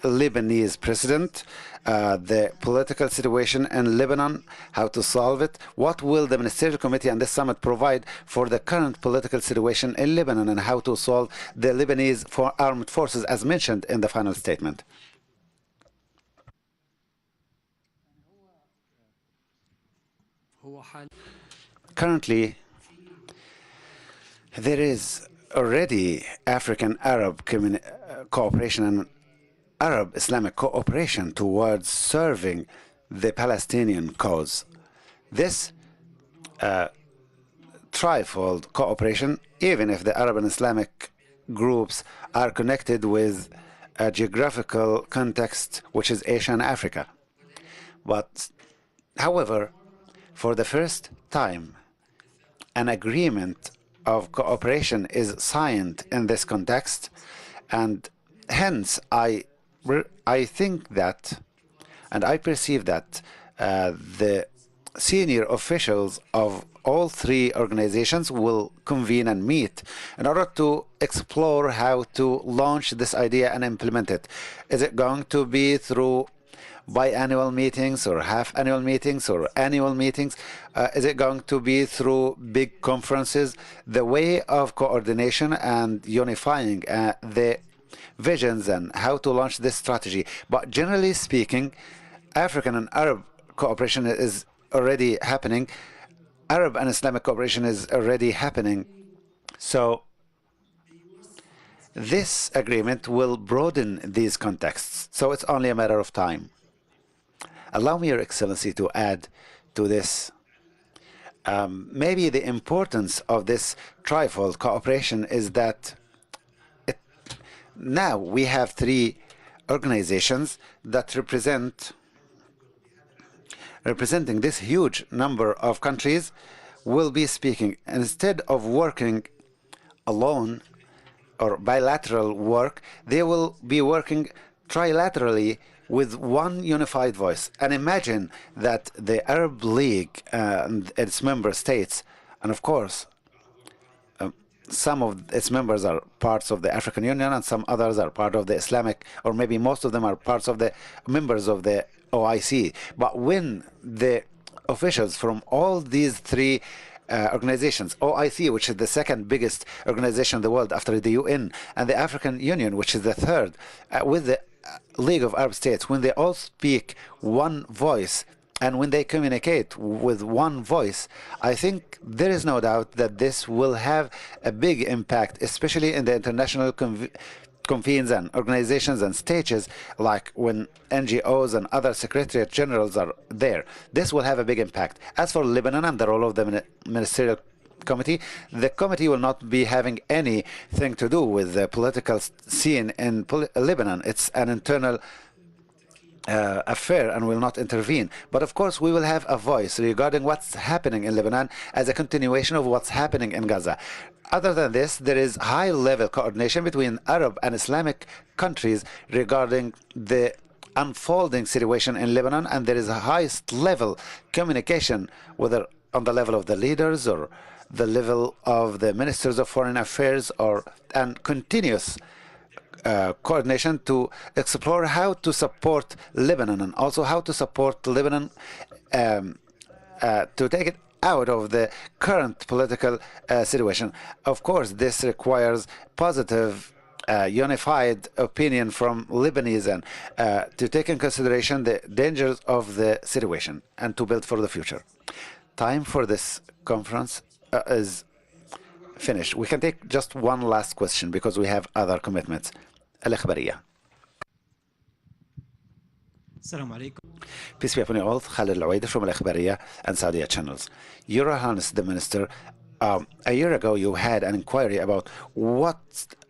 Lebanese president, the political situation in Lebanon, how to solve it. What will the Ministerial Committee and this summit provide for the current political situation in Lebanon and how to solve the Lebanese armed forces as mentioned in the final statement? Currently, there is already African-Arab cooperation and Arab-Islamic cooperation towards serving the Palestinian cause. This trifold cooperation, even if the Arab and Islamic groups are connected with a geographical context, which is Asia and Africa. But, however, for the first time, an agreement of cooperation is signed in this context, and hence I think that, and I perceive that the senior officials of all three organizations will convene and meet in order to explore how to launch this idea and implement it. Is it going to be through biannual meetings or half-annual meetings or annual meetings? Is it going to be through big conferences? The way of coordination and unifying the visions and how to launch this strategy. But generally speaking, African and Arab cooperation is already happening. Arab and Islamic cooperation is already happening. So this agreement will broaden these contexts. So it's only a matter of time. Allow me, Your Excellency, to add to this. Maybe the importance of this trifold cooperation is that now we have three organizations that representing this huge number of countries will be speaking. Instead of working alone or bilateral work, they will be working trilaterally with one unified voice. And imagine that the Arab League and its member states, and of course, some of its members are parts of the African Union and some others are part of the Islamic, or maybe most of them are parts of the members of the OIC. But when the officials from all these three organizations, OIC, which is the second biggest organization in the world after the UN, and the African Union, which is the third, with the League of Arab States, when they all speak one voice and when they communicate with one voice, I think there is no doubt that this will have a big impact, especially in the international convenes and organizations and stages, like when NGOs and other Secretariat Generals are there. This will have a big impact. As for Lebanon and the role of the Ministerial committee. The committee will not be having anything to do with the political scene in Lebanon. It's an internal affair and will not intervene. But of course, we will have a voice regarding what's happening in Lebanon as a continuation of what's happening in Gaza. Other than this, there is high-level coordination between Arab and Islamic countries regarding the unfolding situation in Lebanon, and there is a highest-level communication, whether on the level of the leaders or the level of the ministers of foreign affairs, and continuous coordination to explore how to support Lebanon and also how to support Lebanon to take it out of the current political situation. Of course, this requires positive, unified opinion from Lebanese and to take in consideration the dangers of the situation and to build for the future. Time for this conference is finished. We can take just one last question because we have other commitments. الإخبارية. السلام عليكم. Peace be upon you all. Khalid Al-Awaider from Al-Ikhbariyya and Saudiya channels. Your Highness the Minister, a year ago you had an inquiry about what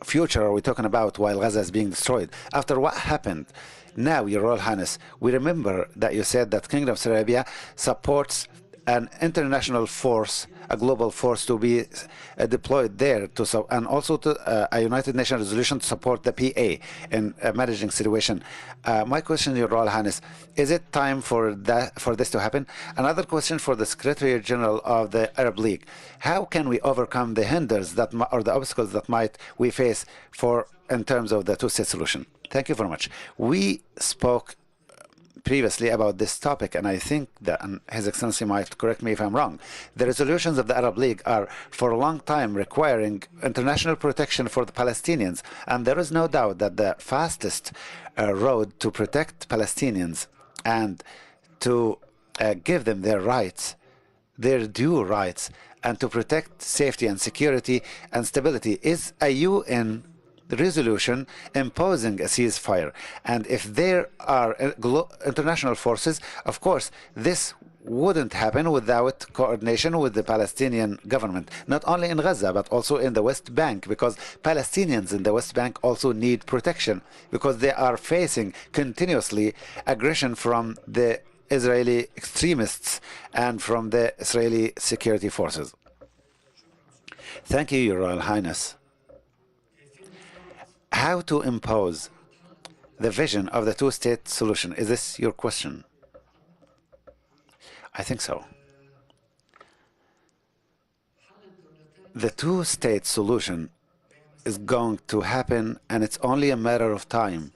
future are we talking about while Gaza is being destroyed. After what happened, now, Your Royal Highness, we remember that you said that Kingdom of Saudi Arabia supports an international force, a global force to be deployed there, and also to a United Nations resolution to support the PA in managing situation. My question, Your Royal Highness, is it time for this to happen? Another question for the Secretary General of the Arab League: how can we overcome the hinders or the obstacles that might we face in terms of the two-state solution? Thank you very much. We spoke previously about this topic, and I think that, and His Excellency might correct me if I'm wrong, the resolutions of the Arab League are for a long time requiring international protection for the Palestinians, and there is no doubt that the fastest road to protect Palestinians and to give them their rights, their due rights, and to protect safety and security and stability is a UN resolution imposing a ceasefire. And if there are international forces, of course, this wouldn't happen without coordination with the Palestinian government, not only in Gaza, but also in the West Bank, because Palestinians in the West Bank also need protection, because they are facing continuously aggression from the Israeli extremists and from the Israeli security forces. Thank you, Your Royal Highness. How to impose the vision of the two-state solution? Is this your question? I think so. The two-state solution is going to happen, and it's only a matter of time,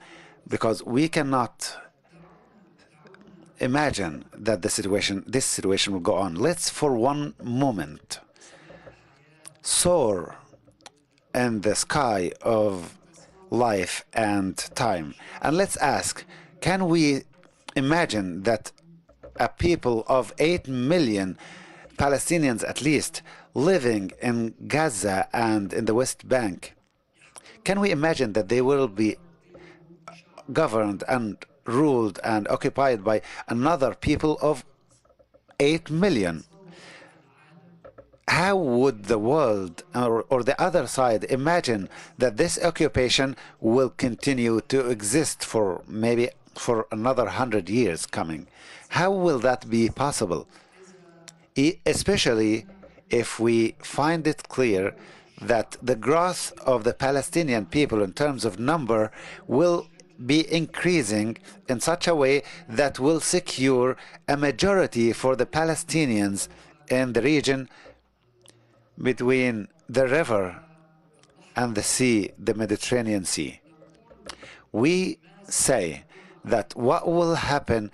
because we cannot imagine that this situation will go on. Let's for one moment soar in the sky of life and time, and let's ask, can we imagine that a people of 8 million Palestinians at least living in Gaza and in the West Bank, can we imagine that they will be governed and ruled and occupied by another people of 8 million? How would the world or the other side imagine that this occupation will continue to exist for maybe for another 100 years coming? How will that be possible? Especially if we find it clear that the growth of the Palestinian people in terms of number will be increasing in such a way that will secure a majority for the Palestinians in the region between the river and the sea, the Mediterranean Sea. We say that what will happen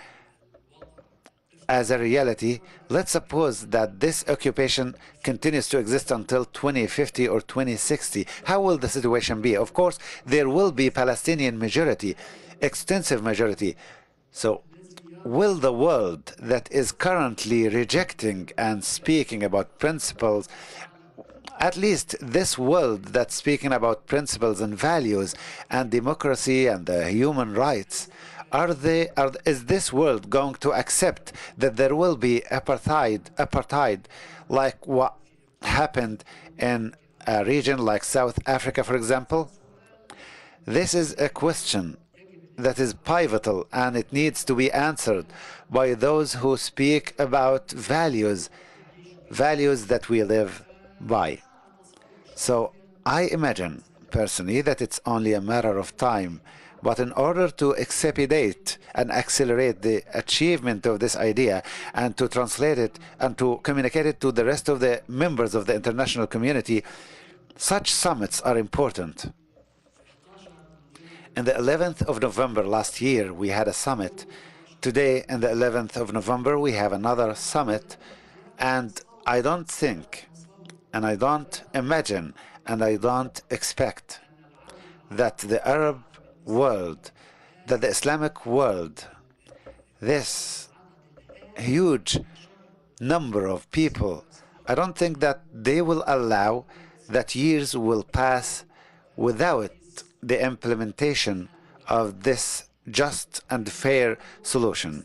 as a reality, let's suppose that this occupation continues to exist until 2050 or 2060. How will the situation be? Of course, there will be Palestinian majority, extensive majority. So will the world that is currently rejecting and speaking about principles, at least this world that's speaking about principles and values and democracy and the human rights, is this world going to accept that there will be apartheid like what happened in a region like South Africa, for example? This is a question that is pivotal, and it needs to be answered by those who speak about values that we live by. So I imagine personally that it's only a matter of time, but in order to expedite and accelerate the achievement of this idea and to translate it and to communicate it to the rest of the members of the international community, such summits are important. In the 11th of November last year, we had a summit. Today, in the 11th of November, we have another summit. And I don't think, and I don't imagine, and I don't expect that the Arab world, that the Islamic world, this huge number of people, I don't think that they will allow that years will pass without the implementation of this just and fair solution.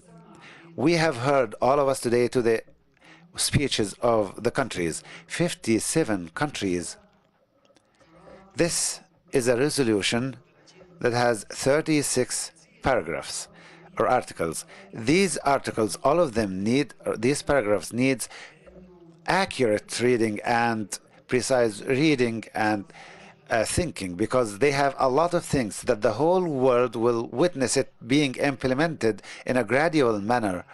We have heard, all of us today, to the speeches of the countries, 57 countries. This is a resolution that has 36 paragraphs or articles. These articles, all of them need, these paragraphs needs accurate reading and precise reading and thinking, because they have a lot of things that the whole world will witness it being implemented in a gradual manner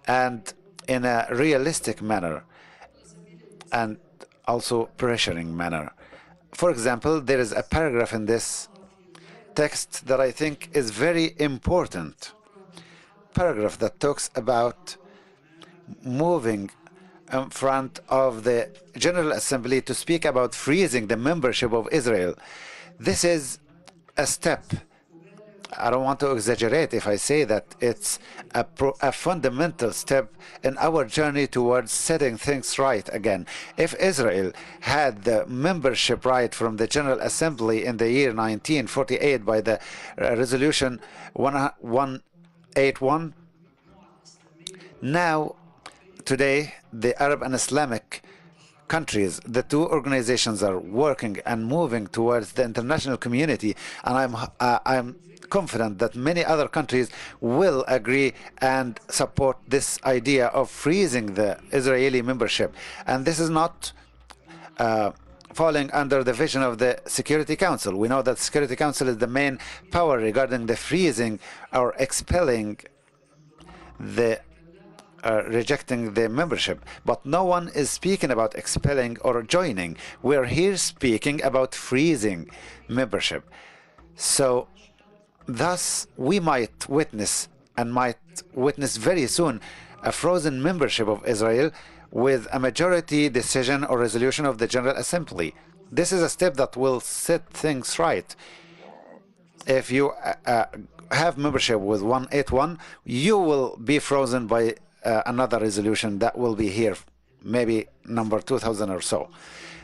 and in a realistic manner and also pressuring manner. For example, there is a paragraph in this text that I think is very important. Paragraph that talks about moving in front of the General Assembly to speak about freezing the membership of Israel. This is a step. I don't want to exaggerate if I say that it's a fundamental step in our journey towards setting things right again. If Israel had the membership right from the General Assembly in the year 1948 by the resolution 181, now today the Arab and Islamic countries, the two organizations, are working and moving towards the international community, and I'm confident that many other countries will agree and support this idea of freezing the Israeli membership. And this is not falling under the vision of the Security Council. We know that the Security Council is the main power regarding the freezing or expelling the rejecting the membership, but no one is speaking about expelling or joining. We're here speaking about freezing membership. So thus we might witness very soon a frozen membership of Israel with a majority decision or resolution of the General Assembly. This is a step that will set things right. If you have membership with 181, you will be frozen by another resolution that will be here, maybe number 2000 or so.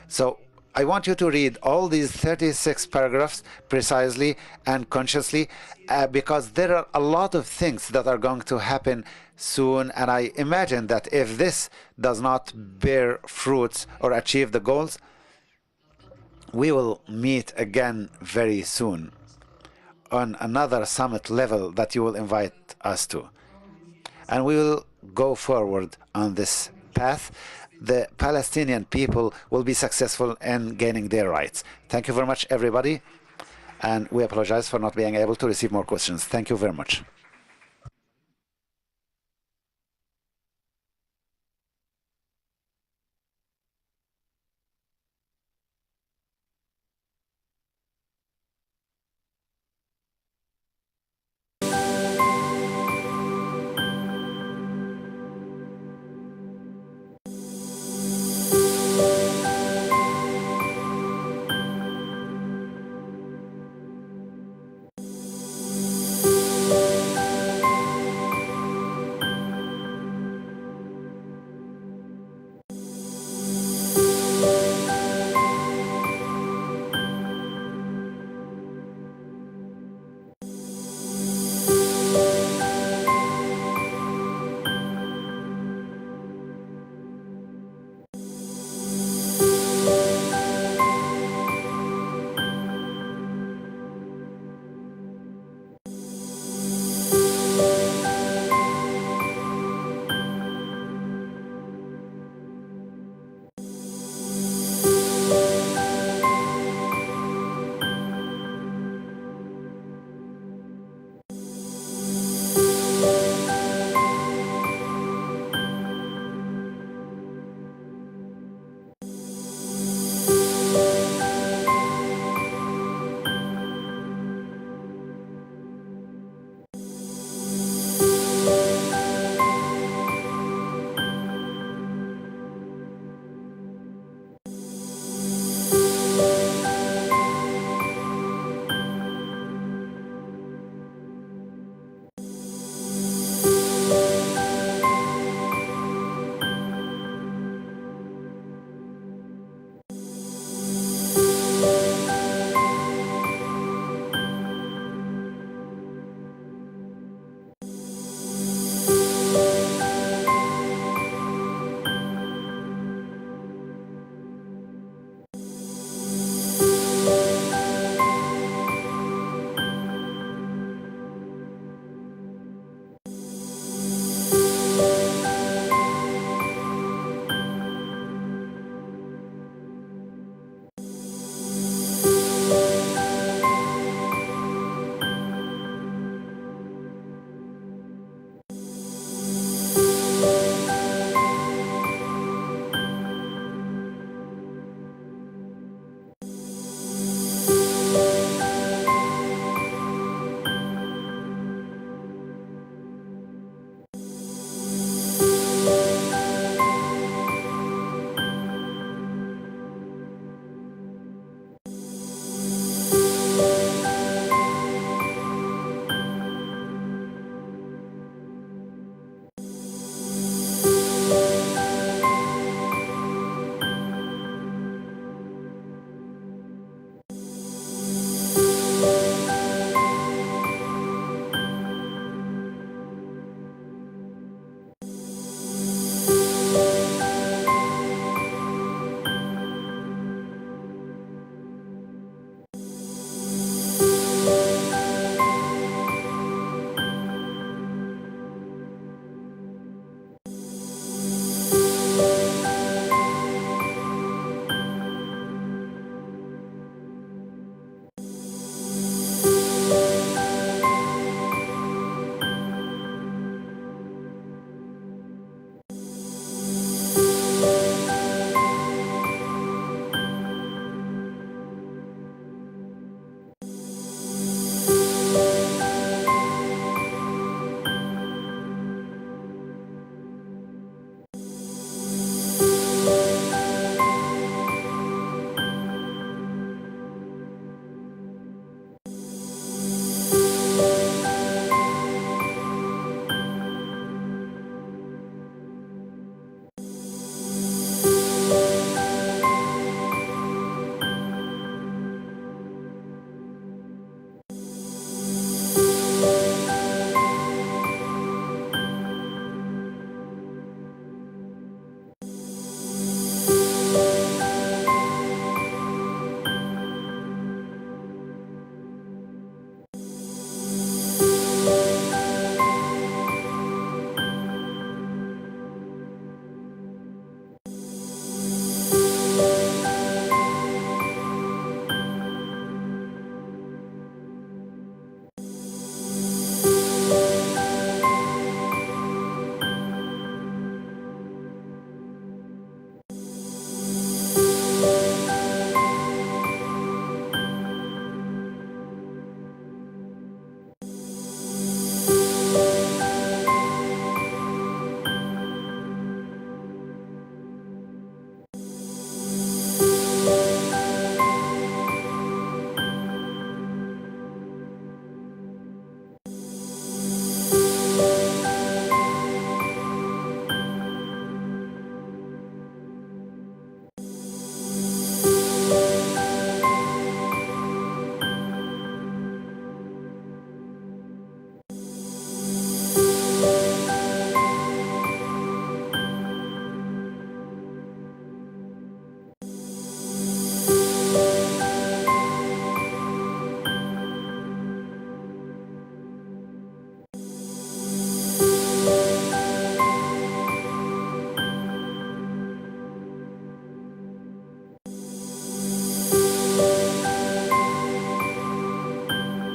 So I want you to read all these 36 paragraphs precisely and consciously, because there are a lot of things that are going to happen soon, and I imagine that if this does not bear fruits or achieve the goals, we will meet again very soon on another summit level that you will invite us to. And we will go forward on this path. The Palestinian people will be successful in gaining their rights. Thank you very much, everybody. And we apologize for not being able to receive more questions. Thank you very much.